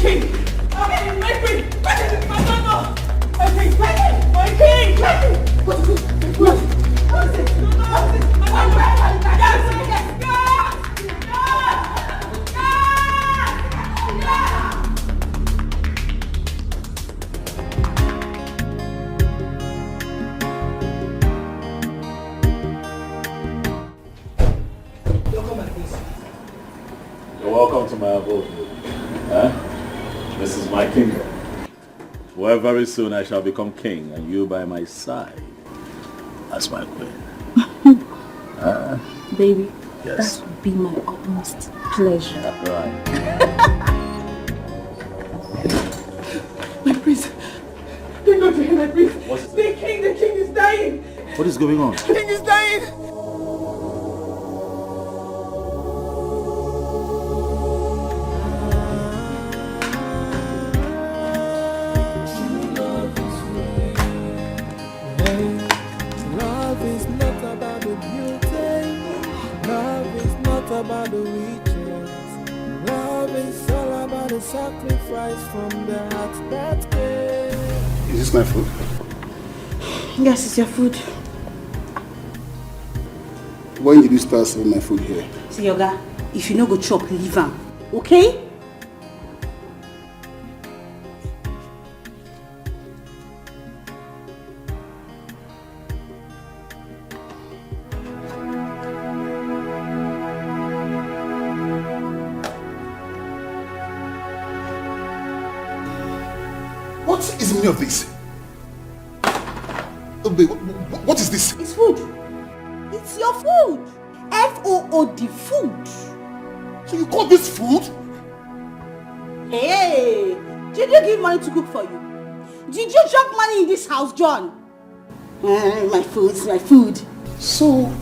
king! My queen! My mama! My king! My king! What is it? What is it? What is it? You're welcome to my abode. Huh? This is my kingdom. Where very soon I shall become king and you by my side as my queen. Baby, yes. that would be my utmost pleasure. Right. My prince! Thank God for him, my prince! What is it? The king is dying! What is going on? The king is dying! About the riches. Love is all about the sacrifice from the heart that gave. Is this my food? Yes, it's your food. When did you start serving my food here? See, Yoga, if you no go chop, leave am. Okay? What is the meaning of this? What is this? It's food. It's your food. F-O-O-D, food. So you call this food? Hey, did you give money to cook for you? Did you drop money in this house, John? My food, it's my food. So,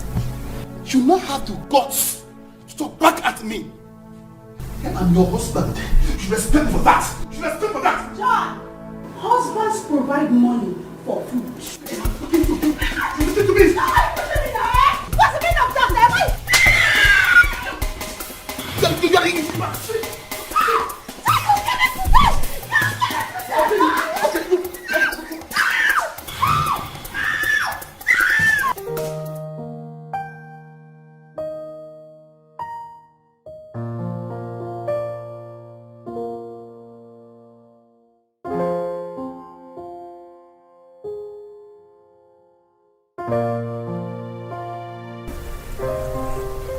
you now have the guts to talk back at me. I'm your husband. You should respect me for that. You should respect me for that. John, husbands provide money for food. Listen to me. What's the meaning of that?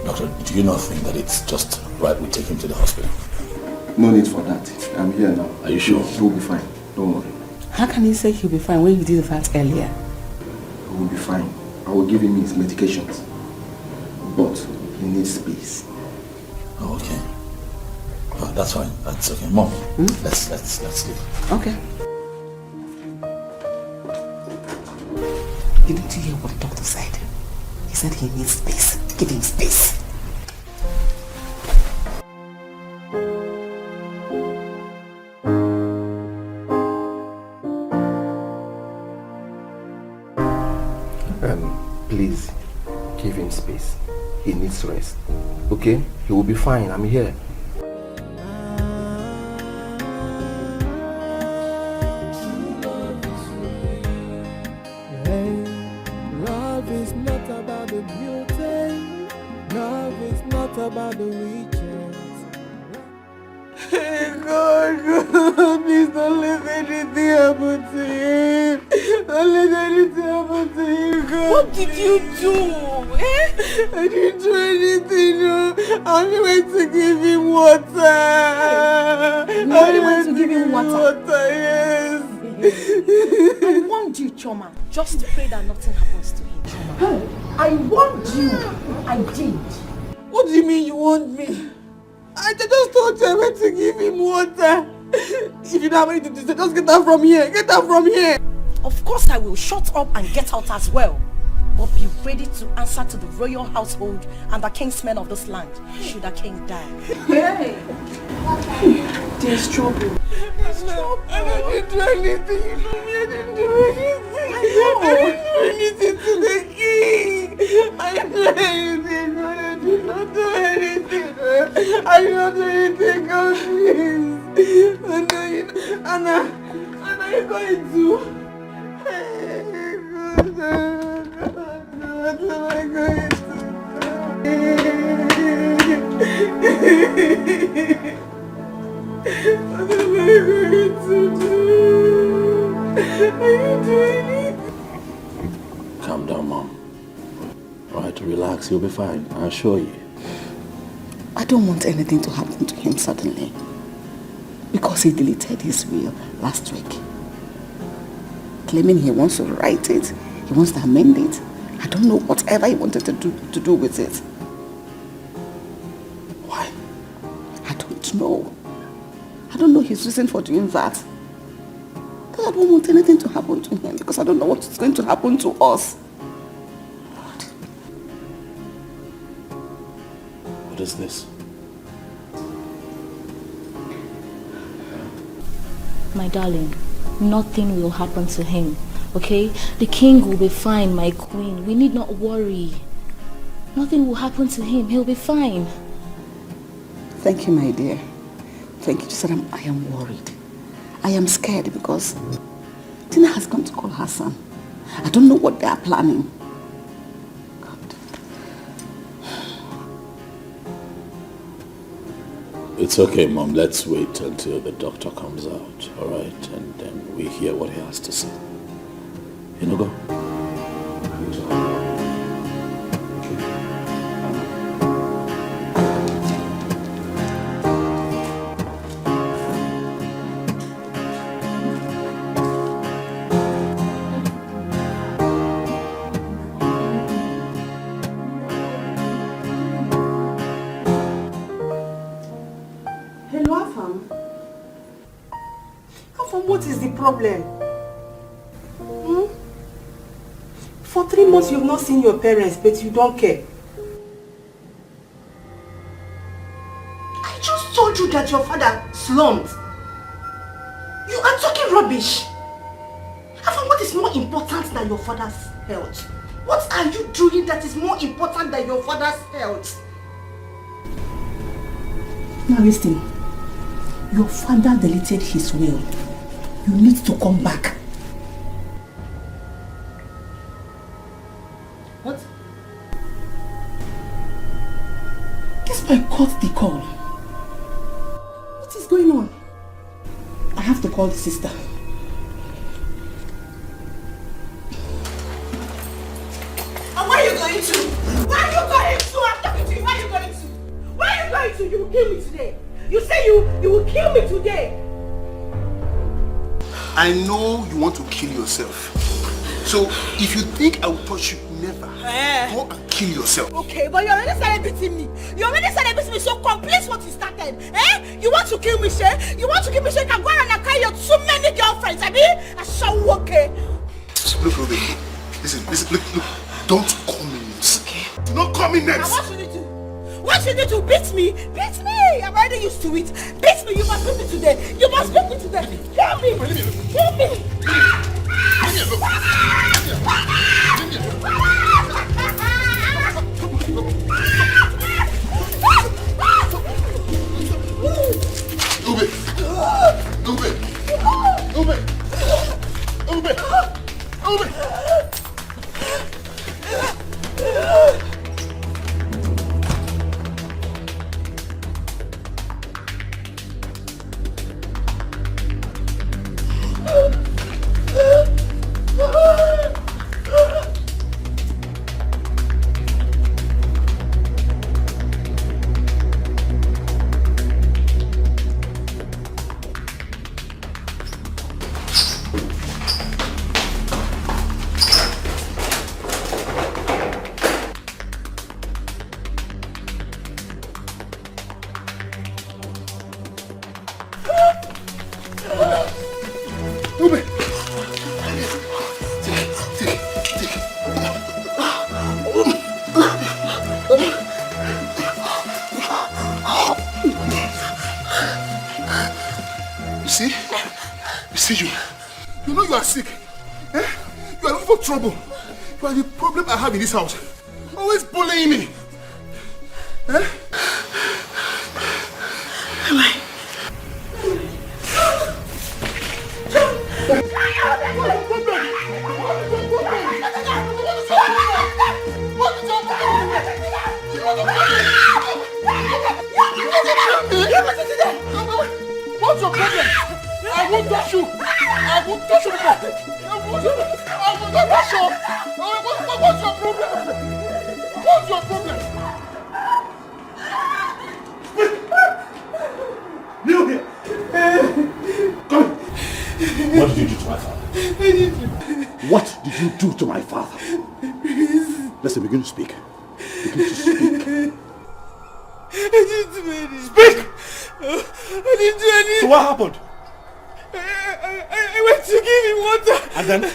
Doctor, do you not think that it's just right we take him to the hospital? No need for that. I'm here now. Are you sure? He will be fine. Don't worry. How can you say he'll be fine when you did that earlier? He will be fine. I will give him his medications. But he needs space. Oh, okay. Oh, that's fine. That's okay. Mom, let's leave. Okay. Didn't you hear what the doctor said? He said he needs space. Give him space. Please, give him space. He needs rest. Okay? He will be fine. I'm here. Love is not about the beauty. Love is not about the riches. Hey God, please don't let anything happen to him. Don't let anything happen to him, God. What did you do? I didn't do anything, no. I only went to give him water. You only went to give him water? Yes. I warned you, Choma. Just pray that nothing happens to him, Choma. Hey, I warned you. I did. What do you mean you want me? I just told you I went to give him water. If you don't have anything to say, just get out from here. Get out from here. Of course I will. Shut up and get out as well. But be ready to answer to the royal household and the kingsmen of this land should the king die. Hey! There's trouble. There's trouble. I didn't do anything. You know me, I didn't do anything. I didn't do anything to the king. I didn't do anything. I did not do anything. I did not do anything, God, please. I Anna, you're going to... What am I going to do? What am I going to do? Are you doing it? Calm down, Mom. Alright, relax, you'll be fine, I assure you. I don't want anything to happen to him suddenly. Because he deleted his will last week. Claiming he wants to write it, he wants to amend it. I don't know whatever he wanted to do with it. Why? I don't know. I don't know his reason for doing that. I don't want anything to happen to him because I don't know what's going to happen to us. What is this? My darling, nothing will happen to him, okay? The king will be fine, my queen. We need not worry. Nothing will happen to him. He'll be fine. Thank you, my dear. Thank you. Just I am worried. I am scared because Tina has come to call her son. I don't know what they are planning. God. It's okay, Mom. Let's wait until the doctor comes out, alright? And then we hear what he has to say. You know, go. What is the problem? For 3 months you've not seen your parents, but you don't care. I just told you that your father slumped. You are talking rubbish. Afam, what is more important than your father's health? What are you doing that is more important than your father's health? Now listen. Your father deleted his will. You need to come back. What? This boy caught the call. What is going on? I have to call the sister. And where are you going to? Where are you going to? I'm talking to you. Where are you going to? Where are you going to? You will kill me today. You say you will kill me today. I know you want to kill yourself. So if you think I will touch you, never. Go and kill yourself. Okay, but you already started beating me. You already started beating me, so complete what you started. You want to kill me, Shay? You want to kill me, Shay? Can go around and carry your too many girlfriends. I mean, I shall walk. Look, Ruby. Listen, look. Don't call me names. Okay. Do not call me names. Now what should you do? What should you do? Beat me? Beat me! I'm already used to it. Beat me! You must beat me today. You must beat me today. Kill me! Kill me! You know you are sick. You are looking for trouble. You are the problem I have in this house. Always bullying me. What's your problem? I won't touch you. I won't touch you. I will not touch you. What's your problem? What's your problem? You here! Come. What did you do to my father? What did you do to my father? Listen, begin to speak. Begin to speak. I didn't do anything. Speak! I didn't do anything. So what happened? I went to give him water. And then? And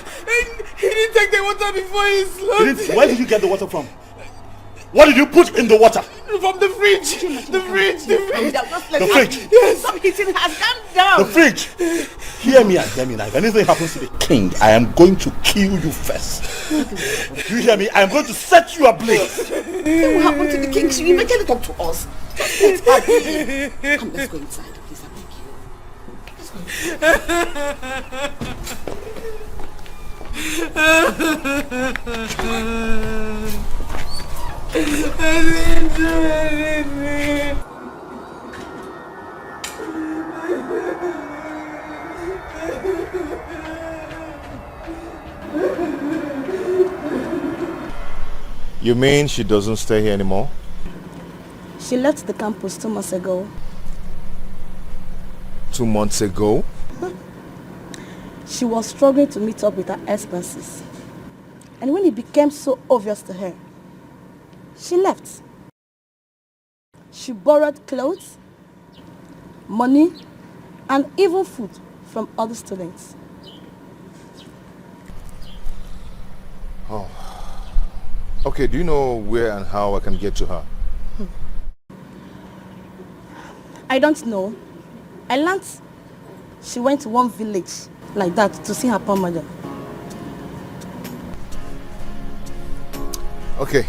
he didn't take the water before he slumped. Where did you get the water from? What did you put in the water? From the fridge. The fridge. The fridge? Yes. Stop hitting her. Calm down. The fridge? Hear me and hear me now. If anything happens to the king, I am going to kill you first. You hear me? I am going to set you ablaze. What will happen to the king? She will eventually talk to us. Just let her be. Come, let's go inside. Please, I beg you. Let's go. I didn't do anything. You mean she doesn't stay here anymore? She left the campus 2 months ago. 2 months ago? She was struggling to meet up with her expenses. And when it became so obvious to her, she left. She borrowed clothes, money, and even food from other students. Oh. Okay, do you know where and how I can get to her? I don't know. I learned she went to one village like that to see her poor mother. Okay.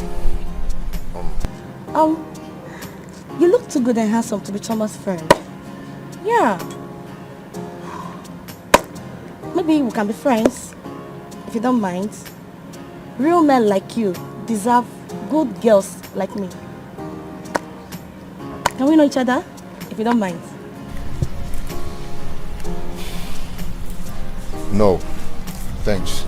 You look too good and handsome to be Thomas' friend. Yeah. Maybe we can be friends, if you don't mind. Real men like you deserve good girls like me. Can we know each other, if you don't mind? No, thanks.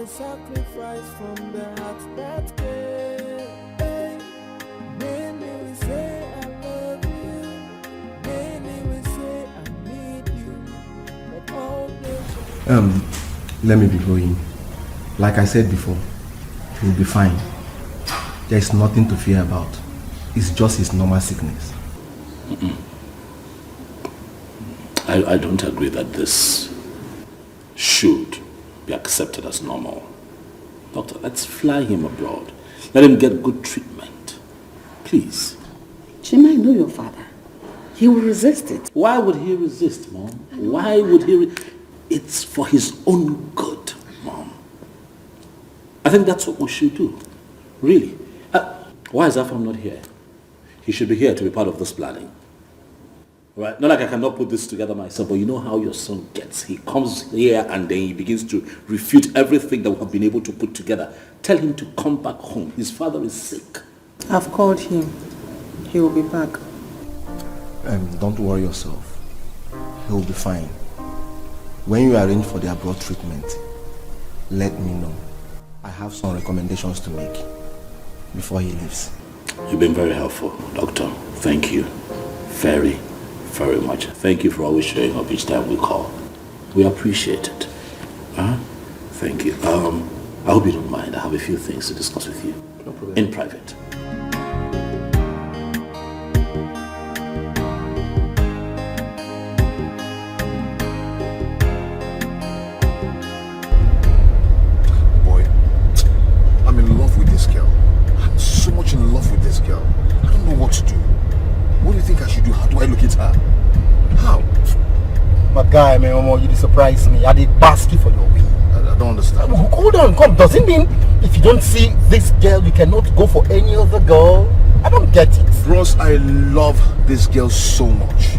Sacrifice from the heart that gave. Many will say I love you. Many will say I need you. But all this. Let me be going. Like I said before, he will be fine. There is nothing to fear about. It's just his normal sickness. I don't agree that this should be accepted as normal. Doctor, let's fly him abroad. Let him get good treatment. Please. Chima, I know your father. He will resist it. Why would he resist, Mom? Why would he? It's for his own good, Mom. I think that's what we should do. Really. Why is Afam not here? He should be here to be part of this planning. Right? Not like I cannot put this together myself, but you know how your son gets. He comes here and then he begins to refute everything that we have been able to put together. Tell him to come back home. His father is sick. I've called him. He will be back. Don't worry yourself. He will be fine. When you arrange for the abroad treatment, let me know. I have some recommendations to make before he leaves. You've been very helpful, Doctor. Thank you. Very, very much. Thank you for always showing up each time we call. We appreciate it. Thank you. I hope you don't mind. I have a few things to discuss with you. No problem. In private. Boy, I'm in love with this girl. I'm so much in love with this girl. I don't know what to do. What do you think I should do? How do I look at her? How? My guy, man, you surprise me. I did basket for your win. I don't understand. Hold on, come. Does it mean if you don't see this girl, you cannot go for any other girl? I don't get it. Bros, I love this girl so much.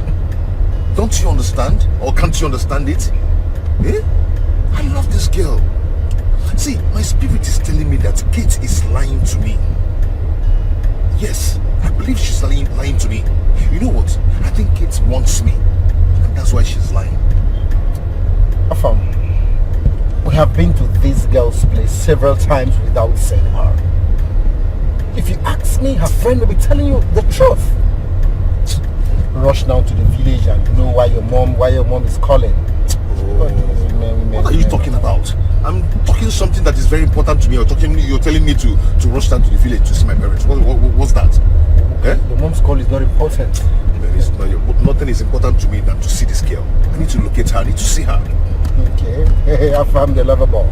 Don't you understand? Or can't you understand it? Eh? I love this girl. See, my spirit is telling me that Kate is lying to me. Yes, I believe she's lying to me. You know what? I think Kate wants me. And that's why she's lying. Afam, we have been to this girl's place several times without seeing her. If you ask me, her friend will be telling you the truth. Rush down to the village and know why your mom is calling. What are you talking about? I'm talking something that is very important to me. You're telling me to rush down to the village to see my parents. What's that? Eh? Your mom's call is not important. Nothing is important to me than to see this girl. I need to locate her. I need to see her. Okay. I found the lover boy.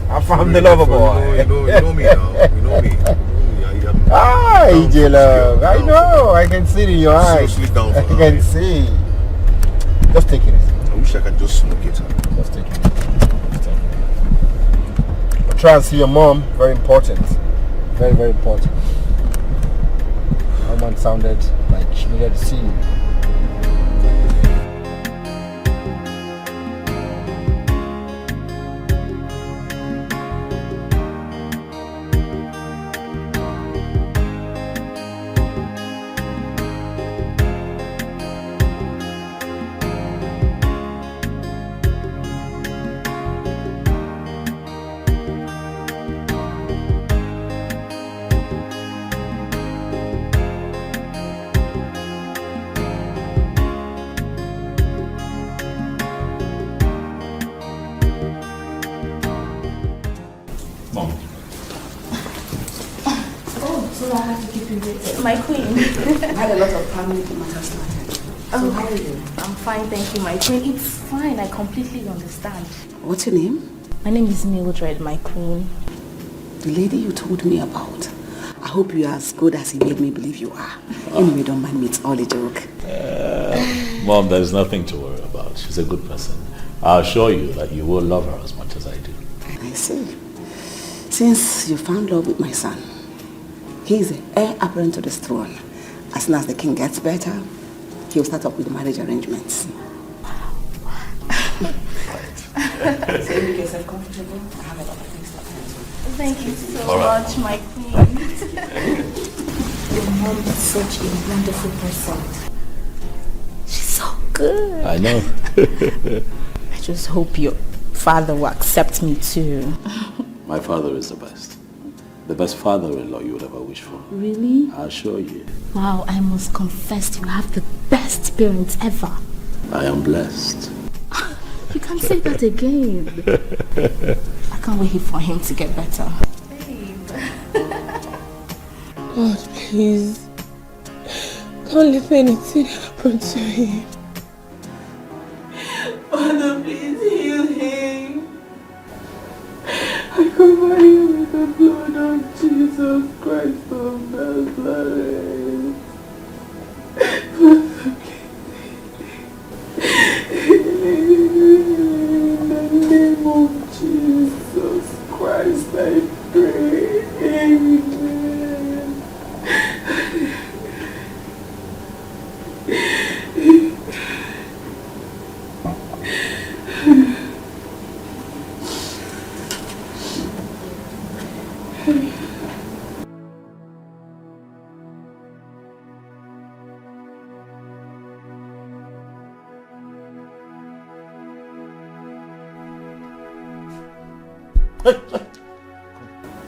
I found the lover boy. You know me now. You know me. EJ love. I know. I can see it in your eyes. Seriously down for I can see. Just take it easy. I wish I can just locate her. Just take it. But try and see your mom. Very important. Very, very important. My mom sounded like she needed to see you. My queen. I had a lot of family matters to attend. So how are you? I'm fine, thank you, my queen. It's fine, I completely understand. What's your name? My name is Mildred, my queen. The lady you told me about. I hope you are as good as he made me believe you are. Anyway, don't mind me, it's all a joke. Mom, there's nothing to worry about. She's a good person. I'll assure you that you will love her as much as I do. I see. Since you found love with my son, he is the heir apparent to this throne. As soon as the king gets better, he'll start up with the marriage arrangements. So you make yourself comfortable. I have a lot of things to tell you. Thank you so much, my queen. Your mom is such a wonderful person. She's so good. I know. I just hope your father will accept me too. My father is the best. The best father-in-law you would ever wish for. Really? I'll show you. Wow, I must confess you have the best parents ever. I am blessed. You can't say that again. I can't wait for him to get better. God, please. Don't let anything happen to him. Father, please heal him. I cover you with the blood of Jesus Christ of Nazareth. Father, in the name of Jesus Christ, I pray. Amen.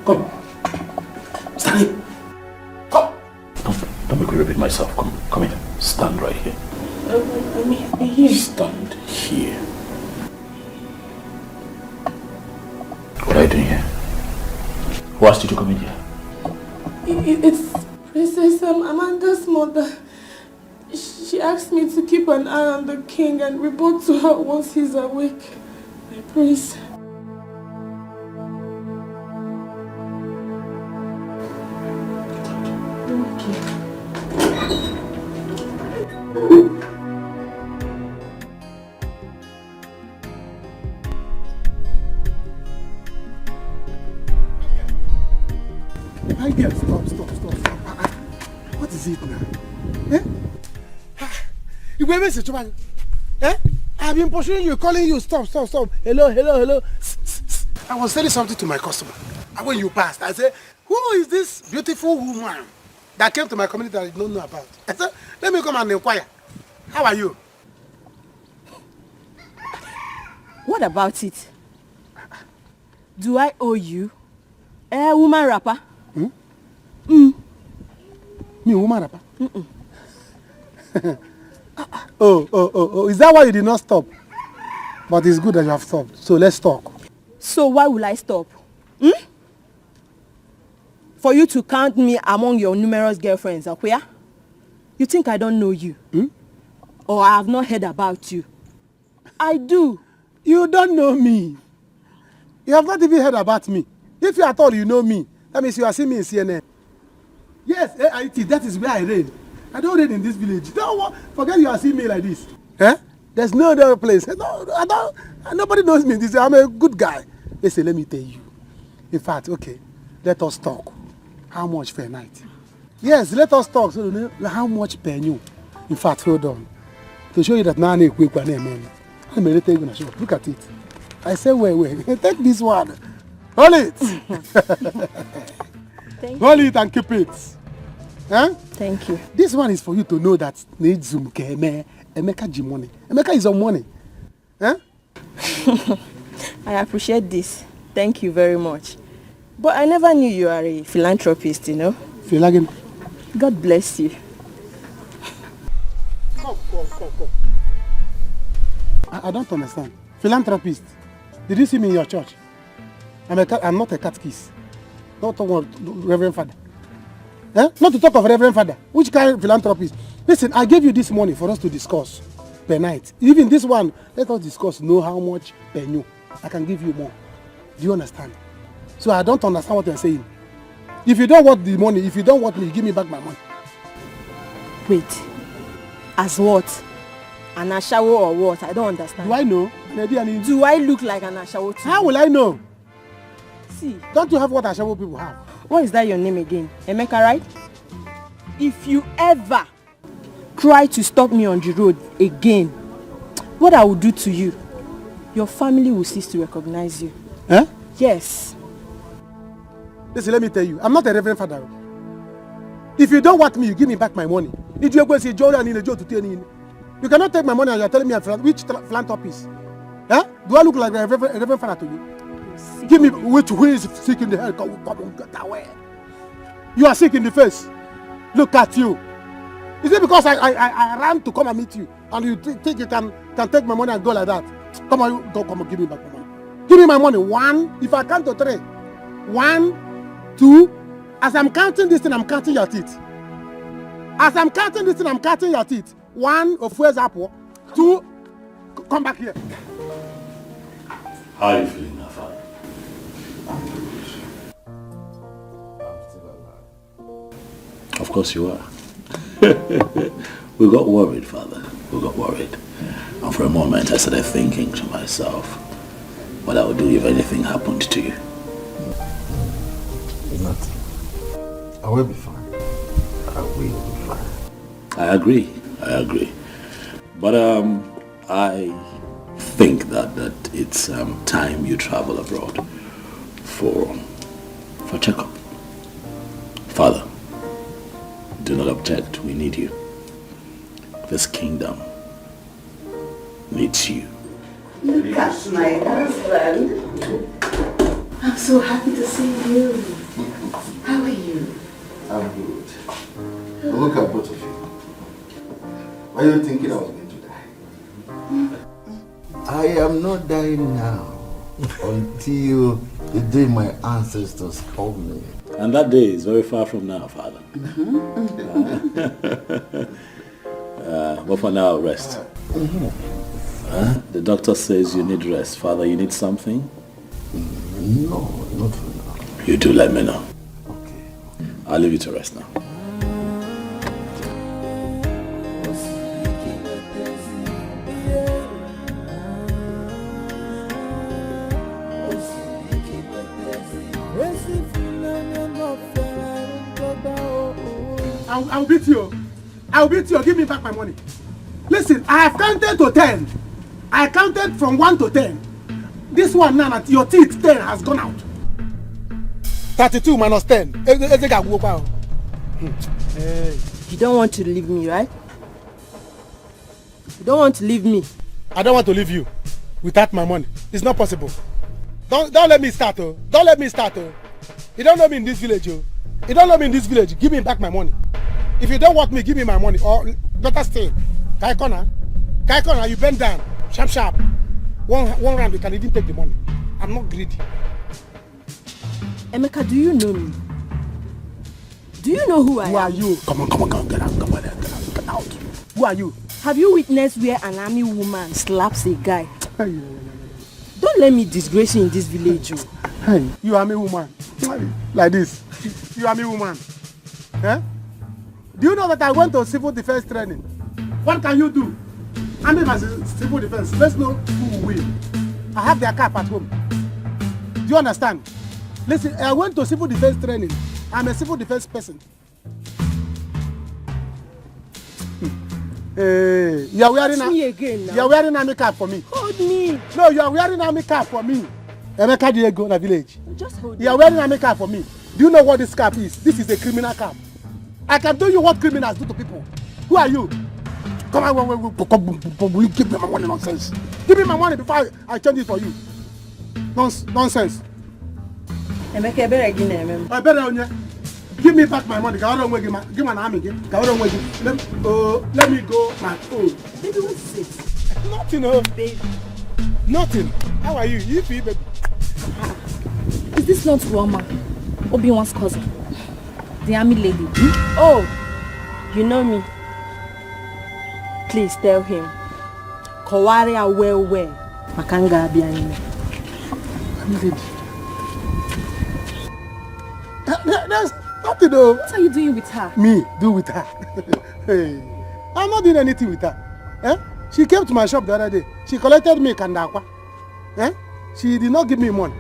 Come. Stand here. Come. Don't make me repeat myself. Come here. Stand right here. I'm here. Stand here. What are you doing here? Who asked you to come in here? It's Princess Amanda's mother. She asked me to keep an eye on the king and report to her once he's awake. My prince. My dear, stop. What is it now? Eh? You wait, wait, wait. Eh? I've been pursuing you, calling you. Stop. Hello. I was telling something to my customer. And when you passed, I said, who is this beautiful woman that came to my community that I don't know about? I said, let me come and inquire. How are you? What about it? Do I owe you? Woman rapper? Me, woman rapper? Oh, is that why you did not stop? But it's good that you have stopped. So let's talk. So why will I stop? For you to count me among your numerous girlfriends, okay? You think I don't know you? Or I have not heard about you? I do. You don't know me. You have not even heard about me. If you at all you know me, that means you are seeing me in CNN. Yes, AIT, that is where I reign. I don't reign in this village. Don't forget you are seeing me like this. Eh? There's no other place. Nobody knows me. I'm a good guy. Listen, let me tell you. In fact, okay, let us talk. How much per night? Yes, let us talk. So how much per new? In fact, hold on. To show you that now I'm quick man. I'm ready to take show. Look at it. I say, wait. Take this one. Hold it. Hold it and keep it. Huh? Thank you. This one is for you to know that need Zoom Emeka money. Emeka is on money. Huh? I appreciate this. Thank you very much. But I never knew you are a philanthropist, you know. God bless you. Come. I don't understand. Philanthropist. Did you see me in your church? I'm not a catechist. Not talk about Reverend Father. Eh? Not to talk of Reverend Father. Which kind of philanthropist? Listen, I gave you this money for us to discuss per night. Even this one, let us discuss, know how much per new. I can give you more. Do you understand? So I don't understand what you're saying. If you don't want the money, if you don't want me, give me back my money. Wait. As what? An ashawo or what? I don't understand. Do I know? Do I look like an ashawo too? How will I know? See. Don't you have what ashawo people have? What is that your name again? Emeka, right? If you ever try to stop me on the road again, what I will do to you, your family will cease to recognize you. Eh? Yes. Listen, let me tell you, I'm not a Reverend Father. If you don't want me, you give me back my money. You cannot take my money and you're telling me which philanthropist. Eh? Do I look like a Reverend Father to you? Give me who is sick in the head. Come get away. You are sick in the face. Look at you. Is it because I ran to come and meet you and you think you can take my money and go like that? Come on, come on, give me back my money. Give me my money. 1, if I count to 3. 1, 2. As I'm counting this thing, I'm counting your teeth. As I'm counting this thing, I'm counting your teeth. 1, of where's apple? 2, come back here. How are you feeling now, Father? I'm still alive. Of course you are. We got worried, Father. We got worried. And for a moment I started thinking to myself what I would do if anything happened to you. Nothing. I will be fine. I will be fine. I agree. But I think that it's time you travel abroad for checkup. Father, do not object. We need you. This kingdom needs you. Look at my husband. I'm so happy to see you. How are you? I'm good. But look at both of you. Why are you thinking I was going to die? I am not dying now until the day my ancestors called me. And that day is very far from now, Father. But for now, rest. The doctor says you need rest. Father, you need something? No, not for now. You do let me know. Okay. I'll leave you to rest now. I'll beat you. I'll beat you. Give me back my money. Listen, I have counted to 10. I counted from 1 to 10. This one now, your teeth 10 has gone out. 32 minus 10. Hey, you don't want to leave me, right? You don't want to leave me. I don't want to leave you without my money. It's not possible. Don't let me start, oh. Don't let me start, oh. You don't know me in this village, oh. You don't know me in this village. Give me back my money. If you don't want me, give me my money. Or better still, Kaikona, you bend down. Sharp, sharp. One round, you can even take the money. I'm not greedy. Emeka, do you know me? Do you know who I am? Who are you? Come on, get out, get out. Who are you? Have you witnessed where an army woman slaps a guy? Don't let me disgrace you in this village, oh. Hey, you army woman. Like this. You army woman. Eh? Do you know that I went to civil defense training? What can you do? I'm in civil defense. Let's know who will win. I have their cap at home. Do you understand? Listen, I went to civil defense training. I'm a civil defense person. Hey, you are wearing army cap for me. Hold me. No, you are wearing army cap for me. Emeka Diego in the village. Just hold me. You are wearing army cap for me. Do you know what this cap is? This is a criminal cap. I can tell you what criminals do to people. Who are you? Come on, will you give me my money? Nonsense. Give me my money before I change it for you. Nonsense. Emeka, I better on you. Give me back my money. Give my army. Let me go my own. Baby, what's it? Nothing, oh. Baby. Nothing. How are you? You feel, baby? Is this not Roma, Obi-Wan's cousin? The army lady? Oh, you know me. Please tell him. Kowaria well. Makanga Abianime. There's nothing, though. What are you doing with her? Me? Do with her? Hey, I'm not doing anything with her. Eh? She came to my shop the other day. She collected me kandakwa. Eh? She did not give me money.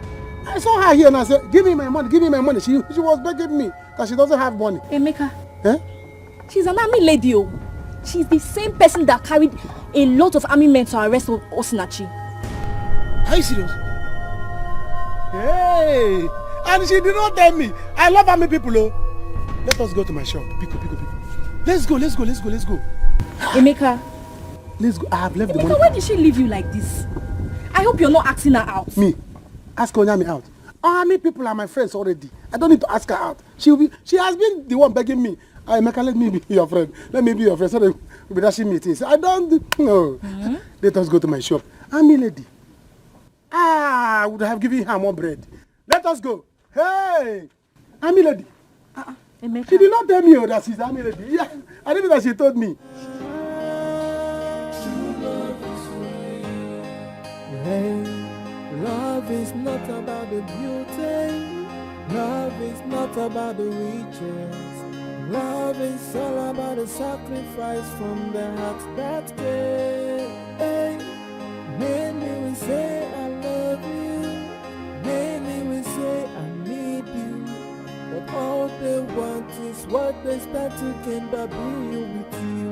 I saw her here and I said, give me my money, give me my money. She was begging me because she doesn't have money. Emeka. Eh? She's an army lady, oh. She's the same person that carried a lot of army men to arrest Osinachi. Are you serious? Hey! And she did not tell me. I love army people, oh. Let us go to my shop. Pico. Let's go. Emeka. Let's go. I have left the money. Emeka, why did she leave you like this? I hope you're not asking her out. Me? Ask Onyami out. Army people are my friends already. I don't need to ask her out. She has been the one begging me. Emeka, let me be your friend. Let me be your friend so that we'll be dashing meetings. I don't know. Let us go to my shop. Army lady. I would have given her more bread. Let us go. Hey! Army lady. Emeka. She did not tell me that she's army lady. Yeah, I didn't know that she told me. Hey, love is not about the beauty. Love is not about the riches. Love is all about the sacrifice from the heart that cares. Hey, many will say I love you. Many will say I need you. But all they want is what they start to gain by being with you.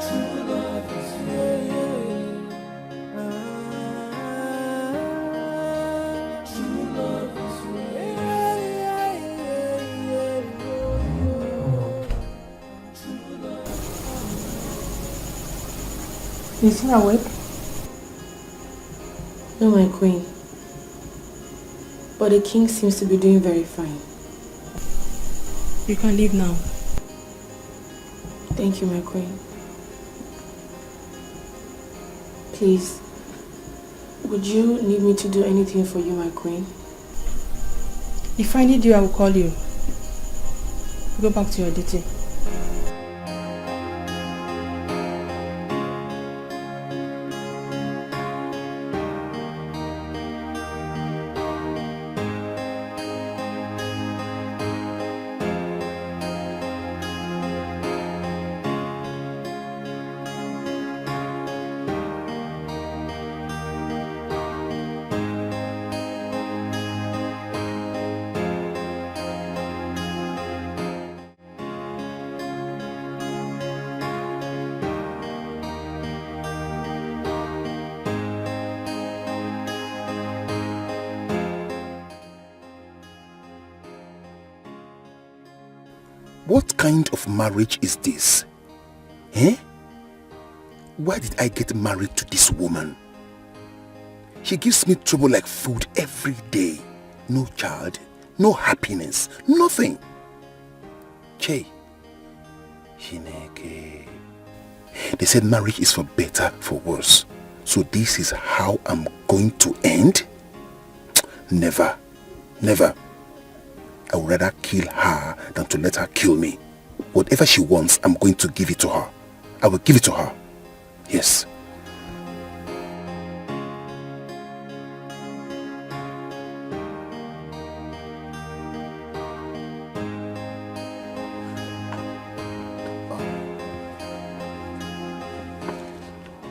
True love is true love is Is he awake? No, my queen. But the king seems to be doing very fine. You can leave now. Thank you, my queen. Please, would you need me to do anything for you, my queen? If I need you, I will call you. Go back to your duty. What kind of marriage is this? Eh? Why did I get married to this woman? She gives me trouble like food every day. No child, no happiness, nothing. Che. Chineke. They said marriage is for better, for worse. So this is how I'm going to end? Never. Never. I would rather kill her than to let her kill me. Whatever she wants, I'm going to give it to her. I will give it to her. Yes.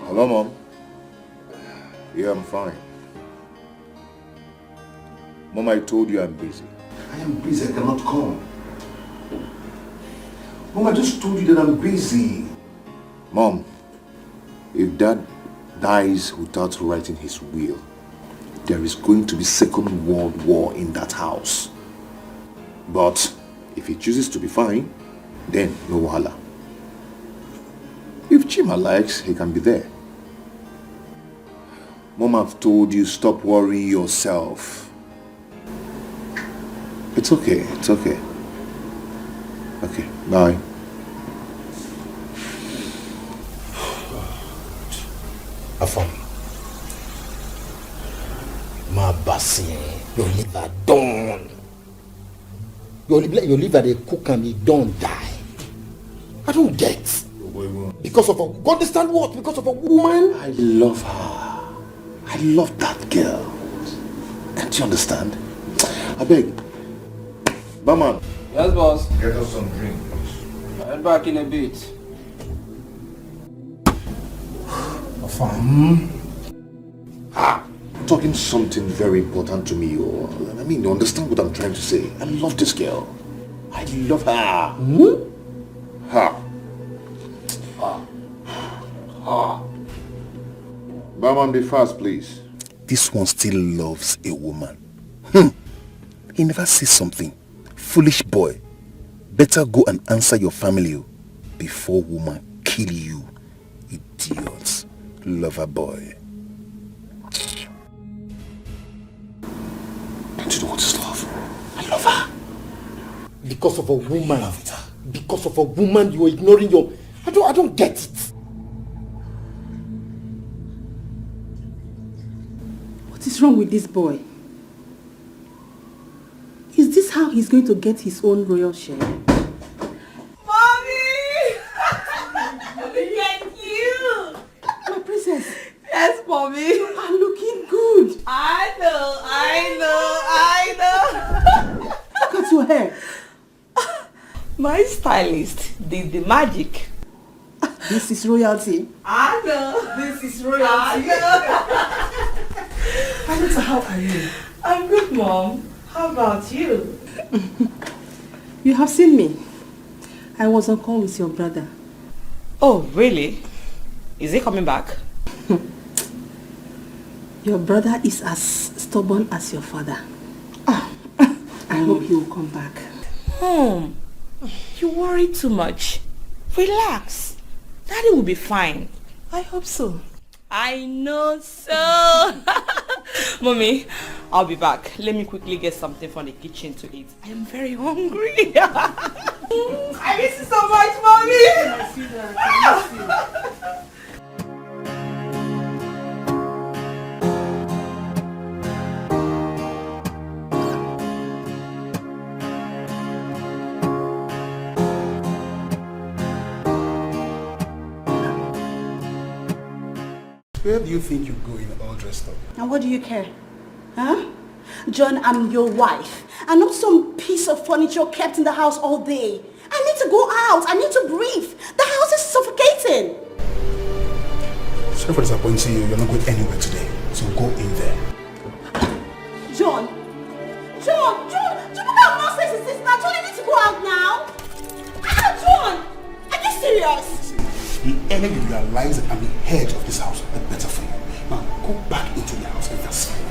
Hello, Mom. Yeah, I'm fine. Mom, I told you I'm busy. I am busy, I cannot come. Mom, I just told you that I'm busy. Mom, if Dad dies without writing his will, there is going to be Second World War in that house. But if he chooses to be fine, then no wahala. If Chima likes, he can be there. Mom, I've told you, stop worrying yourself. It's okay, it's okay. Okay, bye. Afam. My bassy, your liver done. Your liver they cook and it don't die. I don't get. Because of a, you understand what? Because of a woman? I love her. I love that girl. Can't you understand? I beg. Barman. Yes, boss. Get us some drink, please. I'll be back in a bit. Talking something very important to me. Or I mean, you understand what I'm trying to say. I love this girl. I love her. Ha. Barman, be fast, please. This one still loves a woman. He never says something. Foolish boy. Better go and answer your family before woman kill you. Idiots. Lover boy. Don't you know what is love? I love her. Because of a woman. Because of a woman you're ignoring your... I don't get it. What is wrong with this boy? Is this how he's going to get his own royal share? Mommy! Thank you! My princess. Yes, Mommy. You are looking good. I know. Look at your hair. My stylist did the magic. This is royalty. I know. This is royalty. Anita, how are you? I'm good, Mom. How about you? You have seen me. I was on call with your brother. Oh, really? Is he coming back? Your brother is as stubborn as your father. I hope he will come back. You worry too much. Relax. Daddy will be fine. I hope so. I know so. Mommy, I'll be back. Let me quickly get something from the kitchen to eat. I am very hungry. I miss you so much, Mommy. I see that. I miss you. Where do you think you're going all dressed up? And what do you care? Huh? John, I'm your wife. I'm not some piece of furniture kept in the house all day. I need to go out. I need to breathe. The house is suffocating. Sorry for disappointing you. You're not going anywhere today. So go in there. John, what kind of nonsense is this now? John, you need to go out now. John, are you serious? The earlier you realize that I'm the head of this house, the better for you. Now go back into the house and that's fine.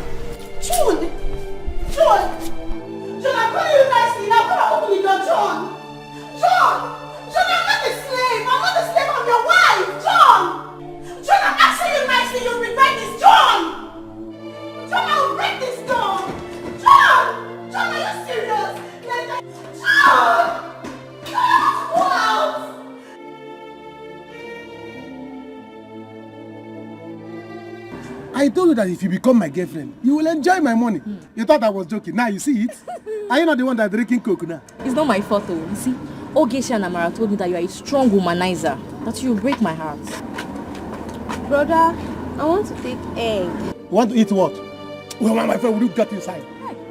John, I'm calling you nicely now. Come and open the door, John. John, I'm not a slave! I'm not a slave, I'm your wife! John! John, I'm asking you nicely, you'll regret this! John! John, I will break this door! John! John, are you serious? John! John, go out! I told you that if you become my girlfriend, you will enjoy my money. You thought I was joking. Now you see it. Are you not the one that's drinking coke now? It's not my fault though. You see, Ogeshi and Amara told me that you are a strong womanizer. That you will break my heart. Brother, I want to take egg. Want to eat what? Well, my friend, will you get inside?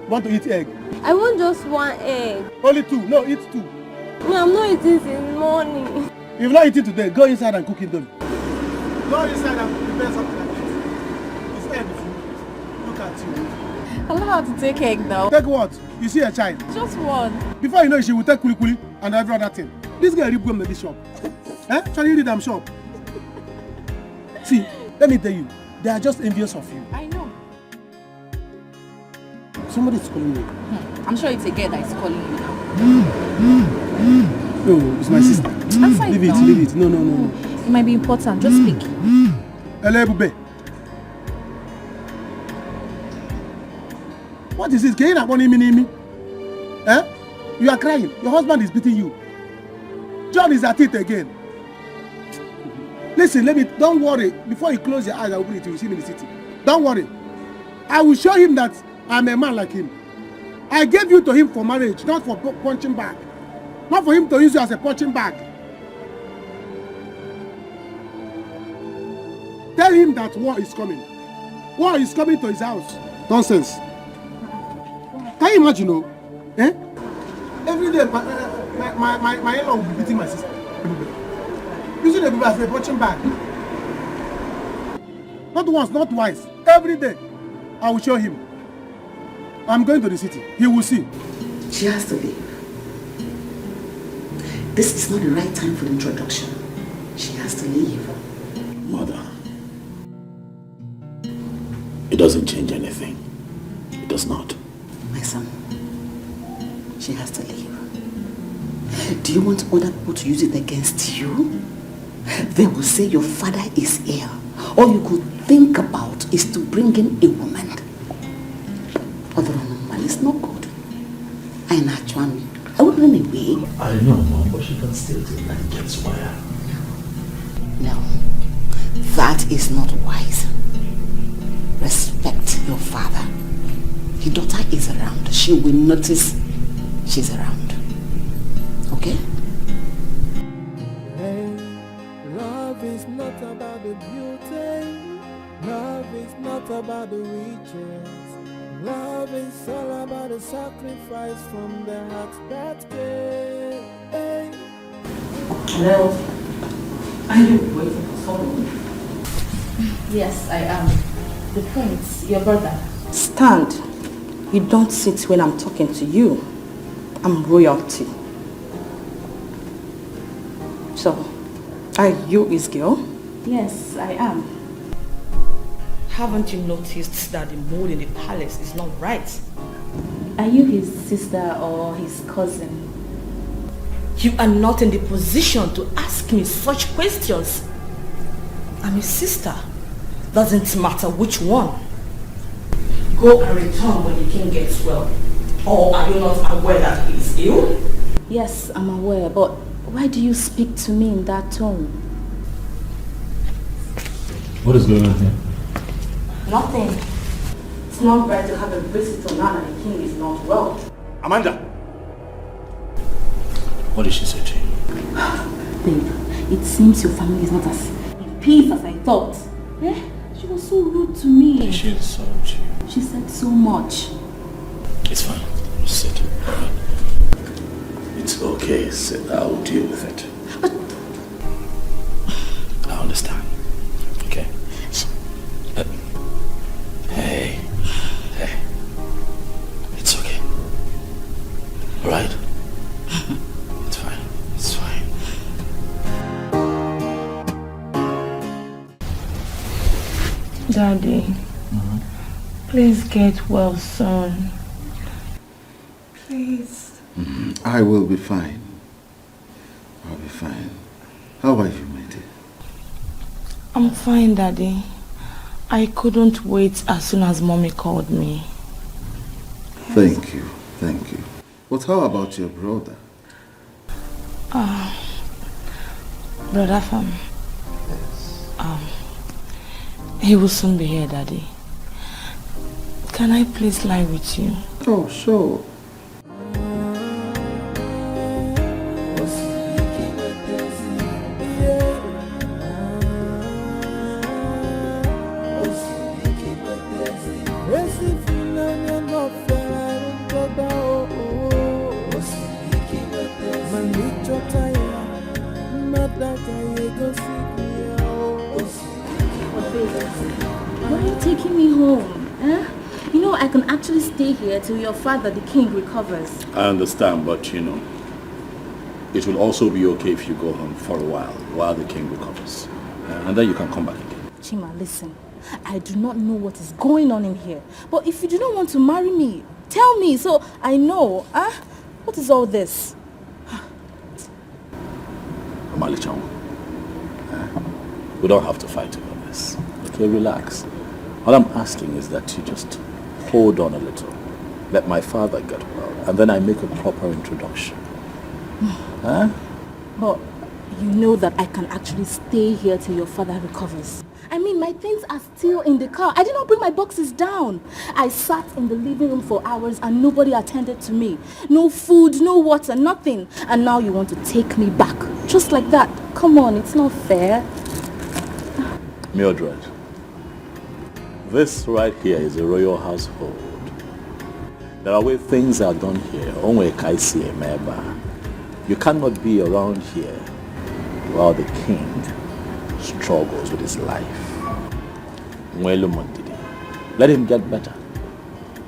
Want to eat egg? I want just one egg. Only 2. No, eat 2. No, I'm not eating since morning. If you're not eating today, go inside and cook it done. Go inside and prepare something like this. It's egg food. Look at you. I don't know how to take egg now. Take what? You see a child? Just one. Before you know it, she will take kuli kuli and every other thing. This girl rip gum in this shop. Trying to read them shop. See, let me tell you, they are just envious of you. I know. Somebody is calling me. I'm sure it's a girl that is calling you now. No, it's my sister. Leave it, leave it. No. It might be important. Just speak. Hello, Bube. What is this? Can you not want me? You are crying. Your husband is beating you. John is at it again. Listen, don't worry. Before you close your eyes, I will bring it to you. See him in the city. Don't worry. I will show him that I'm a man like him. I gave you to him for marriage, not for punching bag. Not for him to use you as a punching bag. Tell him that war is coming. War is coming to his house. Nonsense. Can you imagine, Every day, my in-law will be beating my sister. Using the people as a punching bag. Not once, not twice. Every day, I will show him. I'm going to the city. He will see. She has to leave. This is not the right time for the introduction. She has to leave. Mother, it doesn't change anything. It does not. My son, she has to leave. Do you want other people to use it against you? They will say your father is ill. All you could think about is to bring in a woman. It's not good. I will run away. I know, Mom, but she can still do that and get wire. No, that is not wise. Respect your father. Your daughter is around. She will notice she's around. Okay? Hey, love is not about the beauty. Love is not about the riches. Love is all about the sacrifice from the heart that gave. Hey. Hello? Are you waiting for someone? Yes, I am. The prince, your brother. Stand. You don't sit when I'm talking to you. I'm royalty. So, are you his girl? Yes, I am. Haven't you noticed that the mood in the palace is not right? Are you his sister or his cousin? You are not in the position to ask me such questions. I'm his sister. Doesn't matter which one. Go and return when the king gets well. Or are you not aware that he is ill? Yes, I'm aware, but why do you speak to me in that tone? What is going on here? Nothing. It's not right to have a visitor now that the king is not well. Amanda! What did she say to you? Babe, it seems your family is not as in peace as I thought. Eh? She was so rude to me. She insulted you. She said so much. It's fine. Sit. Alright. It's okay. Sit. I'll deal with it. But I understand. Okay? Hey. It's okay. Alright? It's fine. It's fine. Daddy, please get well soon. Please. I will be fine. be fine. How are you, my dear? I'm fine, Daddy. I couldn't wait as soon as Mommy called me. Thank you, thank you. But how about your brother? Brother Fam. Yes. He will soon be here, Daddy. Can I please lie with you? Oh, sure. Why are you taking me home? Eh? You know, I can actually stay here till your father, the king, recovers. I understand, but you know, it will also be okay if you go home for a while the king recovers. And then you can come back again. Chima, listen. I do not know what is going on in here. But if you do not want to marry me, tell me so I know. What is all this? Amalichan, we don't have to fight over this. Okay, relax. All I'm asking is that you just hold on a little. Let my father get well, and then I make a proper introduction. But you know that I can actually stay here till your father recovers. I mean, my things are still in the car. I did not bring my boxes down. I sat in the living room for hours and nobody attended to me. No food, no water, nothing. And now you want to take me back. Just like that. Come on, it's not fair. Mildred, this right here is a royal household. There are ways things are done here. You cannot be around here while the king struggles with his life. Let him get better.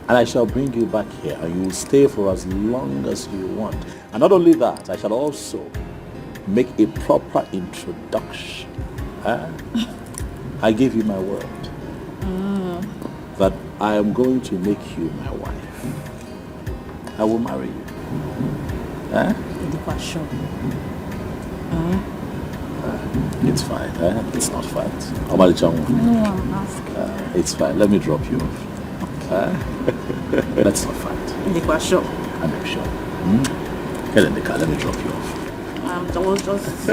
And I shall bring you back here and you will stay for as long as you want. And not only that, I shall also make a proper introduction. I give you my word that I am going to make you my wife. I will marry you. It's fine. It's not fight. No, I'm asking. It's fine. Let me drop you off. Let's not fight. I'm sure. Get in the car. Let me drop you off. I was just...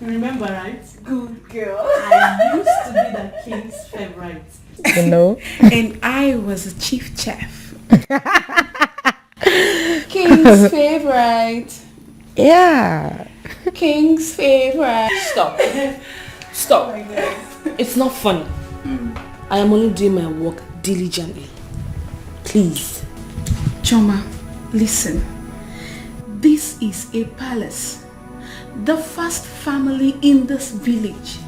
Remember, right? Good girl. I used to be the king's favorite. You know? And I was a chief chef. King's favorite. Yeah. King's favorite. Stop. Stop. Oh, it's not funny. I am only doing my work diligently. Please. Choma, listen. This is a palace. The first family in this village.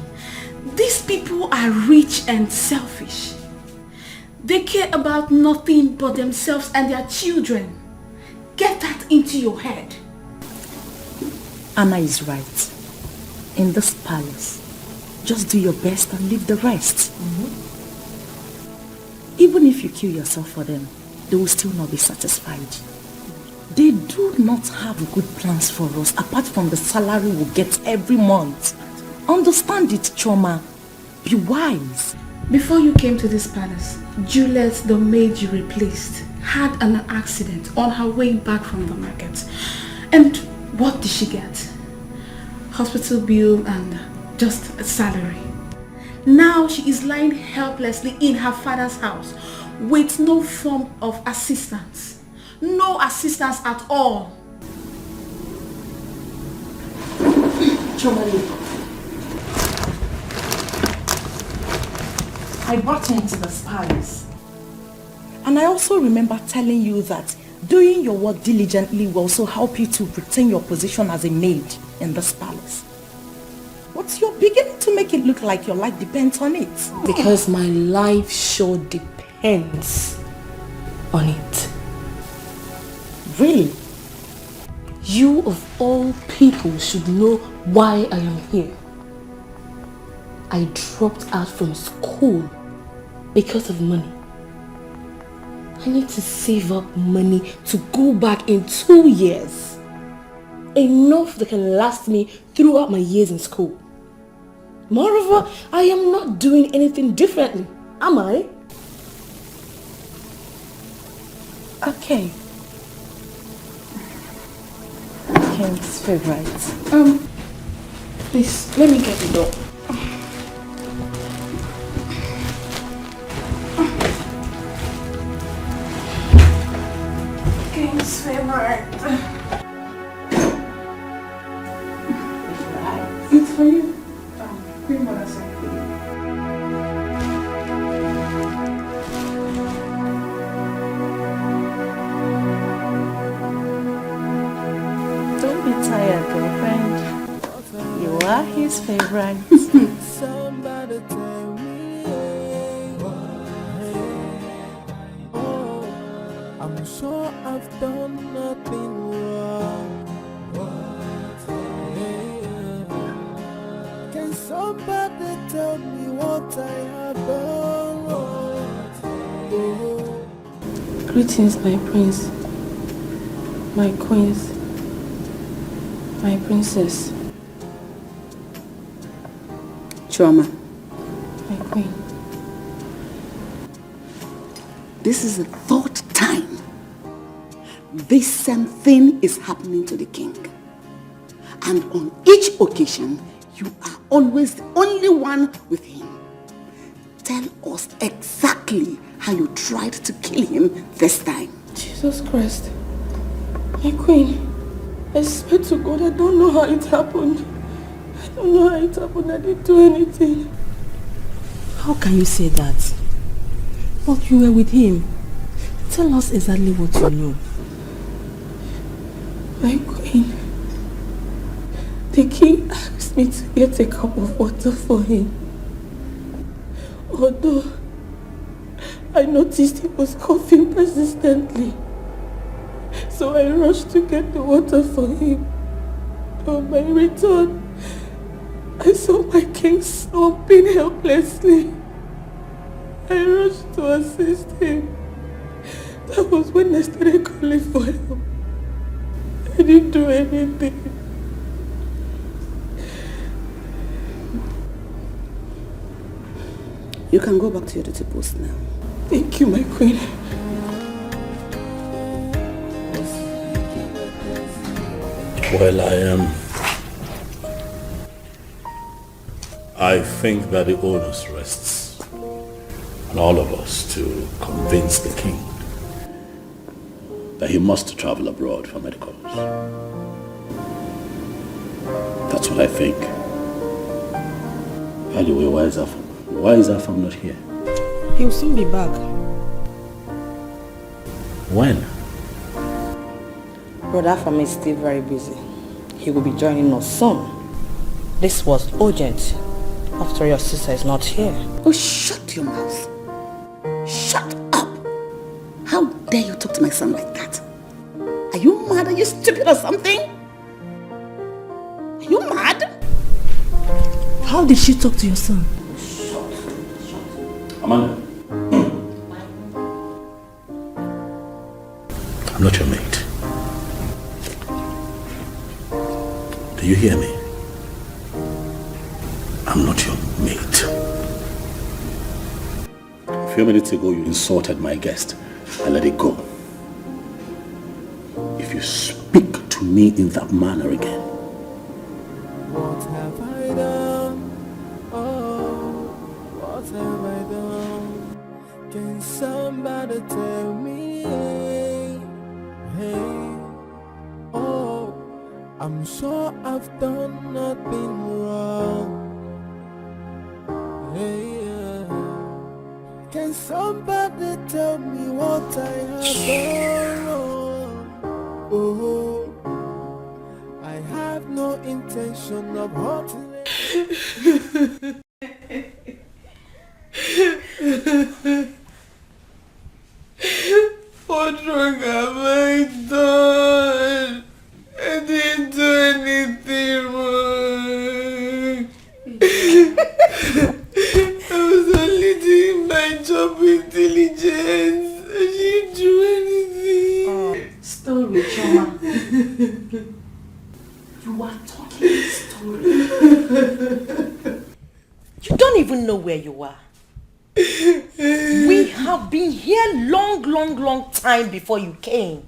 These people are rich and selfish. They care about nothing but themselves and their children. Get that into your head. Anna is right. In this palace, just do your best and leave the rest. Even if you kill yourself for them, they will still not be satisfied. They do not have good plans for us apart from the salary we get every month. Understand it, Choma. Be wise. Before you came to this palace, Juliet, the maid you replaced, had an accident on her way back from the market. And what did she get? Hospital bill and just a salary. Now she is lying helplessly in her father's house with no form of assistance. No assistance at all. Chomali, I brought her into this palace. And I also remember telling you that Doing your work diligently will also help you to retain your position as a maid in this palace. But you're beginning to make it look like your life depends on it. Because my life sure depends on it. Really? You of all people should know why I am here. I dropped out from school because of money. I need to save up money to go back in 2 years. Enough that can last me throughout my years in school. Moreover, I am not doing anything differently, am I? Okay. King's favorite. Please, let me get the door. King's favorite. It's for you. Queen Mother sent for you. Don't be tired, girlfriend. You are his favorite. Somebody tell me, oh, I'm sure I've done nothing wrong. Can somebody tell me what I have done wrong? Greetings, my prince, my queens, my princess, Chioma, my queen. this is the 3rd time this same thing is happening to the king. And on each occasion, you are always the only one with him. Tell us exactly how you tried to kill him this time. Jesus Christ. My queen, I swear to God, I don't know how it happened. I don't know how it happened. I didn't do anything. How can you say that? But you were with him. Tell us exactly what you know. My queen, the king asked me to get a cup of water for him. Although I noticed he was coughing persistently. So I rushed to get the water for him. On my return, I saw my king sobbing helplessly. I rushed to assist him. That was when I started calling for help. I didn't do anything. You can go back to your duty post now. Thank you, my queen. Well, I think that the onus rests on all of us to convince the king that he must travel abroad for medicals. That's what I think. Anyway, why is Afam not here? He'll soon be back. When? Brother Afam is still very busy. He will be joining us soon. This was urgent. After your sister is not here. Oh, shut your mouth. Shut up. How dare you talk to my son like that? Are you mad? Are you stupid or something? Are you mad? How did she talk to your son? Amanda. I'm not your mate. Do you hear me? I'm not your mate. A few minutes ago, you insulted my guest. I let it go. If you speak to me in that manner again, What have I done? Oh, what have I done? Can somebody tell me? Hey, oh, I'm sure I've done nothing wrong. Hey, can somebody tell me what I have done wrong? have no intention of hurting. What wrong have I done? I didn't do anything wrong. I was only doing my job with diligence. I didn't do anything. Story, Choma. You are talking story. You don't even know where you are. We have been here long time before you came.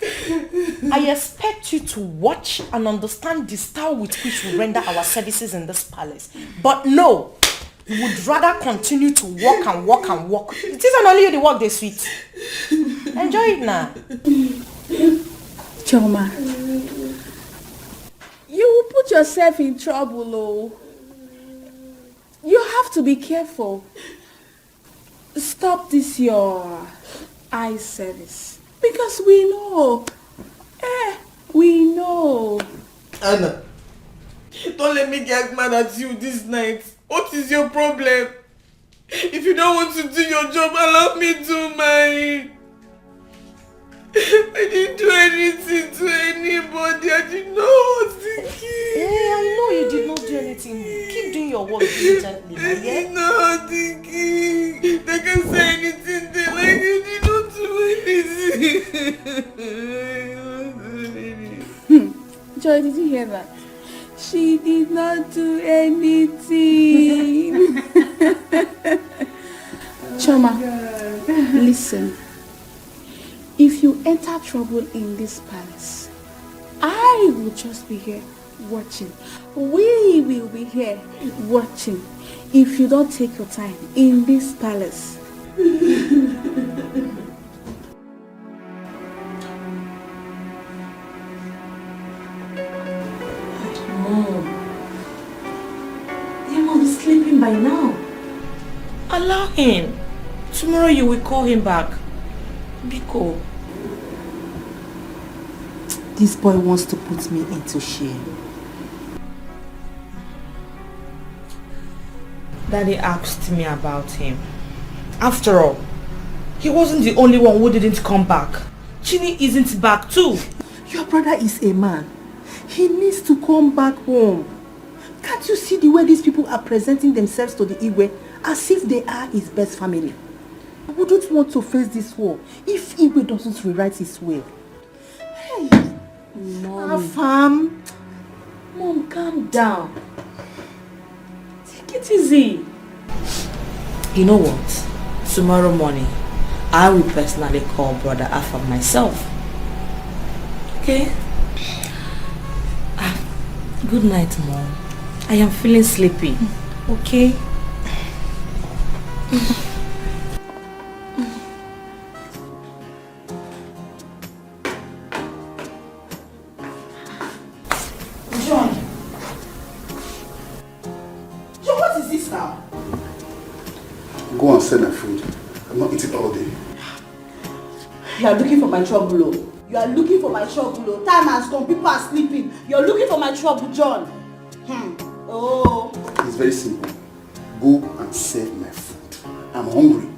I expect you to watch and understand the style with which we render our services in this palace. But no, you would rather continue to walk and walk and walk. It isn't only you the walk they sweet. Enjoy it now. Choma, you will put yourself in trouble, oh. You have to be careful. Stop this your eye service. Because we know. We know. Anna, don't let me get mad at you this night. What is your problem? If you don't want to do your job, allow me do mine. I didn't do anything to anybody. I did not hurt the kid. Hey, I know you did not do anything. Keep doing your work diligently. I did not hurt the kid. They can say anything they like. You did not do anything. Joy, did you hear that? She did not do anything. Choma, listen. If you enter trouble in this palace, I will just be here watching. We will be here watching. If you don't take your time in this palace. Mom, they must be sleeping by now. Allow him. Tomorrow you will call him back. Biko. This boy wants to put me into shame. Daddy asked me about him. After all, he wasn't the only one who didn't come back. Chini isn't back too. Your brother is a man. He needs to come back home. Can't you see the way these people are presenting themselves to the Igwe as if they are his best family? I wouldn't want to face this war if Igwe doesn't rewrite his will. Hey, Mom. Afam. Mom, calm down. Take it easy. You know what? Tomorrow morning, I will personally call Brother Afam myself. Okay? Good night, Mom. I am feeling sleepy. Okay? John, what is this now? Go and send my food. I'm not eating all day. You are looking for my trouble, oh. You are looking for my trouble, oh. Time has gone, people are sleeping. You are looking for my trouble, John. Oh. It's very simple. Go and serve my food. I'm hungry.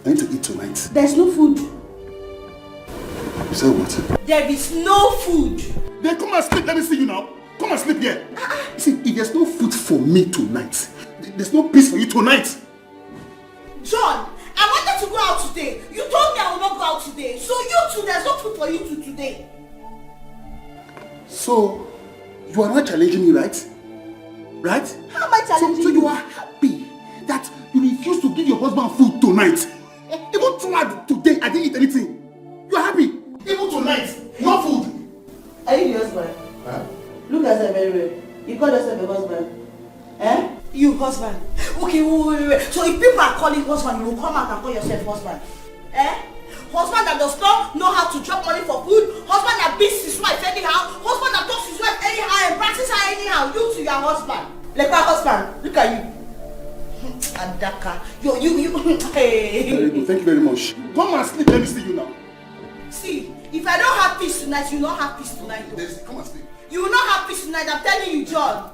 I need to eat tonight. There's no food. You said what? There is no food. Then come and sleep. Let me see you now. Come and sleep here. You see, if there's no food for me tonight, there's no peace for you tonight. John, I wanted to go out today. You told me I will not go out today. So you too, there's no food for you two today. So, you are not challenging me, right? Right? How am I challenging so you are happy that you refuse to give your husband food tonight? Even throughout today, I didn't eat anything. You are happy? Even tonight, no food. Are you the husband? Huh? Look at yourself very well. You call yourself a husband. Eh? You husband. Okay, wait. So if people are calling husband, you will come out and call yourself husband. Eh? Husband that does not know how to drop money for food. Husband that beats his wife anyhow. Husband that talks his wife anyhow and practices her anyhow. You to your husband. Like my husband. Look at you. Adaka. You. Hey. Very good. Thank you very much. Come and sleep. Let me see you now. See, if I don't have peace tonight, you don't have peace tonight. Come and sleep. tonight, I'm telling you, John.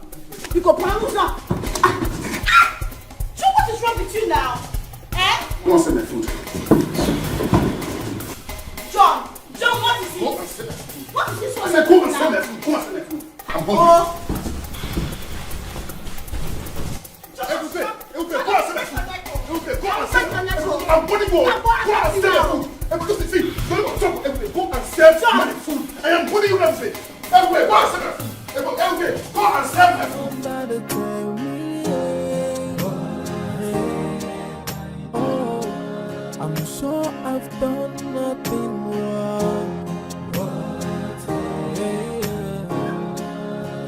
You go promise now. John, what is wrong with you now? Eh? Go and send my food. John, what is it? Go and send my food. What is this one? I said go and send my food. Go and send my food. I'm hungry. Oh. I'm going to go and sell your food. See, go and sell my food. I am putting you everything. Everywhere, go and sell my food. Everywhere, go and sell my food. Somebody tell me, oh, I'm sure I've done nothing wrong.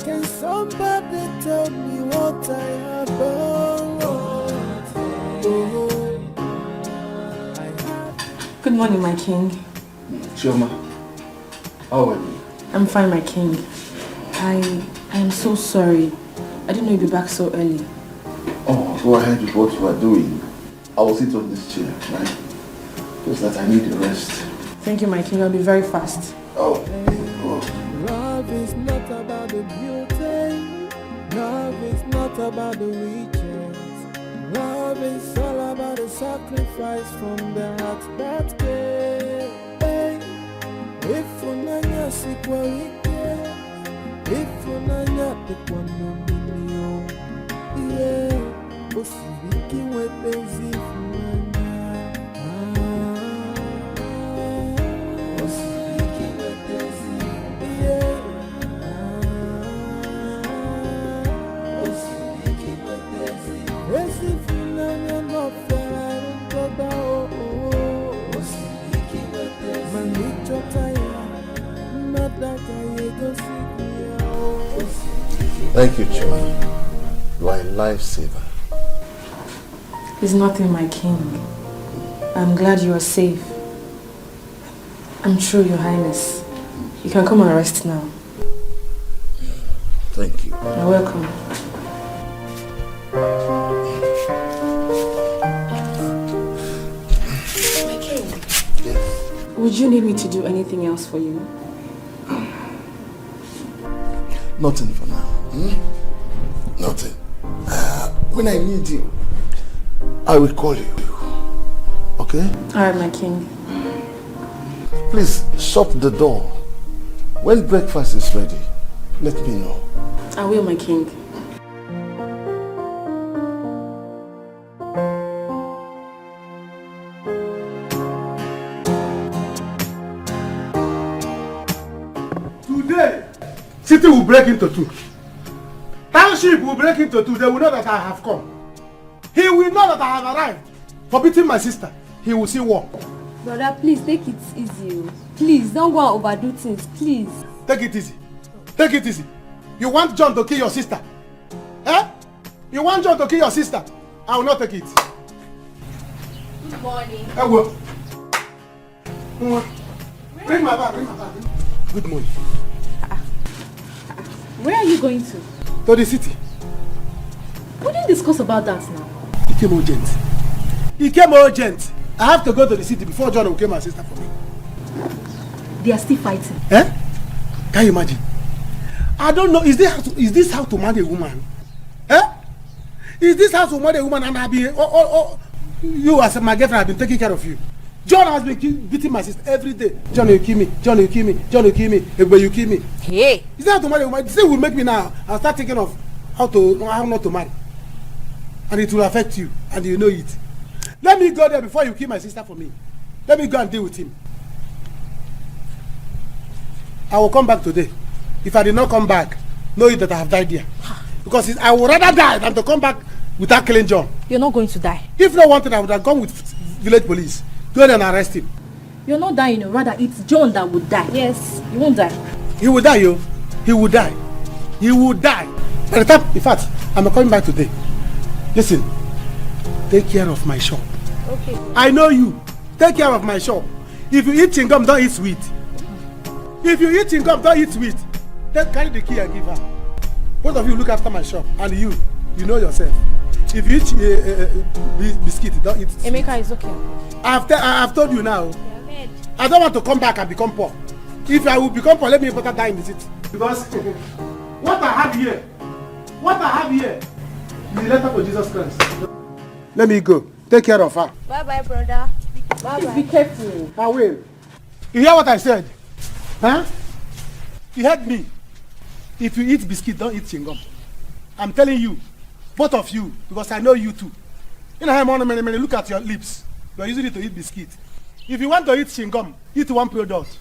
Can somebody tell me what I have done wrong? Good morning, my king. Chioma, how are you? I'm fine, my king. I am so sorry. I didn't know you'd be back so early. Oh, go ahead with what you are doing. I will sit on this chair, right? Just that I need a rest. Thank you, my king. I'll be very fast. Oh. Love is not about the beauty. Love is not about the riches. Love is all about the sacrifice from the heart that gave. If unanya sikwarike, if unanya tekwanomilio, yeah, osibiki wepezi unanya, osibiki wepezi, yeah, osibiki wepezi, esi unanya no fera untoba oh, osibiki wepezi, manicho taya. Thank you, Chioma. You are a lifesaver. It's nothing, my king. I'm glad you are safe. I'm true, your highness. You can come and rest now. Thank you. You're welcome. My king. Yes. Would you need me to do anything else for you? Nothing for now. Nothing. When I need you, I will call you. Okay? Alright, my king. Please shut the door. When breakfast is ready, let me know. I will, my king. Today, city will break into two. Township will break into two. They will know that I have come. He will know that I have arrived. For beating my sister, he will see war. Brother, please take it easy. Please, don't go and overdo things, please. Take it easy. Take it easy. You want John to kill your sister? Eh? You want John to kill your sister? I will not take it. Good morning. I will. Bring my bag, bring my bag. Good morning. Where are you going to? To the city. We didn't discuss about that now. It came urgent. It came urgent. I have to go to the city before John will kill my sister for me. They are still fighting. Eh? Can you imagine? I don't know. Is this how to marry a woman? Eh? Is this how to marry a woman and I've been... you as my girlfriend have been taking care of you. John has been beating my sister every day. John will kill me. John will kill me. John will kill me. Everybody you kill me. Hey. Is that how to marry a woman? This will make me now. I'll start thinking of how not to marry. And it will affect you. And you know it. Let me go there before you kill my sister for me. Let me go and deal with him. I will come back today. If I did not come back, know it that I have died here. Because I would rather die than to come back without killing John. You're not going to die. If not wanted, I would have gone with village police. Go there and arrest him. You're not dying, rather it's John that would die. Yes, you won't die. He will die, yo. He will die. He will die. By the time, in fact, I'm coming back today. Listen, take care of my shop. Okay. I know you. Take care of my shop. If you eat chewing-gum, don't eat sweet. If you eat chewing-gum, don't eat sweet. Then carry the key and give her. Both of you look after my shop. And you know yourself. If you eat biscuit, don't eat sweet. Emeka is okay. I've told you now. I don't want to come back and become poor. If I will become poor, let me better die in the city. Because What I have here is the letter for Jesus Christ. Let me go. Take care of her. Bye-bye, brother. Bye-bye. Be careful. I will. You hear what I said? Huh? You heard me. If you eat biscuit, don't eat chewing gum. I'm telling you, both of you, because I know you too. You know how many look at your lips. You are using it to eat biscuit. If you want to eat chewing gum, eat one product.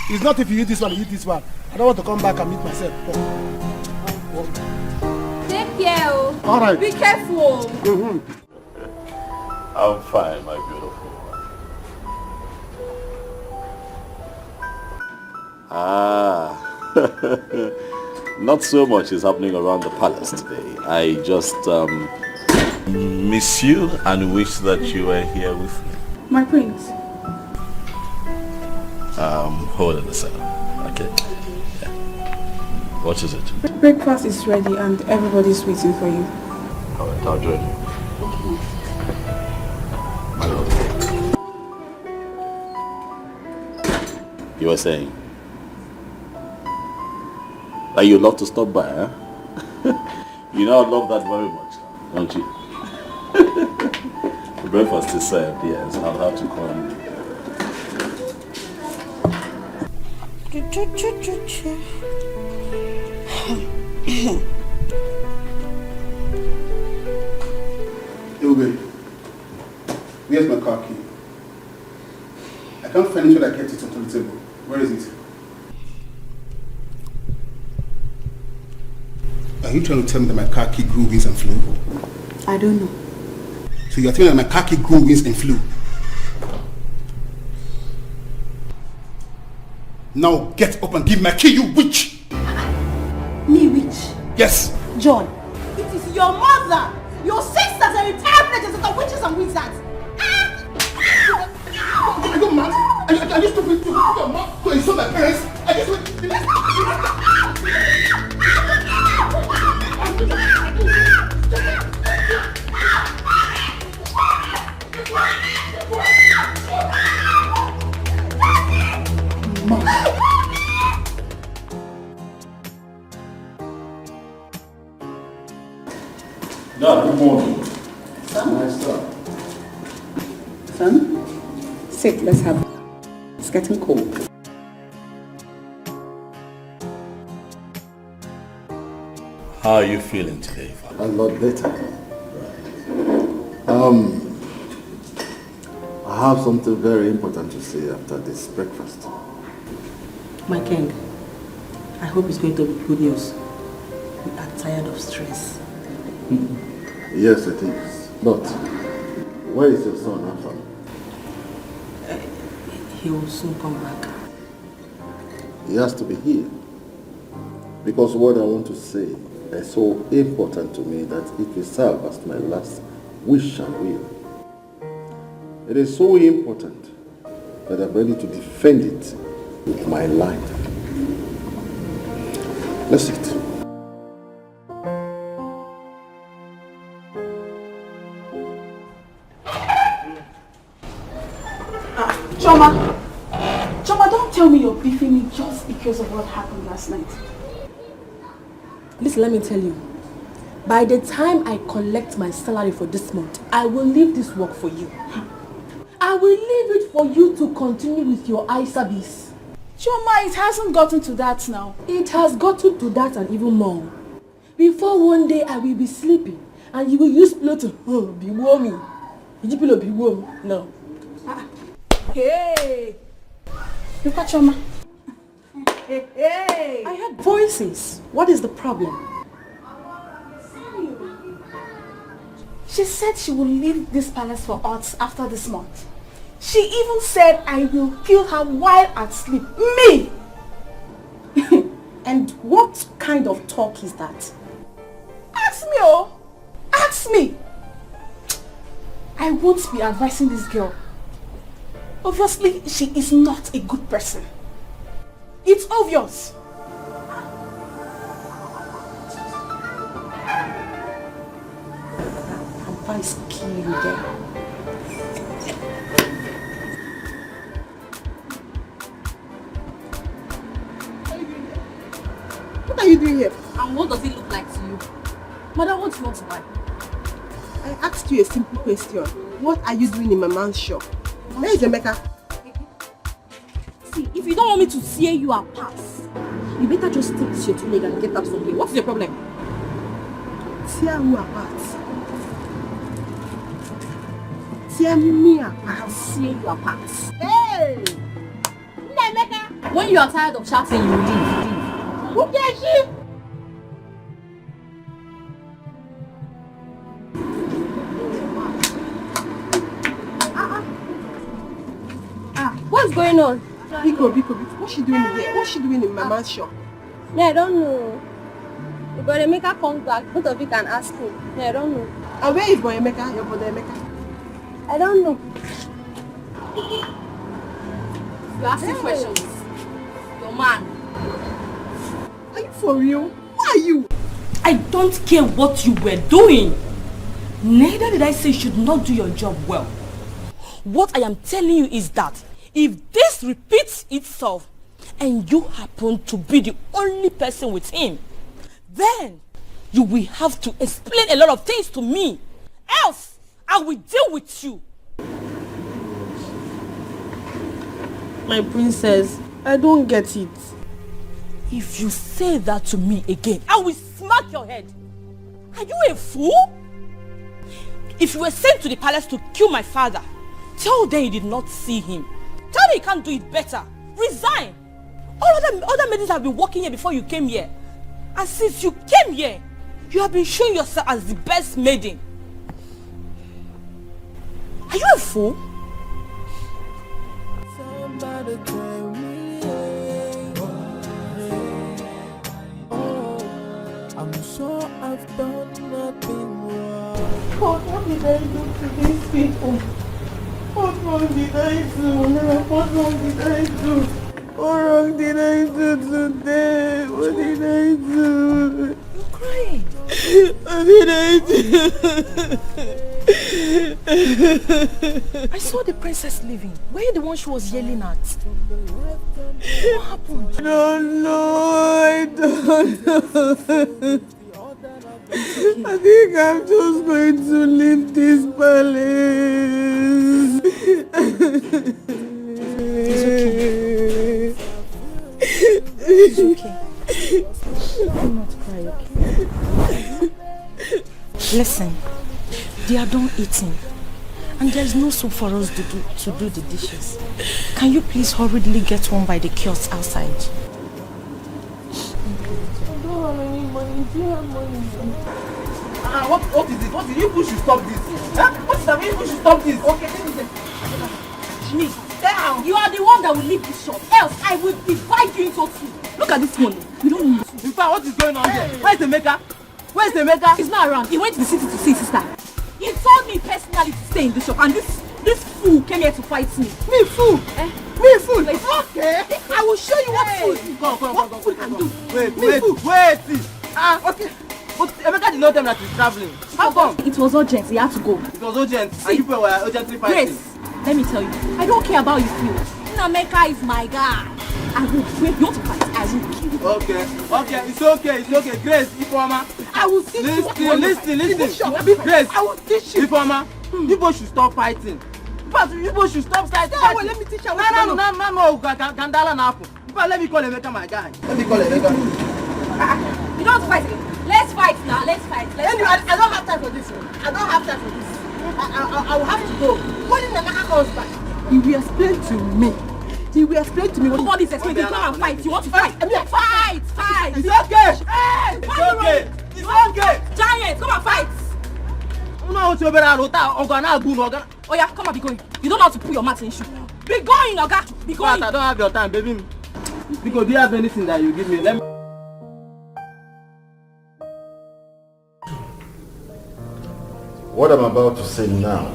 It's not if you eat this one, you eat this one. I don't want to come back and meet myself. Take care. All right. Be careful. I'm fine, my beautiful one. Not so much is happening around the palace today. I just miss you and wish that you were here with me. My prince. Hold on a second. Okay. Yeah. What is it? Breakfast is ready and everybody's waiting for you. Alright, I'll join you. My love. You were saying? That you'd love to stop by, huh? You know I love that very much, don't you? The breakfast is served, yes. I'll have to come. Ilbe, where's my car key? I can't find it when I kept it onto the table. Where is it? Are you trying to tell me that my car key grew wings and flew? I don't know. So you're telling me that my car key grew wings and flew? Now get up and give my key, you witch! Me, witch? Yes! John, it is your mother, your sisters, and entire villages of witches and wizards. Are you mad? Are you stupid? You put your mouth to insult my parents? Are you stupid? Dad, good morning. Son? Nice son. Son? Sit, let's have it. It's getting cold. How are you feeling today, Father? A lot better. I have something very important to say after this breakfast. My king, I hope it's going to be good news. We are tired of stress. Yes, it is. But where is your son, Afam? He will soon come back. He has to be here. Because what I want to say is so important to me that it will serve as my last wish and will. It is so important that I'm ready to defend it with my life. Let's eat. Choma, don't tell me you're beefing me just because of what happened last night. Listen, let me tell you. By the time I collect my salary for this month, I will leave this work for you. I will leave it for you to continue with your eye service. Choma, it hasn't gotten to that now. It has gotten to that and even more. Before one day I will be sleeping and you will use pillow to be warming. Did you pillow be warm? No. Hey! Look at Choma. Hey! I heard voices. What is the problem? She said she will leave this palace for us after this month. She even said I will kill her while at sleep. Me! And what kind of talk is that? Ask me, oh! Ask me! I won't be advising this girl. Obviously, she is not a good person. It's obvious. Advice kill you there. What are you doing doing here? And what does it look like to you? Mother, what do you want to buy? I asked you a simple question. What are you doing in my man's shop? Where is Emeka? See, if you don't want me to tear you apart, you better just take this your 2 leg and get out from here. What's your problem? Tear who apart? Tear me apart? I'll tear you apart. Hey! Emeka! When you are tired of shouting, you leave. Who cares you? What's going on? Biko. What's she doing here? What's she doing in my man's shop? Yeah, I don't know. If Brother Emeka comes back, both of you can ask him. Yeah, I don't know. And where is Boy Emeka? Your brother Emeka? I don't know. You asking questions. Your man. Are you for real? Who are you? I don't care what you were doing. Neither did I say you should not do your job well. What I am telling you is that if this repeats itself and you happen to be the only person with him, then you will have to explain a lot of things to me. Else, I will deal with you. My princess, I don't get it. If you say that to me again, I will smack your head. Are you a fool? If you were sent to the palace to kill my father, tell them you did not see him. Tell them you can't do it better. Resign. All other maidens have been working here before you came here. And since you came here, you have been showing yourself as the best maiden. Are you a fool? Somebody tell me, I'm sure I've done nothing wrong. God, what did I do to these people? What wrong did I do? What wrong did I do? What wrong did I do today? What did I do? You're crying. What did I do? I saw the princess leaving. Were you the one she was yelling at? What happened? I don't know. I don't know. I think I'm just going to leave this palace. It's okay. Do not cry, okay? Listen, they are done eating. And there's no soup for us to do the dishes. Can you please hurriedly get one by the kiosk outside? I don't have any money. Do you have money? What is it? What is it? You should stop this. Huh? What is that? You should stop this. Okay, this is it. Jimmy, down. You are the one that will leave this shop. Else, I will divide you into two. Look at this money. You don't need In fact, what is going on here? Where's the maker? Where's the maker? He's not around. He went to the city to see his sister. He told me personally to stay in the shop, and this fool came here to fight me. Me fool? Me fool? Okay. I will show you what fool. Come. Fool can do. Wait. Okay. But Emeka did not tell me that he's traveling. How come? It was urgent. He had to go. It was urgent. And you people were urgently fighting. Grace, let me tell you, I don't care about you feel. Emeka is my guy. I will break you to fight. I will kill you. Okay, it's okay. Grace, Ifeoma. I will teach you. Listen. Grace, I will teach you. Ifeoma, you both should stop fighting. But you both should stop fighting. Well, let me teach you. No. Gandala na happen. But let me call Emeka my guy. Let me call Emeka. You don't fight again. Let's fight now. Let's fight. Anyway, I don't have time for this. I will have to go. When Emeka comes back, he will explain to me. What nobody's explaining. Come and fight. You want to fight? Fight. It's okay. It's okay. Giant, come and fight. No, it's over. Oh yeah, come on, be going. You don't know how to put your mat in shoe. Be going, Oga. Be going. But I don't have your time, baby. Because do you have anything that you give me? Let me. What I'm about to say now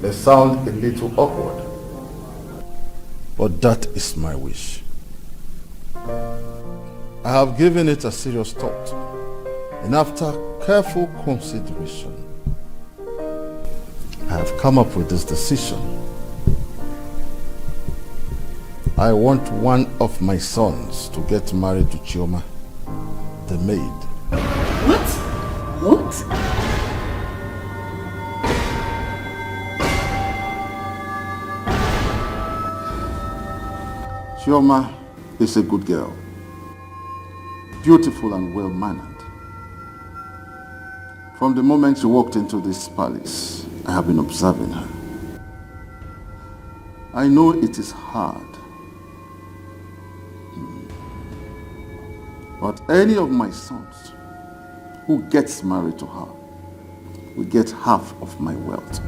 may sound a little awkward, but that is my wish. I have given it a serious thought, and after careful consideration, I have come up with this decision. I want one of my sons to get married to Chioma a maid. What? What? Chioma is a good girl. Beautiful and well-mannered. From the moment she walked into this palace, I have been observing her. I know it is hard. But any of my sons who gets married to her will get half of my wealth.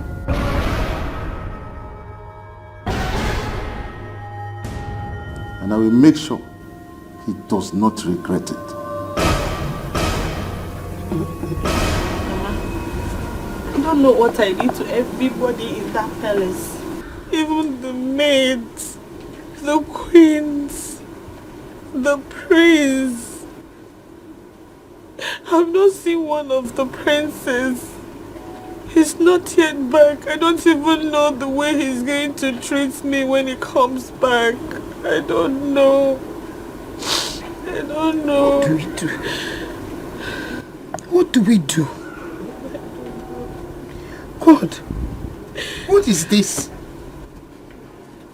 And I will make sure he does not regret it. I don't know what I did to everybody in that palace. Even the maids, the queens, the prince. I've not seen one of the princes. He's not yet back. I don't even know the way he's going to treat me when he comes back. I don't know. I don't know. What do we do? What do we do? God, what is this?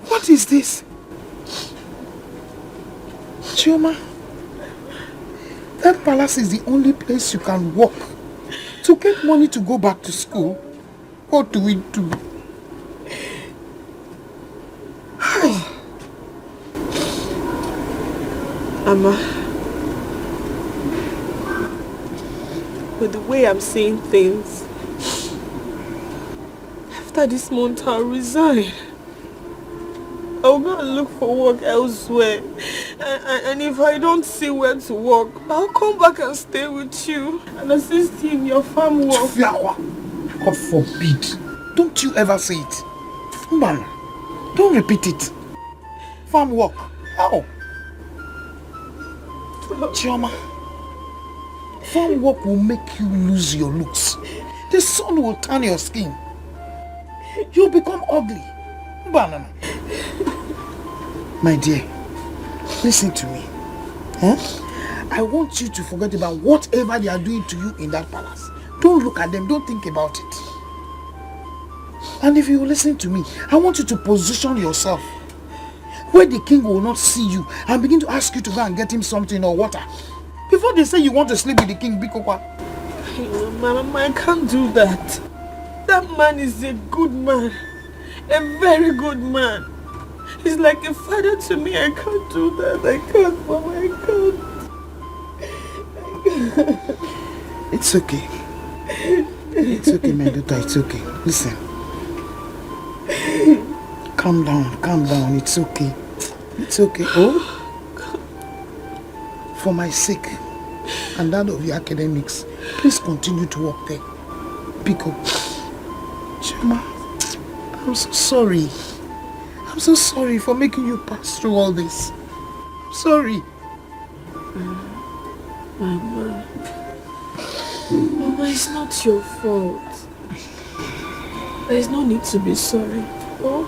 What is this? Chioma, that palace is the only place you can walk to get money to go back to school. What do we do? Mama, with the way I'm seeing things, after this month I'll resign. I'll go and look for work elsewhere. And if I don't see where to work, I'll come back and stay with you and assist you in your farm work. God forbid. Don't you ever say it. Man, don't repeat it. Farm work. How? Chioma, farm work will make you lose your looks. The sun will turn your skin. You'll become ugly. Banana. My dear, listen to me. I want you to forget about whatever they are doing to you in that palace. Don't look at them. Don't think about it. And if you listen to me, I want you to position yourself where the king will not see you and begin to ask you to go and get him something or water. Before they say you want to sleep with the king, Bikokwa. Mama, I can't do that. That man is a good man. A very good man. He's like a father to me. I can't do that. I can't, Mama. I can't. It's okay. It's okay, my daughter. It's okay. Listen. Calm down. It's okay. It's okay. Oh? For my sake and that of your academics, please continue to work there. Biko. Chioma, I'm so sorry. I'm so sorry for making you pass through all this. I'm sorry. Mama, it's not your fault. There is no need to be sorry. Oh,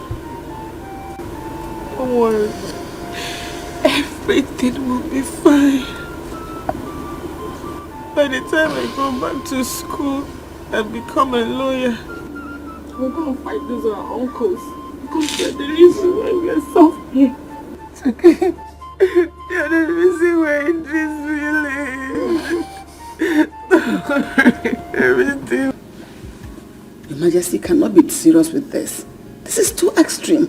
don't worry. Everything will be fine. By the time I go back to school and become a lawyer, we're going to fight those our uncles. Because they're the reason why we are suffering. It's okay. They're the reason we're in this village. Everything. Your Majesty cannot be serious with this. This is too extreme.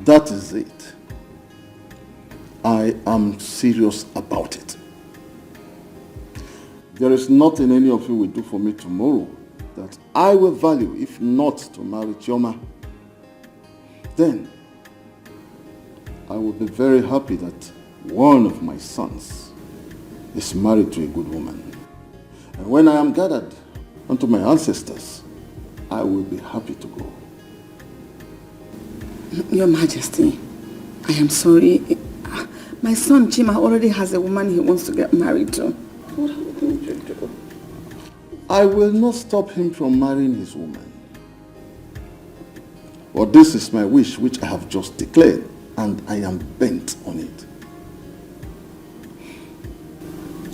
That is it. I am serious about it. There is nothing any of you will do for me tomorrow that I will value if not to marry Chioma. Then I will be very happy that one of my sons is married to a good woman. And when I am gathered unto my ancestors, I will be happy to go. Your Majesty, I am sorry. My son Chima already has a woman he wants to get married to. What are we going to do? I will not stop him from marrying his woman. But this is my wish which I have just declared, and I am bent on it.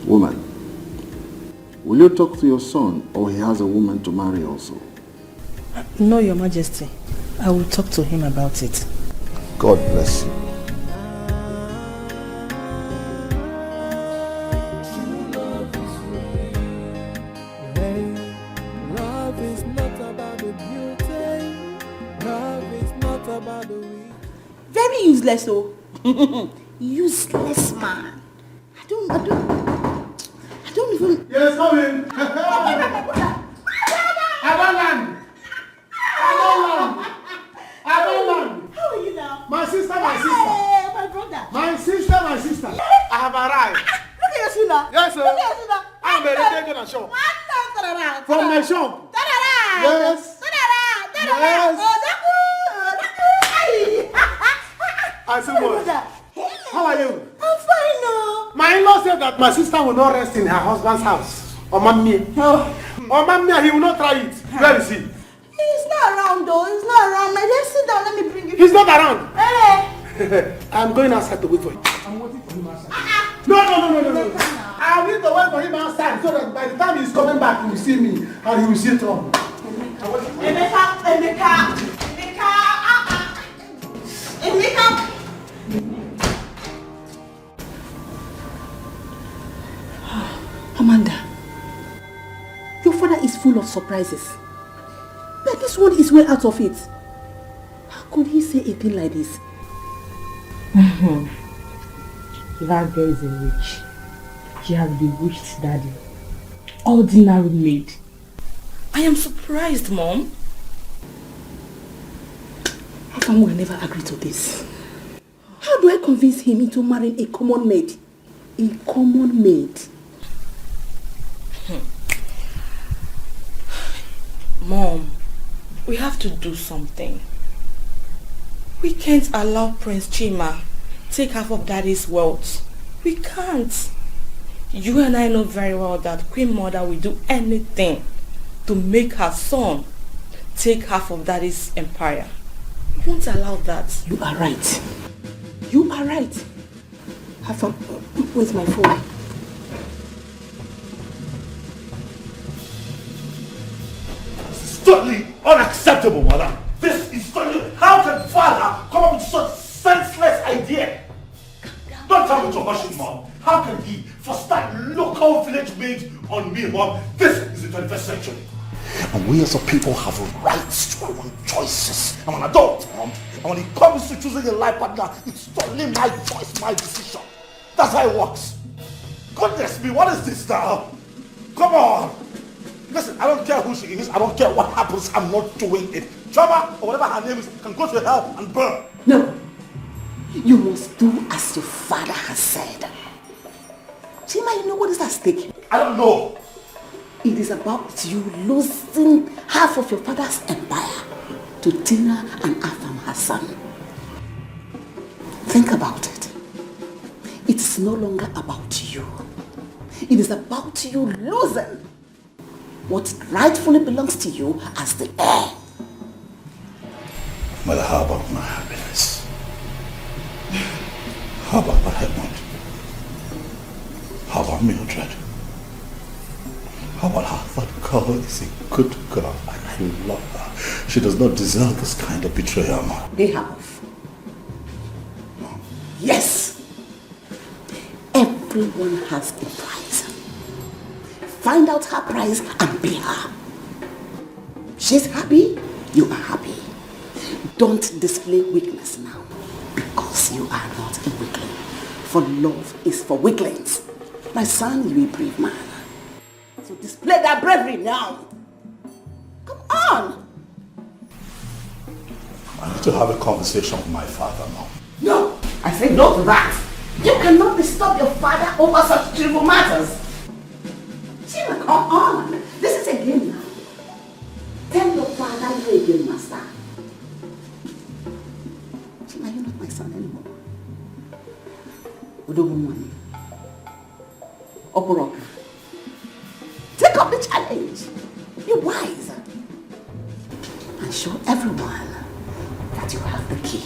Woman, will you talk to your son or he has a woman to marry also? No, Your Majesty. I will talk to him about it. God bless you. Love is not about the beauty. Love is not about the way. Very useless, oh. Useless man. I don't even... Yes, come in. I don't land. How are you now? My sister. Hey, my brother. My sister. I have arrived. Look at your shoe. Yes, sir. Look at your shoe. I'm ready to go to shop. From my shop. Yes. I say what? How are you? I'm fine now. My in-law said that my sister will not rest in her husband's house. Or mammy. Or mammy, he will not try it. Where is he? He's not around though. He's not around. My dear, sit down. Let me bring you. He's not around. Hey. I'm going outside to wait for him. I'm waiting for him outside. No. I need to wait for him outside so that by the time he's coming back, he will see me and he will see trouble. Emeka. Amanda, your father is full of surprises. But this one is way out of it. How could he say a thing like this? That girl is a witch. She has bewitched Daddy. Ordinary maid. I am surprised, Mom. How come we never agree to this? How do I convince him into marrying a common maid? A common maid. Mom, we have to do something. We can't allow Prince Chima take half of Daddy's wealth. We can't. You and I know very well that Queen Mother will do anything to make her son take half of Daddy's empire. We won't allow that. You are right. You are right. Have fun. Where's my phone? Totally unacceptable, mother. This is totally... How can father come up with such senseless idea? Don't tell me to hush him, Mom. How can he force that local village maid on me, Mom? This is the 21st century. And we as a people have rights to our own choices. I'm an adult, Mom. And when it comes to choosing a life partner, it's totally my choice, my decision. That's how it works. Goodness me, what is this now? Come on. Listen, I don't care who she is. I don't care what happens. I'm not doing it. Chama, or whatever her name is, can go to hell and burn. No. You must do as your father has said. Chima, you know what is at stake? I don't know. It is about you losing half of your father's empire to Tina and Afam Hassan. Think about it. It is no longer about you. It is about you losing what rightfully belongs to you as the heir. Mother, how about my happiness? How about what I want? How about Mildred? How about her? That girl is a good girl and I love her. She does not deserve this kind of betrayal, Mom. They have. Yes. Everyone has a price. Find out her price and pay her. She's happy, you are happy. Don't display weakness now, because you are not a weakling. For love is for weaklings. My son, you a brave man. So display that bravery now. Come on. I need to have a conversation with my father, Mom. No, I say no to that. You cannot disturb your father over such trivial matters. Chima, come on. This is a game now. Tell your father you're a game master. Chima, you're not my son anymore. Udogumwani. Oporok. Take up the challenge. Be wise. And show everyone that you have the key.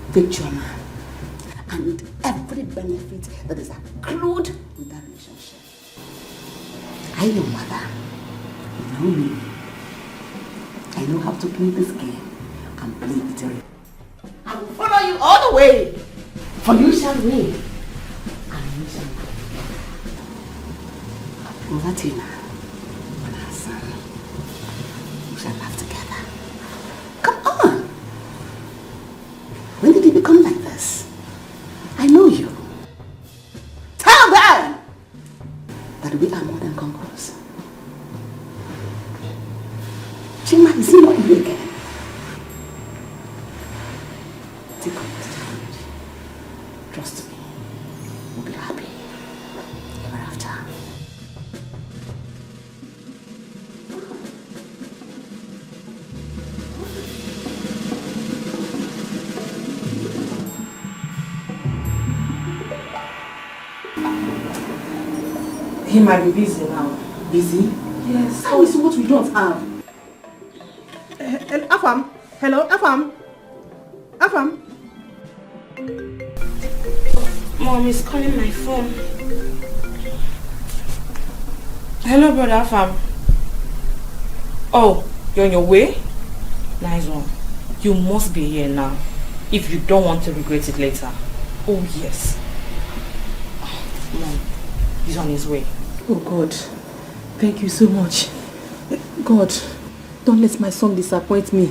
Victory man. And every benefit that is accrued with that relationship. I know mother. You know me. I know how to play this game and play it right. I will follow you all the way. For you shall win. And you shall win. Over Tina and her son. We shall laugh together. Come on. When did you become like this? I know you. Tell them that we are more than conquerors. Chima, is he not you again? Take on this challenge. Trust me. We'll be happy ever after. He might be busy now. Busy? Yes. How is what we don't have? Afam? Hello, Afam? Afam? Mom is calling my phone. Hello, brother Afam. Oh, you're on your way? Nice one. You must be here now if you don't want to regret it later. Oh, yes. Mom, he's on his way. Oh God, thank you so much. God, don't let my son disappoint me.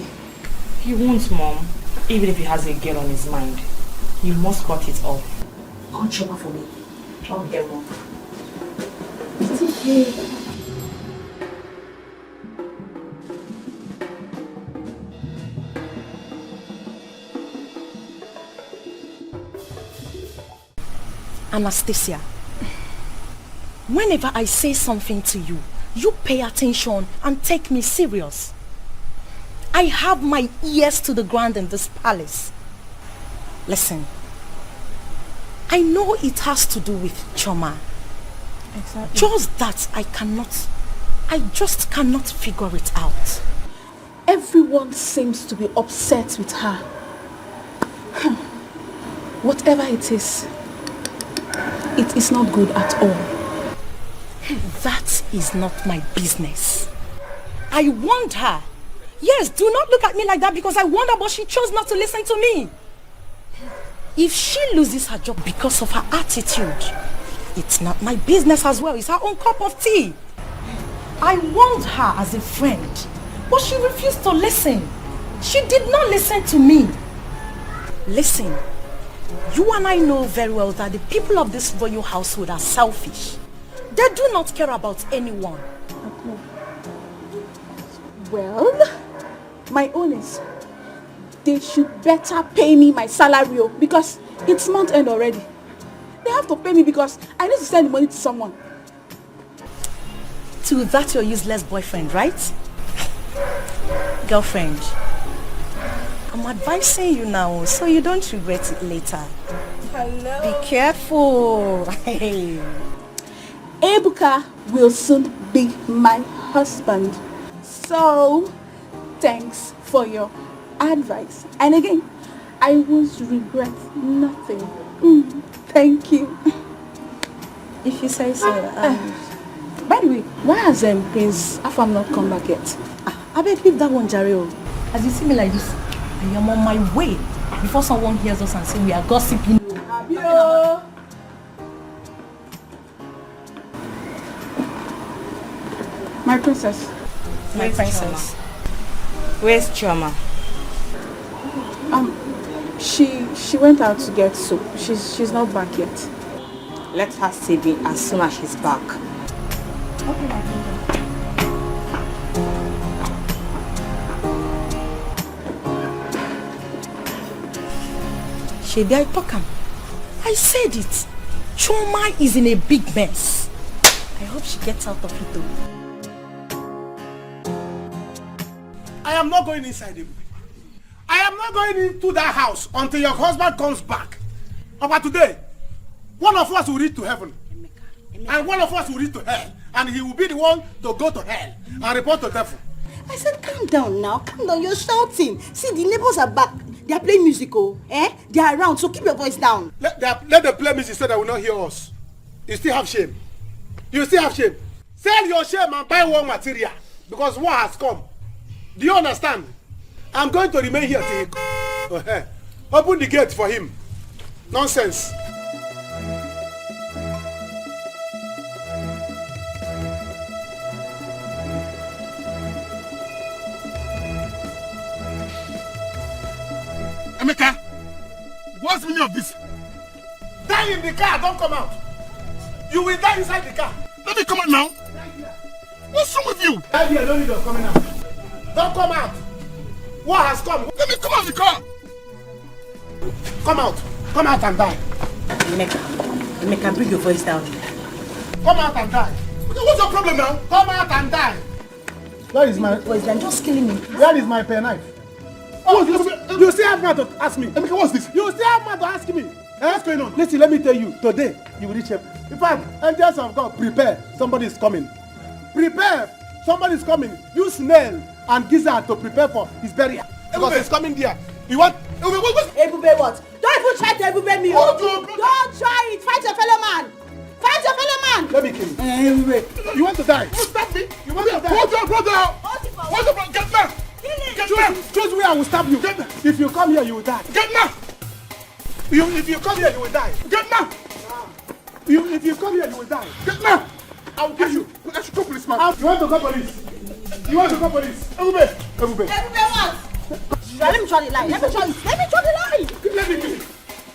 He won't, Mom. Even if he has a girl on his mind, you must cut it off. Call Choma for me. Okay, Mom. It's okay. Anastasia, whenever I say something to you, you pay attention and take me serious. I have my ears to the ground in this palace. Listen, I know it has to do with Choma. Exactly. Just that I just cannot figure it out. Everyone seems to be upset with her. Whatever it is not good at all. That is not my business. I warned her. Yes, do not look at me like that because I warned her, but she chose not to listen to me. If she loses her job because of her attitude, it's not my business as well. It's her own cup of tea. I warned her as a friend, but she refused to listen. She did not listen to me. Listen, you and I know very well that the people of this royal household are selfish. They do not care about anyone. Well, my own is they should better pay me my salary because it's month end already. They have to pay me because I need to send the money to someone. To that your useless boyfriend, right? Girlfriend, I'm advising you now so you don't regret it later. Hello. Be careful. Hey. Ebuka will soon be my husband. So, thanks for your advice. And again, I will regret nothing. Thank you. If you say so. By the way, why has Prince Afam not come back yet? I beg leave that one, Jareo. As you see me like this, I am on my way before someone hears us and say we are gossiping. Abio. My princess. My princess. Where's Choma? She went out to get soup. She's not back yet. Let her see me as soon as she's back. Okay, my princess. Shebi, I talk am. I said it. Choma is in a big mess. I hope she gets out of it though. I am not going inside him. I am not going into that house until your husband comes back. But today, one of us will reach to heaven. And one of us will reach to hell. And he will be the one to go to hell and report to devil. I said, calm down now. Calm down. You're shouting. See, the neighbors are back. They are playing musical. They are around, so keep your voice down. Let them play music so they will not hear us. You still have shame. You still have shame. Sell your shame and buy war material because war has come. Do you understand? I'm going to remain here till he open the gate for him. Nonsense. Emeka, what's the meaning of this? Die in the car, don't come out. You will die inside the car. Let me come out now. What's wrong with you? Die here, don't need of coming out. Don't come out. War has come. Let me come out of the car. Come out. Come out and die. Emeka, bring your voice down. Come out and die. What's your problem now? Come out and die. Where is my voice? I'm just killing me. Where is my penknife? Oh, you still have mouth to ask me. Emeka, what's this? You still have mouth to ask me. What's going on? Listen, let me tell you. Today, you will reach him. In fact, angels of God, prepare. Somebody is coming. Prepare. Somebody is coming. Use nail and gizzard to prepare for his burial. Because he's coming there. You want? Ebube what? Don't even try to Ebube me. Don't try it. Fight your fellow man. Fight your fellow man. Let me kill you. Ebube. You want to die? You stop me. You want to die? Hold your brother. Hold your brother. Get back. Choose where I will stab you. If you come here, you will die. Get back. If you come here, you will die. Get back. If you come here, you will die. Get back. I will kill you. I should call policeman. You want to call police? You want to call police? Ebube. Ebube what? Let me try the line. Let me try the line. Let me kill you.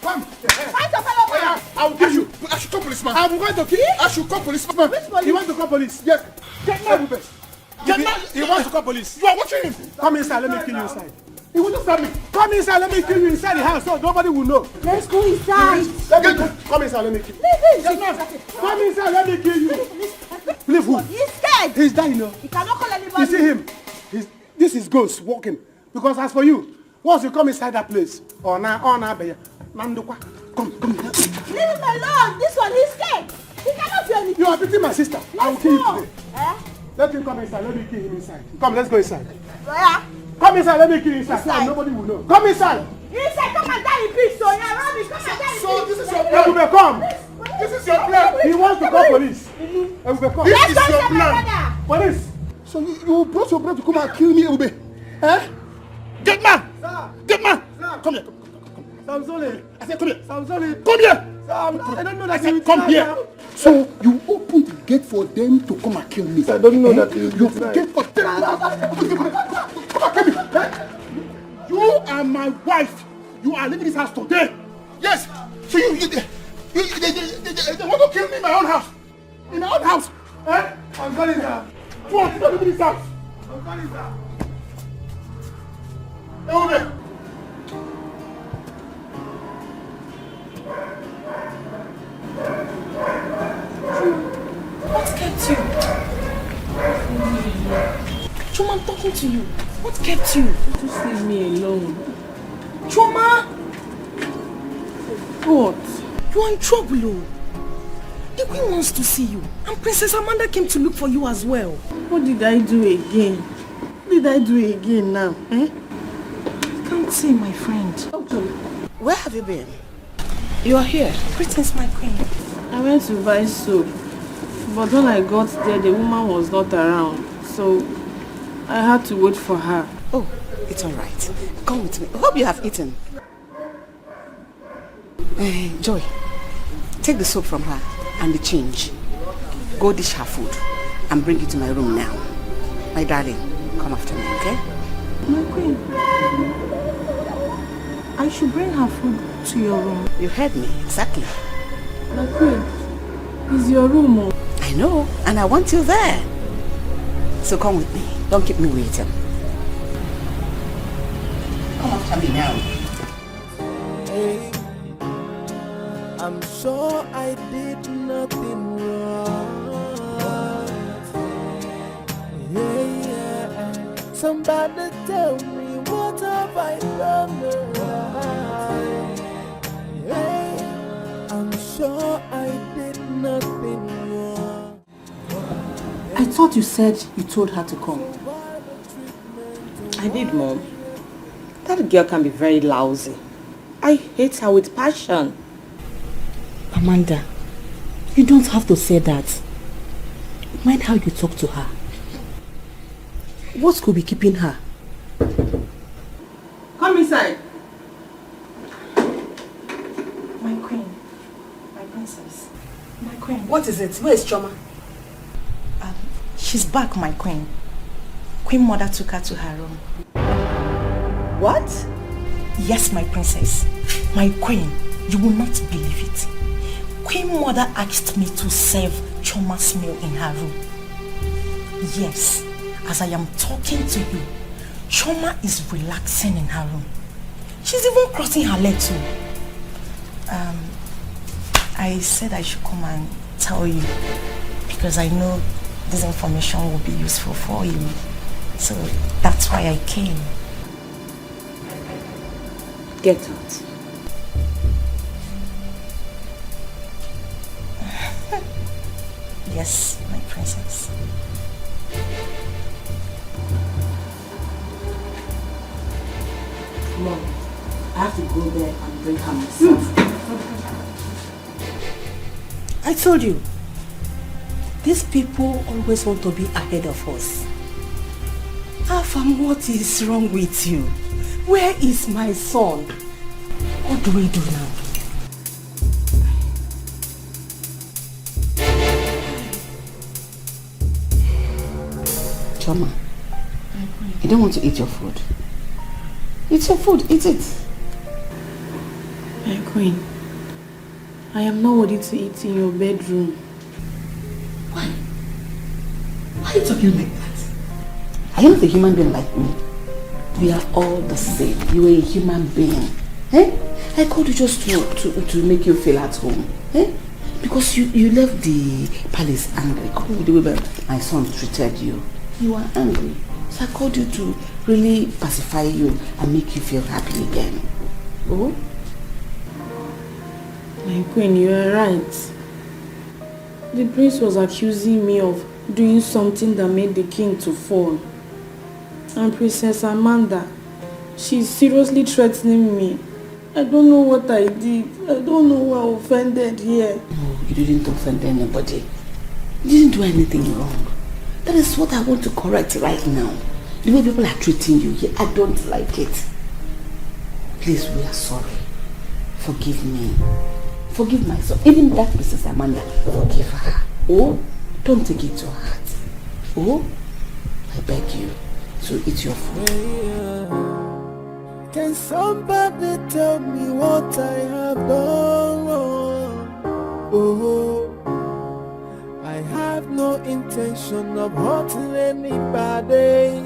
Come. Fight your fellow man. I will kill you. I should call policeman. I'm going to kill you. I should call policeman. Which police? You want to call police? Yes. Get now, Ebube. He wants to call police. You are watching him. Come inside, let me kill you inside. He will just stab me. Come inside, let me kill you inside the house so nobody will know. Let's go inside. Come inside, let me kill you. Come inside, let me kill you. Leave who? He's scared. He's dying now. He cannot call anybody. You see him? This is ghost walking. Because as for you, once you come inside that place, come. Leave him alone. This one, he's scared. He cannot do anything. You are beating my sister. I will kill you go. today. Let him come inside. Let me kill him inside. Come, let's go inside. Where? Come inside. Let me kill you inside. So nobody will know. Come inside. Inside, come and die in peace. So yeah, Robbie, come and die in peace. So this is your plan. Ebube, come. This is your plan. He wants to call police. Ebube, come. This is your plan. Police. So you brought your brother to come and kill me, Ebube? Eh? Get man. Get man. Come here. Samsole. I said come here. Samsole. Come here. I don't know that I said come here. So you opened the gate for them to come and kill me. I don't know that you gate for them. Come and kill me. You are my wife. You are leaving this house today. Yes. So they want to kill me in my own house. In my own house. Eh? I'm calling her. You want to leave this house? I'm calling her. Ebube. What kept you? Chuma, I'm talking to you. What kept you? Just leave me alone. Chuma! What? You are in trouble, oh. The queen wants to see you. And Princess Amanda came to look for you as well. What did I do again? What did I do again now? I can't say, my friend. Where have you been? You are here. Greetings, my queen. I went to buy soap. But when I got there, the woman was not around. So I had to wait for her. Oh, it's all right. Come with me. I hope you have eaten. Joy, take the soap from her and the change. Go dish her food and bring it to my room now. My darling, come after me, okay? My queen, I should bring her food to your room. You heard me, exactly. My queen, it's your room. Oh. I know, and I want you there. So come with me. Don't keep me waiting. Come after me now. Hey, I'm sure I did nothing wrong. Yeah. Somebody tell me what have I done wrong? Hey, I'm sure I did nothing wrong. I thought you said you told her to come. I did, Mom. That girl can be very lousy. I hate her with passion. Amanda, you don't have to say that. Mind how you talk to her. What could be keeping her? Come inside. My queen, my princess, my queen. What is it? Where is Choma? She's back, my queen. Queen Mother took her to her room. What? Yes, my princess. My queen, you will not believe it. Queen Mother asked me to serve Choma's meal in her room. Yes, as I am talking to you, Choma is relaxing in her room. She's even crossing her leg too. I said I should come and tell you because I know this information will be useful for you. So that's why I came. Get out. Yes, my princess. Mom, I have to go there and bring her myself. I told you, these people always want to be ahead of us. Afam, what is wrong with you? Where is my son? What do we do now? Choma, you don't want to eat your food. Eat your food, eat it. My queen, I am not ready to eat in your bedroom. Why? Why are you talking like that? Are you not a human being like me? We are all the same. You are a human being. Eh? I called you just to make you feel at home. Eh? Because you left the palace angry. With the way my son treated you. You are angry. So I called you to really pacify you and make you feel happy again. Oh? My queen, you are right. The prince was accusing me of doing something that made the king to fall. And Princess Amanda, she's seriously threatening me. I don't know what I did. I don't know who I offended here. No, you didn't offend anybody. You didn't do anything wrong. That is what I want to correct right now. The way people are treating you here, I don't like it. Please, we are sorry. Forgive me. Forgive myself. Even that Princess Amanda, forgive her. Oh, don't take it to heart. Oh, I beg you. So eat your food. Can somebody tell me what I have done wrong? Oh, I have no intention of hurting anybody.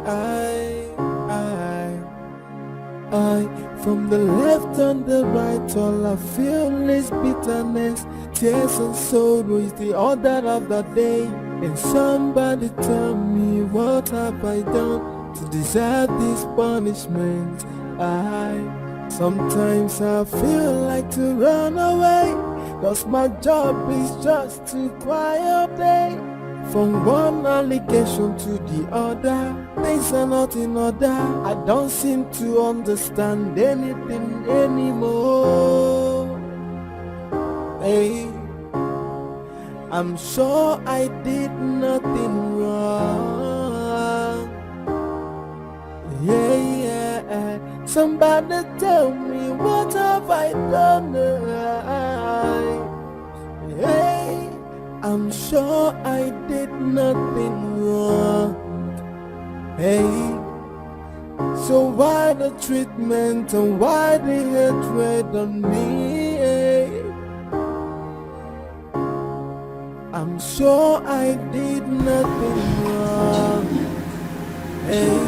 I, from the left and the right, all I feel is bitterness, tears and sorrow is the order of the day. And somebody tell me what have I done to deserve this punishment? Sometimes I feel like to run away, cause my job is just to cry all day. From one allegation to the other, things are not in order. I don't seem to understand anything anymore. Hey, I'm sure I did nothing wrong. Yeah, somebody tell me what have I done? Hey, I'm sure I did nothing wrong. Hey, so why the treatment and why the hatred on me? Hey, I'm sure I did nothing wrong. Hey,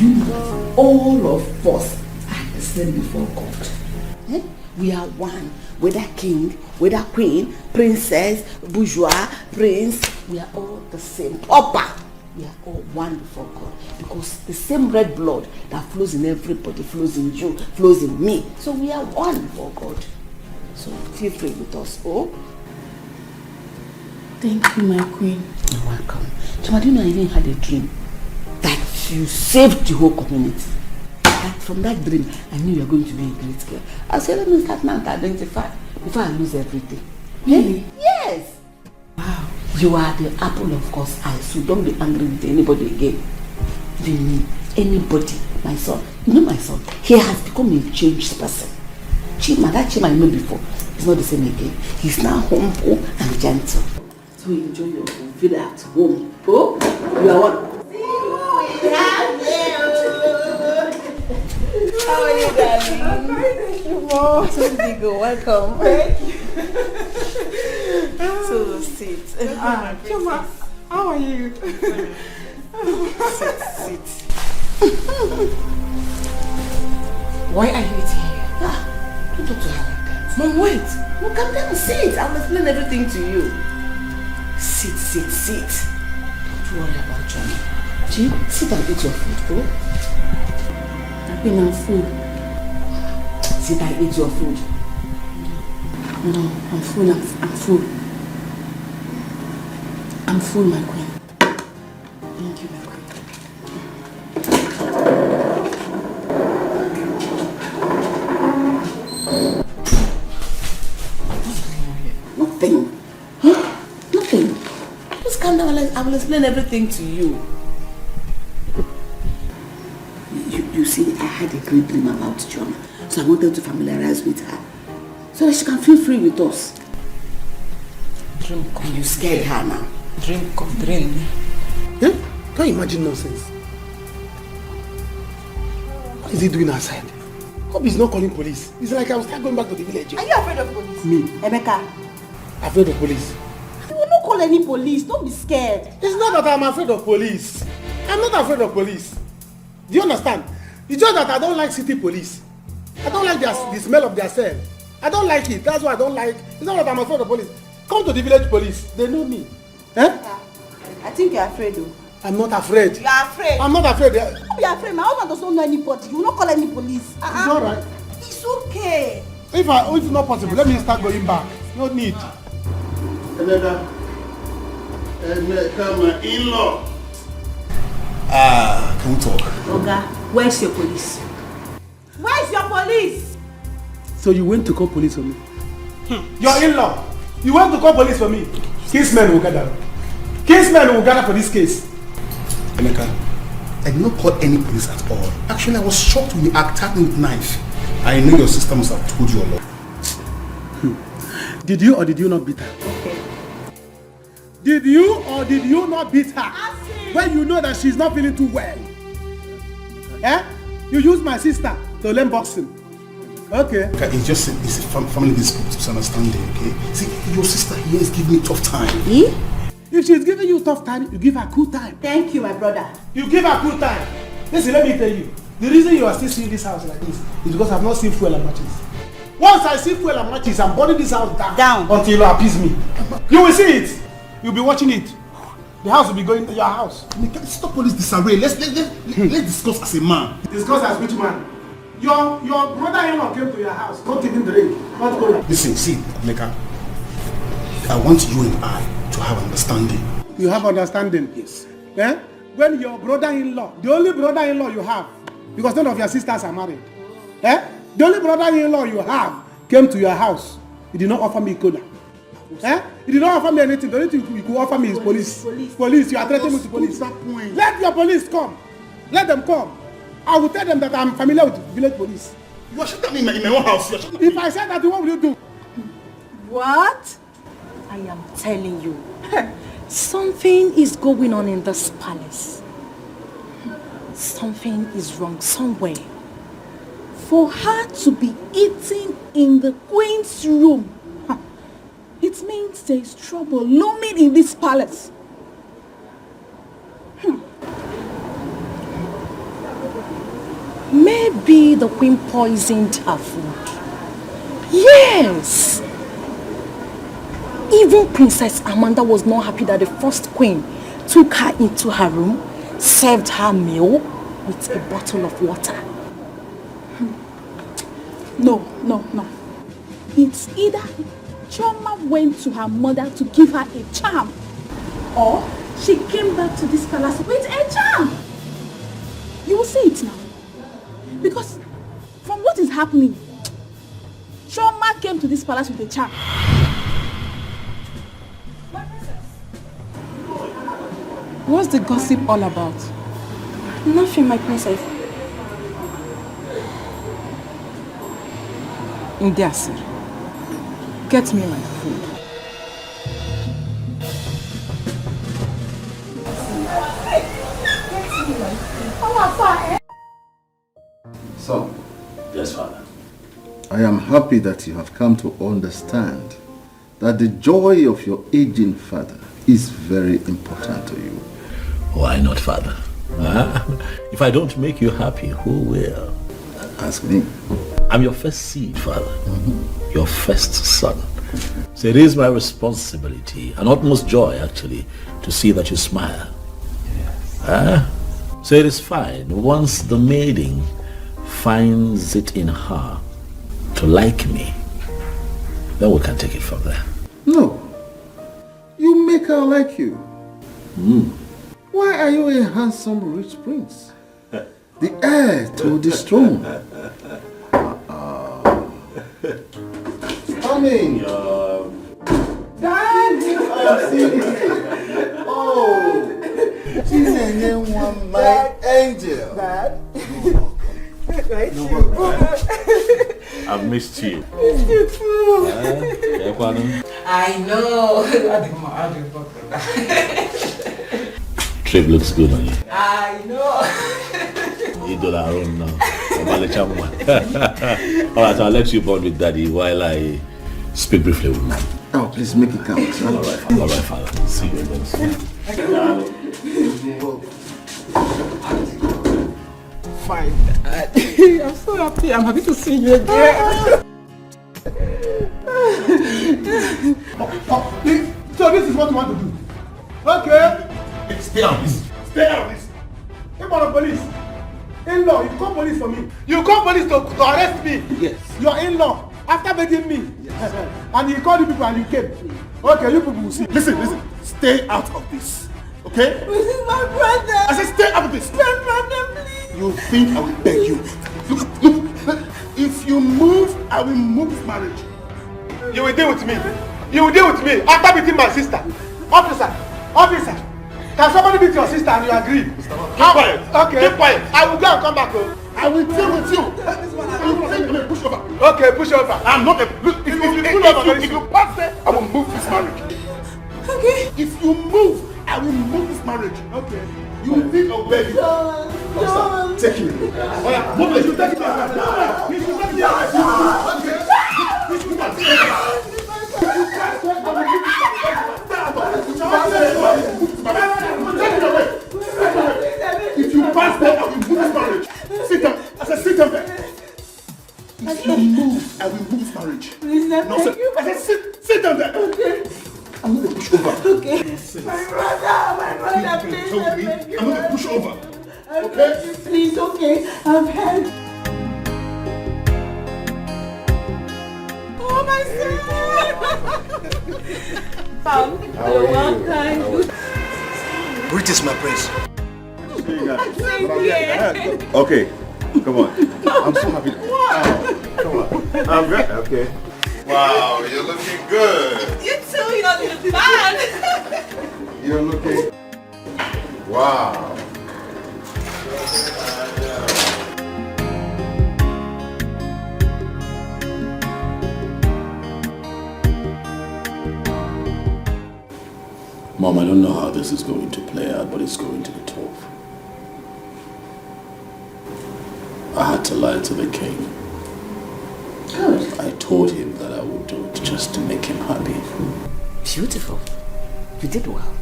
You know, all of us are the same before God. Eh? We are one. Whether king, whether queen, princess, bourgeois, prince, we are all the same. Papa, we are all one before God. Because the same red blood that flows in everybody flows in you, flows in me. So we are one before God. So feel free with us. Oh? Thank you, my queen. You're welcome. Choma, do you know I even had a dream that you saved the whole community? from that dream, I knew you were going to be a great girl. I said, let me start now to identify before I lose everything. Really? Yes. Wow. You are the apple of God's eye, so don't be angry with anybody again. Even me, anybody, my son. You know my son, he has become a changed person. Chima, that Chima I know before, he's not the same again. He's now humble and gentle. So enjoy your home, feel at home. Oh, you are one. How are you, darling? I'm fine, thank you, Mom. So Digo, welcome. Thank you. So sit. Chuma, how are you? Sit. Why are you eating here? Don't talk to her like that. Mom, wait. No, come down, sit. I'll explain everything to you. Sit. Don't worry about Johnny. Jim, sit and eat your food, oh? I've been on food. Sit and eat your food. No, I'm full. I'm full. I'm full, my queen. Thank you, my queen. Nothing. Just calm down. I will explain everything to you. You see, I had a great dream about John, so I wanted to familiarize with her, so that she can feel free with us. Dream come. You scared her now. Dream come. Dream. Eh? Can't you imagine nonsense? What is he doing outside? Hope he's not calling police. It's like I will start going back to the village. Are you afraid of police? Me? Emeka? Afraid of police? You will not call any police. Don't be scared. It's not that I'm afraid of police. I'm not afraid of police. Do you understand? It's just that I don't like city police. I don't like the smell of their cell. I don't like it. That's why I don't like. It's not that I'm afraid of police. Come to the village police. They know me. Eh? I think you're afraid though. I'm not afraid. You are afraid. I'm not afraid. Don't be afraid. My husband does not know anybody. You will not call any police. It's alright. It's okay. If it's not possible, let me start going back. No need. Emeka, my in-law. Can we talk? Oga, where's your police? Where's your police? So you went to call police for me? Your in-law. You went to call police for me? Kingsmen will gather. Kingsmen will gather for this case. Emeka, I did not call any police at all. Actually, I was shocked when you attacked me with knife. I know your sister must have told you a lot. Did you or did you not beat her? Okay. Did you or did you not beat her? When you know that she's not feeling too well? Eh? You use my sister to learn boxing. Okay. It's just a family misunderstanding, okay? See, your sister here is giving me tough time. If she's giving you tough time, you give her cool time. Thank you, my brother. You give her cool time. Listen, let me tell you. The reason you are still seeing this house like this is because I've not seen fuel and matches. Once I see fuel and matches, I'm burning this house down until you appease me. You will see it. You'll be watching it. The house will be going to your house. Stop all this disarray. Let's discuss as a man. Discuss as which man? Your brother-in-law came to your house. Don't even drink. Not go. Listen, see, Emeka. I want you and I to have understanding. You have understanding? Yes. Eh? When your brother-in-law, the only brother-in-law you have, because none of your sisters are married, eh? The only brother-in-law you have came to your house. He did not offer me cola. Eh? He did not offer me anything. The only thing you could offer me is police. Police. You are threatening me to police. Let your police come. Let them come. I will tell them that I'm familiar with village police. You are shutting me in my own house. If I said that, what will you do? What? I am telling you, something is going on in this palace. Something is wrong somewhere. For her to be eating in the queen's room, it means there is trouble looming in this palace. Maybe the queen poisoned her food. Yes! Even Princess Amanda was not happy that the first queen took her into her room, served her meal with a bottle of water. No. It's either Choma went to her mother to give her a charm, or she came back to this palace with a charm. You will see it now. Because from what is happening, Choma came to this palace with a charm. What's the gossip all about? Nothing, my princess. Ndiasi, get me my food. So, Yes, Father. I am happy that you have come to understand that the joy of your aging father is very important to you. Why not, Father? Huh? If I don't make you happy, who will? Ask me. I'm your first seed, Father. Your first son. So it is my responsibility, and utmost joy, actually, to see that you smile. Yes. So it is fine. Once the maiden finds it in her to like me, then we can take it from there. No. You make her like you. Why are you a handsome rich prince? The heir to this throne. Coming. Dad! Oh, she's a young one, my angel. Dad? I've missed you. Missed you too. I know. Trip looks good on you. I know. You do our own now. Alright, I'll let you bond with Daddy while I speak briefly with Mom. Oh, please make it count. Alright, Father. See you again soon. Fine. I'm so happy. I'm happy to see you again. So this is what you want to do? Okay. Stay out of this. Stay out of this. Hey, man, police. In-law, you call police for me. You call police to arrest me. Yes. Your in-law, after begging me. Yes. And you called the people and you came. Okay, you people will see. Listen. Stay out of this. Okay? This is my brother. I said stay out of this. My brother, please. You think I will beg you? Look. If you move, I will move this marriage. You will deal with me. You will deal with me after beating my sister. Officer. Can somebody beat your sister and you agree? Keep quiet. Okay. Keep quiet. I will go and come back home. I will deal with you. Push over. Okay, push over. I'm not a... Look, if you pass there, I will move this marriage. Okay. If you move, I will move this marriage. Okay. You will think of baby. John. Take him. Move it. You take it. You should take it. Okay. You should take it. If you pass there, I will move this marriage. Sit down. I said sit down there. If you move, I will move this marriage. No, sir. I said sit down there. Okay. I'm going to push over. Okay. My brother, please. I'm going to push over. Okay? Please, okay. I've heard. Oh, my son! Pam, you're welcome. Greetings, my prince. Okay, come on. I'm so happy. Wow. Come on. I'm very okay. Wow, you're looking good. You too, you're not looking bad. You're looking... Wow. Mom, I don't know how this is going to play out, but it's going to be tough. I had to lie to the king. Good. I told him that I would do it just to make him happy. Beautiful. You did well.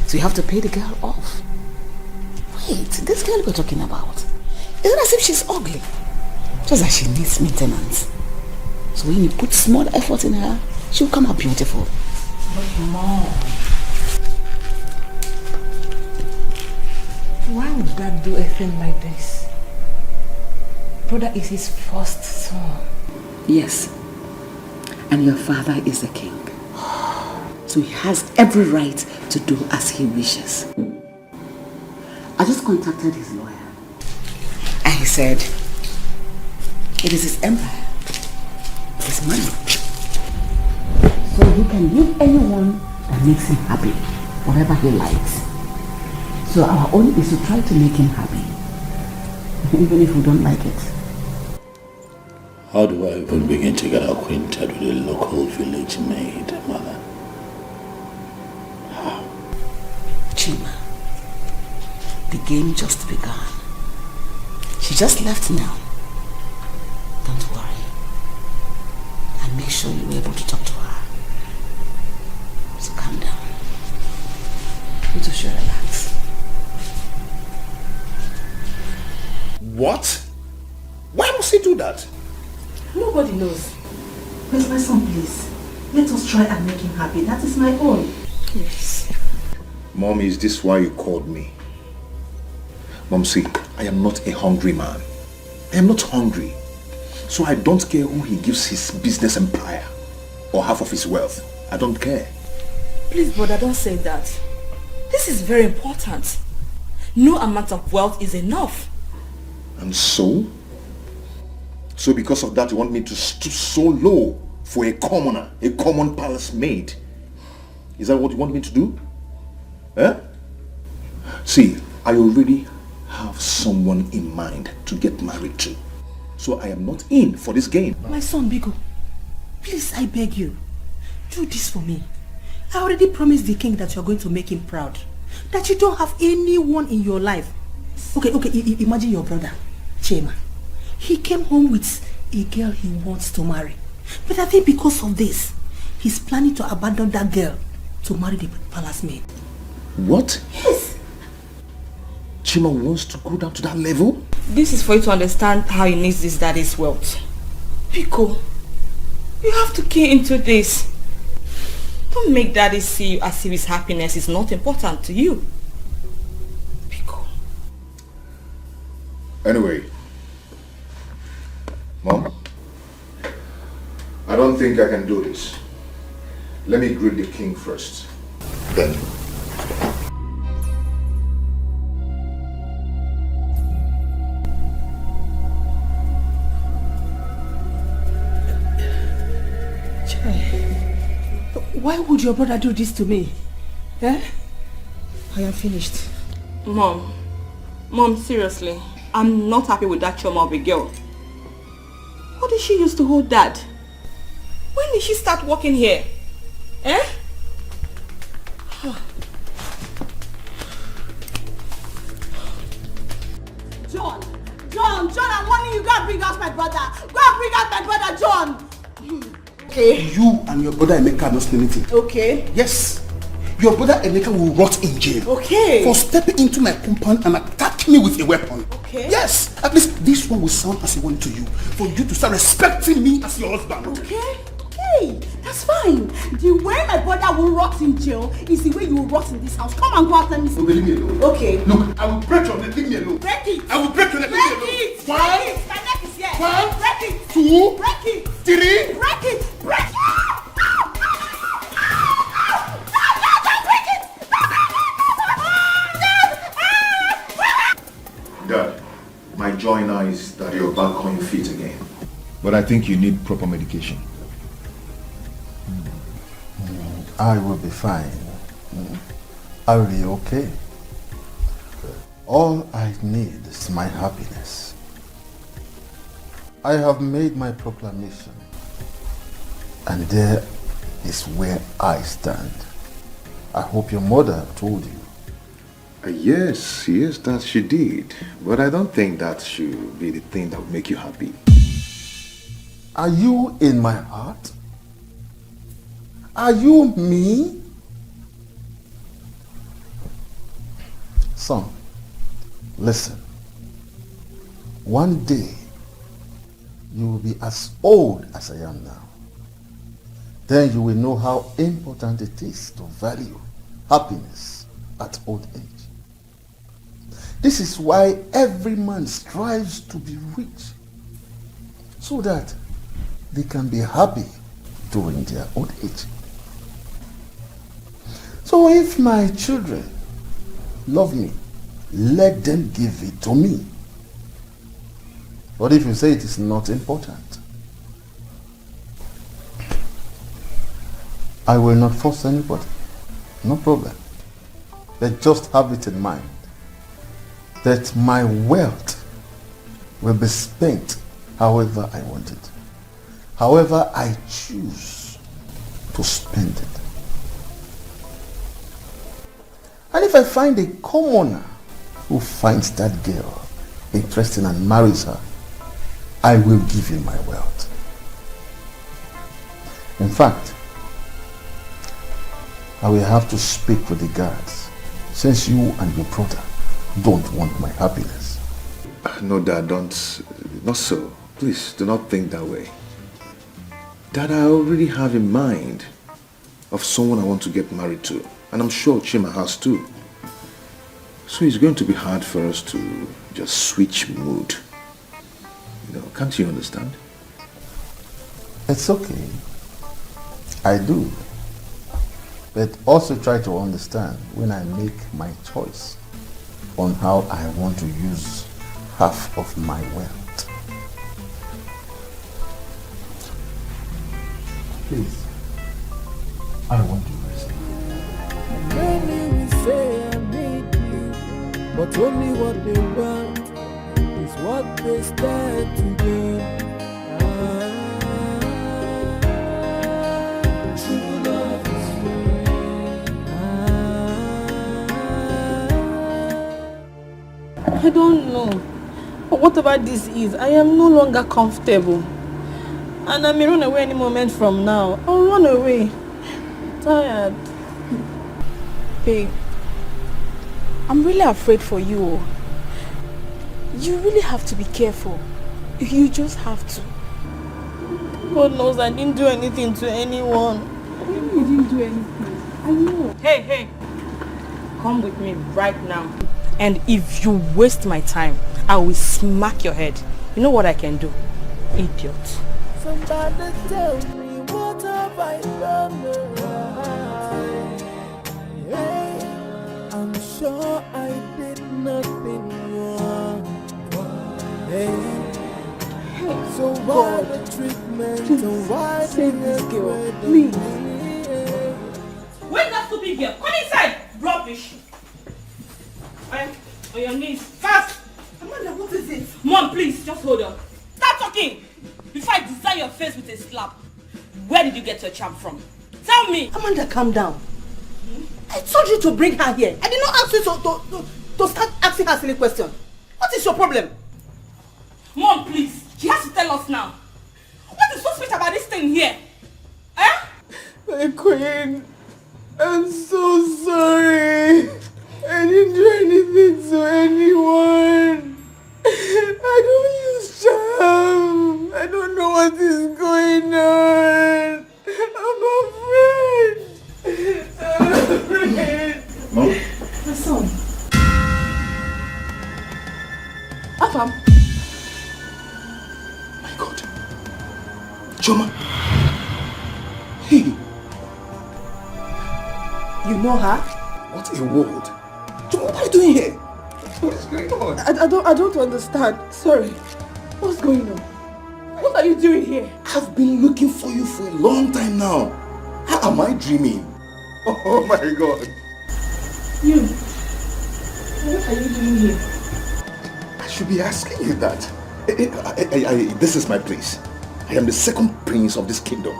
So you have to pay the girl off. Wait, this girl we're talking about, isn't as if she's ugly. Just that she needs maintenance. So when you put small effort in her, she'll come out beautiful. But Mom, why would Dad do a thing like this? Brother is his first son. Yes. And your father is a king. So he has every right to do as he wishes. I just contacted his lawyer. And he said It is his empire. His money. So he can give anyone that makes him happy, whatever he likes. So our own is to try to make him happy, even if we don't like it. How do I even begin to get acquainted with a local village maid, mother? How? Chima, the game just begun. She just left now. Don't worry. And make sure you're able to talk to her. So calm down. You two should relax. What? Why must he do that? Nobody knows. Where's my son, please? Let us try and make him happy. That is my own. Yes. Mommy, is this why you called me? Mom, see, I am not a hungry man. I am not hungry. So I don't care who he gives his business empire or half of his wealth. I don't care. Please, brother, don't say that. This is very important. No amount of wealth is enough. And so? So because of that, you want me to stoop so low for a commoner, a common palace maid? Is that what you want me to do? Eh? See, I already have someone in mind to get married to. So I am not in for this game. My son, Biko, please, I beg you, do this for me. I already promised the king that you're going to make him proud. That you don't have anyone in your life. Okay, imagine your brother, Chema. He came home with a girl he wants to marry. But I think because of this, he's planning to abandon that girl to marry the palace maid. What? Yes. Chima wants to go down to that level? This is for you to understand how he needs his daddy's wealth. Pico, you have to key into this. Don't make daddy see you as if his happiness is not important to you. Pico. Anyway, Mom, I don't think I can do this. Let me greet the king first. Then. Why would your brother do this to me? Eh? I am finished. Mom, seriously, I'm not happy with that choma of a girl. What did she use to hold dad? When did she start working here? Eh? John, I'm warning you, go and bring out my brother. Go and bring out my brother, John. Okay. You and your brother Emeka are not saying anything. Okay. Yes. Your brother Emeka will rot in jail. Okay. For stepping into my compound and attacking me with a weapon. Okay. Yes. At least this one will sound as a warning to you. For you to start respecting me as your husband. Okay. Okay. That's fine. The way my brother will rot in jail is the way you will rot in this house. Come and go out, let me see. Okay, leave me alone. Okay. Look, I will break your neck. Leave me alone. Break it. I will break your neck. Leave me alone. Break it. One. Break it. My neck is here. One. Break it. Two. Break it. Three. Break it. Break it. Dad, my joy now is that you're back on your feet again. But I think you need proper medication. I will be fine. I will be okay. All I need is my happiness. I have made my proclamation, and there is where I stand. I hope your mother told you. Yes, that she did. But I don't think that should be the thing that will make you happy. Are you in my heart? Are you me? Son, listen. One day, you will be as old as I am now. Then you will know how important it is to value happiness at old age. This is why every man strives to be rich, so that they can be happy during their old age. So if my children love me, let them give it to me. What if you say it is not important? I will not force anybody. No problem. But just have it in mind that my wealth will be spent however I want it. However I choose to spend it. And if I find a commoner who finds that girl interesting and marries her, I will give him my wealth. In fact, I will have to speak with the guards, since you and your brother don't want my happiness. No, Dad, don't. Not so. Please, do not think that way. Dad, I already have in mind of someone I want to get married to. And I'm sure Chima has too. So it's going to be hard for us to just switch mood. You know, can't you understand? It's okay. I do. But also try to understand when I make my choice on how I want to use half of my wealth. Please, I want to rest. Many will say I need you, but only what they want is what they stand to gain. True love is I don't know. But whatever this is, I am no longer comfortable. And I may run away any moment from now. I'll run away. I'm tired. Babe, I'm really afraid for you. You really have to be careful. You just have to. God knows I didn't do anything to anyone. You didn't do anything. I know. Hey. Come with me right now. And if you waste my time, I will smack your head. You know what I can do? Idiot. Somebody tell me what have I done right? Hey, I'm sure I did nothing wrong. Hey, so why the treatment? Please, Why save this girl, please. Where's that stupid girl? Come inside! Rubbish! On your knees, fast! Amanda, what is it? Mom, please, just hold on. Start talking! Before I design your face with a slap. Where did you get your charm from? Tell me! Amanda, calm down. I told you to bring her here. I did not ask you to start asking her silly questions. What is your problem? Mom, please. She has to tell us now. What is so special about this thing here? Eh? My queen, I'm so sorry. I didn't do anything to anyone. I don't use charm. I don't know what is going on. I'm afraid. Mom? My son. Afam. My God. Choma. Hey. You know her? What a world. Choma, what are you doing here? What is going on? I don't understand. Sorry. What's going on? What are you doing here? I've been looking for you for a long time now. How am I dreaming? Oh my God. You. What are you doing here? I should be asking you that. This is my place. I am the second prince of this kingdom.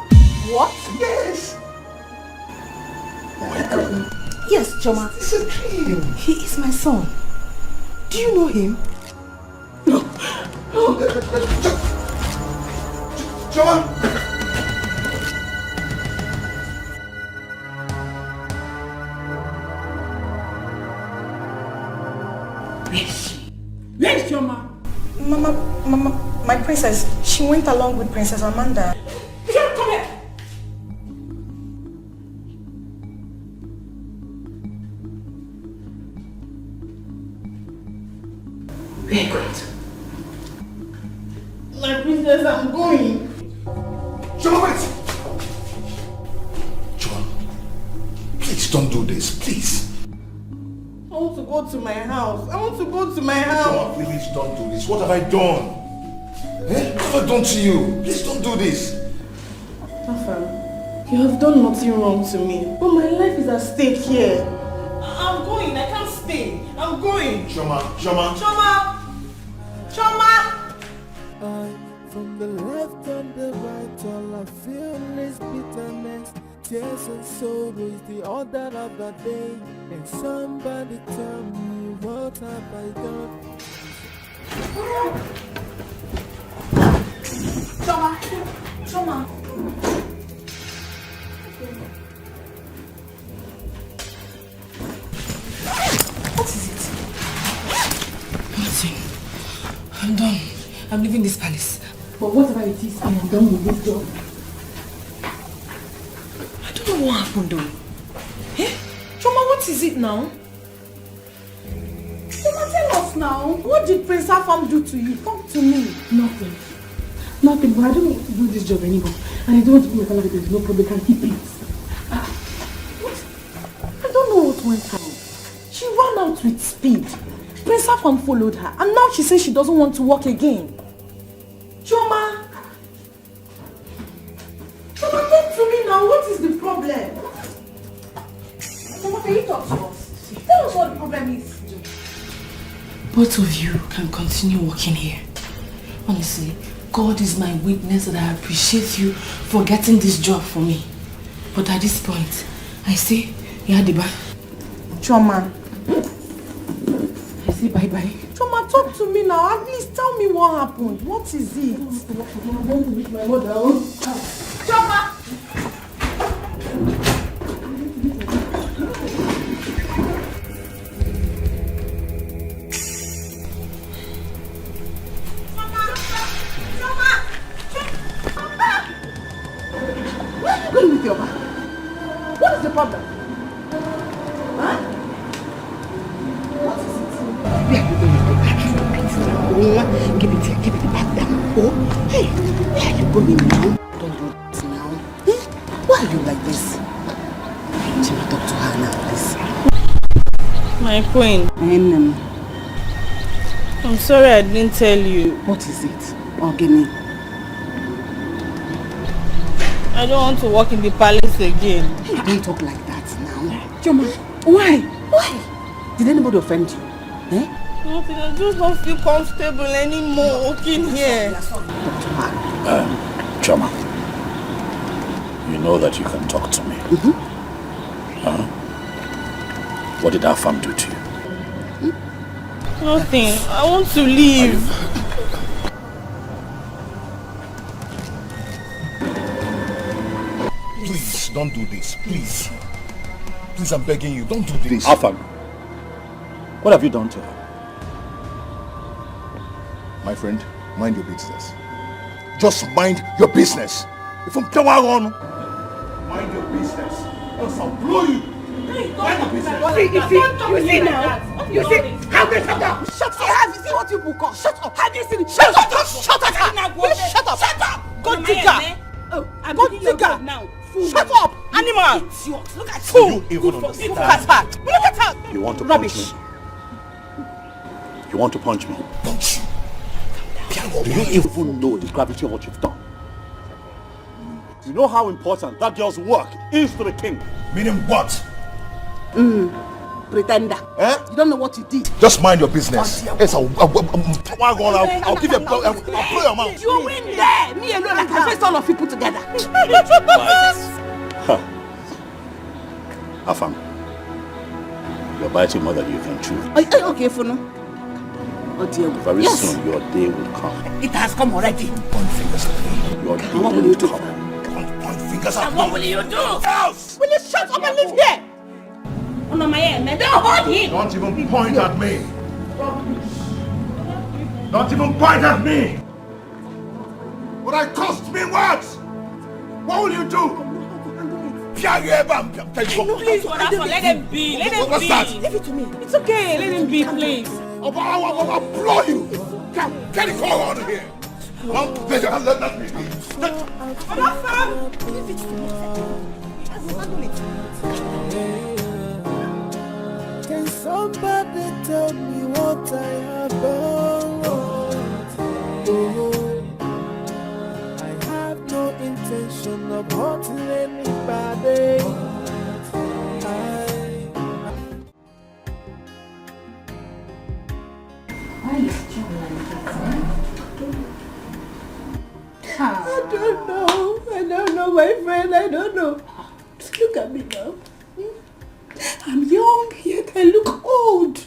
What? Yes. Oh my God. Yes, Choma. It's a dream. He is my son. Do you know him? No. Choma! Where is she? Where is Choma? Mama, my princess, she went along with Princess Amanda. Come here! Very good. My princess, I'm going. Choma, wait! Choma, please don't do this, please. I want to go to my house. Choma, please don't do this. What have I done? Eh? What have I done to you? Please don't do this. Afam, you have done nothing wrong to me. But my life is at stake here. I'm going. I can't stay. I'm going. Shoma, Shoma. Shoma! Shoma! From the left and the right, all I feel is bitterness. Tears and sorrows, the order of the day. And somebody tell me, what have I done? Shoma! Shoma! What is it? Nothing. I'm done. I'm leaving this palace. But whatever it is, I am done with this job. I don't know what happened though. Eh? Choma, what is it now? Choma, tell us now. What did Prince Afam do to you? Talk to me. Nothing. Nothing, but I don't want to do this job anymore. And I don't want to be my salary. There's no problem. Can keep it. What? I don't know what went wrong. She ran out with speed. Prince Afam followed her. And now she says she doesn't want to work again. Choma! Choma, talk to me now. What is the problem? Choma, can you talk to us? Tell us what the problem is. Both of you can continue working here. Honestly, God is my witness that I appreciate you for getting this job for me. But at this point, I say, Yadiba. Choma. I say bye-bye. Choma, talk to me now. At least tell me what happened. What is it? I'm going to meet my mother. Choma! Where are you going with your bag? What is the problem? Huh? What is it? Where are you going with the bag? Give it back down. Oh, hey, where are you going now? Don't do this now. Why are you like this? Chima, talk to her now, please. My queen. I'm sorry I didn't tell you. What is it? Ogini. I don't want to work in the palace again. Hey, don't talk like that now. Choma, why? Why? Did anybody offend you? Eh? Nothing, I just don't feel comfortable anymore working here. Choma, you know that you can talk to me. Huh? What did Afam do to you? Nothing. I want to leave. Please, don't do this. Please. Please, I'm begging you, don't do this. Afam, what have you done to her? My friend, mind your business. Just mind your business. If I'm power on, mind your business. Else I'll blow you. Mind your business. You see now? You see? How they shut up? Shut up! Have you seen what you book on? Shut up! Have you seen it? Shut up! Shut up! Will you shut up? Shut up! Go digger! Oh, I'm go digger now. Shut up! Animal! Look at you! You even understand? Look at her! Look at her! You want to Rubbish. punch me? You want to punch me? Punch you. Do you even know the gravity of what you've done? You know how important that girl's work is to the king. Meaning what? Pretender. Eh? You don't know what you did. Just mind your business. Yes, I'll give you a blow. I'll blow your mouth. You win there! Me alone, I can face all of you put together. Afam, you're biting more than you can chew. Are you okay for now? Oh dear. Very soon your day will come. It has come already. Point fingers at me. Your day What will you do? Point fingers at And me. what will you do? Else! Will you shut up and live here? Oh no, my hand, man. Don't hold him. Don't even point at me. Don't even point at me. Would I cost me what? What will you do? Please, whatever. Let him be. Let him What's be. that? Leave it to me. It's okay. Let him be, please. I'll blow you. Get it all out of here. Let me be. Leave it to me. Can somebody tell me what I have done? Oh, hurting anybody. Why is John like this? I don't know, my friend, I don't know. Look at me now. I'm young, yet I look old.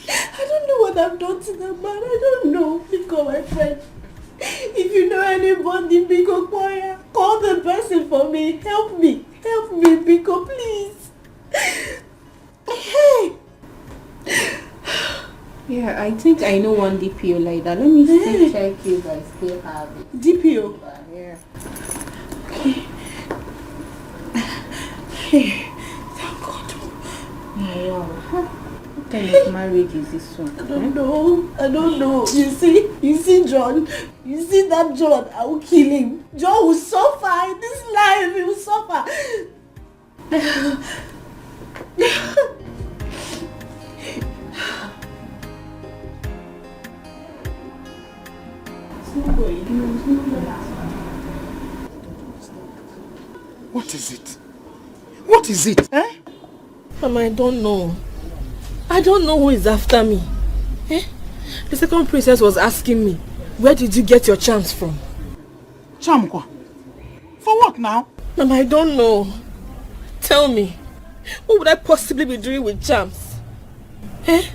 I don't know what I've done to that man. I don't know. Biko, my friend. If you know anybody, Biko, choir, call the person for me. Help me, Biko, please. Hey. Yeah, I think I know one DPO like that. Let me still check if I still have it. DPO? Yeah. Hey, thank God. Wow. What kind of marriage is this one? I don't know. You see John? You see that John? I will kill him. John will suffer in this life. He will suffer. What is it? What is it? Eh? Mama, I don't know. I don't know who is after me. Eh? The second princess was asking me, where did you get your charms from? Charm? For what now? Mama, I don't know. Tell me, what would I possibly be doing with charms? Eh?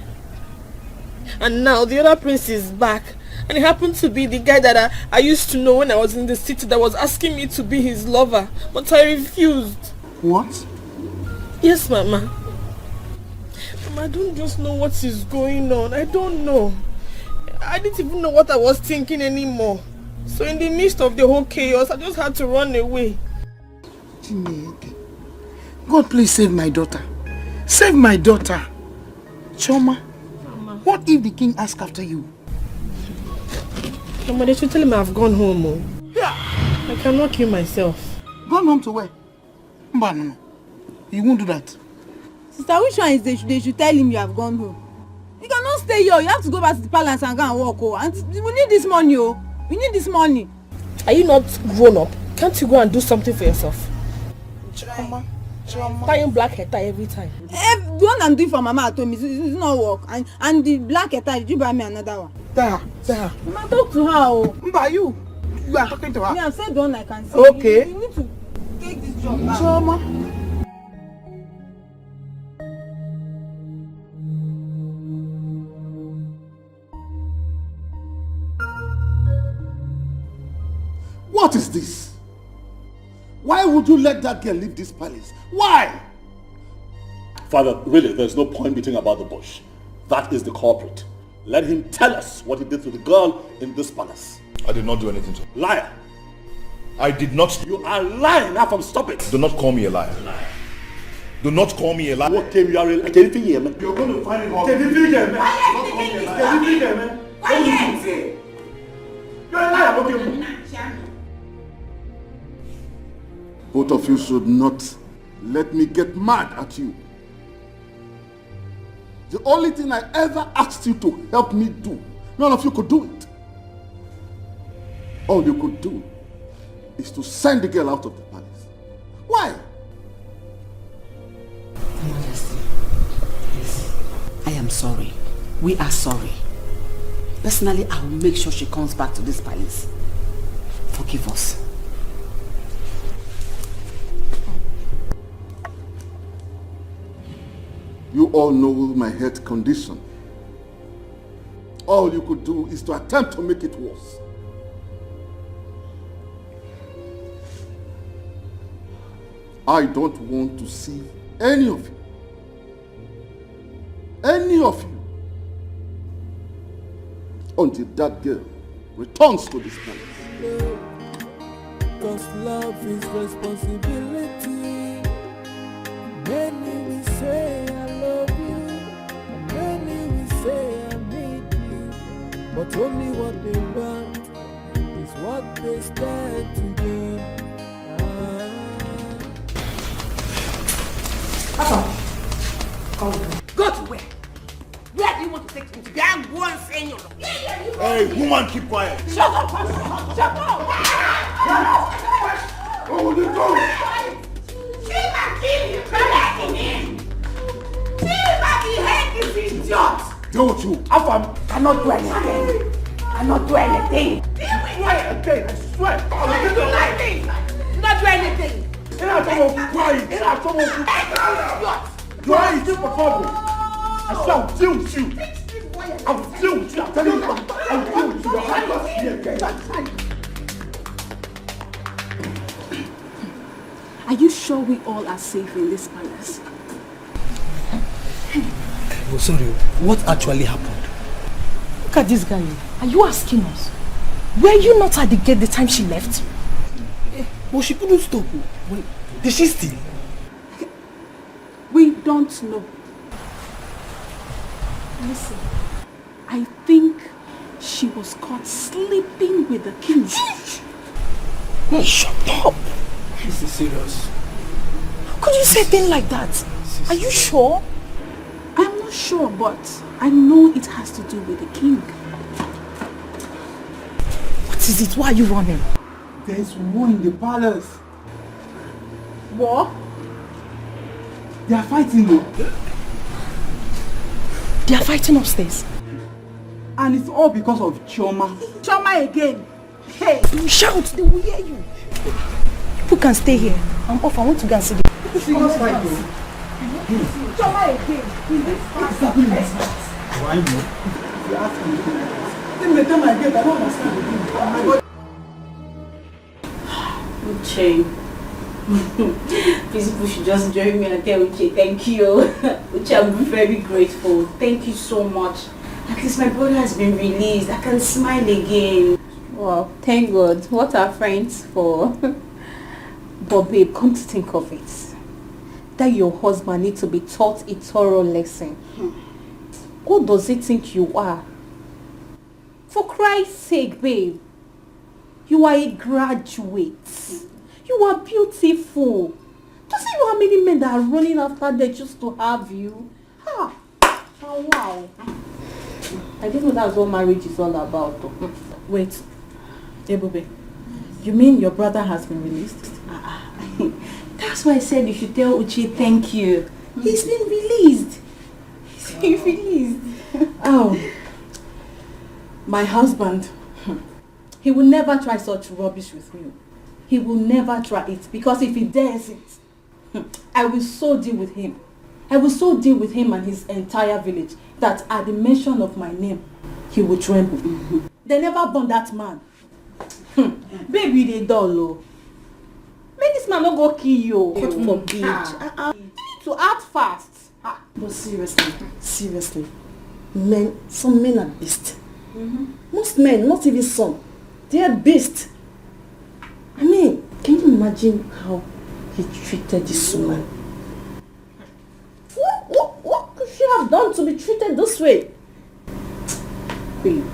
And now the other prince is back. And it happened to be the guy that I used to know when I was in the city that was asking me to be his lover. But I refused. What? Yes, Mama. Mama, I don't just know what is going on. I don't know. I didn't even know what I was thinking anymore. So in the midst of the whole chaos, I just had to run away. God, please save my daughter. Save my daughter. Choma, Mama. What if the king asks after you? Mama, they should tell him I've gone home. Oh. Yeah. I cannot kill myself. Gone home to where? No. You won't do that. Sister, which one is they should tell him you have gone home? You cannot stay here. You have to go back to the palace and go and walk. Oh. And we need this money. Oh. We need this money. Are you not grown up? Can't you go and do something for yourself? Choma. Tying black hair tie every time. The one I'm doing for Mama at home is not work. And the black hair tie, did you buy me another one? There. Mama, talk to her. Oh. Mba, you are talking to her. Yeah, I said the one I can see. Okay. You need to take this job back. Choma. What is this? Why would you let that girl leave this palace? Why? Father, really, there's no point beating about the bush. That is the culprit. Let him tell us what he did to the girl in this palace. I did not do anything to her. Liar. I did not. You are lying. Now, stop it. Do not call me a liar. Do not call me a liar. What came you are in? You're going to find it hard. Quiet. You're a liar. Okay. Both of you should not let me get mad at you. The only thing I ever asked you to help me do, none of you could do it. All you could do is to send the girl out of the palace. Why? Your Majesty, please, I am sorry. We are sorry. Personally, I will make sure she comes back to this palace. Forgive us. You all know my health condition. All you could do is to attempt to make it worse. I don't want to see any of you, until that girl returns to this palace. Cause love is responsibility. Many will say I love you, and many will say I need you, but only what they want is what they stand to gain. Go to where? Where do you want to take me to? I'm one saying Hey, woman, keep quiet. Shut up! Shut up! What will you do? Deal with you. Afam cannot do anything. Cannot do anything. Try again, I swear. I will do anything. Not do anything. Quiet. You are in deep for trouble. I shall deal with you. I will deal with you. I'm telling you. I will deal with you. Your hand was here again. Are you sure we all are safe in this palace? Oh, sorry. What actually happened? Look at this guy. Are you asking us? Were you not at the gate the time she left? But she couldn't stop. Wait, did she steal? We don't know. Listen, I think she was caught sleeping with the king. Hey, shut up! This is serious. How could you say a thing like that? Are you sure? I'm not sure, but I know it has to do with the king. What is it? Why are you running? There's war in the palace. War? They are fighting though. They are fighting upstairs. And it's all because of Chioma. Chioma again. Hey! You shout, they will hear you. People can stay here. I'm off. I want to go and see the Serious fight though. Chioma again. Exactly this fight. Why no? You ask me. Then the time I get, I don't understand the thing. Oh my God. Uche. These people should just join me and tell Uche thank you. Uche, I'm very grateful. Thank you so much. At least my brother has been released. I can smile again. Well, thank God. What are friends for? But babe, come to think of it, that your husband needs to be taught a thorough lesson. Who does he think you are? For Christ's sake, babe. You are a graduate. You are beautiful. Just see how many men that are running after them just to have you. Ah. Oh, wow. I didn't know that's what marriage is all about. Wait, Ebube, you mean your brother has been released? That's why I said you should tell Uche thank you. He's been released. He's been released. Oh, my husband, he will never try such rubbish with me. He will never try it, because if he dares it, I will so deal with him. I will so deal with him and his entire village that at the mention of my name, he will tremble. They never born that man. Baby, they dull. Oh. Make this man not go kill you. God forbid. You need to act fast. But seriously, some men are beasts. Most men, not even some, they are beasts. I mean, can you imagine how he treated this woman? What could she have done to be treated this way? Babe,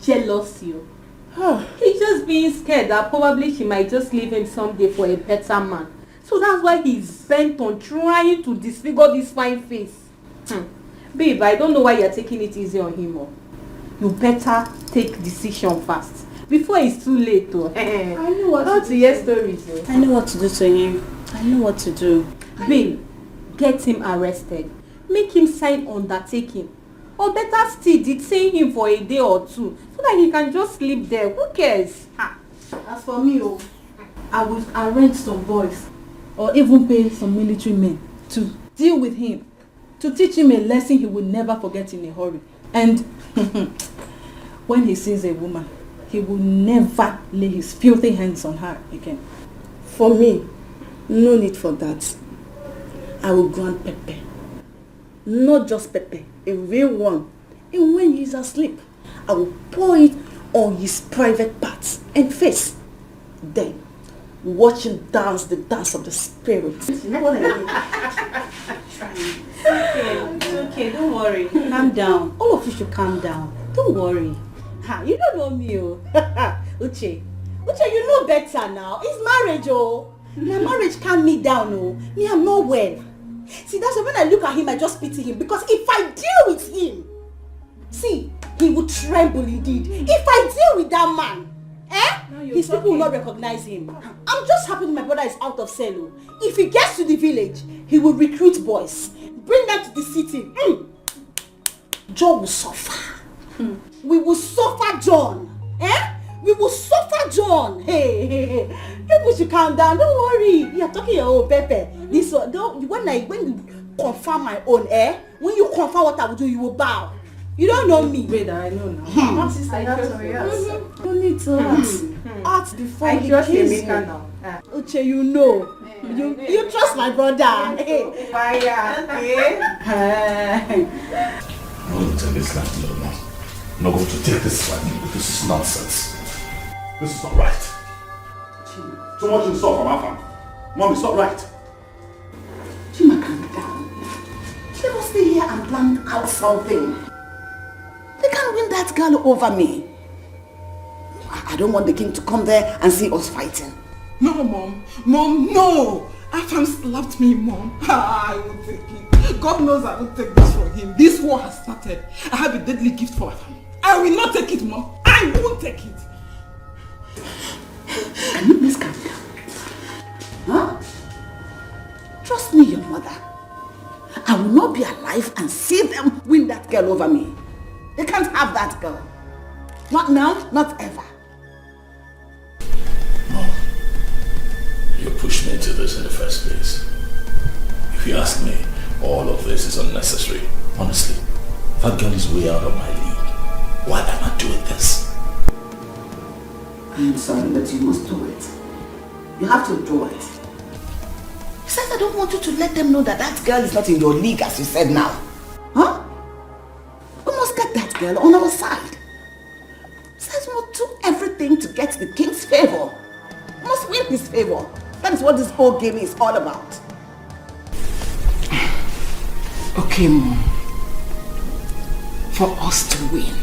jealousy. He's just being scared that probably she might just leave him someday for a better man. So that's why he's bent on trying to disfigure this fine face. Babe, I don't know why you're taking it easy on him. You better take decision fast before it's too late. I know what to hear stories. I know what to do to him. I know what to do. Babe, get him arrested. Make him sign undertaking. Or better still, detain him for a day or two so that he can just sleep there. Who cares? As for me, I would arrange some boys or even pay some military men to deal with him, to teach him a lesson he will never forget in a hurry. And when he sees a woman, he will never lay his filthy hands on her again. For me, no need for that. I will grant Pepe. Not just Pepe, a real one. And when he is asleep, I will pour it on his private parts and face. Then, watch him dance the dance of the spirit. Okay, don't worry. Calm down. All of you should calm down. Don't worry. You don't know me, Uche, you know better now. It's marriage, Now marriage calm me down, Me, I'm not well. See, that's why when I look at him, I just pity him. Because if I deal with him, see, he would tremble indeed. If I deal with that man, His people will not recognize him. I'm just happy my brother is out of cell. If he gets to the village, he will recruit boys. Bring them to the city. John will suffer. We will suffer John. We will suffer John. Hey. People should calm down. Don't worry. You are talking your own Pepe. This one, when you confirm my own, when you confirm what I will do, you will bow. You don't know me. Wait, I know now. You need to act before he kills you. Uche, you know. You trust my brother. Hey. I'm not going to take this life no more. I'm not going to take this life. This is nonsense. This is not right. Too much in store from our family. Mom, it's not right. Chima, calm down. They must stay here and plan out something. They can't win that girl over me. I don't want the king to come there and see us fighting. No, Mom. Mom, no. Afam slapped me, Mom. I won't take it. God knows I won't take this from him. This war has started. I have a deadly gift for Afam. I will not take it, Mom. I won't take it. Can you please calm down? Huh? Trust me, your mother. I will not be alive and see them win that girl over me. They can't have that girl. Not now, not ever. Mom, you pushed me into this in the first place. If you ask me, all of this is unnecessary. Honestly, that girl is way out of my league. Why am I doing this? I am sorry, but you must do it. You have to do it. Besides, I don't want you to let them know that that girl is not in your league, as you said now. Huh? We must get that girl on our side. Besides, we must do everything to get the king's favor. We must win his favor. That is what this whole game is all about. Okay, Mom. For us to win,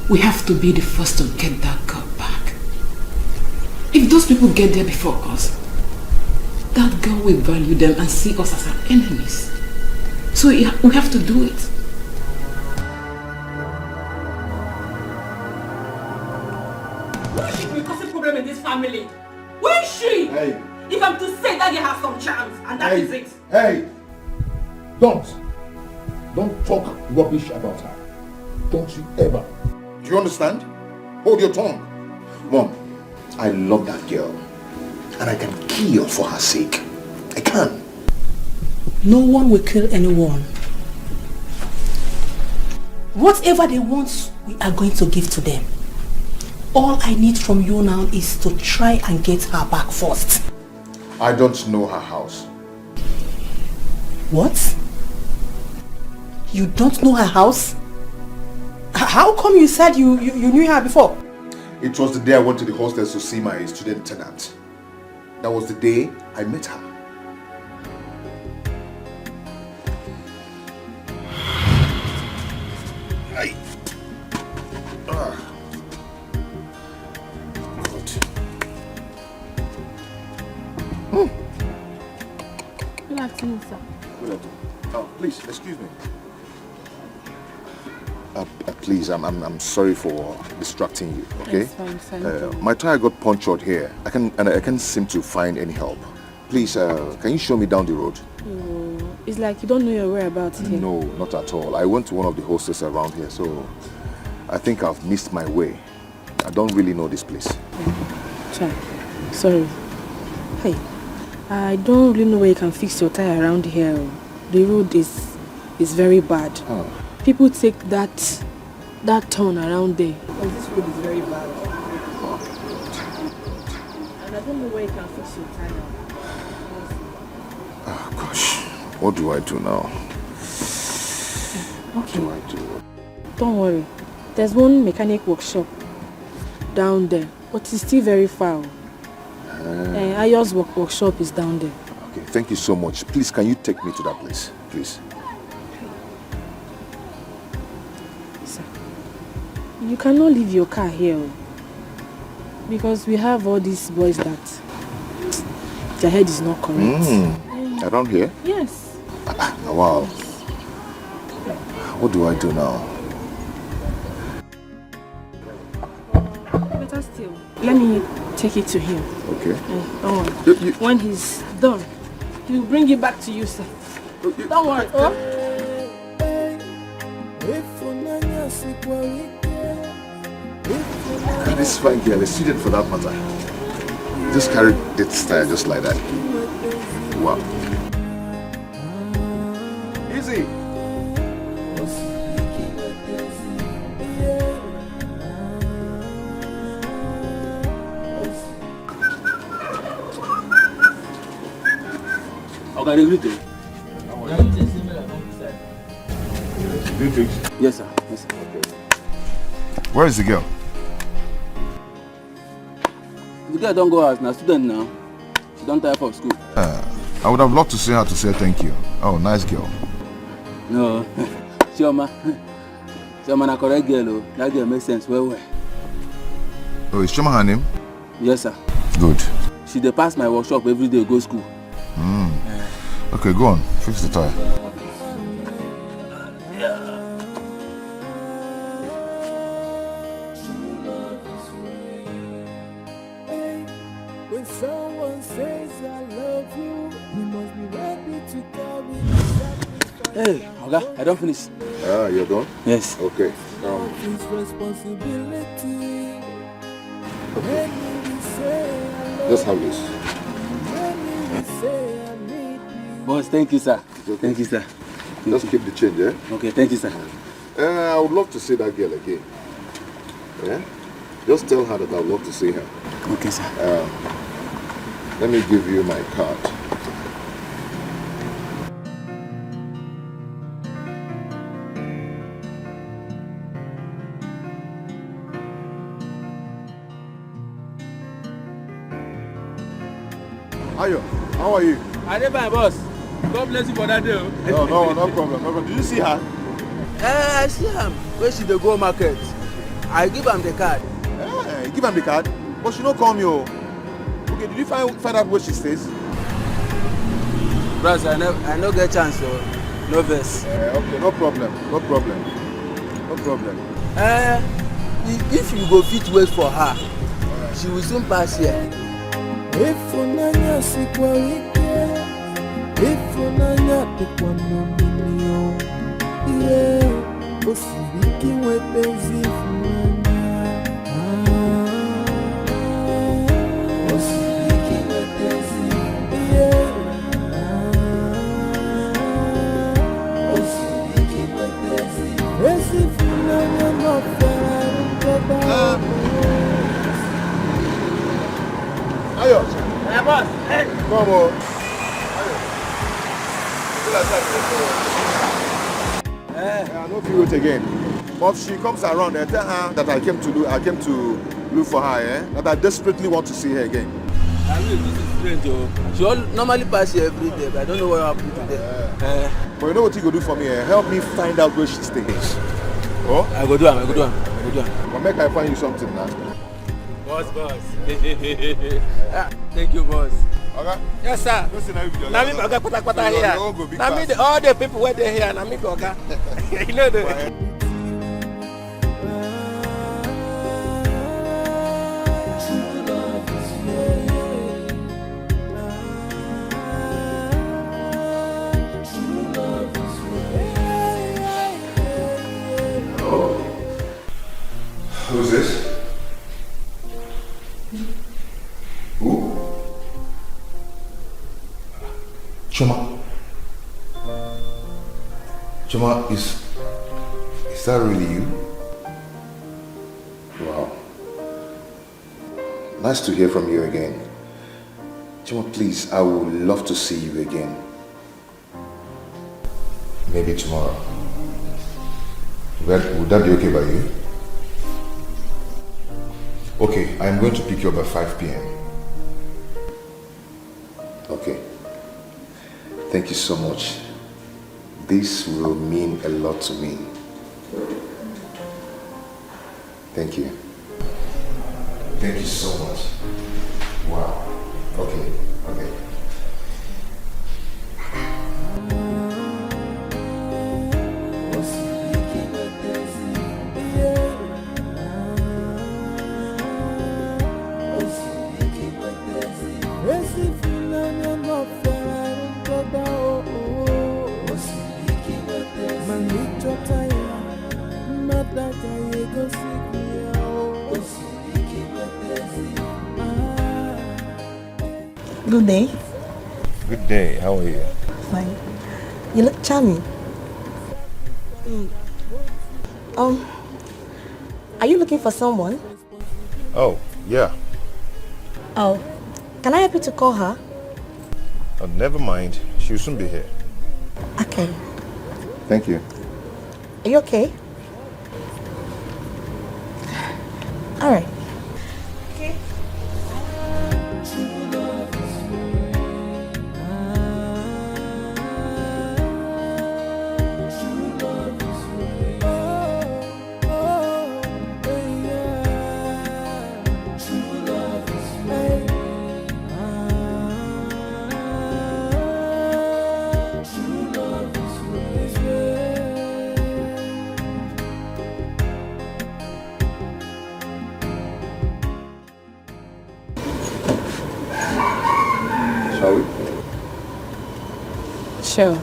we have to be the first to get that girl back. If those people get there before us, that girl will value them and see us as our enemies. So we have to do it. Who is she causing a problem in this family? Who is she? Hey. If I'm to say that girl has some charms, and that is it. Hey! Don't talk rubbish about her. Don't you ever. Do you understand? Hold your tongue. Mom, I love that girl. And I can kill for her sake. I can. No one will kill anyone. Whatever they want, we are going to give to them. All I need from you now is to try and get her back first. I don't know her house. What? You don't know her house? How come you said you knew her before? It was the day I went to the hostels to see my student tenant. That was the day I met her. Hey. God. Good afternoon, sir. Good afternoon. Please, excuse me. Please, I'm sorry for distracting you, okay? It's fine, fine. My tire got punctured here. I can't seem to find any help. Please, can you show me down the road? Oh, it's like you don't know your whereabouts here. No, not at all. I went to one of the hostels around here, so I think I've missed my way. I don't really know this place. Sorry. Hey, I don't really know where you can fix your tire around here. The road is very bad. Oh. People take that turn around there. Because this road is very bad. And I don't know where you can fix your tire. Oh gosh, what do I do now? Okay. What do I do? Don't worry. There's one mechanic workshop down there, but it's still very far. Ayo's workshop is down there. Okay, thank you so much. Please, can you take me to that place, please? Sir, you cannot leave your car here because we have all these boys that their head is not correct. Around here? Yes. Wow. What do I do now? still. Let me take it to him. Okay. Don't worry. When he's done, he'll bring it back to you, sir. Don't worry. Oh? And this fine girl is seated for that matter. Just carry it style just like that. Wow. Easy. Okay, greeting. Yes, sir. Yes, sir. Okay. Where is the girl? The girl don't go out now. Student now. She don't tire for school. I would have loved to see her to say thank you. Oh, nice girl. No, Chioma na correct girl. Oh. That girl makes sense. Well. Oh, is Chioma her name? Yes, sir. Good. She dey pass my workshop every day. Go school. Okay, go on. Fix the tire. When someone says I love you, you must be ready to carry Hey, Oga, I don't finish. You're done? Yes. Okay. his responsibility. When we say I love Just have this. when we say I need Boss, thank you, sir. Thank you, sir. Just keep the change, eh? Okay, thank you, sir. I would love to see that girl again. Yeah? Just tell her that I would love to see her. Okay, sir. Let me give you my card. Ayo, how are you? I did my boss. God bless you for that day. No problem, no problem. Did you see her? I see am when she dey go market. I give am the card. You give am the card? But she no call me, oh. Okay, did you find out where she stays? Bros, I no get chance, so no vex. Okay, no problem. If you go fit wait for her, she will soon pass here. Ifunanya sikwa wike, ifunanya tekwa nominio. Yeah, osibiki wepenzi funanya. Osibiki wepenzi. Yeah. Osibiki wepenzi. Esi funanya mafera mkaba. Ayo. Hey, boss. Hey. Come on. I don't feel it again. But if she comes around, I tell her that I came to look for her, that I desperately want to see her again. I mean, this is strange, oh. She normally pass here every day, but I don't know what happened today. But you know what you go do for me? Help me find out where she stays. Oh? I go do am. But make I find you something now. Boss. Thank you, boss. Okay? Yes, sir. Now me oga pata here. Now me all the people where they here. Now me oga. You know the. Who's this? Who? Choma, is that really you? Wow. Nice to hear from you again. Choma, please, I would love to see you again. Maybe tomorrow. Would that be okay by you? Okay, I'm going to pick you up at 5 p.m. Okay. Thank you so much. This will mean a lot to me. Thank you. Thank you so much. Wow. Okay. Good day. Good day. How are you? Fine. You look charming. Are you looking for someone? Oh, yeah. Oh, can I help you to call her? Oh, never mind. She'll soon be here. Okay. Thank you. Are you okay? All right. Okay. Shall we? Sure.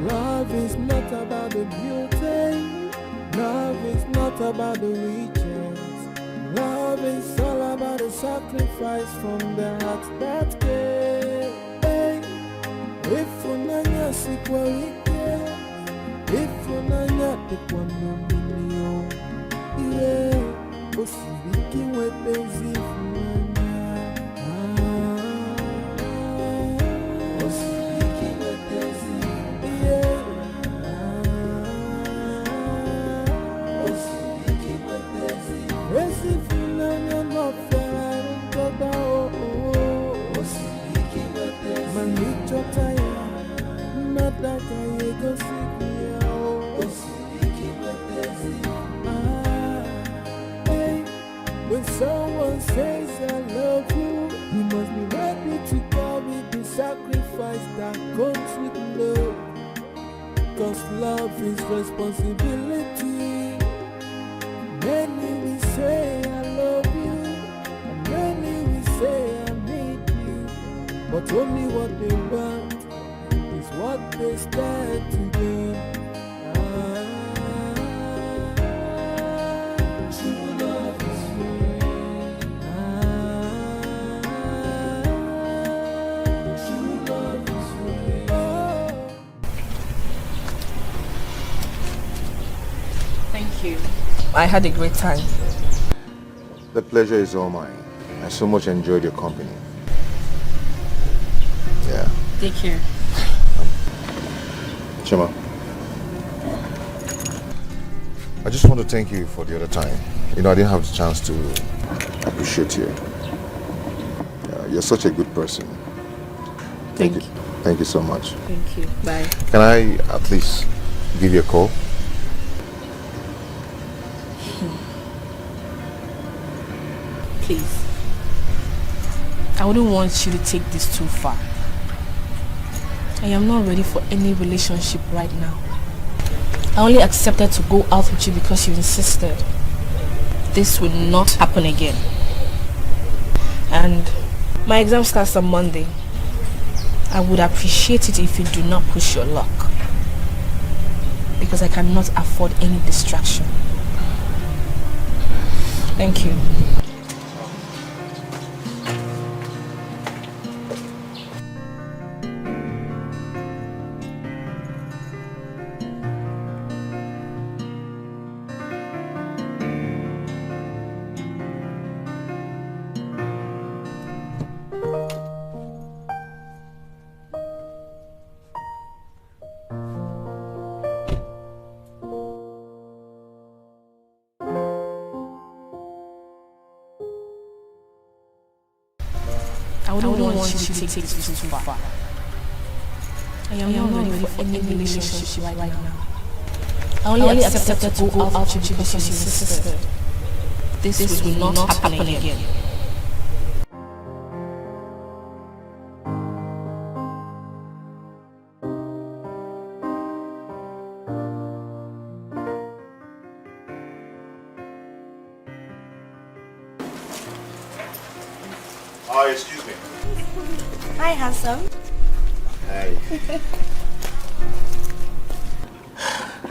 Love is not about the beauty. Love is not about the riches. Love is all about the sacrifice from the heart that gave. If unanya sikwarike, if unanya tekwa million, yeah, osibiki wepenzi funanya. Osibiki wepenzi, yeah. Osibiki wepenzi, esi funanya no fera ntoba oh. Osibiki wepenzi, manicho taya, nataka yego sikia oh. Osibiki wepenzi, hey. When someone says I love you, you must be ready to carry the sacrifice that comes with love. Cause love is responsibility. Many will say I love you, and many will say I need you. But only what they want is what they stand to gain. True love is free. True love is free. Thank you. I had a great time. The pleasure is all mine. I so much enjoyed your company. Yeah. Take care. Chima, I just want to thank you for the other time. You know, I didn't have the chance to appreciate you. You're such a good person. Thank you. Thank you so much. Thank you. Bye. Can I at least give you a call? Please. I wouldn't want you to take this too far. I am not ready for any relationship right now. I only accepted to go out with you because you insisted. This will not happen again. And my exam starts on Monday. I would appreciate it if you do not push your luck. Because I cannot afford any distraction. Thank you. I wouldn't want you to take this too far. I am not ready for any relationship right now. I only accepted to go out with you because you insisted. This will not happen again. Excuse me. Hi, handsome. Hi.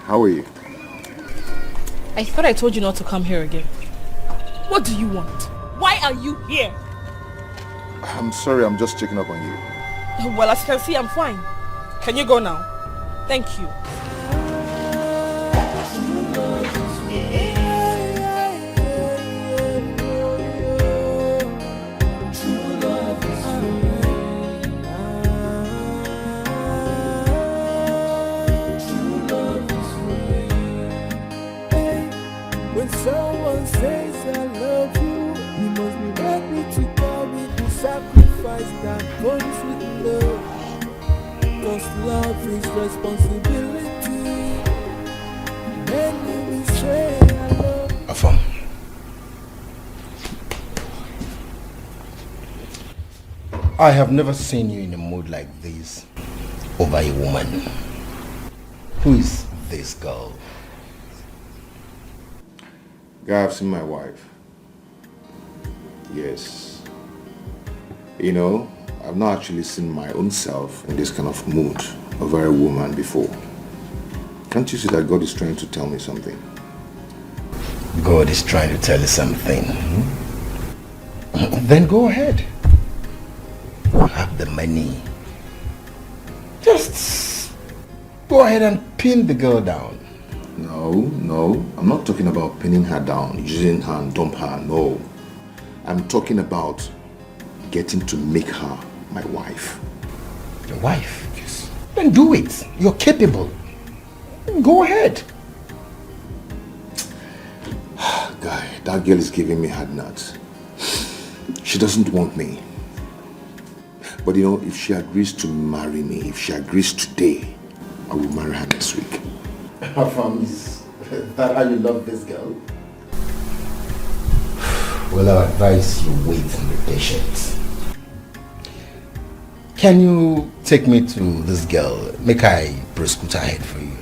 How are you? I thought I told you not to come here again. What do you want? Why are you here? I'm sorry, I'm just checking up on you. Well, as you can see, I'm fine. Can you go now? Thank you. When someone says I love you, you must be ready to carry the sacrifice that comes with love. Cause love is responsibility. Many will say I love you. Afam. I have never seen you in a mood like this over a woman. Who is this girl? Guy, I've seen my wife. Yes. You know, I've not actually seen my own self in this kind of mood over a woman before. Can't you see that God is trying to tell me something? God is trying to tell you something. Then go ahead. You have the money. Just go ahead and pin the girl down. No, I'm not talking about pinning her down, using her and dump her, no. I'm talking about getting to make her my wife. Your wife? Yes. Then do it. You're capable. Go ahead. Guy, that girl is giving me hard nuts. She doesn't want me. But you know, if she agrees to marry me, if she agrees today, I will marry her next week. Is that how you love this girl? Well, I advise you wait and be patient. Can you take me to this girl? Make I prescute her head for you.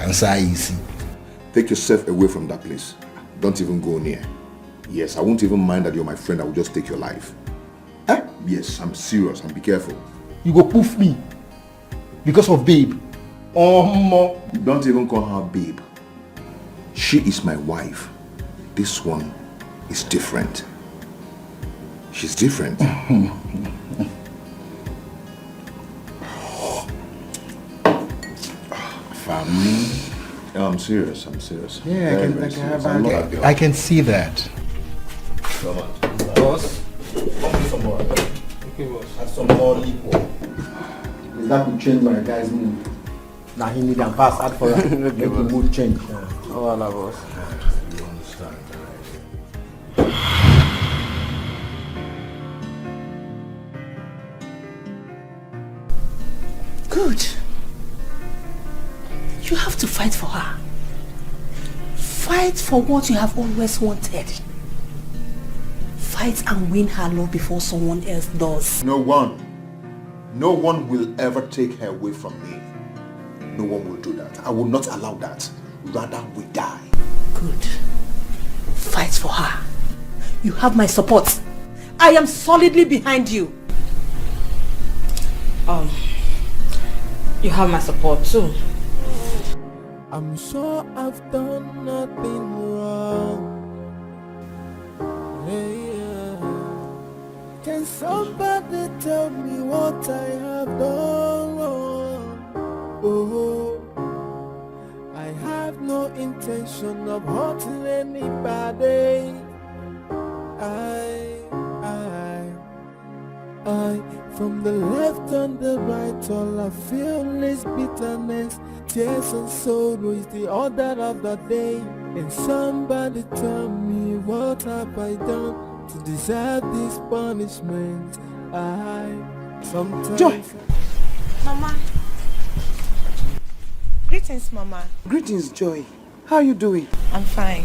Answer easy. Take yourself away from that place. Don't even go near. Yes, I won't even mind that you're my friend. I will just take your life. Eh? Yes, I'm serious. And be careful. You go poof me because of babe. Don't even call her babe. She is my wife. This one is different. She's different. Family. No, I'm serious. Yeah, I can see that. Come on. Boss, some more. Okay, boss. And some more liquor. Is that to change my guy's mood? Now he need a pass out for that. Make the mood change. Oh, Allah, boss. You understand, right? Good. You have to fight for her. Fight for what you have always wanted. Fight and win her love before someone else does. No one will ever take her away from me. No one will do that. I will not allow that. Rather, we die. Good. Fight for her. You have my support. I am solidly behind you. You have my support too. I'm sure I've done nothing wrong. Hey, yeah. Can somebody tell me what I have done wrong? Oh, I have no intention of hurting anybody. I, from the left and the right, all I feel is bitterness, tears and sorrow is the order of the day. And somebody tell me, what have I done to deserve this punishment? Sometimes... Joy! Mama. Greetings, Mama. Greetings, Joy. How are you doing? I'm fine.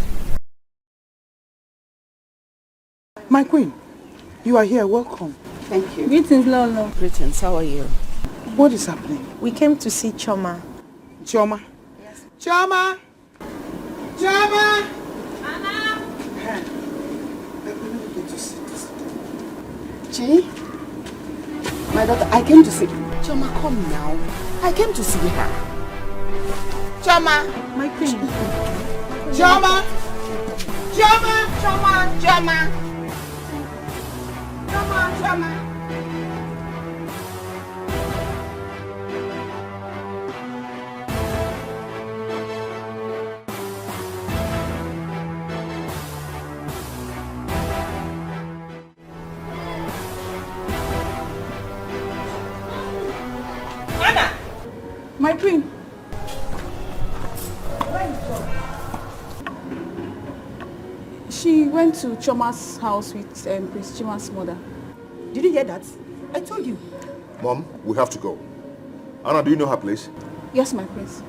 My queen, you are here. Welcome. Thank you. Greetings, Lolo. Greetings. How are you? What is happening? We came to see Choma. Choma? Yes. Choma! Choma! Anna! Chi? My daughter, I came to see... Choma, come now. I came to see her. Choma! My queen. Choma! Choma! Choma! Choma! Choma! Choma! My queen. She went to Choma's house with Prince Chima's mother. Did you hear that? I told you. Mom, we have to go. Anna, do you know her place? Yes, my prince.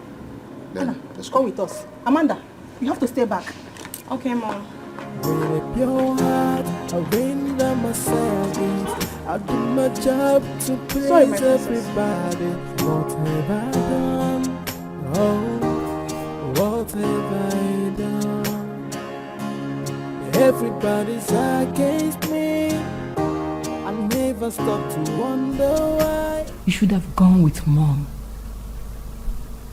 Then, Anna, let's go with us. Amanda, you have to stay back. Okay, Mom. With your heart, arrange them myself. I do my job to please everybody. What have I done? Oh, what have I done? Everybody's against me. I never stop to wonder why. You should have gone with Mom.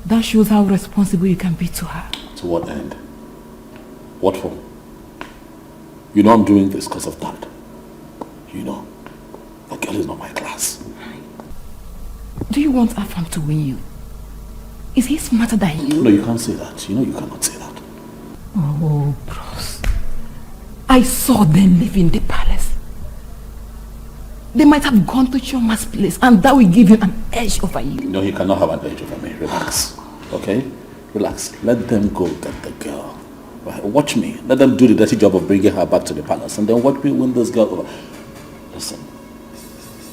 That shows how responsible you can be to her. To what end? What for? You know I'm doing this because of that. You know, that girl is not my class. Do you want Afam to win you? Is he smarter than you? No, you can't say that. You know you cannot say that. Oh, bros. I saw them leaving the palace. They might have gone to Choma's place and that will give you an edge over you. No, he cannot have an edge over me. Relax. Okay? Relax. Let them go get the girl. Right? Watch me. Let them do the dirty job of bringing her back to the palace and then watch me win this girl over. Listen.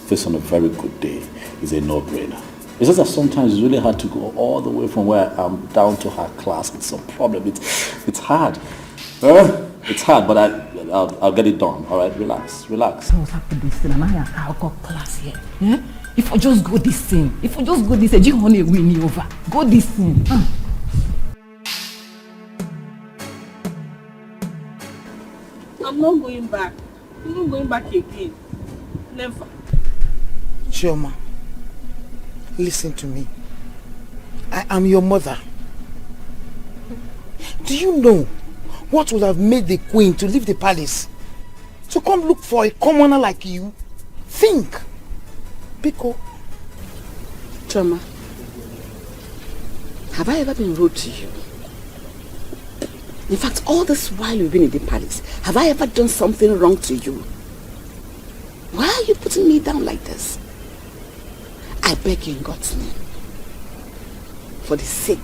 This on a very good day is a no-brainer. It's just that sometimes it's really hard to go all the way from where I'm down to her class. It's a problem. It's hard. It's hard, but I'll get it done. All right, relax. What's happened this thing? And I got class here. Yeah? If I just go this thing, you only win me over. Go this thing. I'm not going back. I'm not going back again. Never. Chioma, listen to me. I am your mother. Do you know what would have made the queen to leave the palace? To come look for a commoner like you? Think. Biko. Choma, have I ever been rude to you? In fact, all this while you've been in the palace, have I ever done something wrong to you? Why are you putting me down like this? I beg you in God's name, for the sake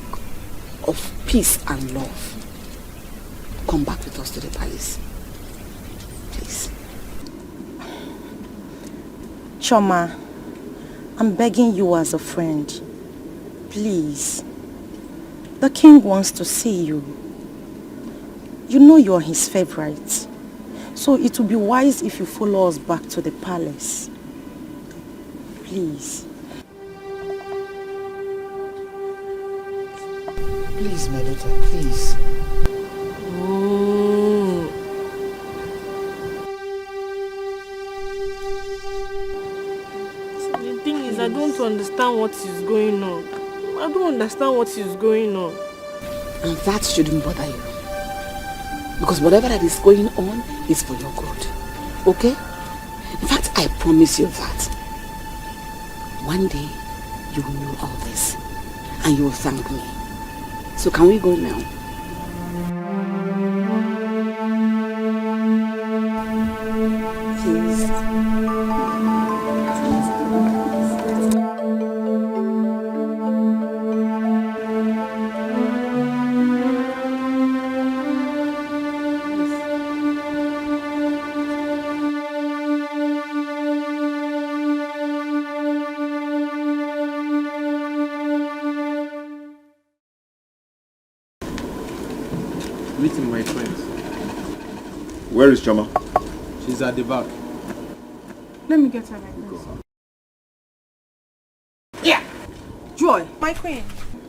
of peace and love, come back with us to the palace. Please. Choma, I'm begging you as a friend. Please. The king wants to see you. You know you're his favorite. So it will be wise if you follow us back to the palace. Please. Please, my daughter, please. The thing is, I don't understand what is going on. I don't understand what is going on. And that shouldn't bother you. Because whatever that is going on is for your good. Okay? In fact, I promise you that one day you will know all this and you will thank me. So can we go now? Please. Where is Choma? She's at the back. Let me get her like this. Yeah. Joy. My queen.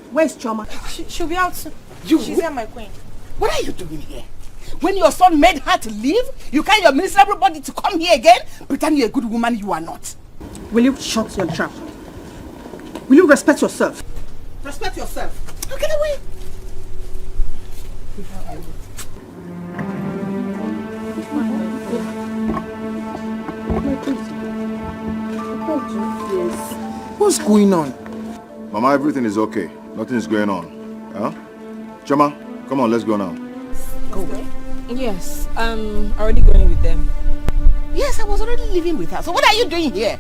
Where's Choma? She'll be out soon. You? She's here, my queen. What are you doing here? When your son made her to leave, you carry your miserable body to come here again? Pretend you're a good woman, you are not. Will you shut your trap? Will you respect yourself? Respect yourself. Now get away. What's going on? Mama, everything is okay. Nothing is going on. Huh? Chama, come on, let's go now. Go away. Yes, I'm already going with them. Yes, I was already living with her. So what are you doing here?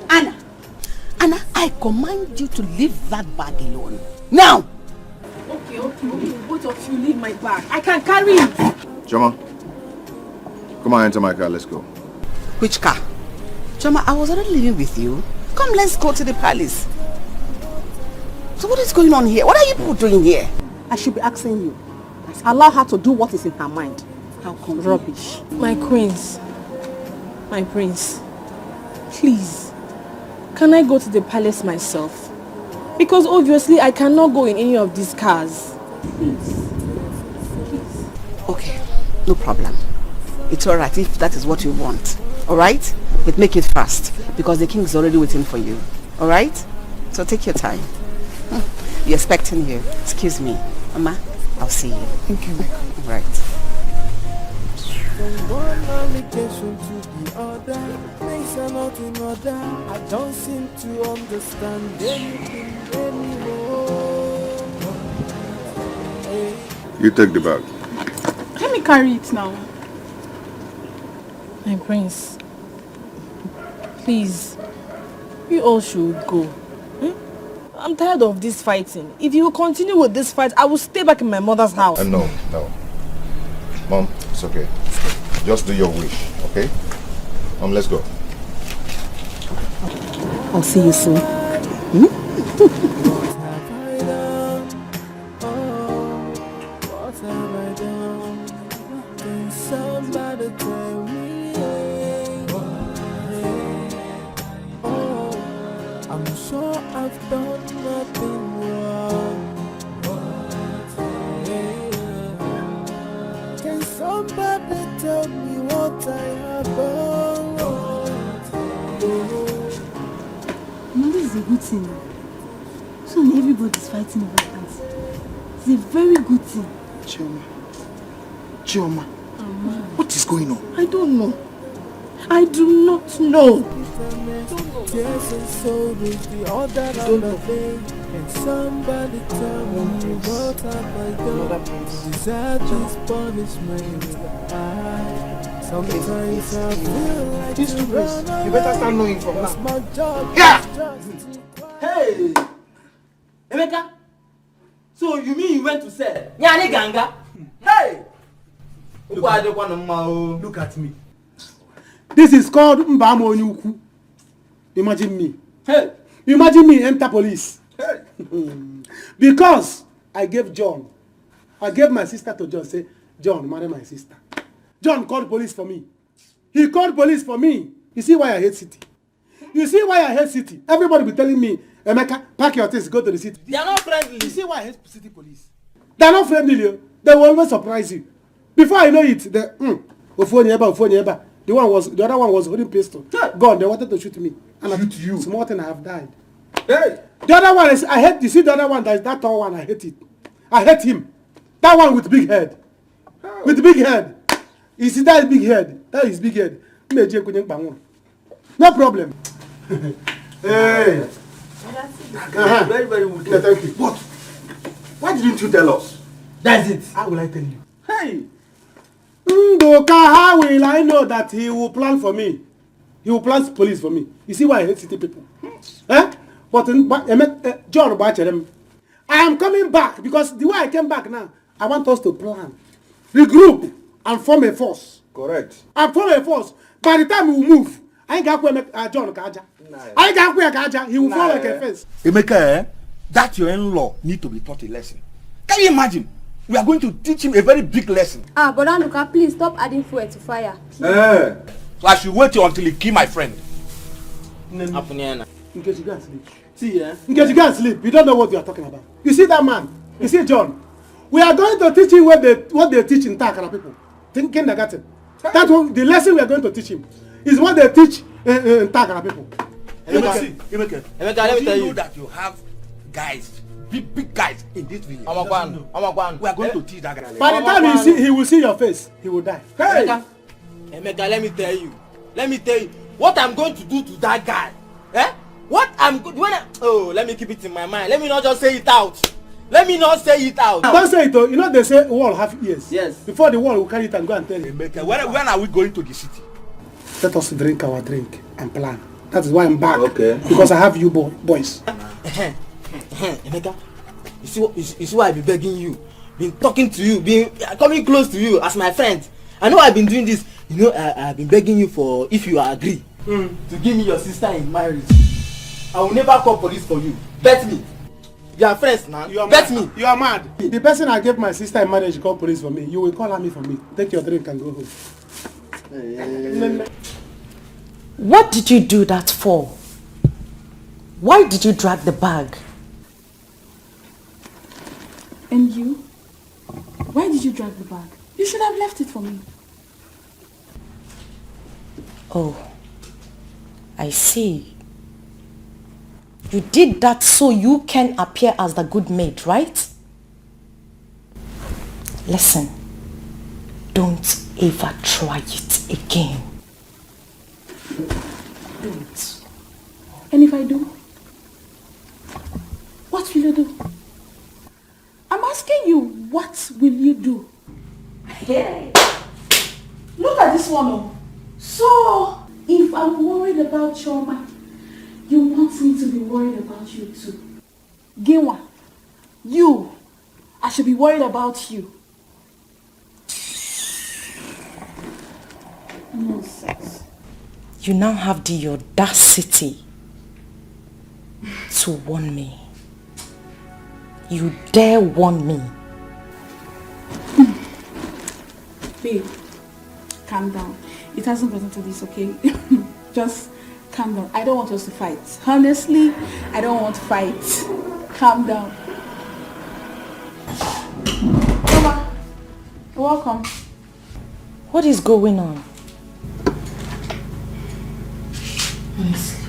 Anna. Anna, I command you to leave that bag alone. Now! Okay. Both of you leave my bag. I can carry it. Chama, come on, enter my car, let's go. Which car? Chama, I was already living with you. Come, let's go to the palace. So what is going on here? What are you people doing here? I should be asking you. Allow her to do what is in her mind. How come? Rubbish. My queens. My prince. Please. Can I go to the palace myself? Because obviously I cannot go in any of these cars. Please. Okay, no problem. It's alright if that is what you want. Alright? But make it fast. Because the king is already waiting for you. Alright? So take your time. You're expecting you. Excuse me. Mama, I'll see you. Thank you. Alright. From one allegation to the other, things are not in order. I don't seem to understand anything anymore. You take the bag. Let me carry it now. My prince. Please. You all should go. I'm tired of this fighting. If you will continue with this fight, I will stay back in my mother's house. No. Mom, it's okay. Just do your wish, okay? Let's go. I'll see you soon. What have I done? Can somebody tell me? I'm sure I've done nothing wrong. Can somebody tell me what I have done? No, this is a good thing. So everybody's fighting over that. It's a very good thing. Chioma, what is going on? I don't know. I do not know. Yes, and so does the other day. And somebody tell me what have I done? Deserve this punishment. Sometimes I feel like These two boys, you better start knowing from now. my job. Yeah! Hey! Emeka! So you mean you went to sell? Nyani ganga. Hey! Look at me. This is called Mbamo Onyuku. Imagine me. Hey! Imagine me enter police. Hey! Because I gave my sister to John, say, John, marry my sister. John called police for me. He called police for me. You see why I hate city? You see why I hate city? Everybody be telling me, Emeka, pack your things, go to the city. They are not friendly. You see why I hate city police? They are not friendly. They will always surprise you. Before I know it, the other one was holding pistol. Gone. They wanted to shoot me. And shoot you. Small thing, I have died. Hey. The other one is I hate. You see the other one, that tall one. I hate it. I hate him. That one with big head. Oh. With big head. You see that big head? That is big head. No problem. Hey. Very, very good. Yeah, thank you. But why didn't you tell us? That's it. How will I tell you? Hey. Ndoka, how will I know that he will plan for me? He will plan police for me. You see why I hate city people? But John Bachelem, I am coming back because the way I came back now, I want us to plan, regroup, and form a force. Correct. And form a force. By the time we move, I ain't got John Kaja. I ain't got Kaja. He will fall like a fence. Emeka, that your in-law need to be taught a lesson. Can you imagine? We are going to teach him a very big lesson. But Luka, please stop adding fuel to fire. So I should wait until he kill my friend. Apuniana. In case you can't sleep. See, in case you can't sleep, you don't know what you are talking about. You see that man? You see John? We are going to teach him what they teach in Takara people. Kindergarten. That's what the lesson we are going to teach him is what they teach in Takara people. Emeka, let me tell you that you have guys, big guys in this village. We are going to teach that guy. By the time he will see your face, he will die. Hey! Emeka, let me tell you. What I'm going to do to that guy. Let me keep it in my mind. Let me not just say it out. Don't say it, though. You know they say wall have ears. Yes. Before the wall will carry it and go and tell you. Emeka, when are we going to the city? Let us drink our drink and plan. That is why I'm back. Okay. Because I have you boys. Emeka, you see why I've been begging you, been talking to you, been coming close to you as my friend. I know I've been doing this. You know, I've been begging you for, if you agree, to give me your sister in marriage. I will never call police for you. Bet me. You are friends now. Bet me. You are mad. The person I gave my sister in marriage call police for me. You will call me for me. Take your drink and go home. What did you do that for? Why did you drag the bag? And you? Why did you drag the bag? You should have left it for me. Oh, I see. You did that so you can appear as the good maid, right? Listen, don't ever try it again. Don't. And if I do? What will you do? I'm asking you, what will you do? Hey, look at this one. So, if I'm worried about Choma, you want me to be worried about you too. Ginwa, I should be worried about you. Nonsense. You now have the audacity to warn me. You dare warn me. Babe, calm down. It hasn't gotten to this, okay? Just calm down. I don't want us to fight. Honestly, I don't want to fight. Calm down. Mama, welcome. What is going on? Honestly,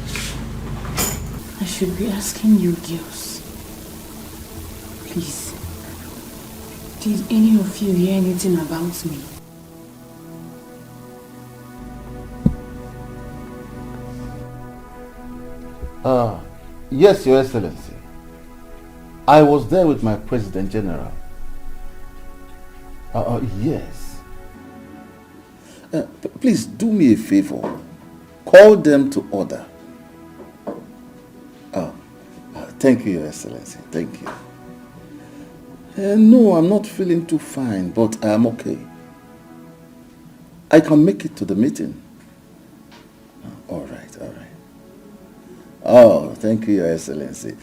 I should be asking you girls. Please, did any of you hear anything about me? Yes, Your Excellency. I was there with my President General. Yes. Please do me a favor. Call them to order. Thank you, Your Excellency. Thank you. No, I'm not feeling too fine, but I'm okay. I can make it to the meeting. All right. Oh, thank you, Your Excellency.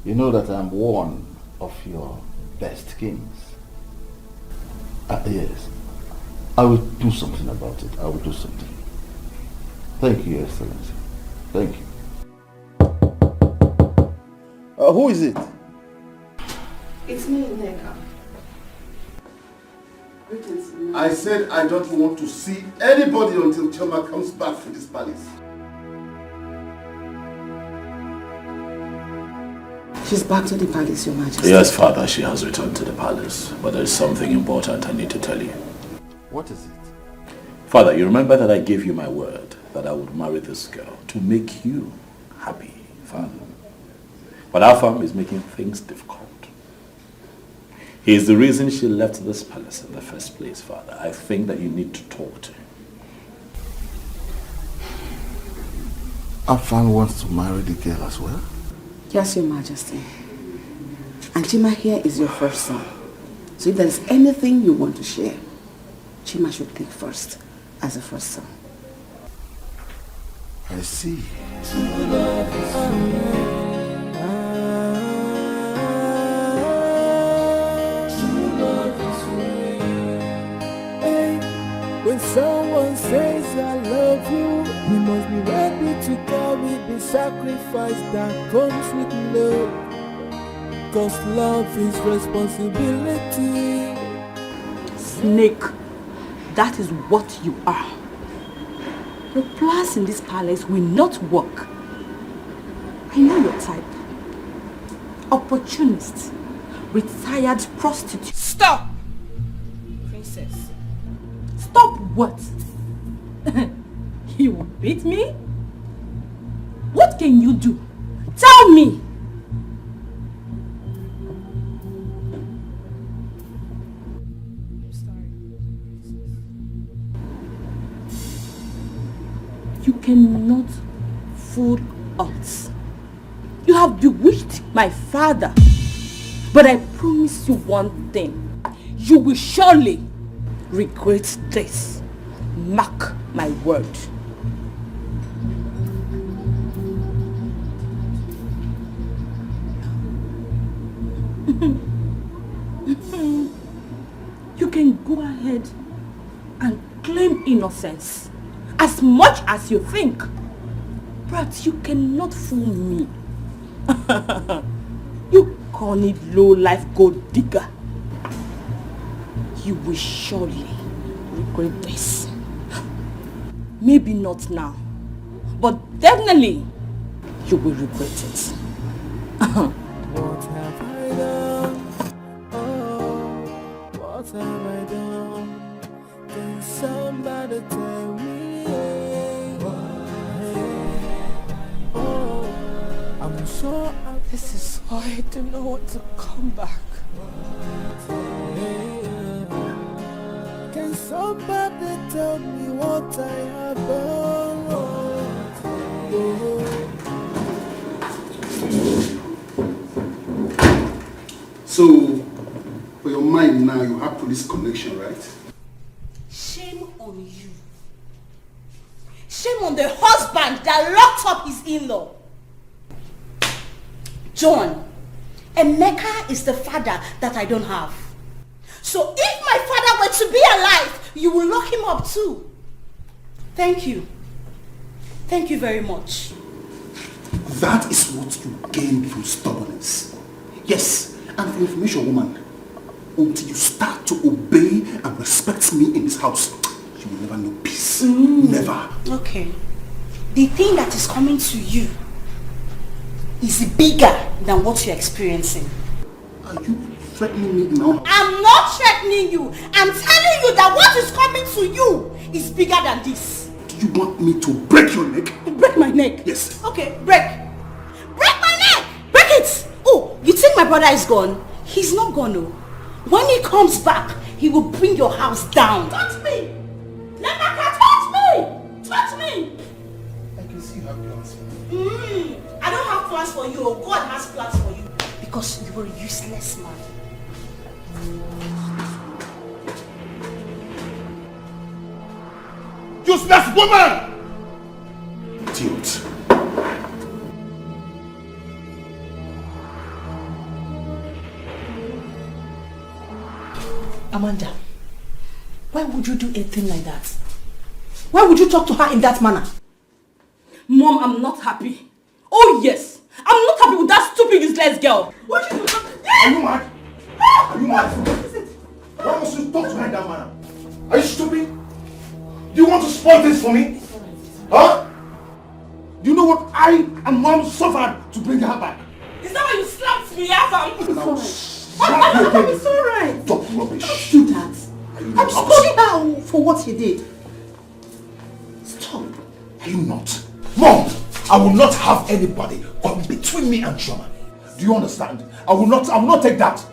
You know that I'm one of your best kings. Yes. I will do something about it. I will do something. Thank you, Your Excellency. Thank you. Who is it? It's me, Neka. I said I don't want to see anybody until Choma comes back to this palace. She's back to the palace, Your Majesty. Yes, Father, she has returned to the palace. But there is something important I need to tell you. What is it? Father, you remember that I gave you my word that I would marry this girl to make you happy, Father. But Afam is making things difficult. He is the reason she left this palace in the first place, Father. I think that you need to talk to him. Afam wants to marry the girl as well? Yes, Your Majesty. And Chima here is your first son. So if there's anything you want to share, Chima should take first as a first son. I see. sacrifice that comes with love. Cause love is responsibility. Snake, that is what you are. Your plans in this palace will not work. I know your type. Opportunist, retired prostitute. Stop! Princess. Stop what? You will beat me? What can you do? Tell me! You cannot fool us. You have bewitched my father. But I promise you one thing. You will surely regret this. Mark my word. You can go ahead and claim innocence as much as you think, but you cannot fool me. You corny low-life gold digger. You will surely regret this. Maybe not now, but definitely you will regret it. What have I done? Oh, what have I done? Can somebody tell me? Oh, I'm sure this is why I don't know what to come back. Can somebody tell me what I have done? So, for your mind now, you have police connection, right? Shame on you. Shame on the husband that locked up his in-law. John, Emeka is the father that I don't have. So if my father were to be alive, you will lock him up too. Thank you. Thank you very much. That is what you gain from stubbornness. Yes, and for information, woman, until you start to obey and respect me in this house, you will never know peace. Never. Okay. The thing that is coming to you is bigger than what you're experiencing. Are you threatening me now? I'm not threatening you. I'm telling you that what is coming to you is bigger than this. Do you want me to break your neck? Break my neck? Yes. Okay, break. Break my neck! Break it! Oh, you think my brother is gone? He's not gone, no. When he comes back, he will bring your house down. Touch me! Lemaka, touch me! Touch me! I can see you have plans for me. I don't have plans for you. God has plans for you. Because you were a useless man. Useless woman! Idiot. Amanda, why would you do a thing like that? Why would you talk to her in that manner? Mom, I'm not happy. Oh yes, I'm not happy with that stupid useless girl. What you do? Are you mad? Are you mad? Why must you talk to her in that manner? Are you stupid? Do you want to spoil this for me? Huh? Do you know what I and Mom suffered to bring her back? Is that why you slapped me, Afam? It's alright. Stop rubbish. Don't do that. I'm scolding her for what he did. Stop. Are you not? Mom, I will not have anybody come between me and Chioma. Do you understand? I will not take that.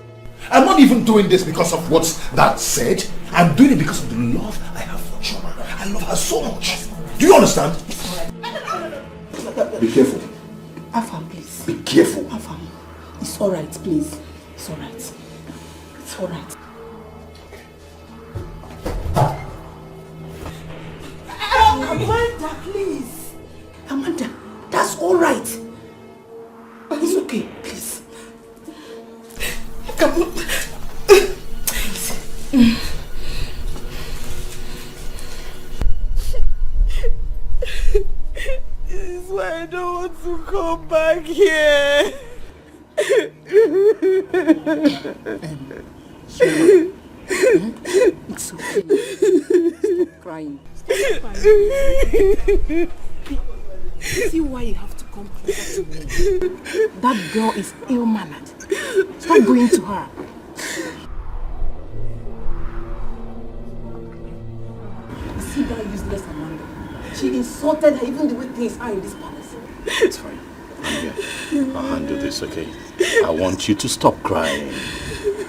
I'm not even doing this because of what that said. I'm doing it because of the love I have for Chioma. I love her so much. Do you understand? Be careful. Afam, please. Be careful. Afam, it's alright, please. It's alright. It's alright. Amanda, please. Amanda, that's alright. It's okay, please. Come on. This is why I don't want to come back here. It's okay. Stop crying. Stop crying. See why you have to come closer to me. That girl is ill-mannered. Stop going to her. See that useless Amanda. She insulted her even the way things are in this palace. It's fine. I'll handle this, okay? I want you to stop crying.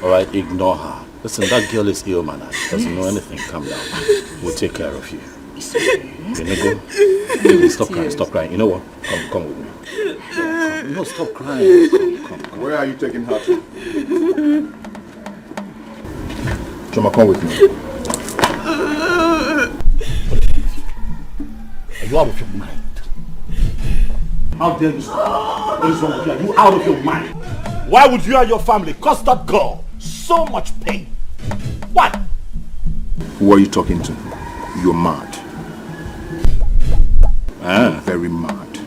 Alright, ignore her. Listen, that girl is ill-mannered. Doesn't know anything. Calm down. We'll take care of you. Stop crying, stop crying. You know what? Come with me. Come. No, stop crying. Come. Where are you taking her to? Choma, come with me. Are you out of your mind? How dare you? What is wrong with you? Are you out of your mind? Why would you and your family cause that girl so much pain? What? Who are you talking to? You're mad. You're very mad.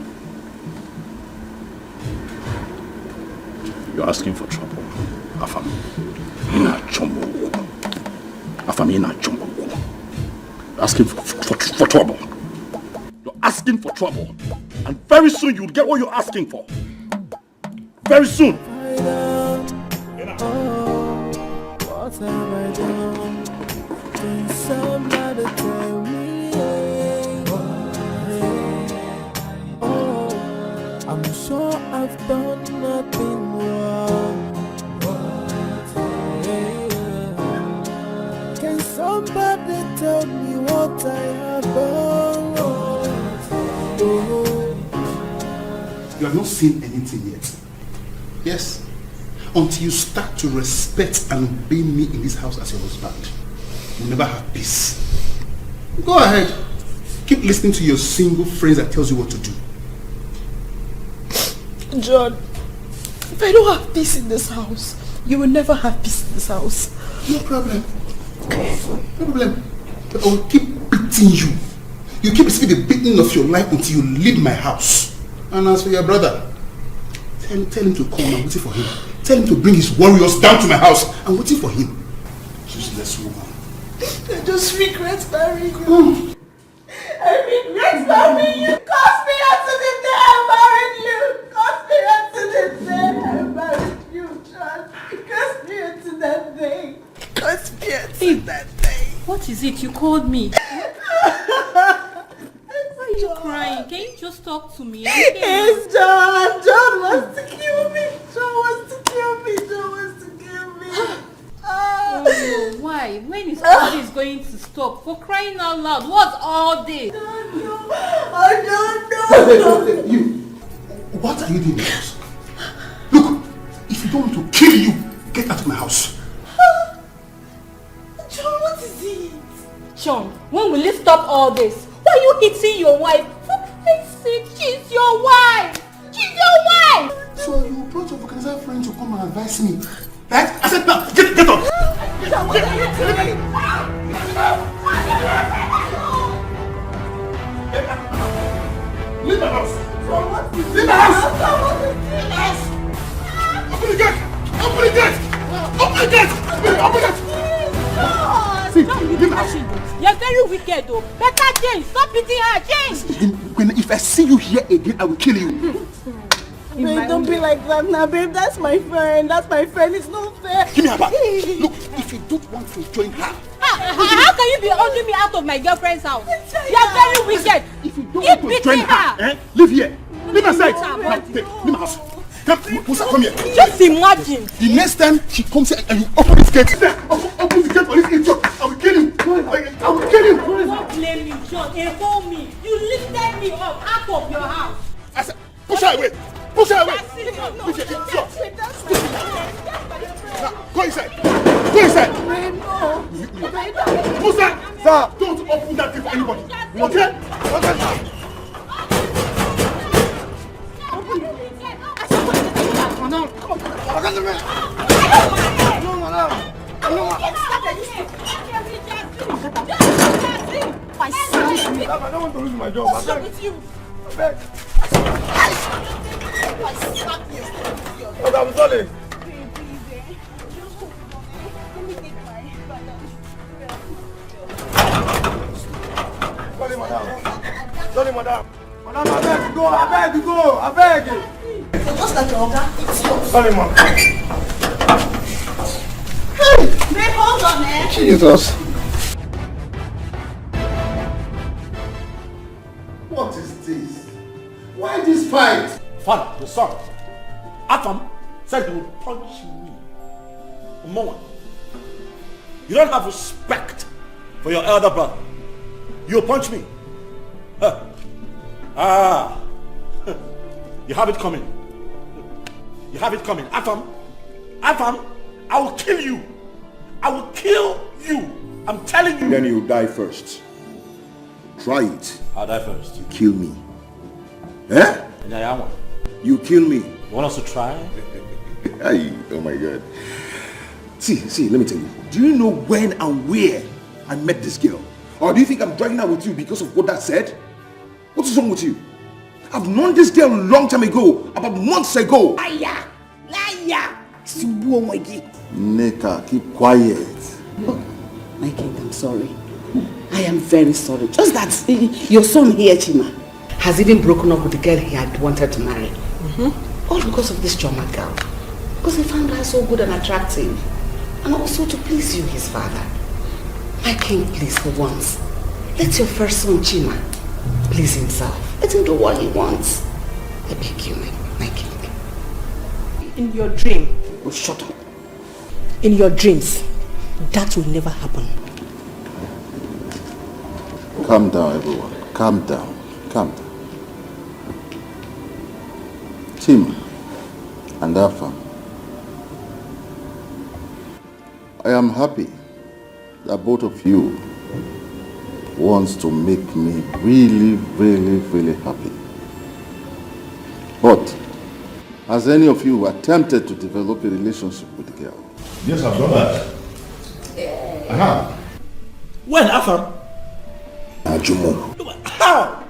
You're asking for trouble. Afam. Ina chombo. Afam ina chombo. You're asking for trouble. You're asking for trouble. And very soon you'll get what you're asking for. Very soon. What have I done? Can somebody tell me? I'm sure I've done nothing wrong. Can somebody tell me what I have done? You have not seen anything yet. Yes. Until you start to respect and obey me in this house as your husband, you'll never have peace. Go ahead. Keep listening to your single phrase that tells you what to do. John, if I don't have peace in this house, you will never have peace in this house. No problem. No problem. But I will keep beating you. You keep receiving the beating of your life until you leave my house. And as for your brother, tell him to come. I'm waiting for him. Tell him to bring his warriors down to my house. I'm waiting for him. Useless woman. I just regret marrying you. I regret marrying you. Cause me unto the day I married you. Cause me unto the day I married you, John. Cause me unto that day. Cause me unto that day. What is it? You called me. Why are you crying? Can you just talk to me? It's John. John wants to kill me. John wants to kill me. John wants to kill me. Oh, no. Why? When is all this going to stop? For crying out loud, what's all this? I don't know. You, what are you doing in the house? Look, if you don't want to kill you, get out of my house. John, what is it? John, when will you stop all this? Why are you hitting your wife? For Christ's sake, she's your wife! She's your wife! So you brought your vulcanizer friend to come and advise me, right? I said now, get up! John, what are you doing? Leave my house! John, what is Leave my house! John, what is this? Open the gate! Open the gate! Open the gate! Open the gate! John, you're very wicked though. Better change. Stop beating her. Change. If I see you here again, I will kill you. Babe, don't be like that now, babe. That's my friend. That's my friend. It's not fair. Give me her back. Look, if you don't want to join her. How can you be holding me out of my girlfriend's house? You're very wicked. If you don't want to join her, leave here. Leave her side. Leave my house. Come, Musa, come here. Just imagine. The next time she comes here and you open this gate, open the gate for this idiot, I will kill you. I will kill you. Don't blame you, John. Inform me. You lifted me up out of your house. I said, push her away. Push her away. Go inside. Go inside. Musa, sir, don't open that gate for anybody. Okay? I don't want to lose my job. What's up with you? I'm sorry. Sorry, madam. Sorry, madam. Madam, I beg to go. I beg to go. I beg. So just like your order, it's yours. Sorry, ma'am. Hey, babe, hold on, man. Jesus. What is this? Why this fight? Father, your son, Atam, said he would punch me. Mama, you don't have respect for your elder brother. You'll punch me. You have it coming. You have it coming. Atam, I will kill you. I will kill you. I'm telling you. Then you die first. Try it. I'll die first. You kill me. Eh? You kill me. You want us to try? Ay, oh my God. See, let me tell you. Do you know when and where I met this girl? Or do you think I'm dragging her with you because of what that said? What is wrong with you? I've known this girl a long time ago, about months ago. Liar! Liar! Neka, keep quiet. Oh, my king, I'm sorry. I am very sorry. Just that your son here, Chima, has even broken up with the girl he had wanted to marry. All because of this Choma girl. Because he found her so good and attractive. And also to please you, his father. My king, please, for once, let your first son, Chima, please himself. Let him do what he wants. I beg you, my king. In your dream. Oh, shut up. In your dreams, that will never happen. Calm down, everyone. Calm down. Calm down. Tim and Afam, I am happy that both of you wants to make me really, really, really happy. But has any of you attempted to develop a relationship with the girl? Yes, I've done that. I have. When, Afam? Ajumo. How?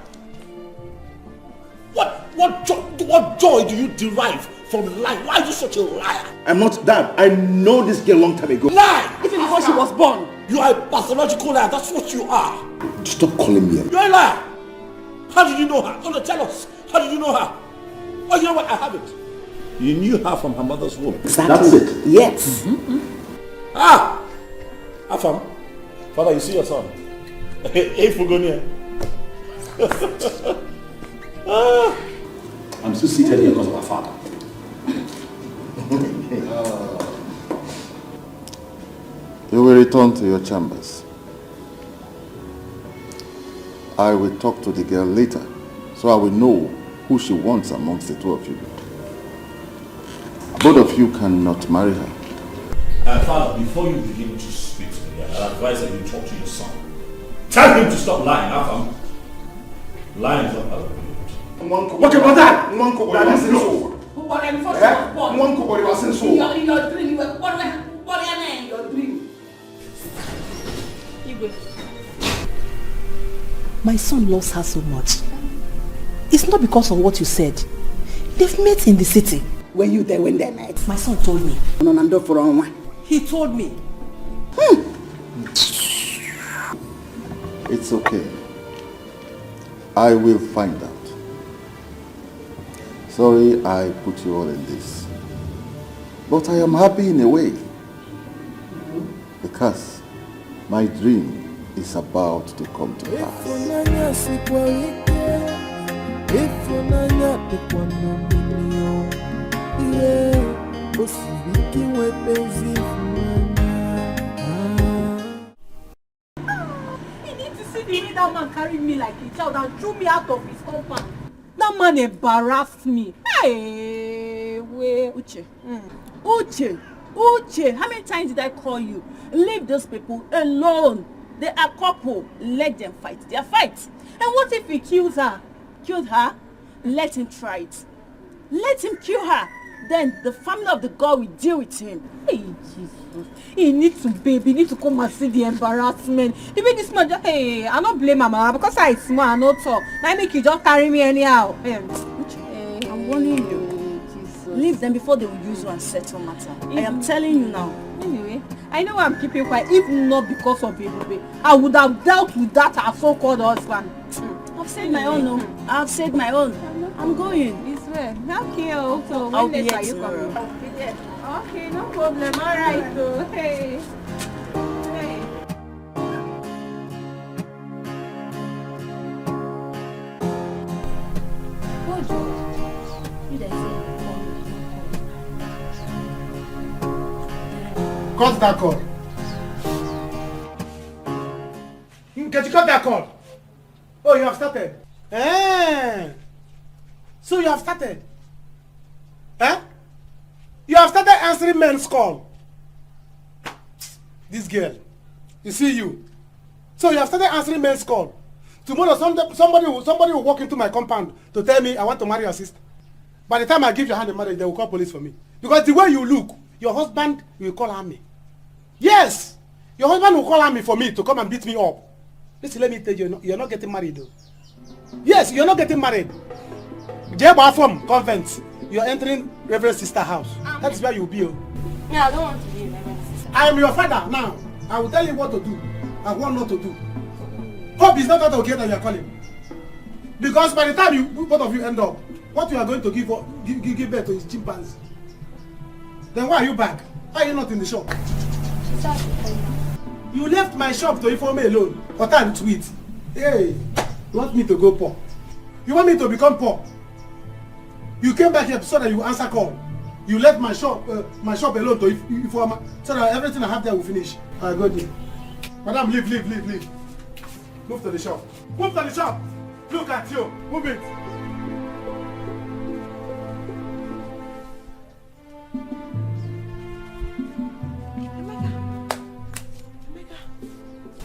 What joy do you derive from lying? Why are you such a liar? I'm not that. I know this girl a long time ago. Lie! Even before she was born. You are a pathological liar. That's what you are. Stop calling me. You're a liar. How did you know her? Oh, tell us. How did you know her? Oh, you know what? I have it. You knew her from her mother's womb. Exactly. That's it. Yes. Ah! Afam, Father, you see your son. Hey, Fugonia. I'm still seated here because of our father. You will return to your chambers. I will talk to the girl later, so I will know who she wants amongst the two of you. Both of you cannot marry her. Father, before you begin to speak to me, I advise that you talk to your son. Tell him to stop lying, Afam. Lying is not part of it. Okay, but that one could be so. In your dream, you were warrior in your dream. My son loves her so much. It's not because of what you said. They've met in the city. Were you there when they met? My son told me. He told me. It's okay. I will find out. Sorry I put you all in this. But I am happy in a way. Because my dream is about to come to pass. That man carried me like a child and threw me out of his compound. That man embarrassed me. Hey, wait, Uche. Uche, how many times did I call you? Leave those people alone. They are couple. Let them fight their fight. And what if he kills her? Killed her? Let him try it. Let him kill her. Then the family of the girl will deal with him. Hey, Jesus. He needs to, baby. He needs to come and see the embarrassment. The way this man just, hey, I don't blame my mama because I smart, I not talk. Now make you just carry me anyhow. Hey, I'm warning you. Leave them before they will use you and settle matter. I am telling you now. Anyway, I know I'm keeping quiet. If not because of Ebube, I would have dealt with that our so-called husband. I've said my own, no. I've said my own. I'm going. It's well. Okay, so I'll when be later here you tomorrow. coming? I'll be there. Okay, no problem. All right, so hey. Hey. Cut that call. Can you cut that call? Oh, you have started. So you have started. You have started answering men's call. This girl. You see you. So you have started answering men's call. Tomorrow somebody will walk into my compound to tell me I want to marry your sister. By the time I give your hand in marriage, they will call police for me. Because the way you look, your husband will call army. Yes! Your husband will call army for me to come and beat me up. Listen, let me tell you, you're not getting married though. Yes, you're not getting married. Jebafom convent. You're entering Reverend Sister house. That's where you'll be. Yeah, I don't want to be Reverend Sister. I am your father now. I will tell you what to do and what not to do. Hope is not that okay that you are calling. Because by the time you both of you end up, what you are going to give birth to is chimpanzee. Then why are you back? Why are you not in the shop? You left my shop to inform me alone. What time to eat? Hey, you want me to go poor? You want me to become poor? You came back here so that you answer call. You left my shop alone to inform so that everything I have there will finish. I go there. Madam, leave. Move to the shop. Move to the shop. Look at you. Move it.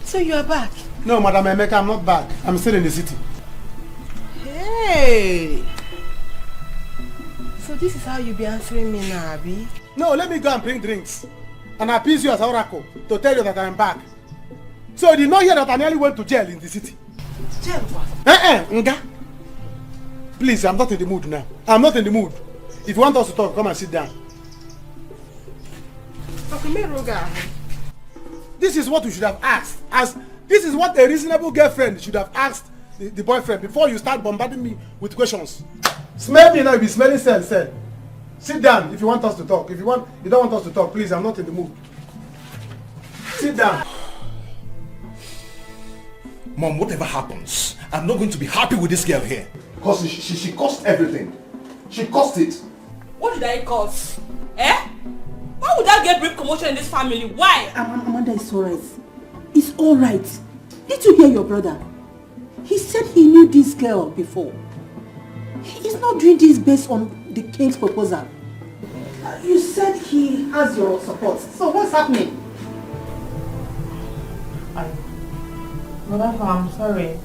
So you are back? No, Madam Emeka, I'm not back. I'm still in the city. Hey! So this is how you be answering me now, Abi? No, let me go and bring drinks. And appease you as Oracle to tell you that I am back. So you did not hear that I nearly went to jail in the city? Jail what? Nga. Please, I'm not in the mood now. I'm not in the mood. If you want us to talk, come and sit down. This is what you should have asked. This is what a reasonable girlfriend should have asked the boyfriend before you start bombarding me with questions. Smell me now, you'll be smelling cell. Sit down if you want us to talk. If you don't want us to talk, please, I'm not in the mood. Sit down. Mom, whatever happens, I'm not going to be happy with this girl here. Because she cost everything. She cost it. What did I cause? Why would I get brief commotion in this family? Why? Amanda, it's alright. It's alright. Did you hear your brother? He said he knew this girl before. He's not doing this based on the king's proposal. You said he has your support. So what's happening? Mother, I'm sorry.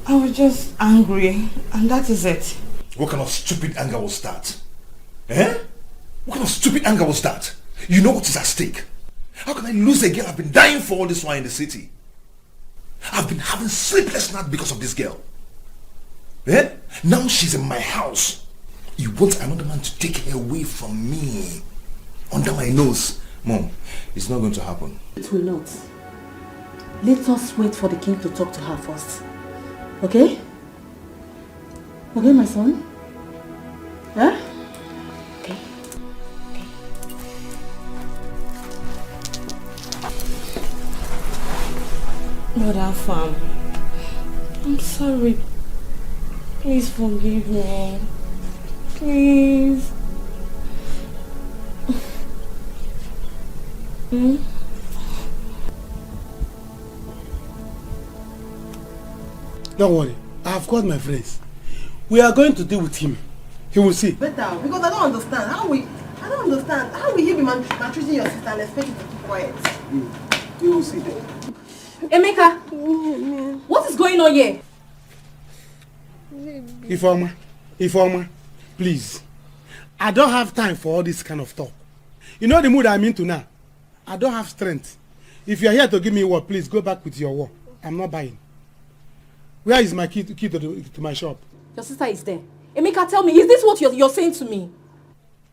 I was just angry, and that is it. What kind of stupid anger was that? What kind of stupid anger was that? You know what is at stake. How can I lose a girl I've been dying for all this while in the city? I've been having sleepless nights because of this girl. Now she's in my house. You want another man to take her away from me? Under my nose. Mom, it's not going to happen. It will not. Let us wait for the king to talk to her first. Okay? Okay, my son? Huh? Okay. Mother, fam, I'm sorry. Please forgive me. Please. Don't worry. I have called my friends. We are going to deal with him. He will see. Better, because I don't understand. How will you be maltreating your sister and expect you to keep quiet? You will see. Emeka, what is going on here? Ifeoma, please. I don't have time for all this kind of talk. You know the mood I'm into now. I don't have strength. If you're here to give me a word, please go back with your word. I'm not buying. Where is my key to my shop? Your sister is there. Emeka, tell me, is this what you're saying to me?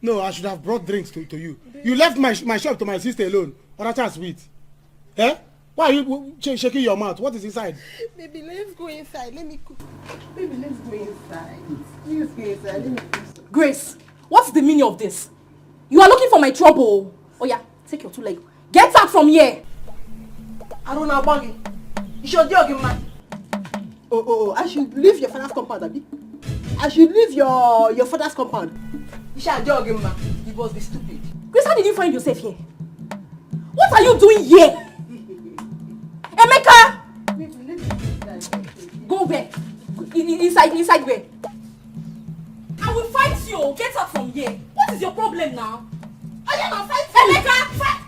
No, I should have brought drinks to you. You left my shop to my sister alone. Or that chance sweet. Eh? Why are you shaking your mouth? What is inside? Baby, let's go inside. Let me cook. Baby, let's go inside. Let's go inside. Let me cook. Grace, what's the meaning of this? You are looking for my trouble. Oh yeah, take your two legs. Get out from here. I don't know about you. You should jog him, man. Oh, I should leave your father's compound, Abi. I should leave your father's compound. You should jog him, man. You must be stupid. Grace, how did you find yourself here? What are you doing here? Emeka! Go where? Inside where? I will fight you. Get out from here. What is your problem now? I am a fight. Emeka! Fight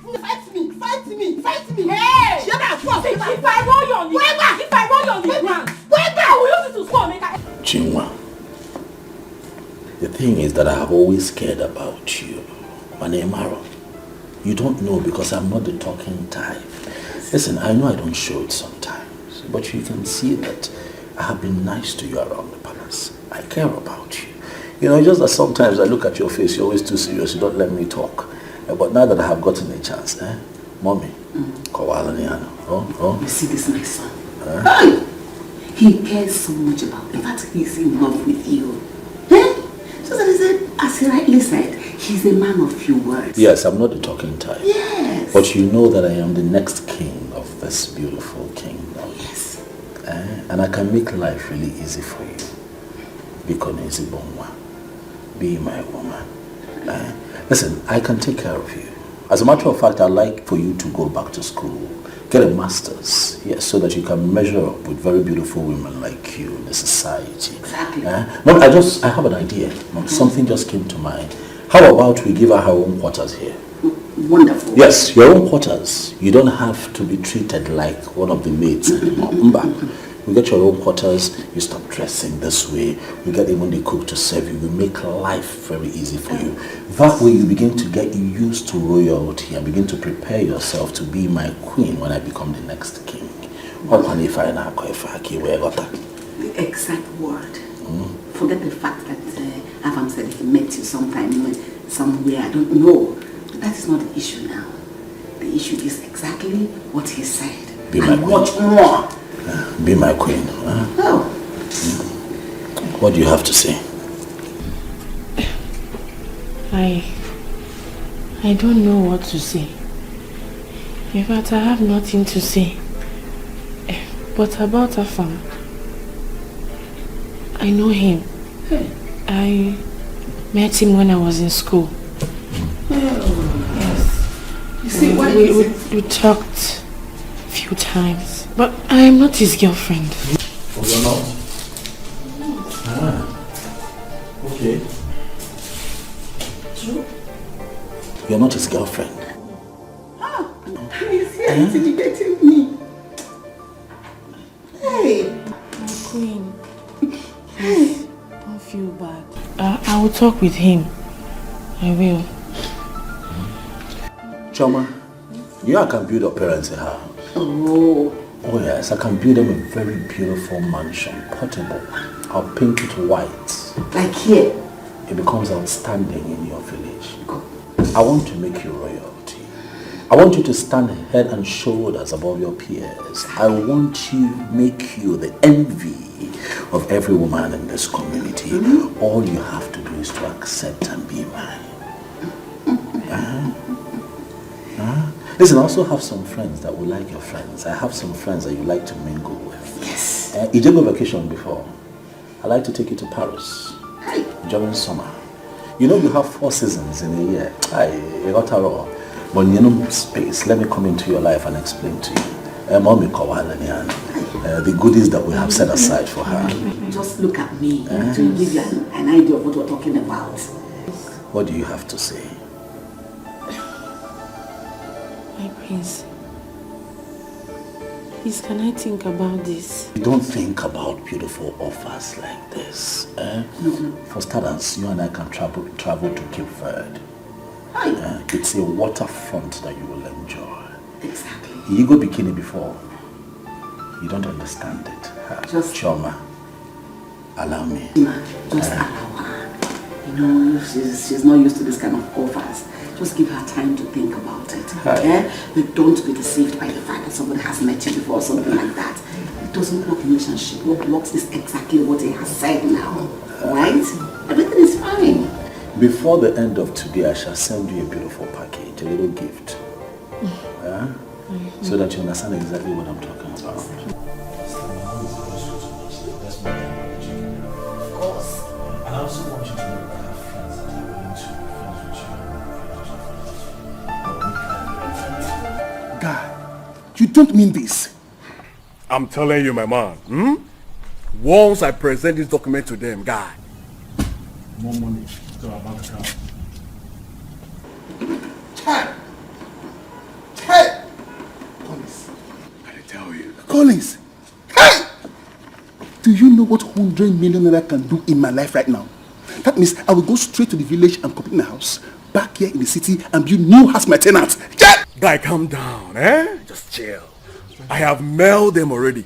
me. Hey! Shut up. If I roll you on the ground, I will use it to score, Emeka. Chinwa, the thing is that I have always cared about you. Manemaro, you don't know because I'm not the talking type. Listen, I know I don't show it sometimes, but you can see that I have been nice to you around the palace. I care about you. You know, just that sometimes I look at your face, you're always too serious, you don't let me talk. But now that I have gotten a chance, Mommy, You see this, my son? He cares so much about you. In fact, he's in love with you. So that is it, as he rightly said, he's a man of few words. Yes, I'm not the talking type. Yes. But you know that I am the next king of this beautiful kingdom. Yes. And I can make life really easy for you. Be my woman. Listen, I can take care of you. As a matter of fact, I'd like for you to go back to school, get a master's, yes, so that you can measure up with very beautiful women like you in the society. Exactly. But I have an idea. Something just came to mind. How about we give her own quarters here? Wonderful. Yes, your own quarters. You don't have to be treated like one of the maids anymore. We get your own quarters, you stop dressing this way, we get even the cook to serve you, we make life very easy for you. That way you begin to get used to royalty and begin to prepare yourself to be my queen when I become the next king. The exact word. Forget the fact that Avam said he met you sometime, somewhere, I don't know. That is not the issue now. The issue is exactly what he said. Be my queen. Much more. Be my queen. Oh. What do you have to say? I don't know what to say. In fact, I have nothing to say. But about Afam, I know him. I met him when I was in school. Yes. You see, we talked a few times. But I am not his girlfriend. Oh, you're not? Okay. True. You're not his girlfriend? He's here intimidating me. Hey. Queen. Please, don't feel bad. I will talk with him. I will. Choma, you know I can build your parents a house. Oh yes, I can build them a very beautiful mansion, portable. I'll paint it white. Like here? It becomes outstanding in your village. I want to make you royalty. I want you to stand head and shoulders above your peers. I want to make you the envy of every woman in this community. All you have to do is to accept and be mine. Listen, I also have some friends that will like your friends. I have some friends that you like to mingle with. Yes. You did go vacation before. I like to take you to Paris during summer. You know you have 4 seasons in a year. But you know space. Let me come into your life and explain to you. The goodies that we have set aside for her. Just look at me to give you an idea of what we're talking about. What do you have to say? My prince, please, can I think about this? Don't think about beautiful offers like this. For starters, you and I can travel to Cape Verde. It's a waterfront that you will enjoy. Exactly. You go bikini before. You don't understand it. Just Choma. Allow me. Just allow her. You know, she's not used to this kind of offers. Just give her time to think about it. Okay? But don't be deceived by the fact that somebody has met you before or something like that. It doesn't work in relationship. What works is exactly what he has said now. Right? Everything is fine. Before the end of today, I shall send you a beautiful package, a little gift. So that you understand exactly what I'm talking about. Of course. And I also want you to know that I have friends that are willing to be friends with you. Guy, you don't mean this. I'm telling you, my man. Once I present this document to them, guy. More money to our bank account. Hey! Collins. I tell you. Collins! Hey! Do you know what 100 million naira can do in my life right now? That means I will go straight to the village and complete my house, back here in the city, and build new house my tenants. Yeah! Guy, calm down, Just chill. I have mailed them already.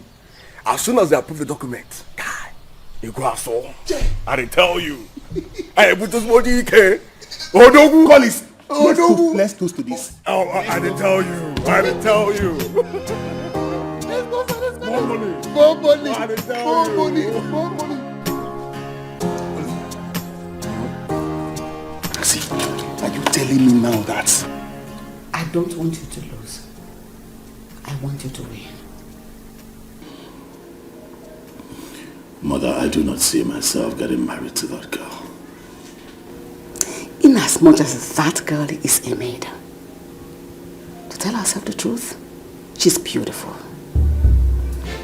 As soon as they approve the document, guy, you go ask all. I didn't tell you. I put this body, okay? Odogu! Collins! Let's toast to this. Oh, I didn't tell you. I didn't tell you. More money. More money. I didn't tell More you. money. More money. See, are you telling me now that I don't want you to lose. I want you to win. Mother, I do not see myself getting married to that girl. In as much as that girl is a maid, to tell herself the truth, she's beautiful.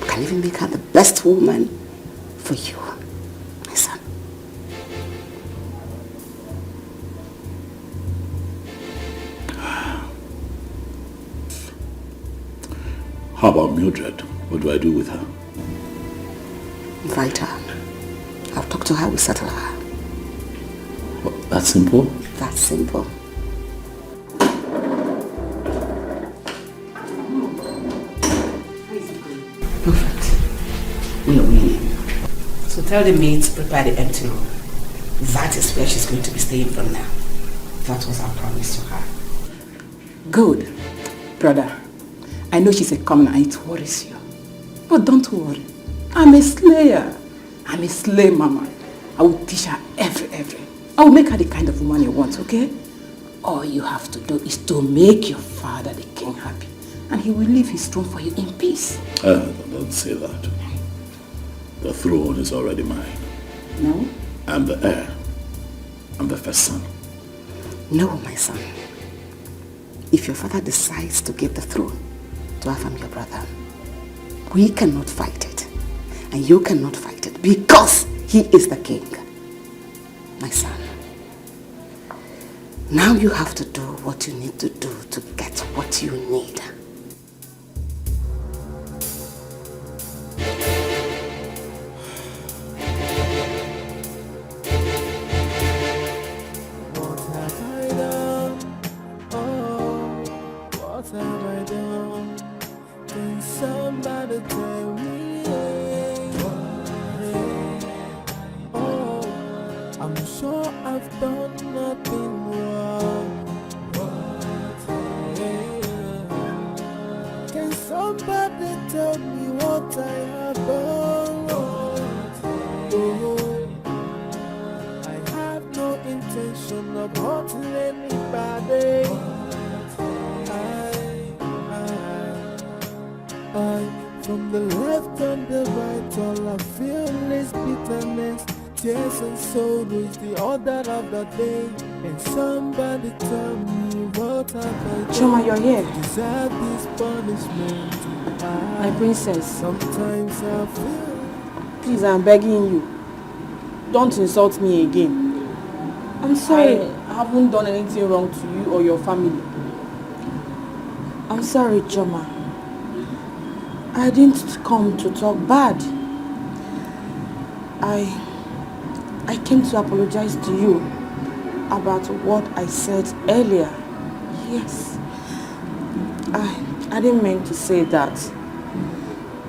We can even make her the best woman for you, my son. How about Mildred? What do I do with her? Invite her. I'll talk to her, we'll settle her. What, that simple? That's simple. Perfect. We are winning. So tell the maids to prepare the empty room. That is where she's going to be staying from now. That was our promise to her. Good. Brother, I know she's a commoner and it worries you. But don't worry. I'm a slayer. I'm a slay mama. I will teach her every. I will make her the kind of woman you want, okay? All you have to do is to make your father, the king, happy. And he will leave his throne for you in peace. Don't say that. The throne is already mine. No? I'm the heir. I'm the first son. No, my son. If your father decides to give the throne to Afam, your brother, we cannot fight it. And you cannot fight it because he is the king. My son. Now you have to do what you need to do to get what you need. What have I done? Oh, what have I done? Can somebody tell me? Oh, I'm sure I've done nothing wrong. Can somebody tell me what I have done? Oh, I have no intention of hurting anybody. I, from the left and the right, all I feel is bitterness, tears and sorrow is the order of the day. And somebody tell me what have I done? Choma, you're here. to deserve this punishment. My princess. Sometimes I feel. Please, I'm begging you. Don't insult me again. I'm sorry. I haven't done anything wrong to you or your family. I'm sorry, Choma. I didn't come to talk bad. I came to apologize to you about what I said earlier. Yes. I didn't mean to say that.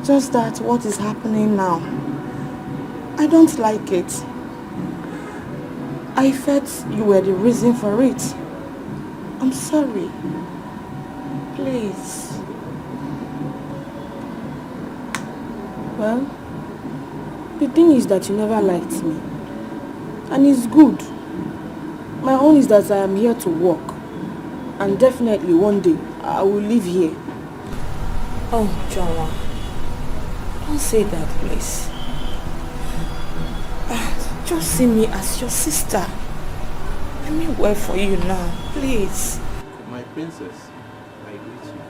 Just that what is happening now, I I don't like it. I felt you were the reason for it. I'm sorry. Please. Well, the thing is that you never liked me. And it's good. My own is that I am here to work. And definitely one day, I will live here. Oh, Joa. Don't say that, please. Just see me as your sister. Let me wait for you now, please. My princess, I greet you.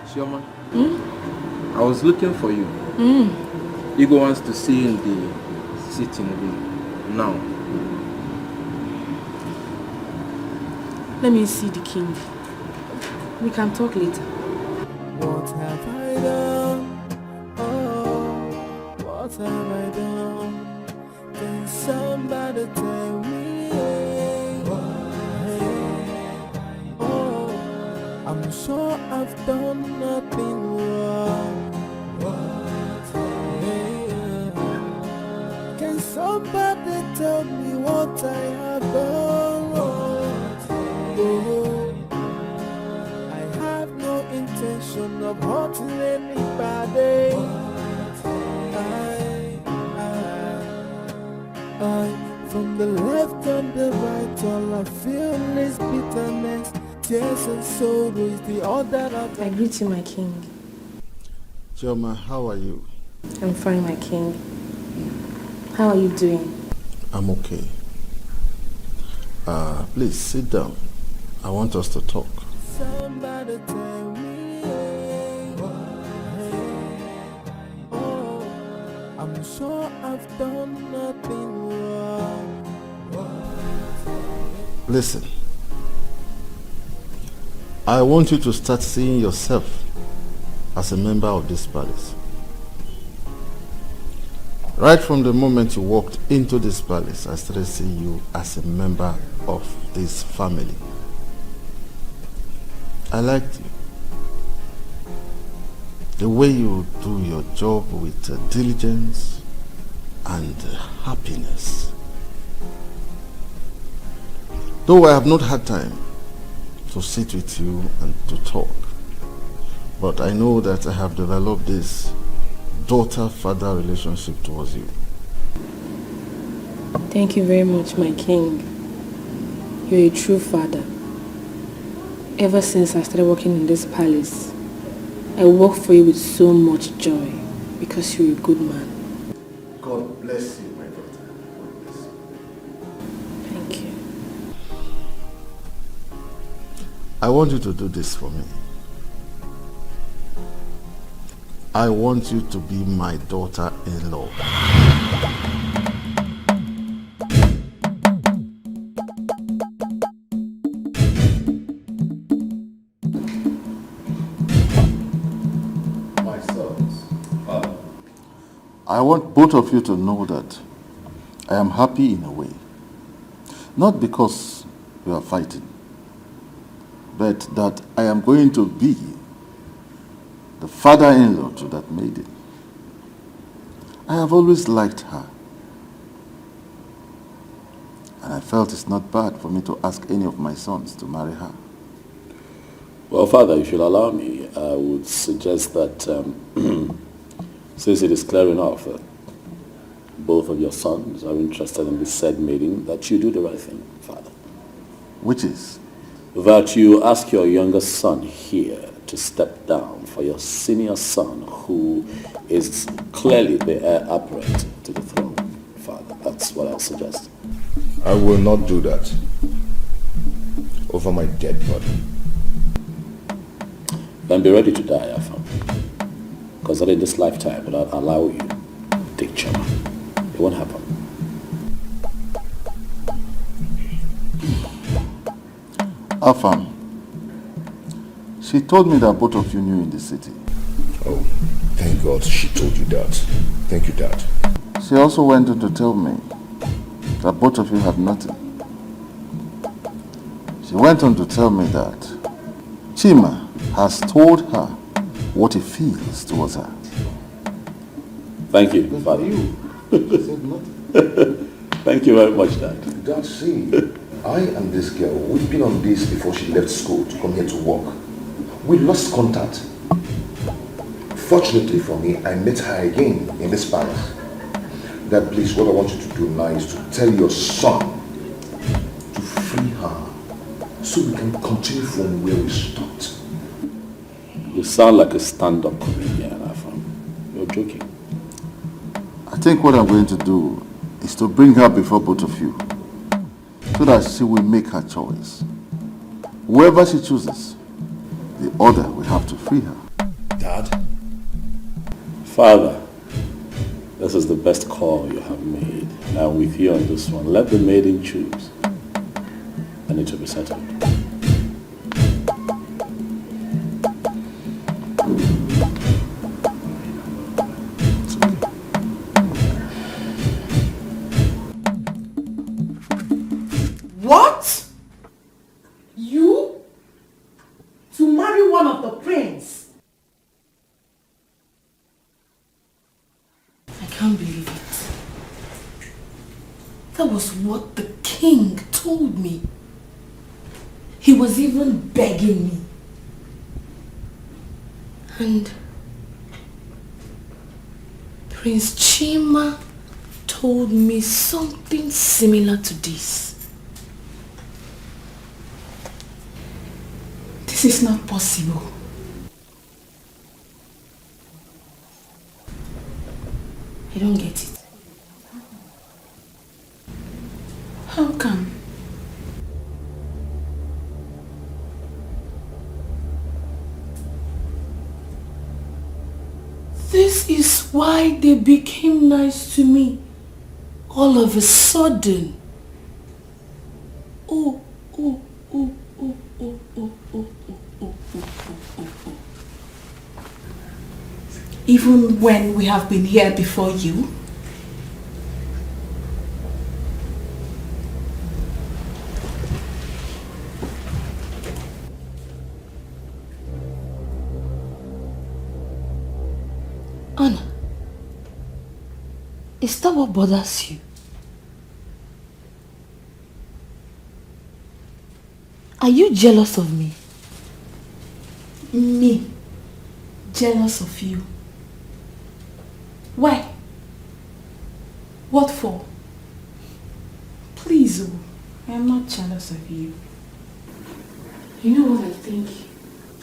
Chioma, I was looking for you. Igor wants to see you in the sitting room now. Let me see the king. We can talk later. What have I done? Oh, what have I done? Can somebody tell me? Oh, I'm sure I've done nothing wrong. Can somebody tell me what I have done wrong? Oh, I have no intention of hurting anybody. From the left and the right, all I feel is bitterness, tears and sorrow is the order of I greet you, my king. Chioma, how are you? I'm fine, my king. How are you doing? I'm okay. Please sit down. I want us to talk. somebody tell me. Oh, I'm sure I've done nothing wrong. Listen, I want you to start seeing yourself as a member of this palace. Right from the moment you walked into this palace, I started seeing you as a member of this family. I liked you. The way you do your job with diligence and happiness. Though I have not had time to sit with you and to talk, but I know that I have developed this daughter-father relationship towards you. Thank you very much, my king. You're a true father. Ever since I started working in this palace, I work for you with so much joy because you're a good man. God bless you, my daughter. God bless you. Thank you. I want you to do this for me. I want you to be my daughter-in-law. My sons, I want both of you to know that I am happy in a way. Not because we are fighting, but that I am going to be the father-in-law to that maiden. I have always liked her. And I felt it's not bad for me to ask any of my sons to marry her. Well, Father, if you'll allow me, I would suggest that since it is clear enough that both of your sons are interested in this said maiden, that you do the right thing, Father. Which is? That you ask your younger son here to step down for your senior son, who is clearly the heir apparent to the throne, Father. That's what I'll suggest. I will not do that over my dead body. Then be ready to die, Afam. Because not in this lifetime will I allow you to take Chama. It won't happen. Afam, she told me that both of you knew in the city. Oh, thank God she told you that. Thank you, Dad. She also went on to tell me that both of you had nothing. She went on to tell me that Chima has told her what he feels towards her. Thank you, Father. She said nothing. Thank you very much, Dad. Dad, see, I and this girl, we've been on this before she left school to come here to work. We lost contact. Fortunately for me, I met her again in this palace. Dad, please, what I want you to do now is to tell your son to free her so we can continue from where we stopped. You sound like a stand-up comedian, Afam. You're joking. I think what I'm going to do is to bring her before both of you so that she will make her choice. Whoever she chooses, the other will have to free her. Dad? Father, this is the best call you have made. Now with you on this one, let the maiden choose. And it will be settled. What? You? To marry one of the prince? I can't believe it. That was what the king told me. He was even begging me. And Prince Chima told me something similar to this. This is not possible. I don't get it. How come? This is why they became nice to me all of a sudden. Oh. Even when we have been here before you? Anna, is that what bothers you? Are you jealous of me? Me? Jealous of you? Why? What for? Please, oh, I am not jealous of you. You know what I think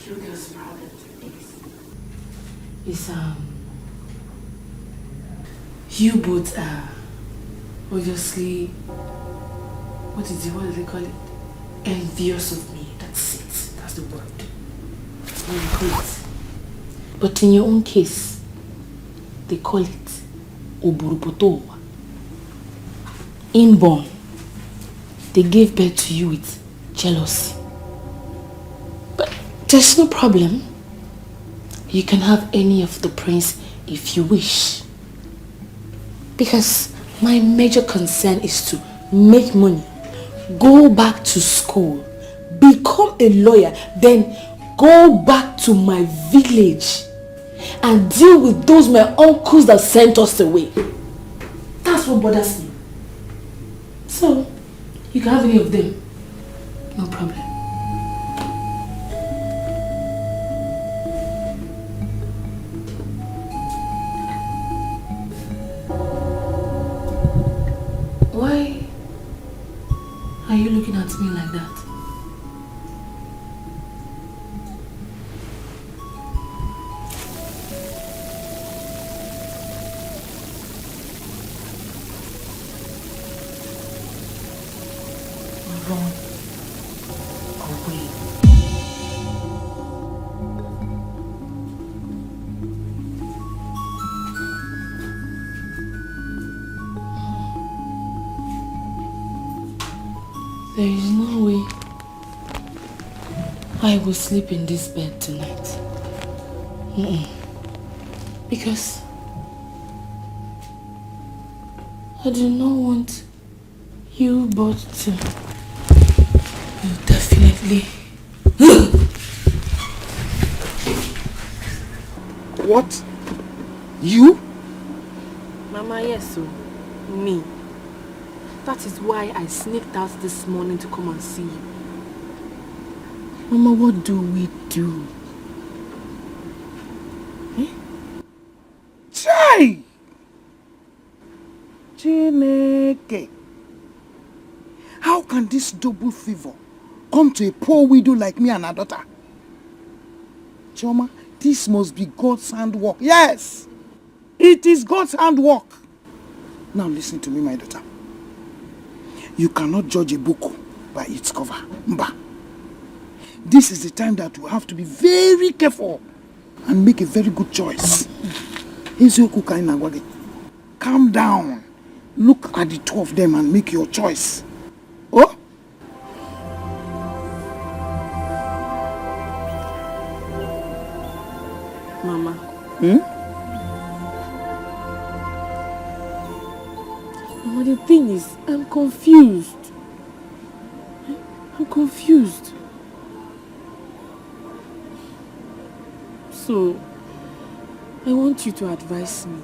you girls' problem is? You both are obviously, what do they call it? Envious of me. That's it. That's the word. What you call it. But in your own case, they call it Oburupotowa. Inborn. They gave birth to you with jealousy. But there's no problem. You can have any of the prince if you wish. Because my major concern is to make money, go back to school, become a lawyer, then go back to my village and deal with those my uncles that sent us away. That's what bothers me. So, you can have any of them. No problem. Why are you looking at me like that? Run away. There is no way I will sleep in this bed tonight. Because I do not want you both to. You definitely. What? You? Mama, yes, so me. That is why I sneaked out this morning to come and see you. Mama, what do we do? Eh? Chai! Chineke! How can this double favor come to a poor widow like me and her daughter? Chioma, this must be God's handwork. Yes! It is God's handwork. Now listen to me, my daughter. You cannot judge a book by its cover. Mba. This is the time that you have to be very careful and make a very good choice. Calm down. Look at the two of them and make your choice. Oh? Mama. Mama, the thing is, I'm confused. I'm confused. So, I want you to advise me.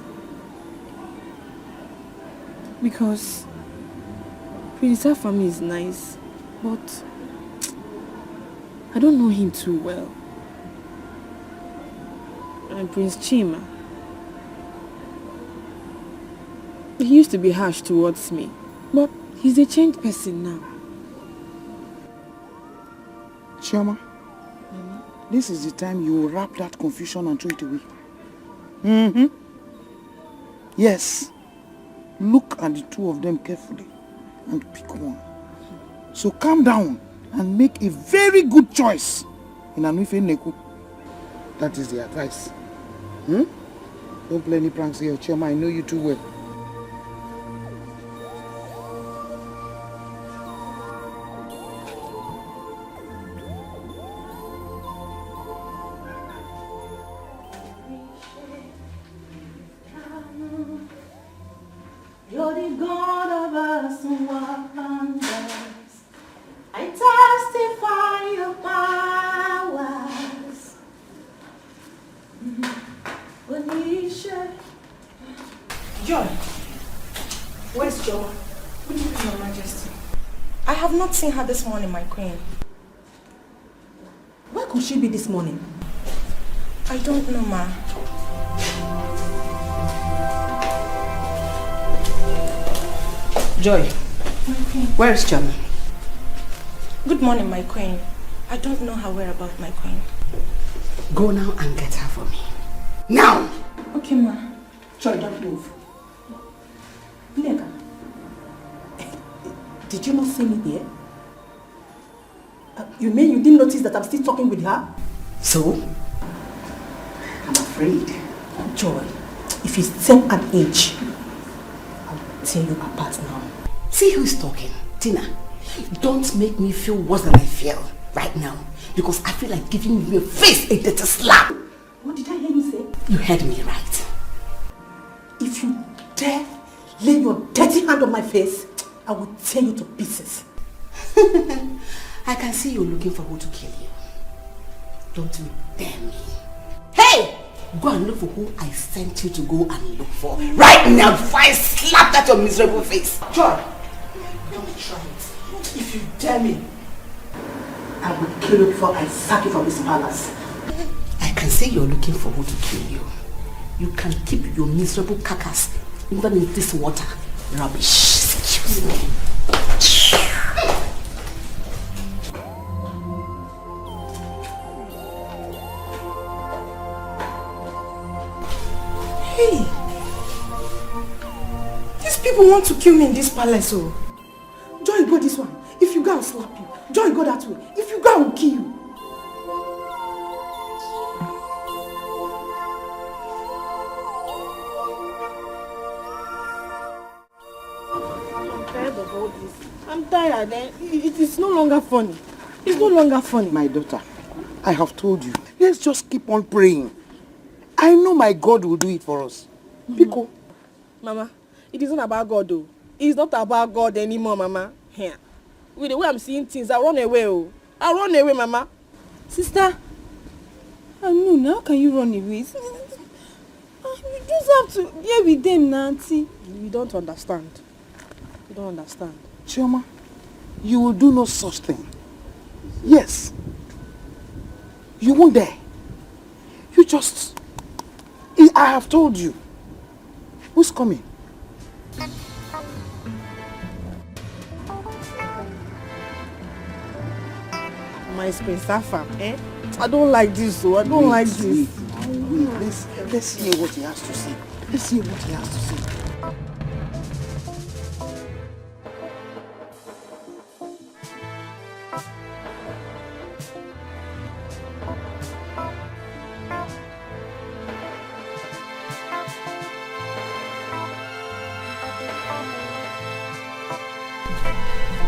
Because Prince Afami is nice, but I don't know him too well. And Prince Chima, he used to be harsh towards me, but he's a changed person now. Chioma, this is the time you will wrap that confusion and throw it away. Yes. Look at the two of them carefully and pick one. So calm down and make a very good choice in Anuife Neku. That is the advice. Don't play any pranks here, Chioma. I know you too well. You're the God of us wonders. I testify your powers. Joy, where's Joy? What do you mean, Your Majesty? I have not seen her this morning, my queen. Where could she be this morning? I don't know, ma. Joy, where is Chama? Good morning, my queen. I don't know her whereabouts, my queen. Go now and get her for me. Now! Okay, ma. Joy, don't move. Nneka, did you not see me here? You mean you didn't notice that I'm still talking with her? So? I'm afraid. Joy, if you same an age, I'll tear you apart now. See who's talking. Tina, don't make me feel worse than I feel right now. Because I feel like giving you a face a dirty slap. What did I hear you say? You heard me right. If you dare lay your dirty hand on my face, I will tear you to pieces. I can see you're looking for who to kill you. Don't you dare me. Hey! Go and look for who I sent you to go and look for. Right now before I slap at your miserable face. Joy, don't try it. If you dare me, I will kill you before I sack you from this palace. I can see you're looking for who to kill you. You can keep your miserable carcass even in this water. Rubbish. Excuse me. Hey! These people want to kill me in this palace, oh. Joy, go this one. If you go, I'll slap you. Joy, go that way. If you go, I'll kill you. I'm tired of all this. I'm tired. It is no longer funny. It's no longer funny. My daughter, I have told you. Let's just keep on praying. I know my God will do it for us. Pico. Mama, it is not about God though. It's not about God anymore, Mama. Here. With the way I'm seeing things, I run away. Oh. I run away, Mama. Sister, I know, how can you run away? You just have to be with them, Nancy. You don't understand. You don't understand. Chioma, you will do no such thing. Yes. You won't dare. You just... I have told you. Who's coming? My Prince Afam, eh? I don't like this, so I don't like this. Let's hear what he has to say. Let's hear what he has to say.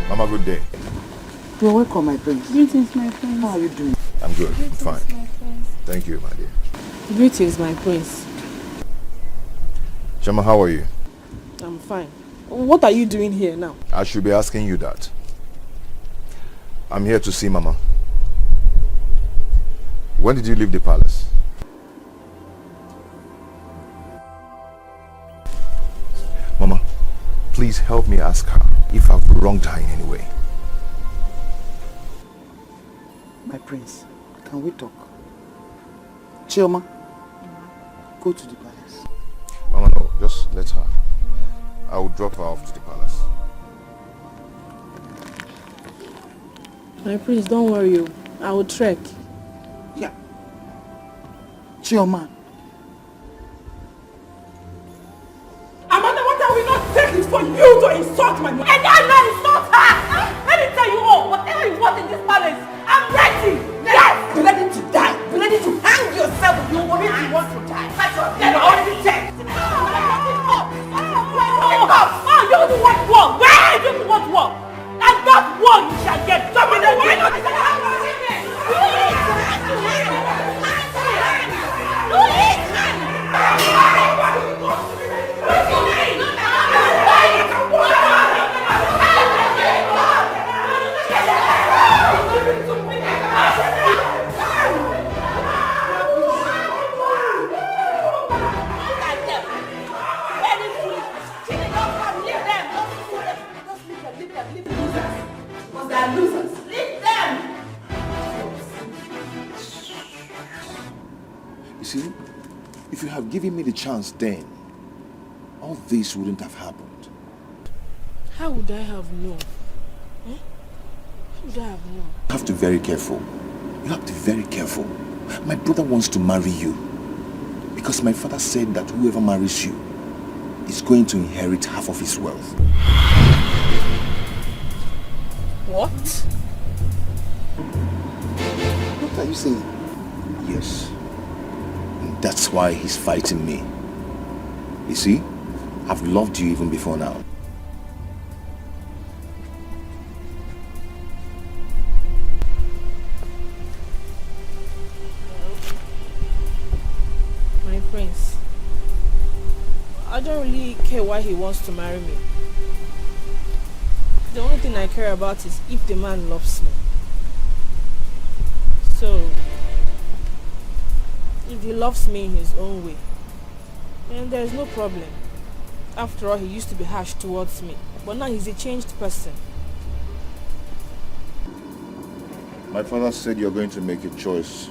Mama, good day. You're welcome, my prince. Greetings, my friends. How are you doing? I'm good. I'm fine. My friends. Thank you, my dear. Greetings, my prince. Chioma, how are you? I'm fine. What are you doing here now? I should be asking you that. I'm here to see Mama. When did you leave the palace? Mama, please help me ask her if I've wronged her in any way. My prince, can we talk? Chioma, go to the palace. Mama, no, just let her. I will drop her off to the palace. My prince, don't worry. I will trek. Yeah. Chioma. Amanda, what I will not take is for you to insult my mother. And I'm not insult her! Let me tell you all, whatever you want in this palace, I'm ready! Yes! Be ready to die. Be ready to hang yourself if you want to die. That's your dead already dead. Oh, you don't want war. Where do you want war? And that war you shall get. Dominate. Why not? You see, if you have given me the chance then, all this wouldn't have happened. How would I have known? Eh? How would I have known? You have to be very careful. You have to be very careful. My brother wants to marry you because my father said that whoever marries you is going to inherit half of his wealth. What? What are you saying? Yes. And that's why he's fighting me. You see, I've loved you even before now. My prince, I don't really care why he wants to marry me. The only thing I care about is if the man loves me. So, if he loves me in his own way, then there's no problem. After all, he used to be harsh towards me, but now he's a changed person. My father said you're going to make a choice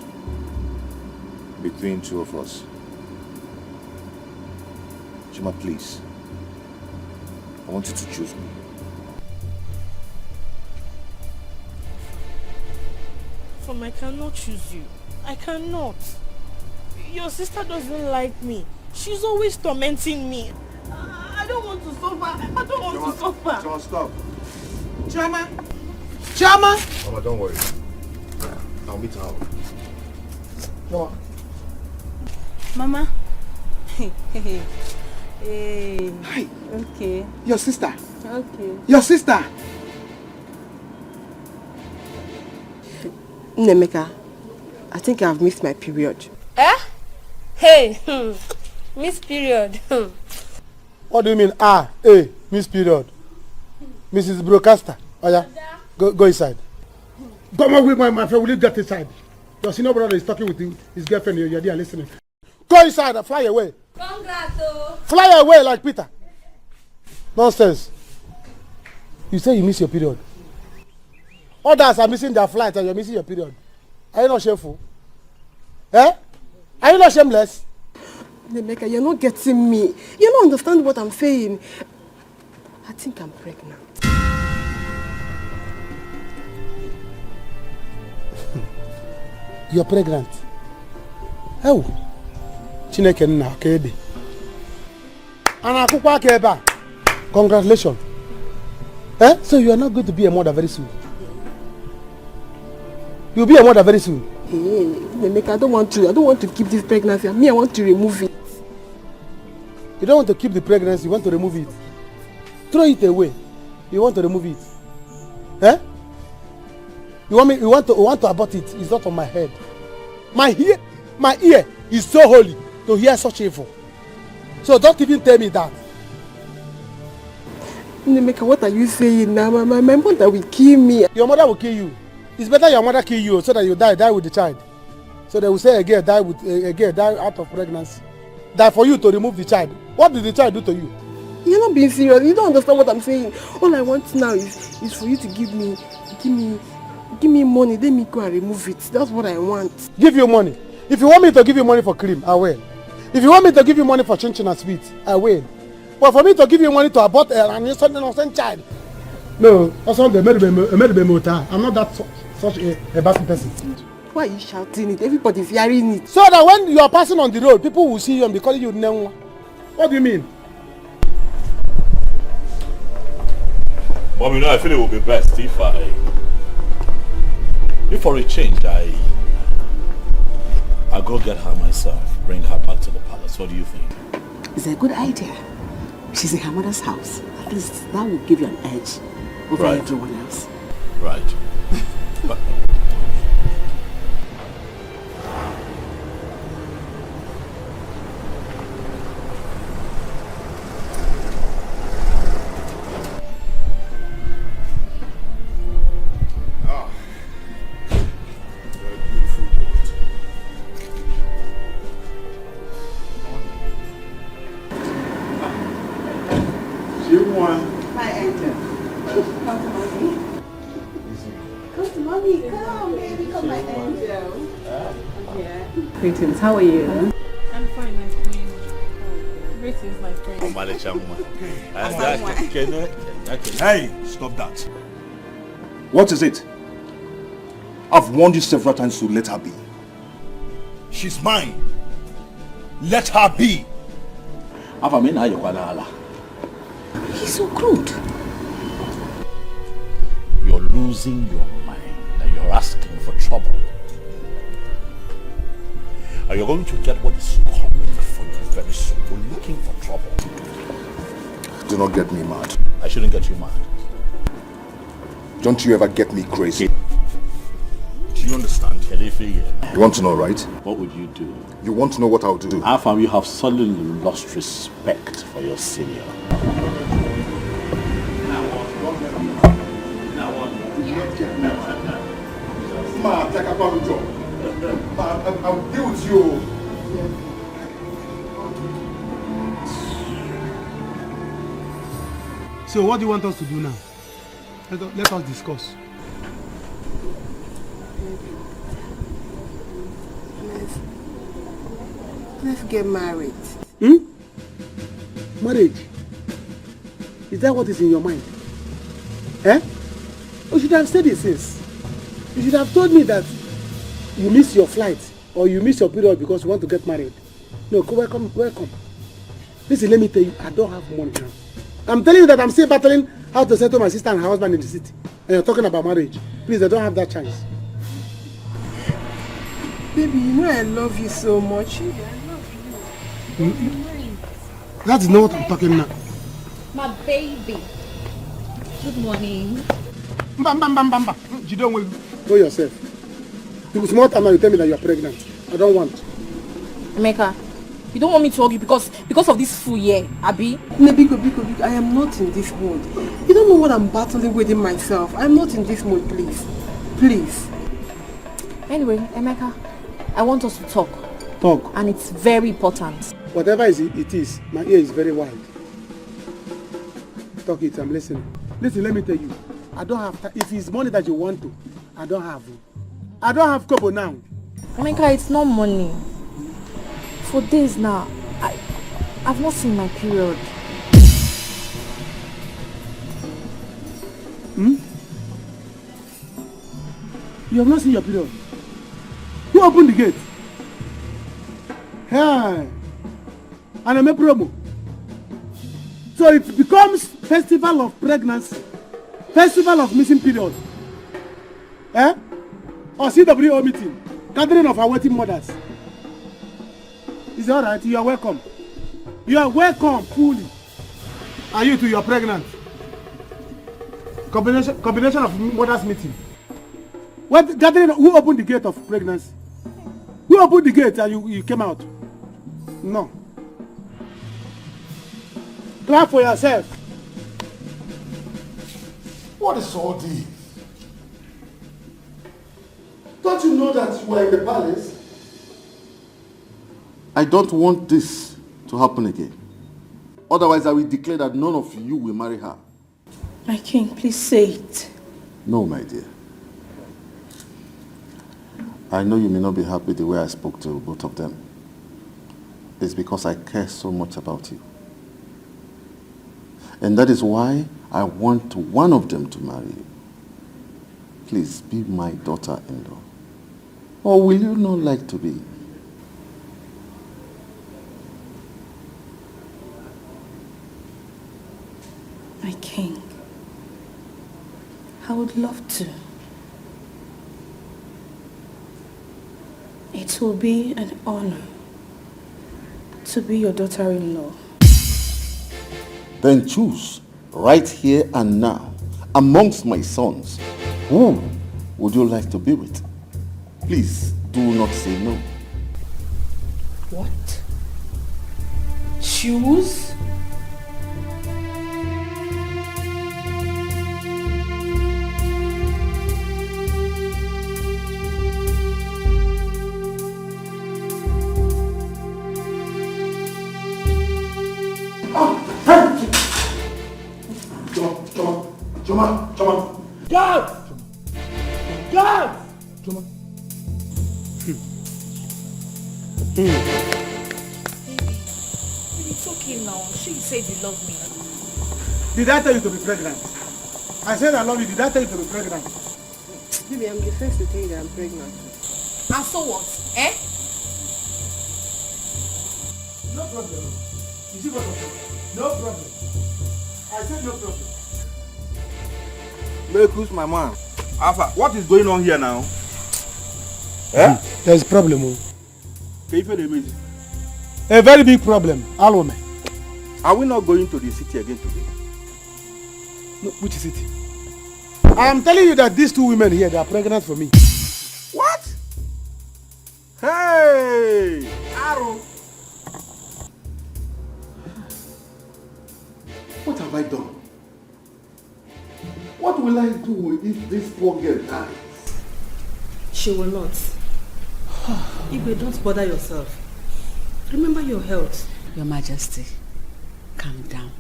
between two of us. Chima, please. I want you to choose me. I cannot choose you. I cannot. Your sister doesn't like me. She's always tormenting me. I don't want to suffer. I don't want to suffer. Chioma, stop. Chioma! Chioma! Mama, don't worry. I'll meet her. No. Mama. Hey. Hi. Okay. Your sister. Okay. Your sister. Nemeka, I think I've missed my period. Eh? Hey, miss period. What do you mean, miss period? Mrs. Broadcaster, oh yeah, go inside. Come on with my friend, will you get inside? Your senior brother is talking with his girlfriend, you're there listening. Go inside and fly away. Come Fly away like Peter. Nonsense. You say you miss your period. Others are missing their flight and you're missing your period. Are you not shameful? Eh? Are you not shameless? Nemeka, you're not getting me. You don't understand what I'm saying. I think I'm pregnant. You're pregnant. Oh. Chineke nna kede. Ana akukwa keba. Congratulations. Eh? So you are not going to be a mother very soon. You'll be a mother very soon. Hey, Nemeka, I don't want to keep this pregnancy. Me, I want to remove it. You don't want to keep the pregnancy, you want to remove it. Throw it away. You want to remove it. Eh? You want to abort it. It's not on my head. My ear is so holy to hear such evil. So don't even tell me that. Nemeka, what are you saying now? My mother will kill me. Your mother will kill you. It's better your mother kill you so that you die with the child. So they will say a girl die out of pregnancy. Die for you to remove the child. What did the child do to you? You're not being serious. You don't understand what I'm saying. All I want now is for you to give me money. Let me go and remove it. That's what I want. Give you money. If you want me to give you money for cream, I will. If you want me to give you money for chin and sweet, I will. But for me to give you money to abort an innocent child, no, that's not the I'm not that such a bad person. Why are you shouting it? Everybody's hearing it. So that when you are passing on the road, people will see you and be calling you Nenwa. What do you mean? Mom, I feel it would be best if for a change, I'll go get her myself, bring her back to the palace. What do you think? It's a good idea. She's in her mother's house. At least that will give you an edge over everyone else. Right. But, Hi, Angel. Come to mommy. Come to mommy. Come, baby. Come, my angel. Yeah. Greetings. How are you? I'm fine, my queen. Greetings, my friend. Hey, stop that. What is it? I've warned you several times to let her be. She's mine. Let her be. He's so crude. You're losing your mind and you're asking for trouble. And you're going to get what is coming for you very soon. You're looking for trouble. Do not get me mad. I shouldn't get you mad. Don't you ever get me crazy. Do you understand? You want to know, right? What would you do? You want to know what I'll do? How far you have suddenly lost respect for your senior. I'll deal with you. So what do you want us to do now? Let us discuss. Let's get married. Marriage? Is that what is in your mind? Eh? You should have said it since. You should have told me that you miss your flight or you miss your period because you want to get married. No, welcome. Listen, let me tell you, I don't have money now. I'm telling you that I'm still battling how to settle my sister and her husband in the city. And you're talking about marriage. Please, I don't have that chance. Baby, you know I love you so much. I love you. That is not what I'm talking now. My baby. Good morning. You don't want to go yourself. It was more time now you tell me that you are pregnant. I don't want. Emeka, you don't want me to hug you because of this fool here, Abi? Biko, I am not in this mood. You don't know what I'm battling within myself. I'm not in this mood, please. Please. Anyway, Emeka, I want us to talk. Talk. And it's very important. Whatever it is, my ear is very wide. Talk it, I'm listening. Listen, let me tell you. I don't have time. If it's money that you want to, I don't have. I don't have kobo now. Emeka, it's not money. For days now, I've not seen my period. You have not seen your period? Who opened the gate? Hey. And I'm a promo. So it becomes festival of pregnancy. Festival of missing period. Eh? Or CWO meeting. Gathering of awaiting mothers. Is it alright? You are welcome. You are welcome fully. Are you too? You are pregnant. Combination of mothers meeting. What gathering? Who opened the gate of pregnancy? Who opened the gate and you came out? No. Clap for yourself. What is all this? Don't you know that you are in the palace? I don't want this to happen again. Otherwise, I will declare that none of you will marry her. My king, please say it. No, my dear. I know you may not be happy the way I spoke to both of them. It's because I care so much about you. And that is why I want one of them to marry you. Please be my daughter-in-law. Or will you not like to be? My king, I would love to. It will be an honor to be your daughter-in-law. Then choose right here and now amongst my sons. Who would you like to be with? Please do not say no. What? Choose? Choma. God! God! Choma. It's okay now. She said you love me. Did I tell you to be pregnant? I said I love you. Did I tell you to be pregnant? Baby, I'm the first to tell you that I'm pregnant. And so what? Eh? No problem. You see what I'm saying? No problem. I said no problem. Who's my man? Alpha, what is going on here now? Eh? There's a problem. A very big problem. Alome. Are we not going to the city again today? No, which city? I am telling you that these two women here, they are pregnant for me. What? Hey! Arrow. What have I done? What will I do if this poor girl dies? She will not. Igwe, don't bother yourself. Remember your health. Your Majesty, calm down.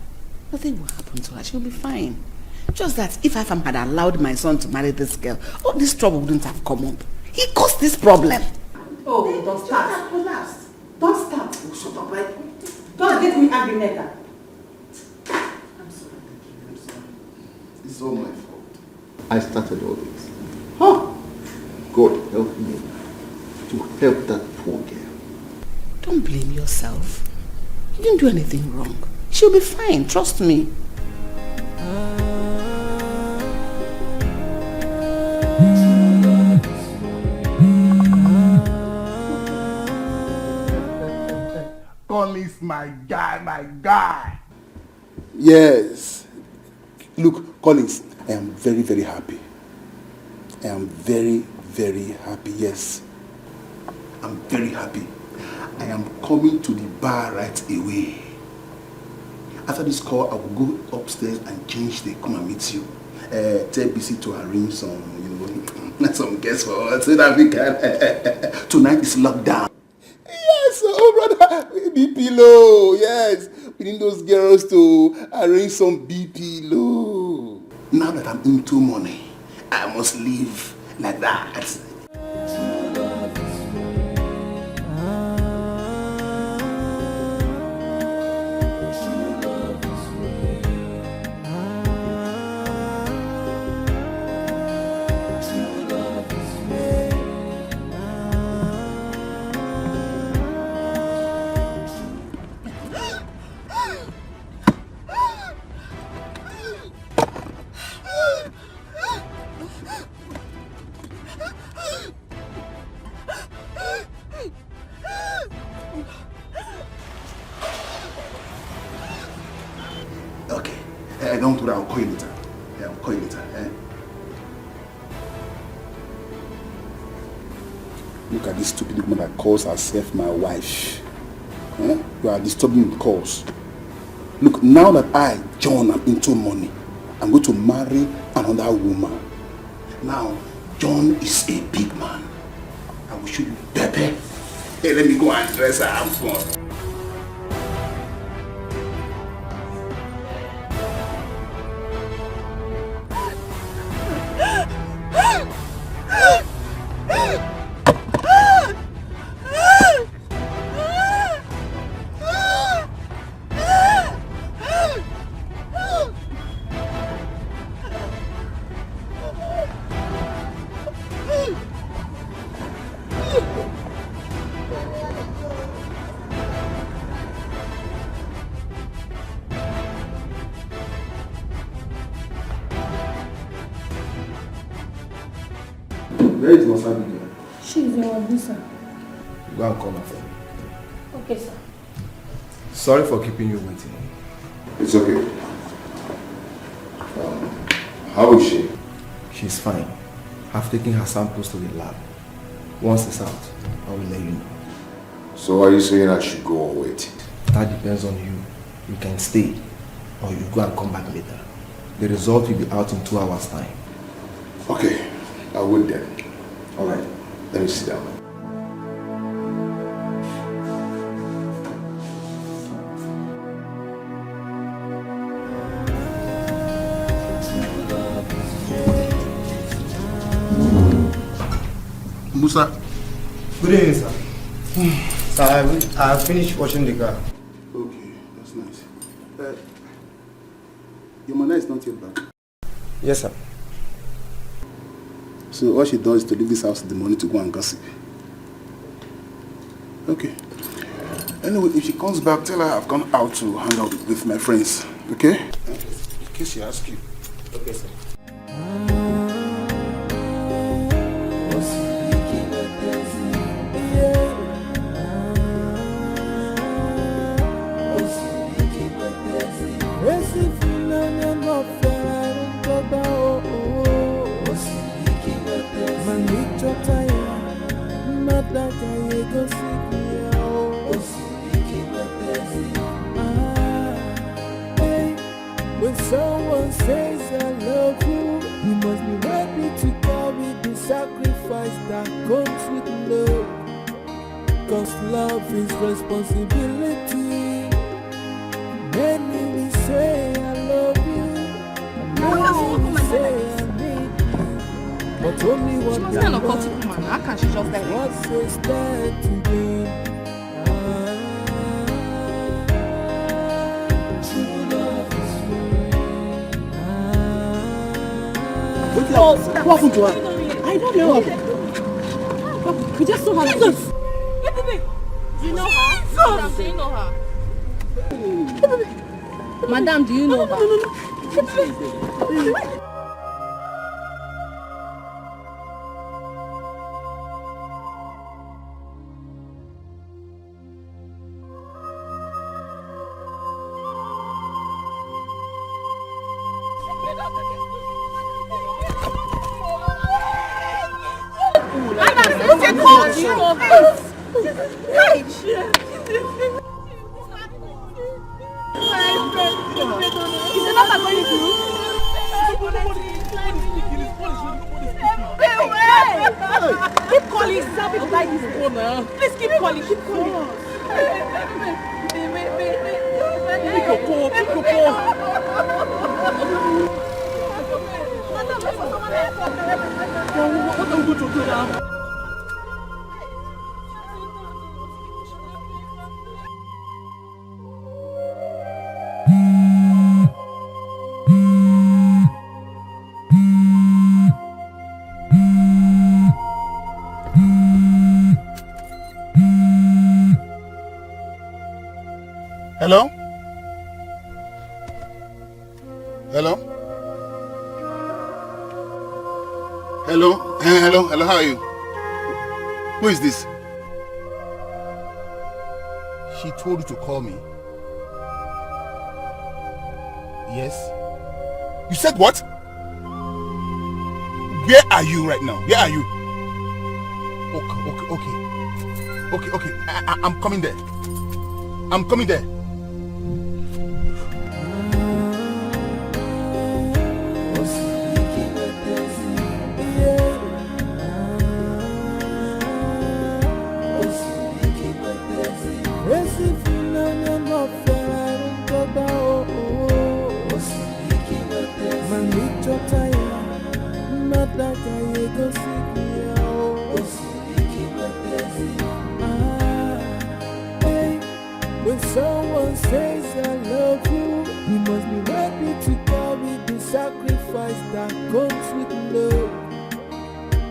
Nothing will happen to her. She'll be fine. Just that if Afam had allowed my son to marry this girl, all this trouble wouldn't have come up. He caused this problem. Oh, don't start. Relax. Don't start. Oh, shut up, right? Don't get me angry, Neka. It's all my fault. I started all this. Huh? God help me to help that poor girl. Don't blame yourself. You didn't do anything wrong. She'll be fine, trust me. Collins, my guy. Yes. Look, Collins, I am very, very happy. I am very, very happy, yes. I'm very happy. I am coming to the bar right away. After this call, I will go upstairs and change the come and meet you. Tell BC to arrange some, some guests for us so that we can. Tonight is lockdown. Yeah. brother, BP low. Yes, we need those girls to arrange some BP low. Now that I'm into money, I must live like that. Don't worry, I'll call you later. Yeah, I'll call you later. Look at this stupid woman that calls herself my wife. You are disturbing the calls. Look, now that I, John, am into money, I'm going to marry another woman. Now, John is a big man. I will show you Pepe. Hey, let me go and dress her. Have fun. Where is Wasabi girl? She's in Wabusa. Go and call her for me. Okay, sir. Sorry for keeping you waiting. It's okay. How is she? She's fine. I've taken her samples to the lab. Once it's out, I will let you know. So are you saying I should go or wait? That depends on you. You can stay or you go and come back later. The result will be out in 2 hours' time. Okay, I'll wait then. Alright, let me sit down. Musa. Good evening, sir. Sir, I finished washing the car. Okay, that's nice. Your mother is not yet back. Yes, sir. So all she does is to leave this house in the morning to go and gossip. Okay. Anyway, if she comes back, tell her I've gone out to hang out with my friends. Okay? In case she asks you. Okay, sir. When someone says I love you, you must be ready to carry the sacrifice that comes with love. Cause love is responsibility. Many will say I love you, many will say I need you, but only what She wasn't an occultic woman. How can she just die? What says that today? What happened to her? I don't know. We just saw her like this. Do you know her? Madam, do you know her? Madam, do you know her? Keep calling. Please keep calling. Keep calling. What are we going to do now? Hello? Hello? Hello? Hello? Hello? How are you? Who is this? She told you to call me? Yes? You said what? Where are you right now? Where are you? Okay. I'm coming there. I'm coming there. When someone says I love you, you must be ready to carry the sacrifice that comes with love.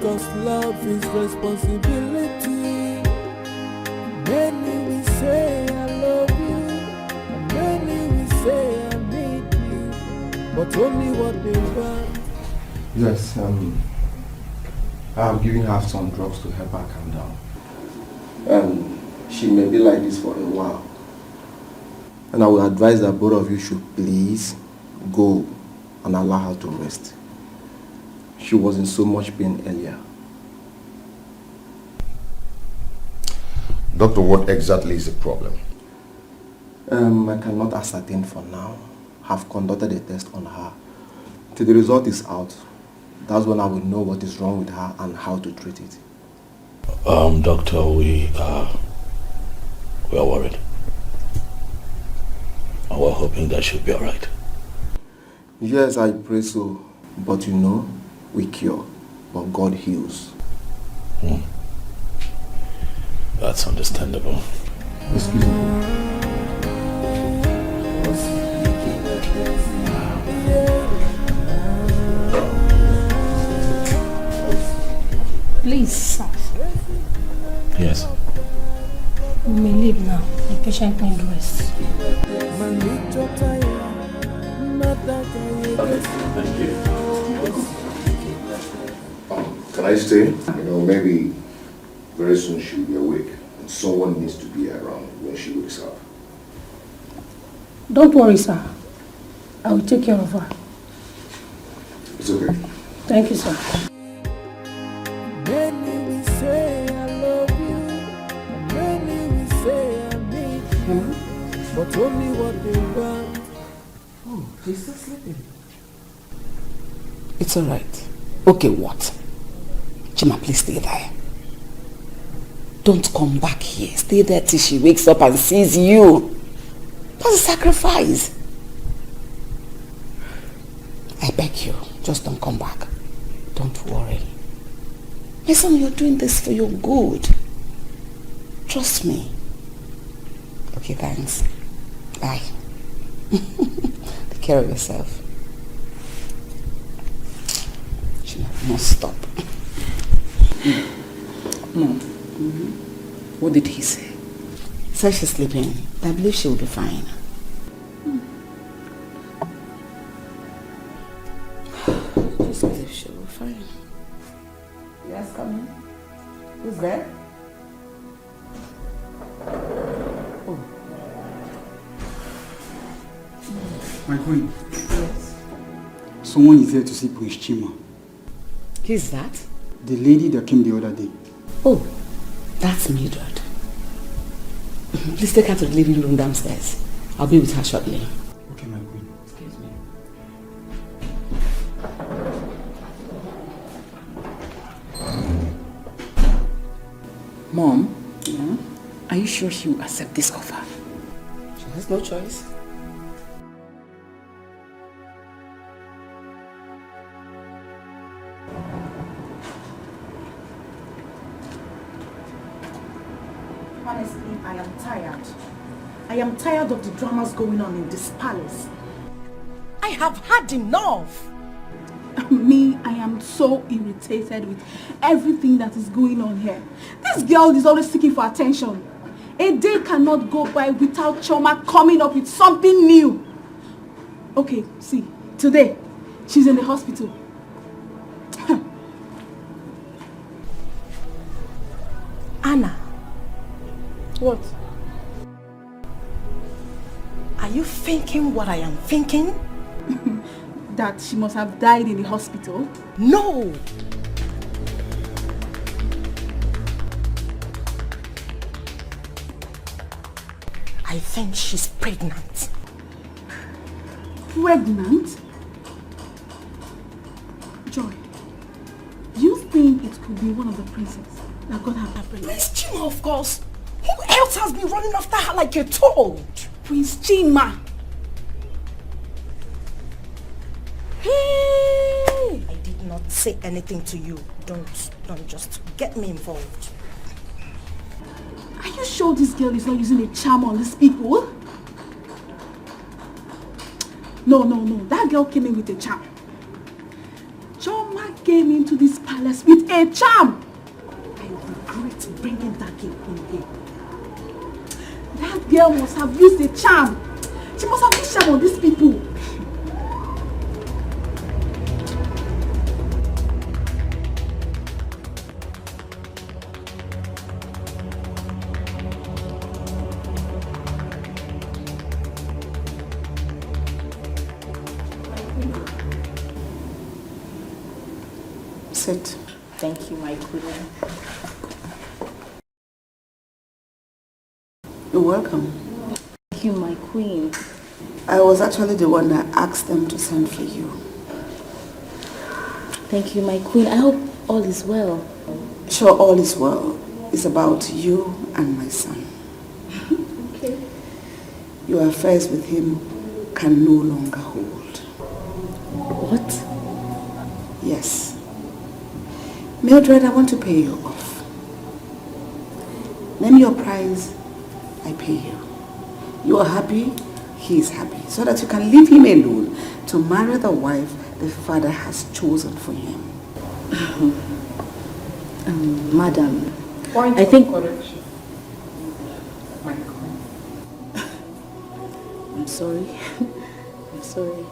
Cause love is responsibility. Many will say I love you, and many will say I need you, but only what they want. Yes, I'm giving her some drugs to help her calm down. She may be like this for a while. And I would advise that both of you should please go and allow her to rest. She was in so much pain earlier. Doctor, what exactly is the problem? I cannot ascertain for now. I've conducted a test on her. Till the result is out, that's when I will know what is wrong with her and how to treat it. Doctor, we are worried. And we're hoping that she'll be alright. Yes, I pray so. But you know, we cure, but God heals. That's understandable. Excuse me. Please, sir. Yes. We may leave now. The patient needs rest. Thank you. Can I stay? You know, maybe very soon she'll be awake and someone needs to be around when she wakes up. Don't worry, sir. I will take care of her. It's okay. Thank you, sir. Many will say I love you, and many will say I need you, but only what they want. Oh, he's still sleeping. It's all right. Okay, what? Chima, please stay there. Don't come back here. Stay there till she wakes up and sees you. That's a sacrifice. I beg you, just don't come back. Don't worry. My son, you're doing this for your good. Trust me. Okay, thanks. Bye. Take care of yourself. She must stop. Mom, what did he say? He said she's sleeping. I believe she will be fine. Just believe she will be fine. Yes, come in. Who's there? Oh. My queen. Yes. Someone is here to see Prince Chima. Who's that? The lady that came the other day. Oh, that's Mildred. Please take her to the living room downstairs. I'll be with her shortly. Okay, my queen. Excuse me. Mom, Are you sure she will accept this offer? She has no choice. Honestly, I am tired. I am tired of the dramas going on in this palace. I have had enough. Me, I am so irritated with everything that is going on here. This girl is always seeking for attention. A day cannot go by without Choma coming up with something new. Okay, see, today, she's in the hospital. Anna. What? Are you thinking what I am thinking? That she must have died in the hospital? No! I think she's pregnant. Pregnant? Joy, do you think it could be one of the princess that got her pregnant? Prince Chima, of course. Who else has been running after her like a toad? Prince Chima. Hey! I did not say anything to you. Don't just get me involved. Are you sure this girl is not using a charm on these people? No. That girl came in with a charm. Choma came into this palace with a charm. I regret bringing that girl in here. That girl must have used a charm. She must have used charm on these people. Sit. Thank you, my queen. You're welcome. Thank you, my queen. I was actually the one that asked them to send for you. Thank you, my queen. I hope all is well. Sure, all is well. It's about you and my son. Okay. Your affairs with him can no longer hold. What? Yes. Mildred, I want to pay you off. Name your price, I pay you. You are happy, he is happy. So that you can leave him alone to marry the wife the father has chosen for him. Madam, Point I think... correction. I'm sorry. I'm sorry.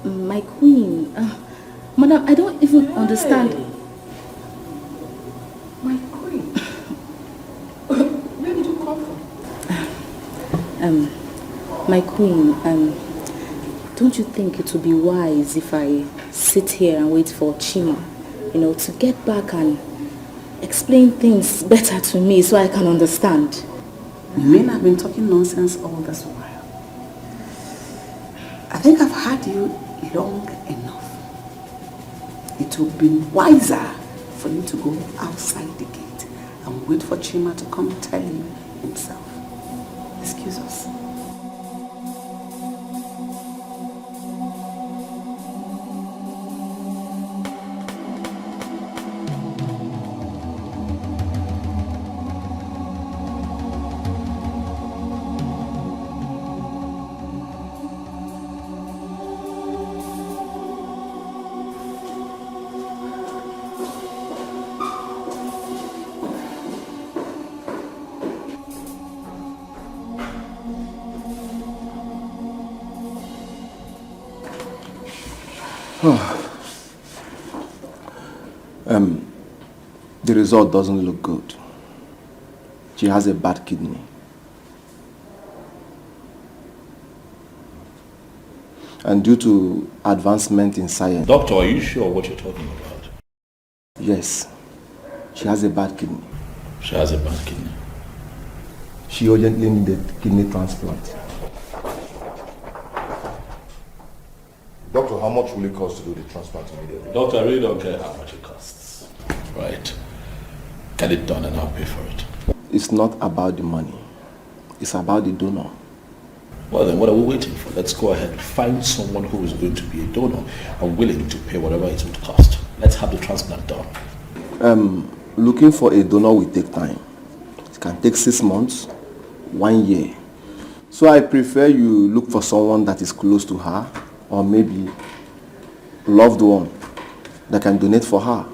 My queen... Madam, I don't even understand. My queen. Where did you come from? My queen, don't you think it would be wise if I sit here and wait for Chima, to get back and explain things better to me so I can understand? You mean I've been talking nonsense all this while? I think I've had you long enough. It would be wiser for you to go outside the gate and wait for Chima to come tell you himself. Excuse us. The result doesn't look good. She has a bad kidney. And due to advancement in science... Doctor, are you sure what you're talking about? Yes. She has a bad kidney. She has a bad kidney. She urgently needed kidney transplant. Doctor, how much will it cost to do the transplant immediately? Doctor, I really don't care how much it costs. Right? Get it done and I'll pay for it. It's not about the money. It's about the donor. Well then, what are we waiting for? Let's go ahead and find someone who is going to be a donor and willing to pay whatever it would cost. Let's have the transplant done. Looking for a donor will take time. It can take 6 months, 1 year. So I prefer you look for someone that is close to her, or maybe loved one that can donate for her.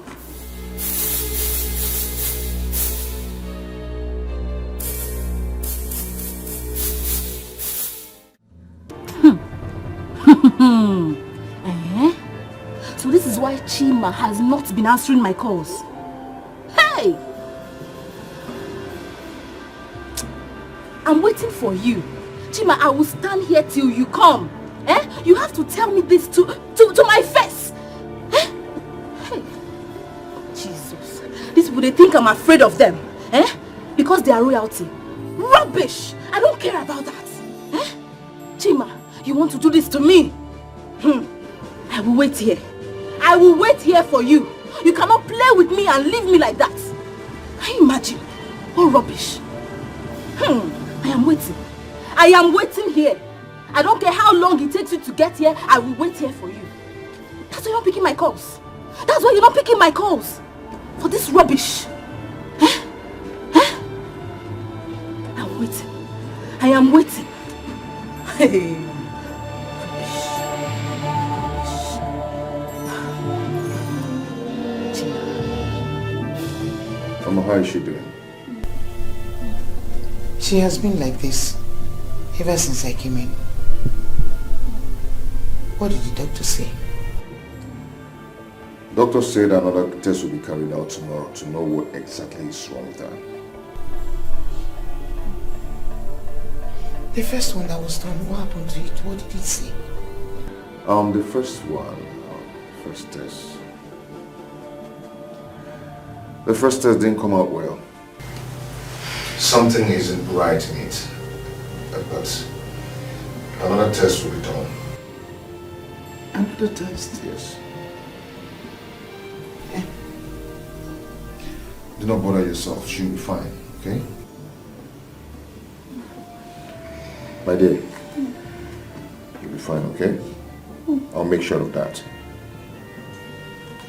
So this is why Chima has not been answering my calls. Hey! I'm waiting for you. Chima, I will stand here till you come. You have to tell me this to my face. Hey! Jesus. These people, they think I'm afraid of them. Because they are royalty. Rubbish! I don't care about that. Chima, you want to do this to me? I will wait here. I will wait here for you. You cannot play with me and leave me like that. Can you imagine? What rubbish. I am waiting. I am waiting here. I don't care how long it takes you to get here. I will wait here for you. That's why you're not picking my calls. That's why you're not picking my calls. For this rubbish. I'm waiting. I am waiting. Hey. How is she doing? She has been like this ever since I came in. What did the doctor say? Doctor said another test will be carried out tomorrow to know what exactly is wrong with her. The first one that was done, what happened to it? What did it say? The first one, first test. The first test didn't come out well. Something isn't right in it. But another test will be done. Another test? Yes. Do not bother yourself. She'll be fine, okay? My dear, you'll be fine, okay? I'll make sure of that.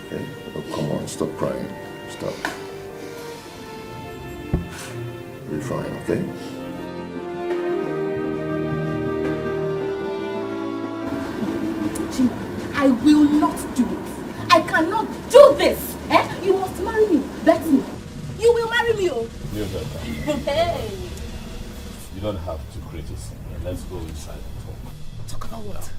Okay? Oh, come on, stop crying. Stop. You'll be fine, okay? I will not do it. I cannot do this. You must marry me. Bet me. You will marry me, oh. Hey. You don't have to create a scene. Let's go inside and talk. Talk about what?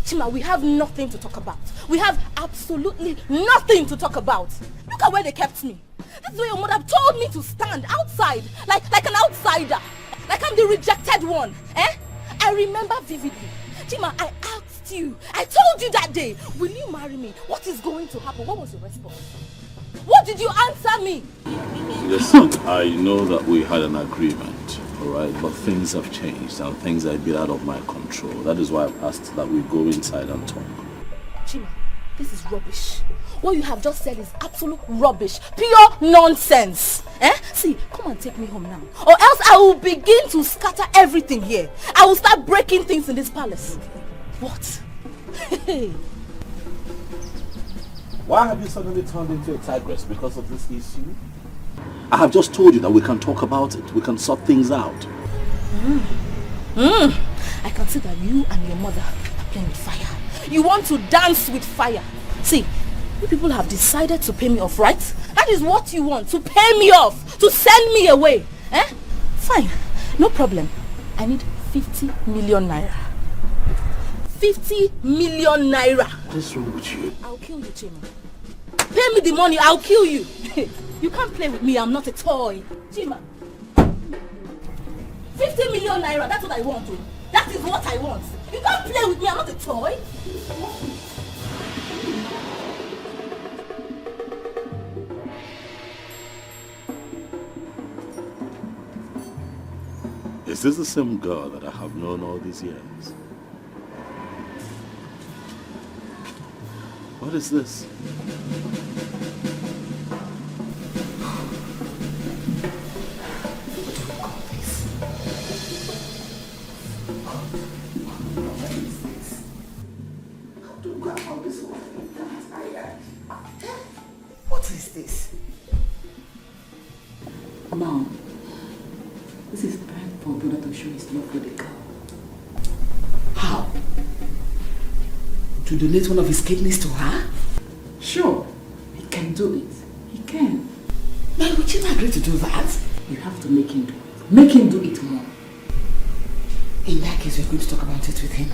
Chima, we have nothing to talk about. We have absolutely nothing to talk about. Look at where they kept me. This is where your mother told me to stand outside, like an outsider. Like I'm the rejected one. I remember vividly. Chima, I asked you. I told you that day, will you marry me? What is going to happen? What was your response? What did you answer me? Listen, I know that we had an agreement, alright, but things have changed and things are a bit out of my control. That is why I've asked that we go inside and talk. Chima, this is rubbish. What you have just said is absolute rubbish. Pure nonsense. See, come and take me home now. Or else I will begin to scatter everything here. I will start breaking things in this palace. What? Why have you suddenly turned into a tigress because of this issue? I have just told you that we can talk about it. We can sort things out. I can see that you and your mother are playing with fire. You want to dance with fire. See, you people have decided to pay me off, right? That is what you want, to pay me off, to send me away. Fine, no problem. I need 50 million naira. 50 million naira. What's wrong with you? I'll kill you, Chima. Pay me the money, I'll kill you. You can't play with me, I'm not a toy. Chima. 50 million naira, that's what I want. That is what I want. You can't play with me, I'm not a toy. Is this the same girl that I have known all these years? What is this? This is time for brother to show his love for the girl. How? To donate one of his kidneys to her? Sure, he can do it. He can. But would you agree to do that? You have to make him do it. Make him do it more. In that case, we're going to talk about it with him.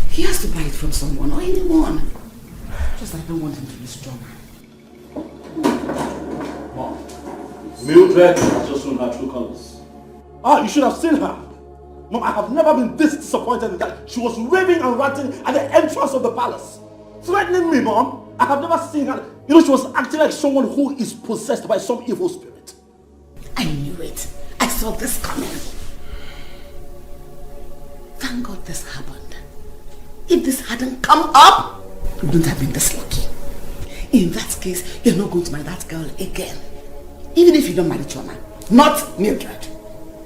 He has to buy it from someone or anyone. Just I don't want him to be strong. Mom, Mildred has just shown her true colors. Ah, you should have seen her. Mom, I have never been this disappointed in that. She was raving and ranting at the entrance of the palace. Threatening me, Mom. I have never seen her. You know, she was acting like someone who is possessed by some evil spirit. I knew it. I saw this coming. Thank God this happened. If this hadn't come up, you wouldn't have been this lucky. In that case, you're not going to marry that girl again. Even if you don't marry Choma. Not Mildred.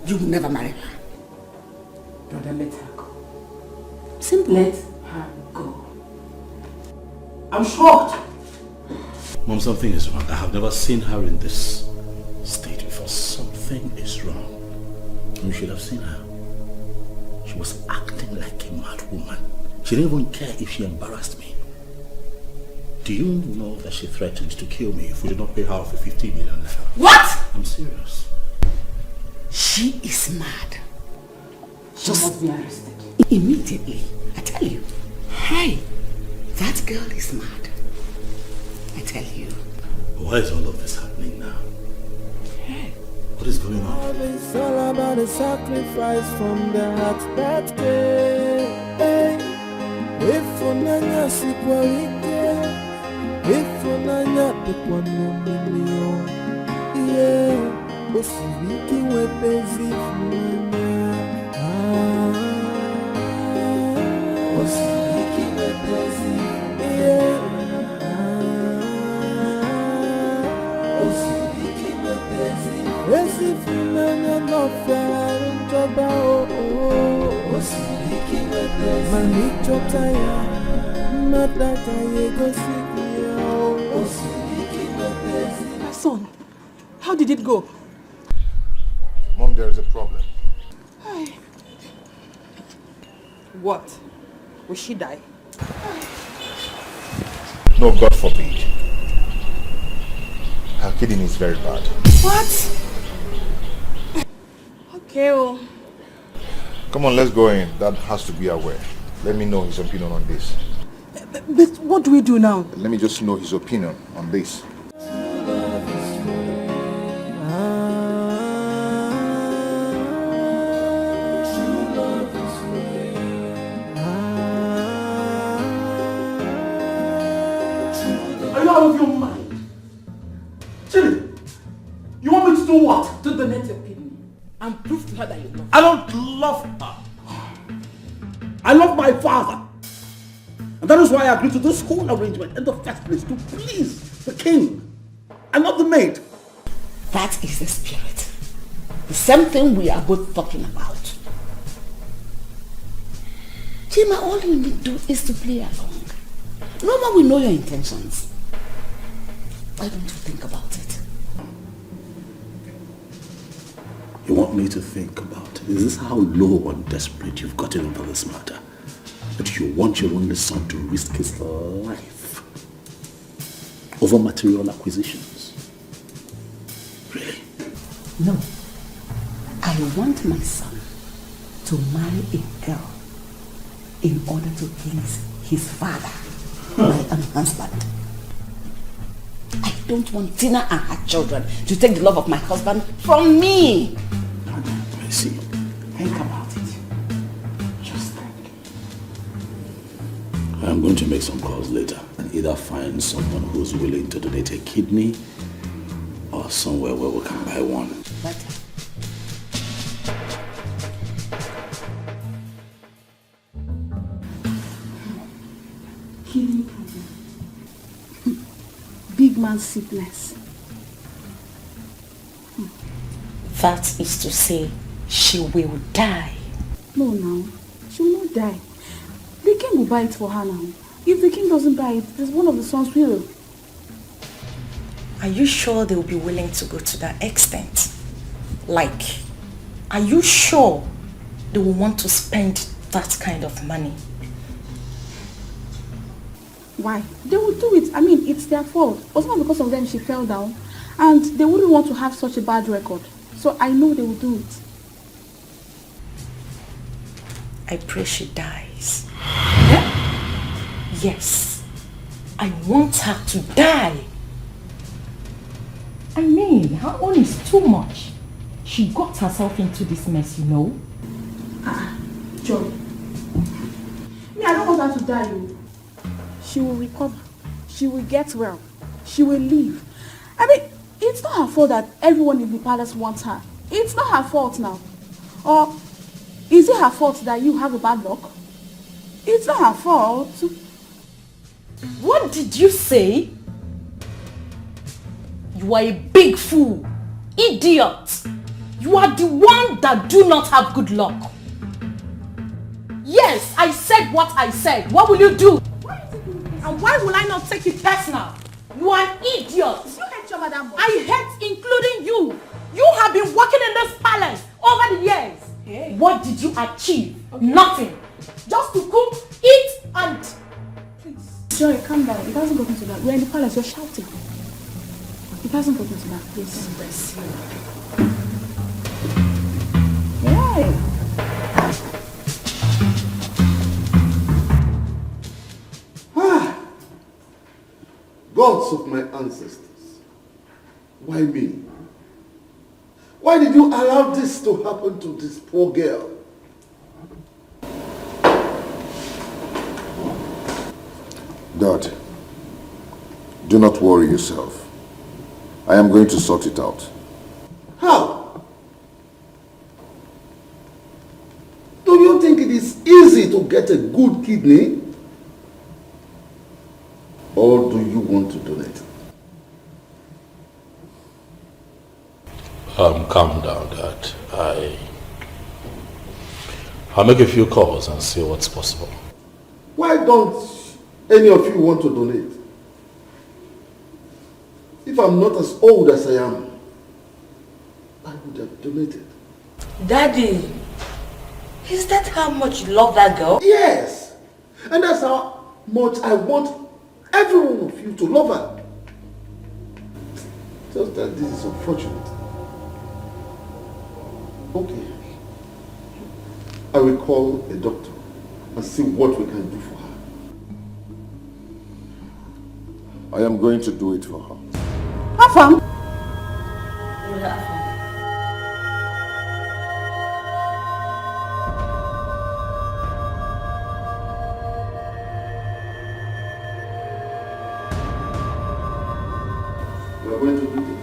You will never marry her. Brother, let her go. Simply let her go. I'm shocked. Mom, something is wrong. I have never seen her in this state before. Something is wrong. You should have seen her. She was acting like a mad woman. She didn't even care if she embarrassed me. Do you know that she threatened to kill me if we did not pay her for 50 million naira? What? I'm serious. She is mad. She must be arrested. Immediately. I tell you. Hi. That girl is mad. I tell you. Why is all of this happening now? Hey. What is going on? It's all about a sacrifice from the heart that came. If onanya sikwarike, if onanya tekwanomilio, yeah, osiriki wepezi fulana, osiriki wepezi, yeah, osiriki wepezi, esi fulana no fiarun toba oh, osiriki wepezi, manicho taya. Son, how did it go? Mom, there is a problem. What? Will she die? No, God forbid. Her kidney is very bad. What? Okay, well. Come on, let's go in. Dad has to be aware. Let me know his opinion on this. But what do we do now? Let me just know his opinion on this. Are you out of your mind? Chili, you want me to do what? To donate your kidney and prove to her that you love her. I don't love her. I love my father. And that is why I agreed to this whole arrangement in the first place, to please the king and not the maid. That is the spirit. The same thing we are both talking about. Chima, all you need to do is to play along. No one will know your intentions. Why don't you think about it? You want me to think about it? Is this how low and desperate you've gotten over this matter? That you want your only son to risk his life over material acquisitions? Really? No. I want my son to marry a girl in order to please his father, my husband. I don't want Tina and her children to take the love of my husband from me. I see. Think about it. Just think. I'm going to make some calls later and either find someone who's willing to donate a kidney or somewhere where we can buy one. Better. Kidney problem. Big man sickness. That is to say, she will die. No, now. She will not die. The king will buy it for her now. If the king doesn't buy it, there's one of the sons will. Are you sure they will be willing to go to that extent? Like, are you sure they will want to spend that kind of money? Why? They will do it. I mean, it's their fault. It was not because of them she fell down. And they wouldn't want to have such a bad record. So I know they will do it. I pray she dies. Yeah? Yes. I want her to die. I mean, her own is too much. She got herself into this mess, you know. Joy. Me, I don't want her to die, you. She will recover. She will get well. She will live. I mean, it's not her fault that everyone in the palace wants her. It's not her fault now. Or is it her fault that you have a bad luck? It's not her fault. What did you say? You are a big fool. Idiot. You are the one that do not have good luck. Yes, I said what I said. What will you do? And why will I not take it personal? You are an idiot. You hate your mother more. I hate including you. You have been working in this palace over the years. Hey. What did you achieve? Okay. Nothing. Just to cook, eat and... Please. Joy, calm down. It hasn't gotten to that. We're in the palace. You're shouting. It hasn't gotten to that. Please. Bless you. Why? Gods of my ancestors, why me? Why did you allow this to happen to this poor girl? Dad, do not worry yourself. I am going to sort it out. How? Do you think it is easy to get a good kidney? Or do you want to donate? Calm down, Dad. I'll make a few calls and see what's possible. Why don't any of you want to donate? If I'm not as old as I am, I would have donated. Daddy, is that how much you love that girl? Yes! And that's how much I want every one of you to love her. Just that this is unfortunate. Okay. I will call a doctor and see what we can do for her. I am going to do it for her. Afam! We are going to do this.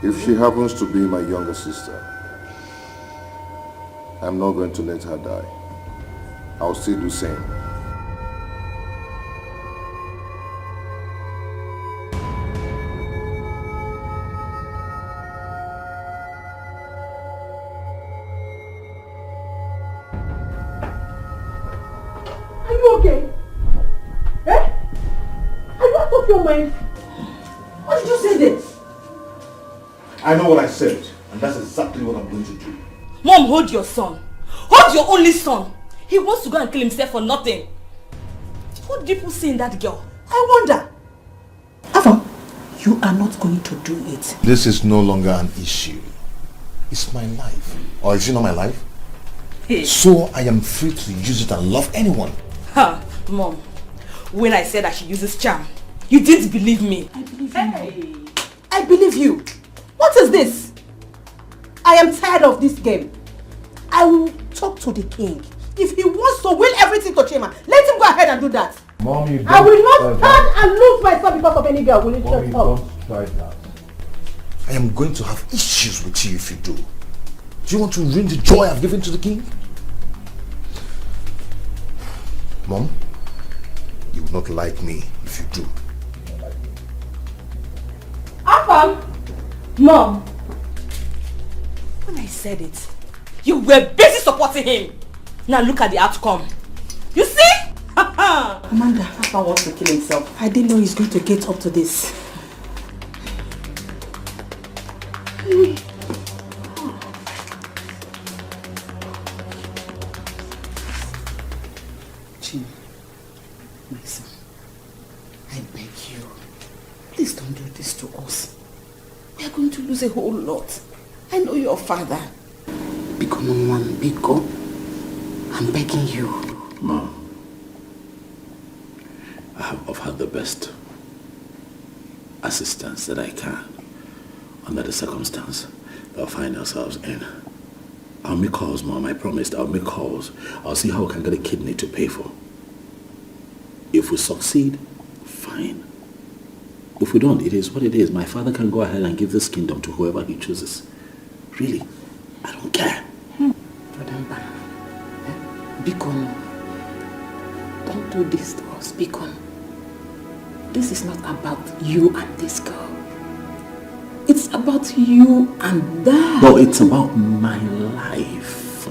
If she happens to be my younger sister, I'm not going to let her die. I'll still do the same. Are you okay? Eh? Are you out of your mind? What did you say then? I know what I said, and that's exactly what I'm going to do. Mom, hold your son. Hold your only son. He wants to go and kill himself for nothing. What do people see in that girl? I wonder. Afam, you are not going to do it. This is no longer an issue. It's my life. Or is it not my life? Hey. So I am free to use it and love anyone. Ha, Mom. When I said that she uses charm, you didn't believe me. I believe you. I believe you. What is this? I am tired of this game. I will talk to the king. If he wants to will everything to Chima, let him go ahead and do that. Mom, you don't. I will not stand and lose myself because of any girl. Will you Mom, shut you up? don't try that. I am going to have issues with you if you do. Do you want to ruin the joy I've given to the king? Mom, you will not like me if you do. Afam! Mom! When I said it, you were busy supporting him. Now look at the outcome. You see? Amanda, Papa wants to kill himself. I didn't know he's going to get up to this. Chin, my son, I beg you, please don't do this to us. We are going to lose a whole lot. I know your father. Biko, Mama, Biko, I'm begging you. Mom, I have offered the best assistance that I can under the circumstance that we find ourselves in. I'll make calls, Mom. I promised I'll make calls. I'll see how we can get a kidney to pay for. If we succeed, fine. If we don't, it is what it is. My father can go ahead and give this kingdom to whoever he chooses. Really, I don't care. Biko, don't do this to us, Biko. This is not about you and this girl. It's about you and Dad. No, it's about my life.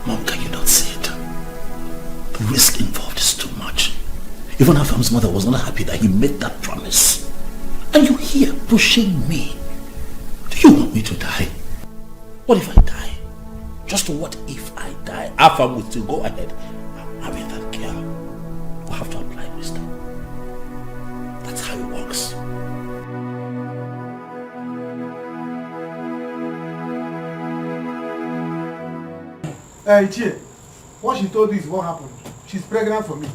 Mom, can you not see it? The risk involved is too much. Even Afam's mother was not happy that he made that promise. And you're here pushing me. Do you want me to die? What if I die? Just what if I die? Afam will still go ahead and marry that girl. We'll have to apply wisdom. That's how it works. Chie, what she told you is what happened. She's pregnant for me.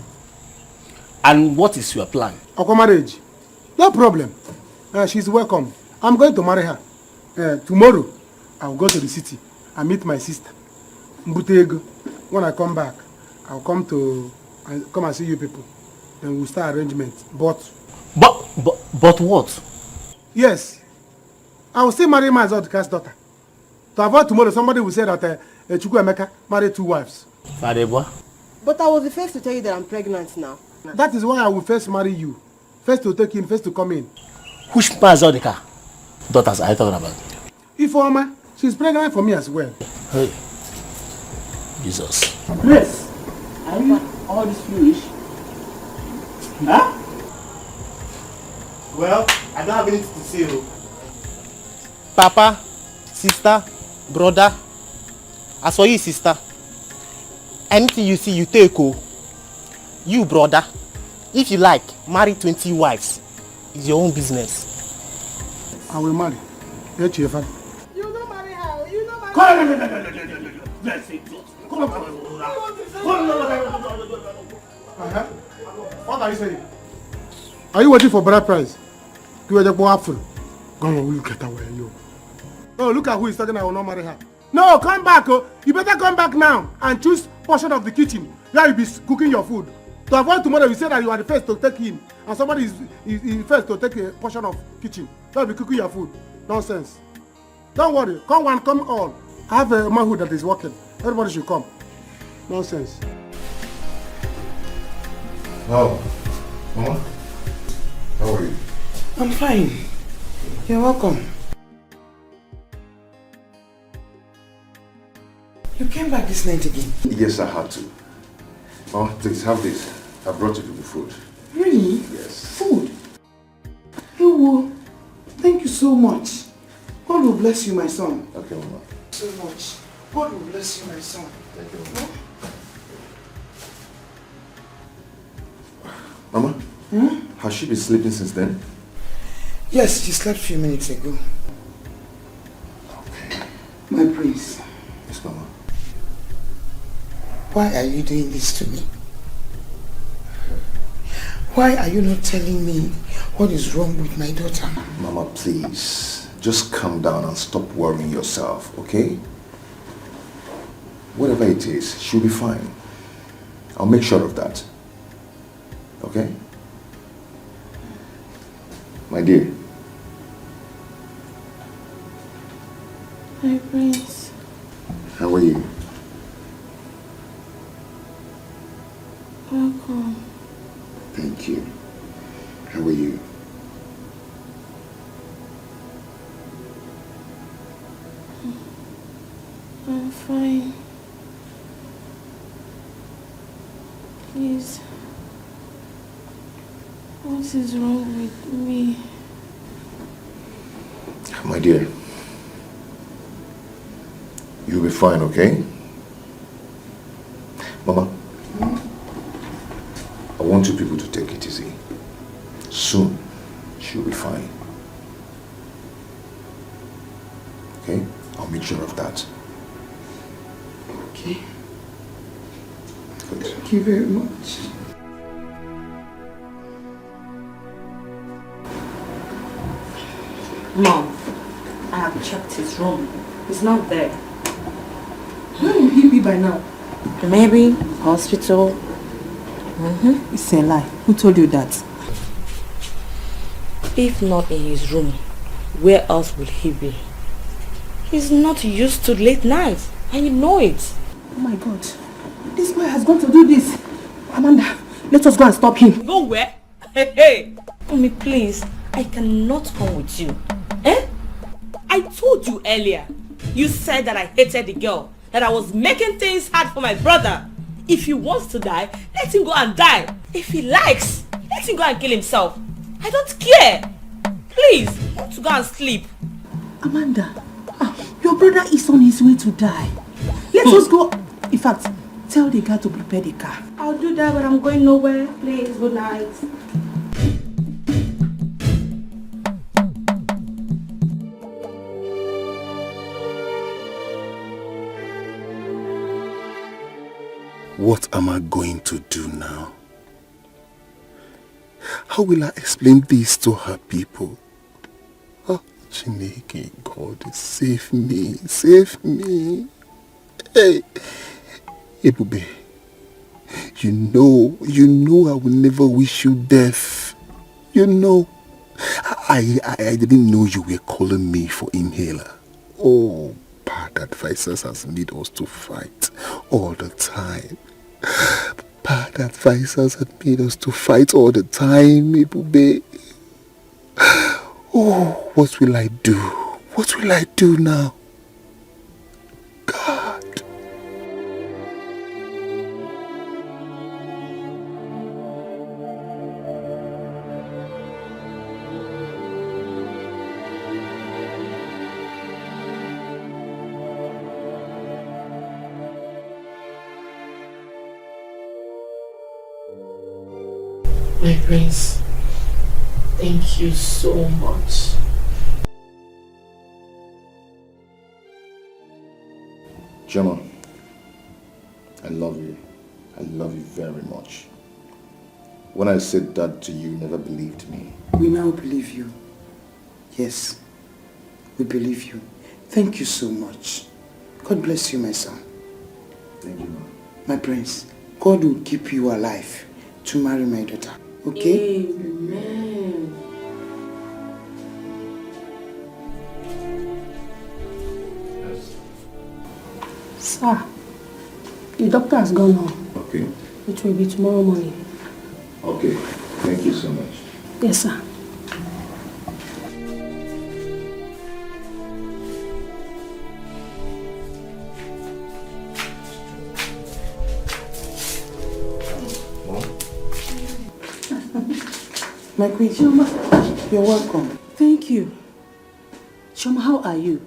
And what is your plan? Our marriage. No problem. She's welcome. I'm going to marry her. Tomorrow, I'll go to the city and meet my sister. Mbutego. When I come back, I'll come and see you people. Then we'll start arrangements. But what? Yes. I will still marry my Zodka's daughter. To avoid tomorrow, somebody will say that Chukwuemeka married 2 wives. But I was the first to tell you that I'm pregnant now. That is why I will first marry you. First to take in, first to come in. Which Mazodika daughters are you talking about? Ifeoma, she's pregnant for me as well. Hey, Jesus. Grace, are you all this foolish? Huh? Well, I don't have anything to say. Papa, sister, brother. As for you, sister, anything you see, you take. You, brother, if you like, marry 20 wives. It's your own business. I will marry. You don't marry her. You don't marry What are you saying? Are you waiting for bride price? Go look at her. Oh, look at who is talking. I will not marry her. No, come back. Oh. You better come back now and choose portion of the kitchen where you be cooking your food. To avoid tomorrow, you say that you are the first to take in, and somebody is first to take a portion of kitchen. That will be cooking your food. Nonsense. Don't worry. Come one, come all. I have a manhood that is working. Everybody should come. Nonsense. Oh, Mama, how are you? I'm fine. You're welcome. You came back this night again? Yes, I had to. Mama, please have this. I brought you people food. Really? Yes. Food? Ewo, thank you so much. God will bless you, my son. Okay, Mama. So much. God will bless you, my son. Thank you, Mama. Mama? Has she been sleeping since then? Yes, she slept a few minutes ago. Okay. My prince. Yes, Mama. Why are you doing this to me? Why are you not telling me what is wrong with my daughter? Mama, please. Just calm down and stop worrying yourself, okay? Whatever it is, she'll be fine. I'll make sure of that. Okay? My dear. Hi, Prince. How are you? Welcome. Thank you. How are you? I'm fine. Please. What is wrong with me? My dear, you'll be fine, okay? Mama, I want you people to take it easy. Soon, she'll be fine. Okay? I'll make sure of that. Okay. Good. Thank you very much. Mom, I have checked his room. He's not there. Where will he be by now? Maybe hospital. It's a lie. Who told you that? If not in his room, where else would he be? He's not used to late nights, and you know it. Oh my God. This boy has gone to do this. Amanda, let us go and stop him. Go where? Hey! Mommy, please. I cannot come with you. Eh? I told you earlier. You said that I hated the girl. That I was making things hard for my brother. If he wants to die, let him go and die. If he likes, let him go and kill himself. I don't care. Please, I want to go and sleep. Amanda, your brother is on his way to die. Let us go. In fact, tell the guy to prepare the car. I'll do that, but I'm going nowhere. Please, good night. What am I going to do now? How will I explain this to her people? Oh, Chineke, God, save me, save me. Hey, Ebube, you know I will never wish you death. You know, I didn't know you were calling me for inhaler. Oh, bad advisors has made us to fight all the time. Bad advisors have made us to fight all the time, Ebube. Oh, what will I do? What will I do now? God. My prince, thank you so much. Gemma, I love you. I love you very much. When I said that to you, you never believed me. We now believe you. Yes, we believe you. Thank you so much. God bless you, my son. Thank you, Mom. My prince, God will keep you alive to marry my daughter. Okay? Amen. Sir, the doctor has gone home. Okay. It will be tomorrow morning. Okay. Thank you so much. Yes, sir. My queen, Shoma, you're welcome. Thank you. Shoma, how are you?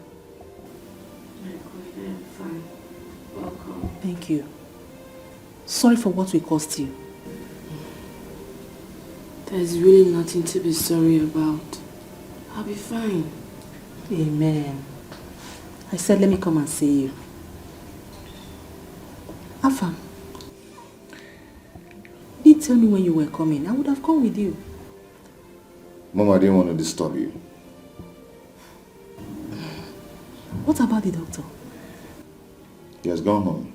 I'm fine. Welcome. Thank you. Sorry for what we caused you. There's really nothing to be sorry about. I'll be fine. Amen. I said let me come and see you. Afam, you didn't tell me when you were coming. I would have come with you. Mom, I didn't want to disturb you. What about the doctor? He has gone home.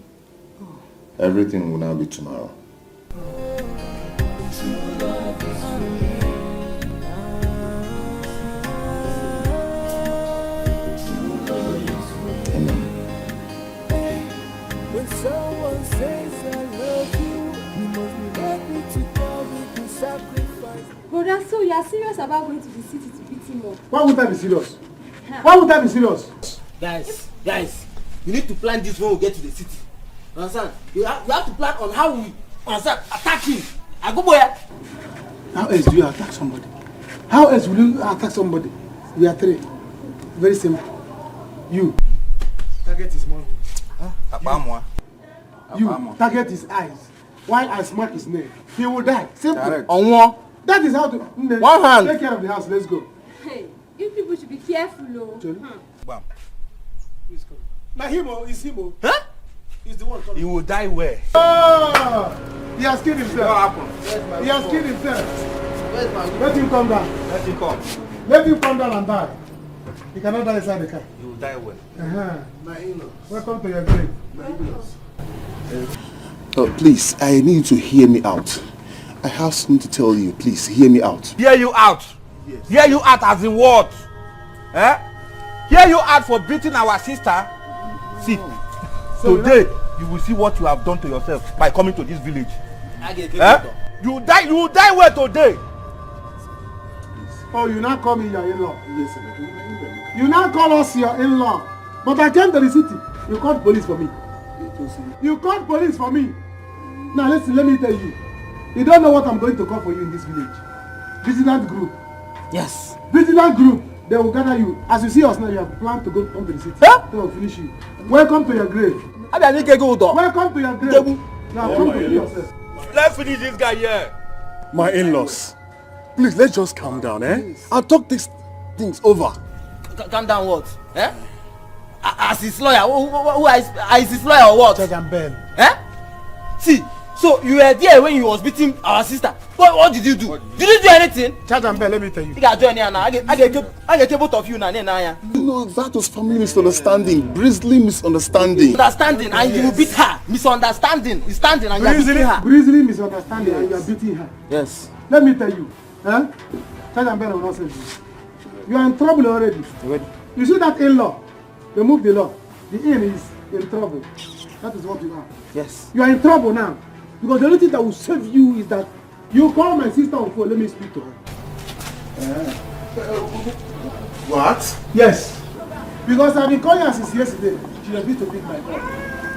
Everything will now be tomorrow. When someone says I love you, you must be ready to tell me to sacrifice. Brother, so you are serious about going to the city to beat him up? Why would I be serious? Why would I be serious? Guys, you need to plan this when we get to the city. Understand? You have to plan on how we and start attacking. I go boy. How else do you attack somebody? How else will you attack somebody? We are three. Very simple. You. Target his mouth. You target his eyes. While I smack his neck. He will die. Simple. On one. That is how to... One hand. Take care of the house. Let's go. Hey, you people should be careful, though. Bam. Please come. Now Himo is Himo. Huh? He's the one coming. He will die where? Oh! He has killed himself. What happened? He has killed himself. Where's my... Let him come down. Let him come. Let him come down and die. He cannot die inside the car. He will die where? My in-laws. Welcome to your grave. My in-laws. Please, I need you to hear me out. I have something to tell you. Please, hear me out. Hear you out? Yes. Hear you out as in what? Eh? Hear you out for beating our sister? See, today you will see what you have done to yourself by coming to this village. Eh? You die where today? Oh, you now call me your in-law? Yes, sir. You now call us your in-law. But I came to the city. You called police for me. You called police for me. Now listen, let me tell you. You don't know what I'm going to call for you in this village. Vigilant group. Yes. Vigilant group. They will gather you. As you see us now, you have planned to come to the city. Huh? They will finish you. Welcome to your grave. Welcome to your grave. Now come to yourself. Let's finish this guy here. My in-laws, please, let's just calm down, eh? I'll talk these things over. Calm down what? Eh? As his lawyer, who is his lawyer or what? Judge and Bell. Eh? See, so you were there when he was beating our sister. What did you do? Did you do anything? Judge and Bell, let me tell you. You got join here now. I get both of you now. No, that was family misunderstanding. Grisly misunderstanding. Understanding and you beat her. Misunderstanding. You standing and you are beating her. Grisly misunderstanding and you are beating her. Yes. Let me tell you. Huh? Judge and Bell will not save you. You are in trouble already. You see that in-law? They moved the law. The in is in trouble. That is what you are. Yes. You are in trouble now. Because the only thing that will save you is that you call my sister on phone. Let me speak to her. What? Yes. Because I've been calling her since yesterday. She refused to pick my call.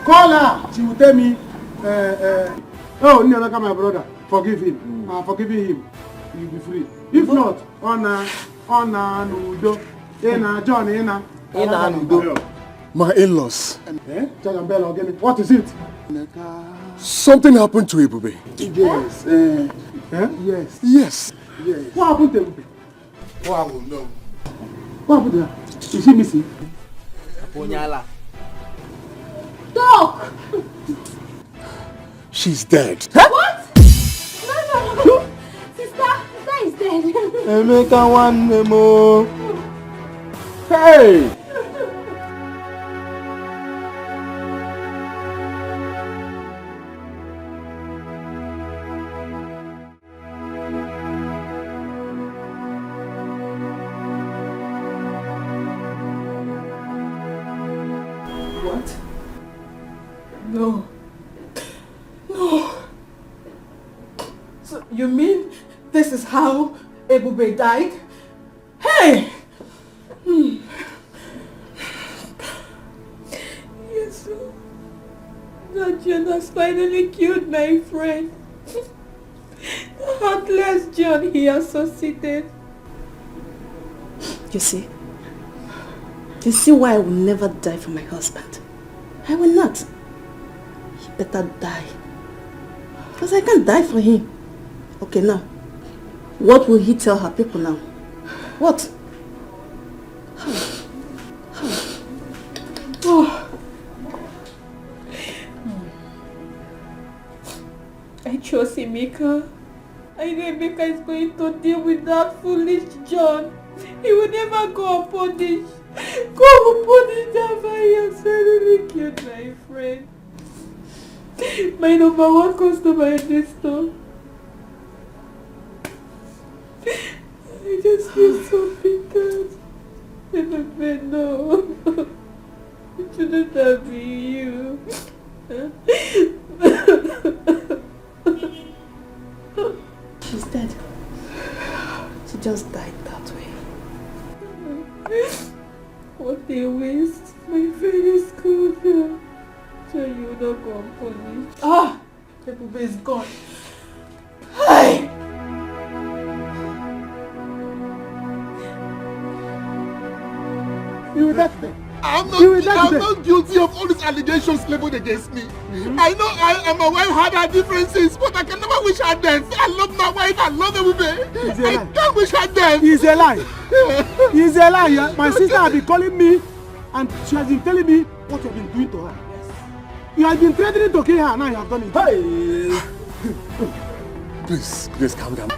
Call her. She will tell me, oh, Nyalaka, my brother, forgive him. I'm forgiving him. You'll be free. If not, Ona, Nudo, Ena, John, Ena. My in-laws. What is it? Something happened to Ebube. Yes. Yes. Yes. Yes. What happened to Ebube? Oh, I will know. What happened to her? Is she missing? Doc! She's dead. Huh? What? No. Sister is dead. Emeka nwanne mo. Hey! What? No. So you mean this is how Ebube died? Hey! Yes, sir. That John has finally killed my friend. The heartless John he associated. You see why I will never die for my husband. I will not. He better die. Because I can't die for him. Okay, now, what will he tell her people now? What? Oh. I chose Emeka. I know Emeka is going to deal with that foolish John. He will never go unpunished. Go unpunished after he has finally killed my friend. My number one customer in this store. I just feel so bitter. Never no. It shouldn't have been you. She's dead. She just died that way. What a waste. My friend is good. So you will not go unpunished. Ah! Ebube is gone. Hey! You will die today. I'm not guilty of all these allegations leveled against me. I know I and my wife had our differences, but I can never wish her death. I love my wife, I love Ebube. I can't wish her death. It's a lie. It's a lie. My sister has been calling me and she has been telling me what you have been doing to her. You have been threatening to kill her, now you have done it. Hey! Please, calm down.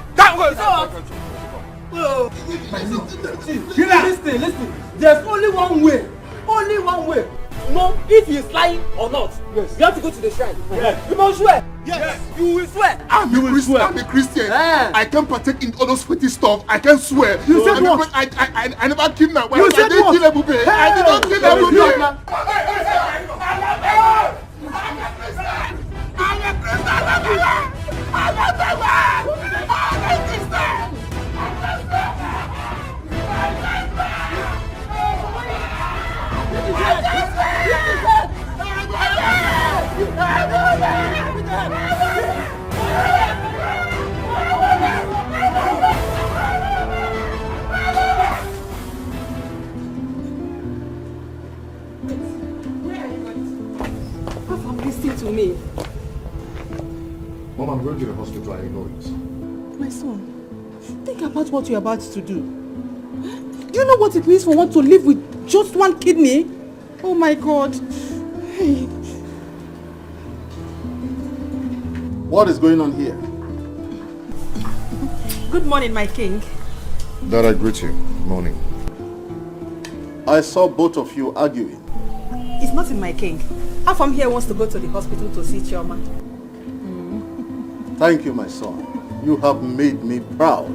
Listen. There's only one way. Only one way. No, if he is lying or not. Yes. You have to go to the shrine. Yes. You must swear. Yes. You will swear. I'm a Christian. I can't partake in all those sweaty stuff. I can't swear. You said what? I never killed my wife. You said I didn't what? kill Ebube. I did not kill Ebube. Listen to me. Mom, I'm going to the hospital. I know it. My son, think about what you're about to do. Do you know what it means for one to live with just one kidney? Oh my God. Hey. What is going on here? Good morning, my king. Dad, I greet you. Morning. I saw both of you arguing. It's nothing, my king. Afam here wants to go to the hospital to see Chioma. Thank you, my son. You have made me proud.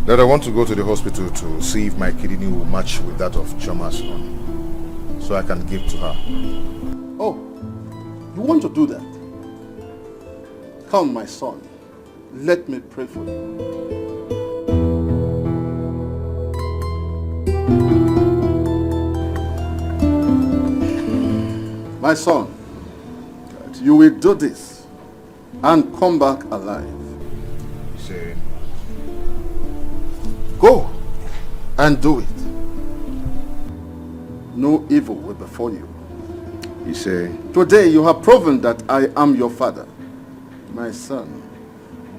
Dad, I want to go to the hospital to see if my kidney will match with that of Chioma's son, so I can give to her. Oh, you want to do that? Come, my son. Let me pray for you. My son, you will do this and come back alive. Say, go and do it. No evil will befall you. You say, today you have proven that I am your father. My son,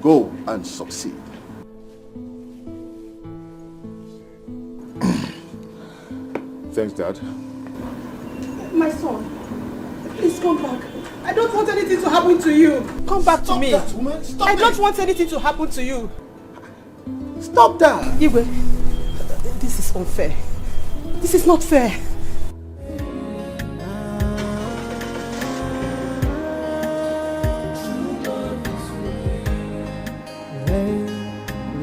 go and succeed. Thanks, Dad. My son, please come back. I don't want anything to happen to you. Come back to me. Stop that, woman. Stop I it. don't want anything to happen to you. Stop that. Igwe, this is unfair. This is not fair.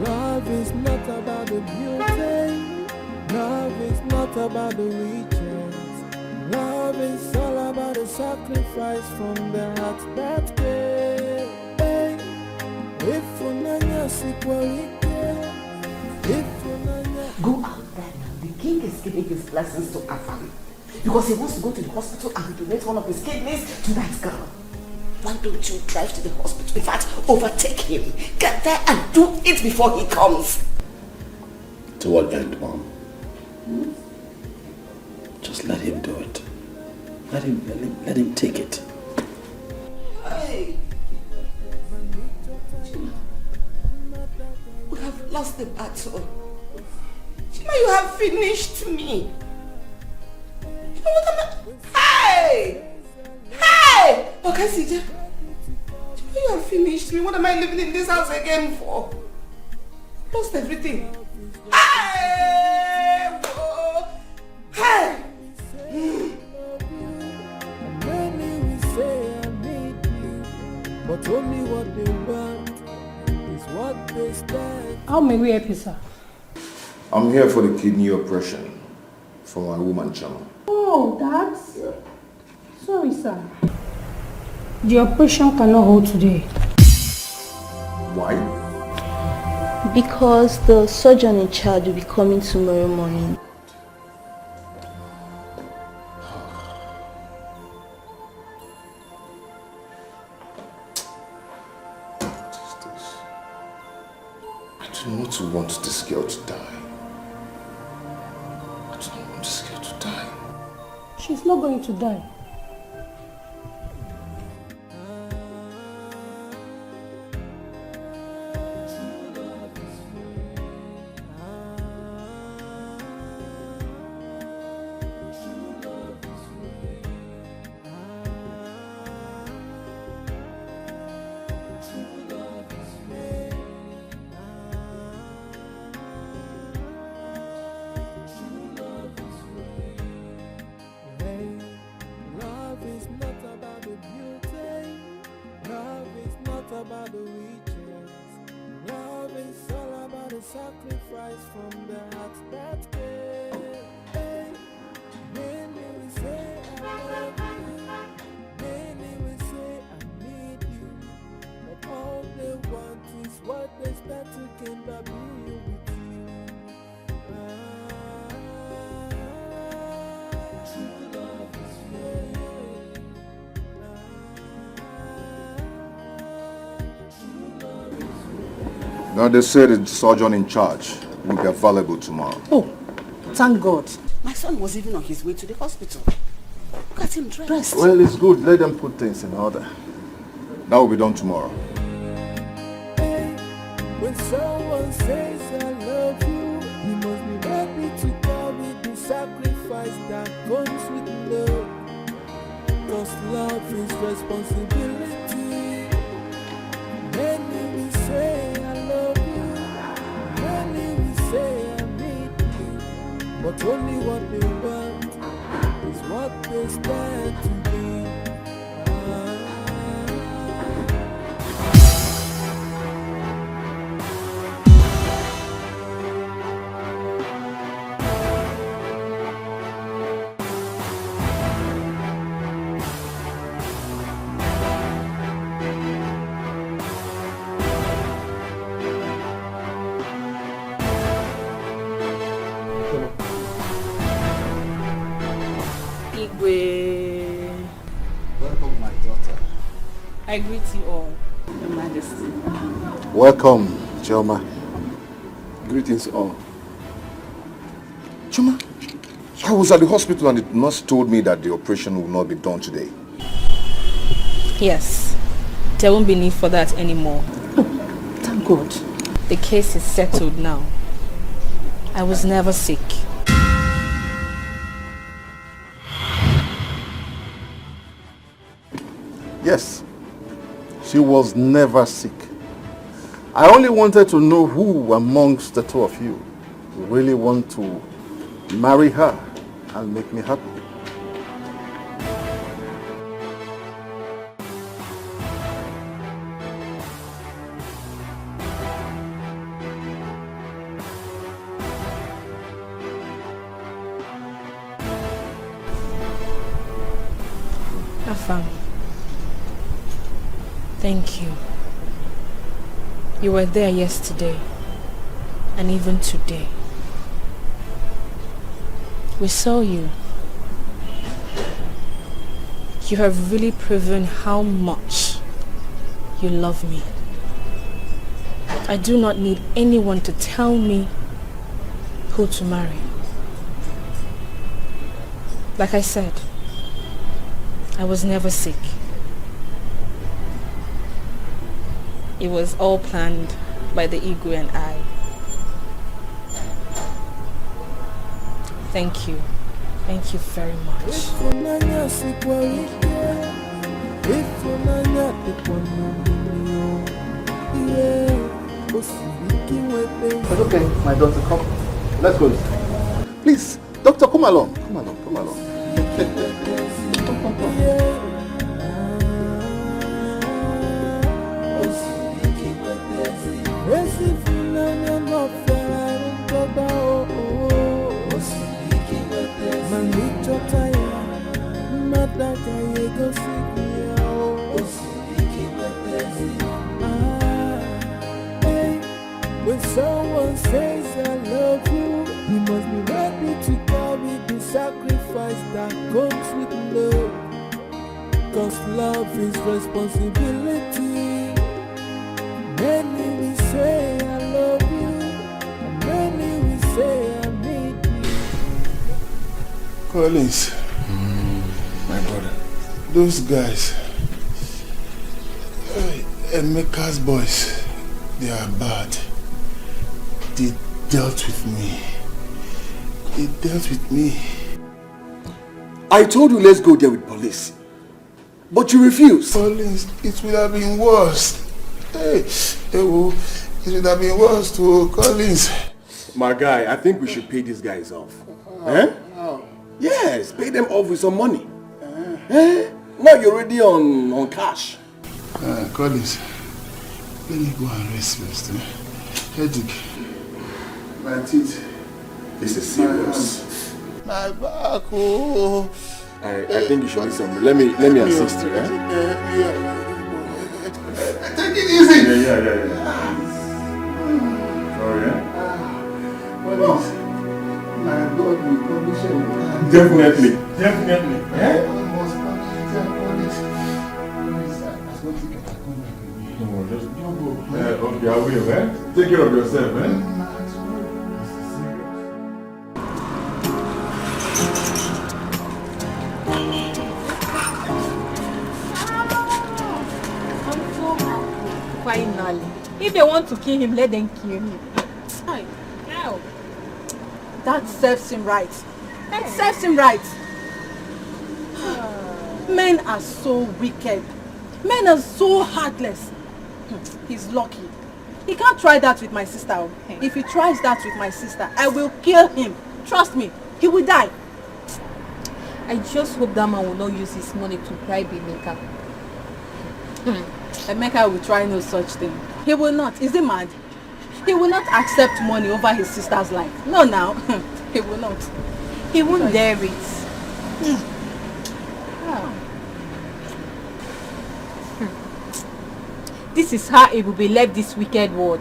Love is not about the beauty. Love is not about the riches. Love is all about the sacrifice from the heart that gave. If unanya sikwarike, if unanya. Go out there now. The king is giving his blessings to Afam because he wants to go to the hospital and donate one of his kidneys to that girl. Why don't you drive to the hospital? In fact, overtake him. Get there and do it before he comes. To what end, Mom? Just let him do it. Let him take it. Hey. We have lost the battle. Chima, you have finished me. You know what Hey! Hey! Okay, CJ. Chima, you have finished me. What am I living in this house again for? Lost everything. Hey! Whoa. Hey! Many will say I need you, but only what they want is what they stand. How may we help you, sir? I'm here for the kidney operation for my woman, Chama. Oh, that's... Yeah. Sorry, sir. The operation cannot hold today. Why? Because the surgeon in charge will be coming tomorrow morning. do not want this girl to die. I do not want this girl to die. She's not going to die. Now they said the surgeon in charge will be available tomorrow. Oh, thank God. My son was even on his way to the hospital. Look at him dressed. Well, it's good. Let them put things in order. That will be done tomorrow. When someone says I love you, you must be ready to carry the sacrifice that comes with love. Cause love is responsibility. Many will say I love you, many will say I need you, but only what they want is what they stand to be. Welcome, my daughter. I greet you all. Your Majesty. Welcome, Choma. Greetings all. Choma, I was at the hospital and the nurse told me that the operation will not be done today. Yes, there won't be need for that anymore. Thank God. The case is settled now. I was never sick. Yes, she was never sick. I only wanted to know who amongst the two of you really want to marry her and make me happy. Afam, thank you. You were there yesterday and even today. We saw you. You have really proven how much you love me. I do not need anyone to tell me who to marry. Like I said, I was never sick. It was all planned by the Igwe and I. Thank you. Thank you very much. It's okay, my daughter, come. Let's go. Please, doctor, come along. Come along, come along. Come, come, come. When someone says I love you, you must be ready to carry the sacrifice that comes with love. Cause love is responsibility. Many will say I love you, Collins, my brother, those guys, Emeka's boys, they are bad. They dealt with me. I told you let's go there with police. But you refused. Collins, it would have been worse. It would have been worse to Collins. My guy, I think we should pay these guys off. Yes, pay them off with some money. Now you're already on cash. Collins, let me go and rest first. Headache. My teeth. This is serious. My back, oh. I think you should need some. Let me assist you. Take it easy. Yeah. Sorry, Collins, my God will punish you. Definitely. Okay, I will, Take care of yourself, Finally. If they want to kill him, let them kill him. Now, that serves him right. That serves him right. Men are so wicked. Men are so heartless. He's lucky. He can't try that with my sister. If he tries that with my sister, I will kill him. Trust me, he will die. I just hope that man will not use his money to bribe Emeka. Emeka will try no such thing. He will not. Is he mad? He will not accept money over his sister's life. No, now. He will not. He won't dare it. This is how it will be left this wicked world.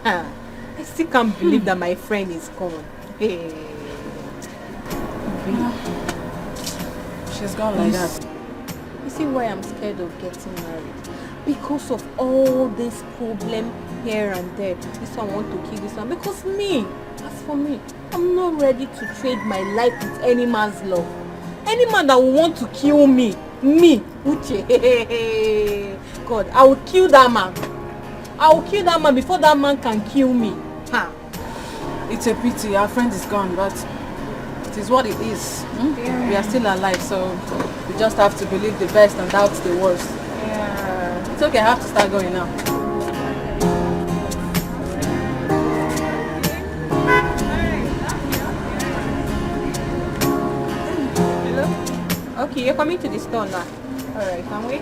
I still can't believe that my friend is gone. Hey. She's gone like that. You see why I'm scared of getting married? Because of all this problem here and there. This one want to kill this one. Because me, as for me, I'm not ready to trade my life with any man's love. Any man that will want to kill me, Uche, God, I will kill that man. I will kill that man before that man can kill me. It's a pity. Our friend is gone, but it is what it is. Yeah. We are still alive, so we just have to believe the best and doubt the worst. Yeah. It's okay, I have to start going now. Hello? Okay, you're coming to the store now. Alright, can we?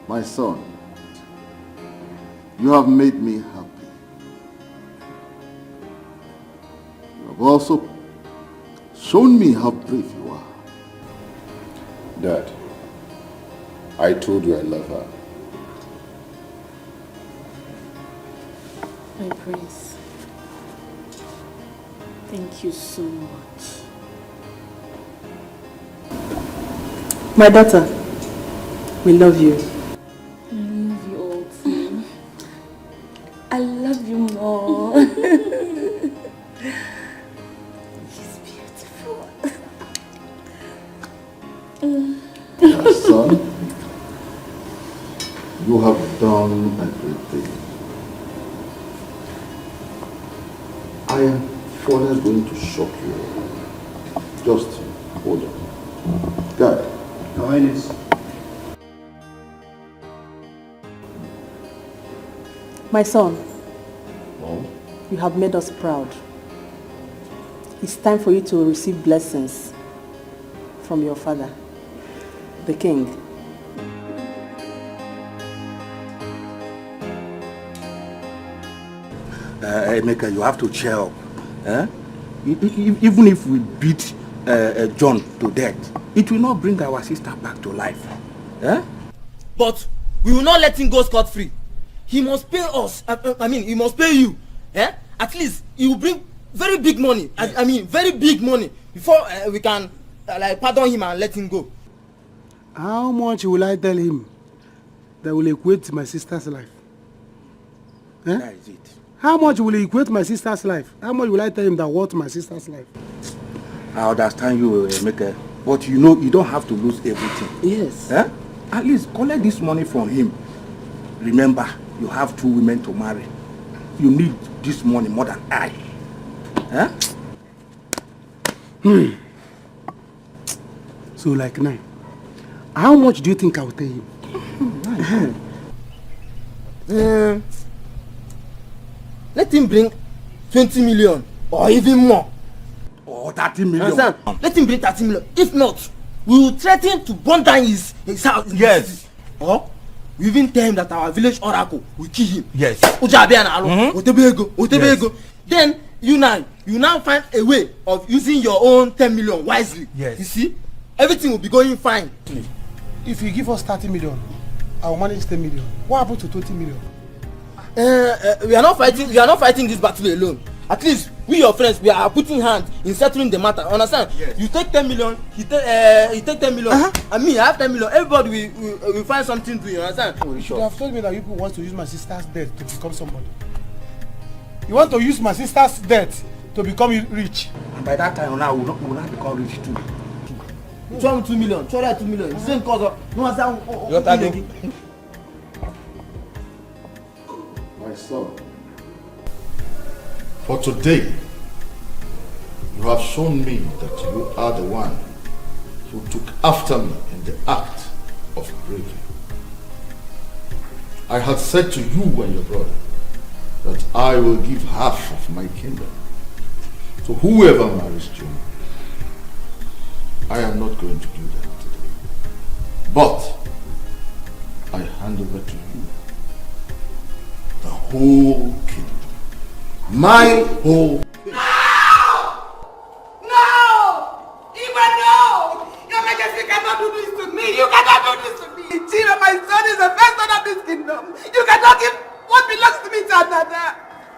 My son, you have made me happy. You have also shown me how brave you are. Dad, I told you I love her. My prince, thank you so much. My daughter, we love you. I love you all too. I love you more. She's beautiful. My son, you have done a great thing. I am further going to shock you. Just hold on. God. Your Highness. My son, Mom? you have made us proud. It's time for you to receive blessings from your father, the king. Emeka, you have to cheer up. Even if we beat John to death, it will not bring our sister back to life. But we will not let him go scot-free. He must pay us. He must pay you. At least he will bring very big money. Very big money. before we can like pardon him and let him go. How much will I tell him that will equate to my sister's life? Eh? That is it. How much will he equate my sister's life? How much will I tell him that worth my sister's life? I understand you, Emeka, but you know you don't have to lose everything. Yes. Eh? At least collect this money from him. Remember, you have 2 women to marry. You need this money more than I. Eh? So like now, how much do you think I will tell him? Let him bring 20 million or even more. Or 30 million. Understand? Let him bring 30 million. If not, we will threaten to burn down his house. Yes. Or we even tell him that our village oracle will kill him. Yes. Yes. Then you now find a way of using your own 10 million wisely. Yes. You see, everything will be going fine. If you give us 30 million, I will manage 10 million. What happened to 20 million? We are not fighting this battle alone. At least we your friends, we are putting hand in settling the matter. Understand? Yes. You take 10 million, he take 10 million, and me I have 10 million. Everybody will find something to do. You understand? You have told me that you people want to use my sister's death to become somebody. You want to use my sister's death to become rich. And by that time now we will not become rich too. Show him 2 million. Show that 2 million. The same cause of no answer. My son, for today, you have shown me that you are the one who took after me in the act of bravery. I had said to you and your brother that I will give half of my kingdom to whoever marries June. I am not going to do that today. But I hand over to you the whole kingdom. My whole kingdom. No! Even no! Your Majesty cannot do this to me. You cannot do this to me. Chima, my son is the first son of this kingdom. You cannot give what belongs to me to another.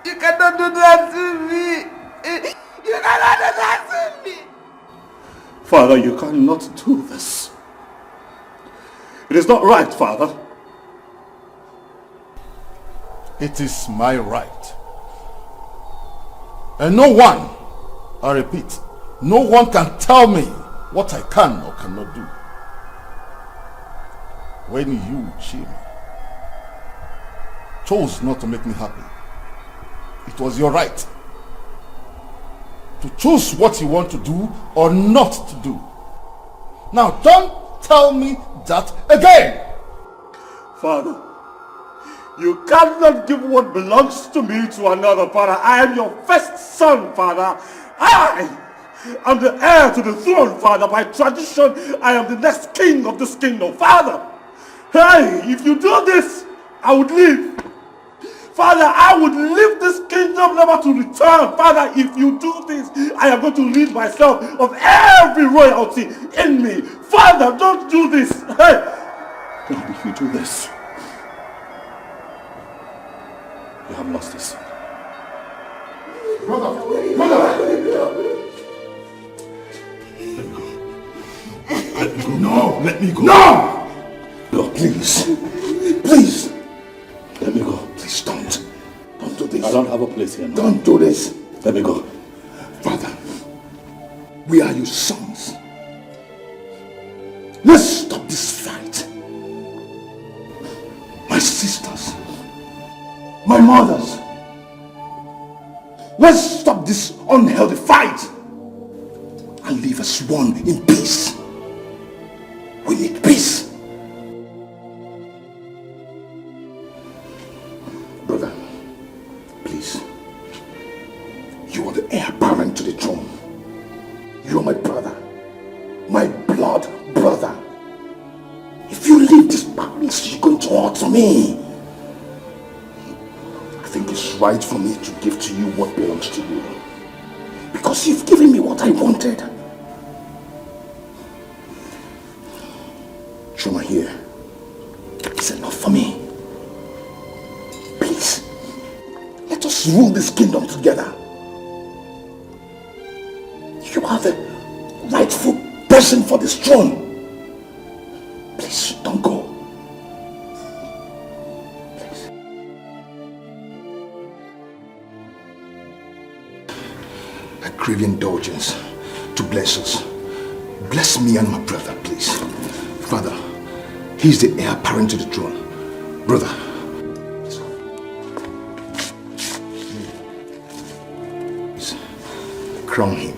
You cannot do that to me. You cannot do that to me. Father, you cannot do this. It is not right, Father. It is my right. And no one, I repeat, no one can tell me what I can or cannot do. When you, Chima, chose not to make me happy, it was your right to choose what you want to do or not to do. Now don't tell me that again. Father, you cannot give what belongs to me to another, Father. I am your first son, Father. I am the heir to the throne, Father. By tradition, I am the next king of this kingdom, Father. Hey, if you do this, I would leave. Father, I would leave this kingdom never to return. Father, if you do this, I am going to rid myself of every royalty in me. Father, don't do this. Hey, God, if you do this, you have lost this. Brother! Let me go. No, let me go. No! No, please. Please. Let me go. Please don't. Don't do this. I don't have a place here now. Don't do this. Let me go. Father, we are your sons. Let's stop this fight. My sisters, my mothers, let's stop this unhealthy fight and live as one in peace. We need peace. Brother, please. You are the heir apparent to the throne. You are my brother. My blood brother. If you leave this palace, you're going to hurt me. I think it's right for me to give to you what belongs to you. Because you've given me what I wanted. Shoma here. It's enough for me. Please, let us rule this kingdom together. You are the blessing for this throne. Please, don't go. Please. I crave indulgence to bless us. Bless me and my brother, please. Father, he's the heir apparent to the throne. Brother, please crown him,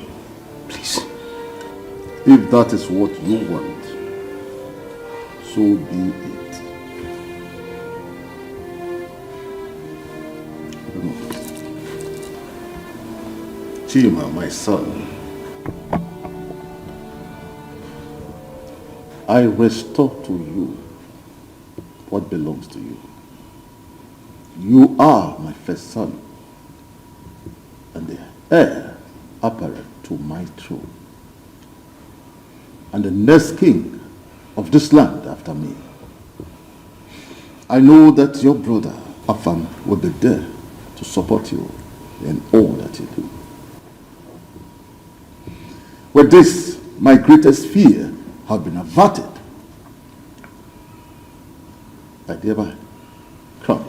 please. If that is what you want, so be it. Chima, my son, I restore to you what belongs to you. You are my first son and the heir apparent to my throne, and the next king of this land after me. I know that your brother Afam will be there to support you in all that you do. With this, my greatest fear have been averted. I thereby crown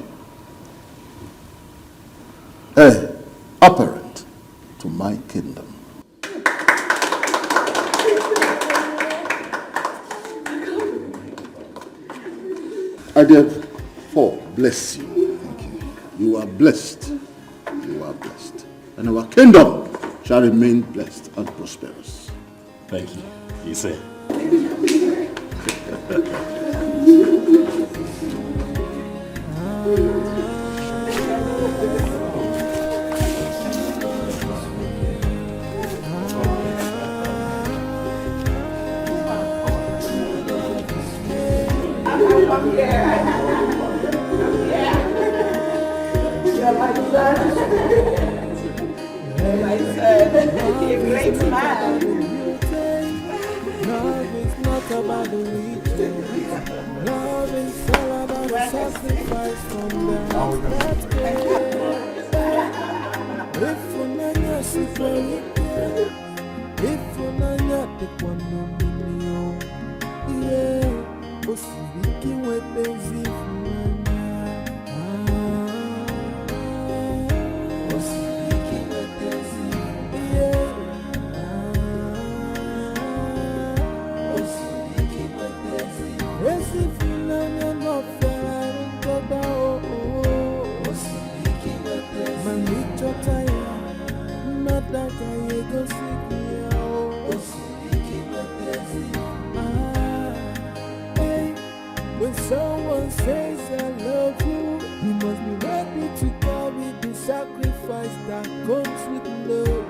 you heir apparent to my kingdom. I therefore bless you. You are blessed. You are blessed. And our kingdom shall remain blessed and prosperous. Thank you. You say. You're my son. My son. You're a great man. Love is not about the weekend. Love is all about the sacrifice from the heart that cares. If unanya sifarike, if unanya tekwanomilio, yeah, osibiki wepenzi unanya. Osibiki wepenzi, yeah. Esse filho não fera toda Manito taya Madaka yego sikia Hey, when someone says I love you, you must be ready to carry the sacrifice that comes with love.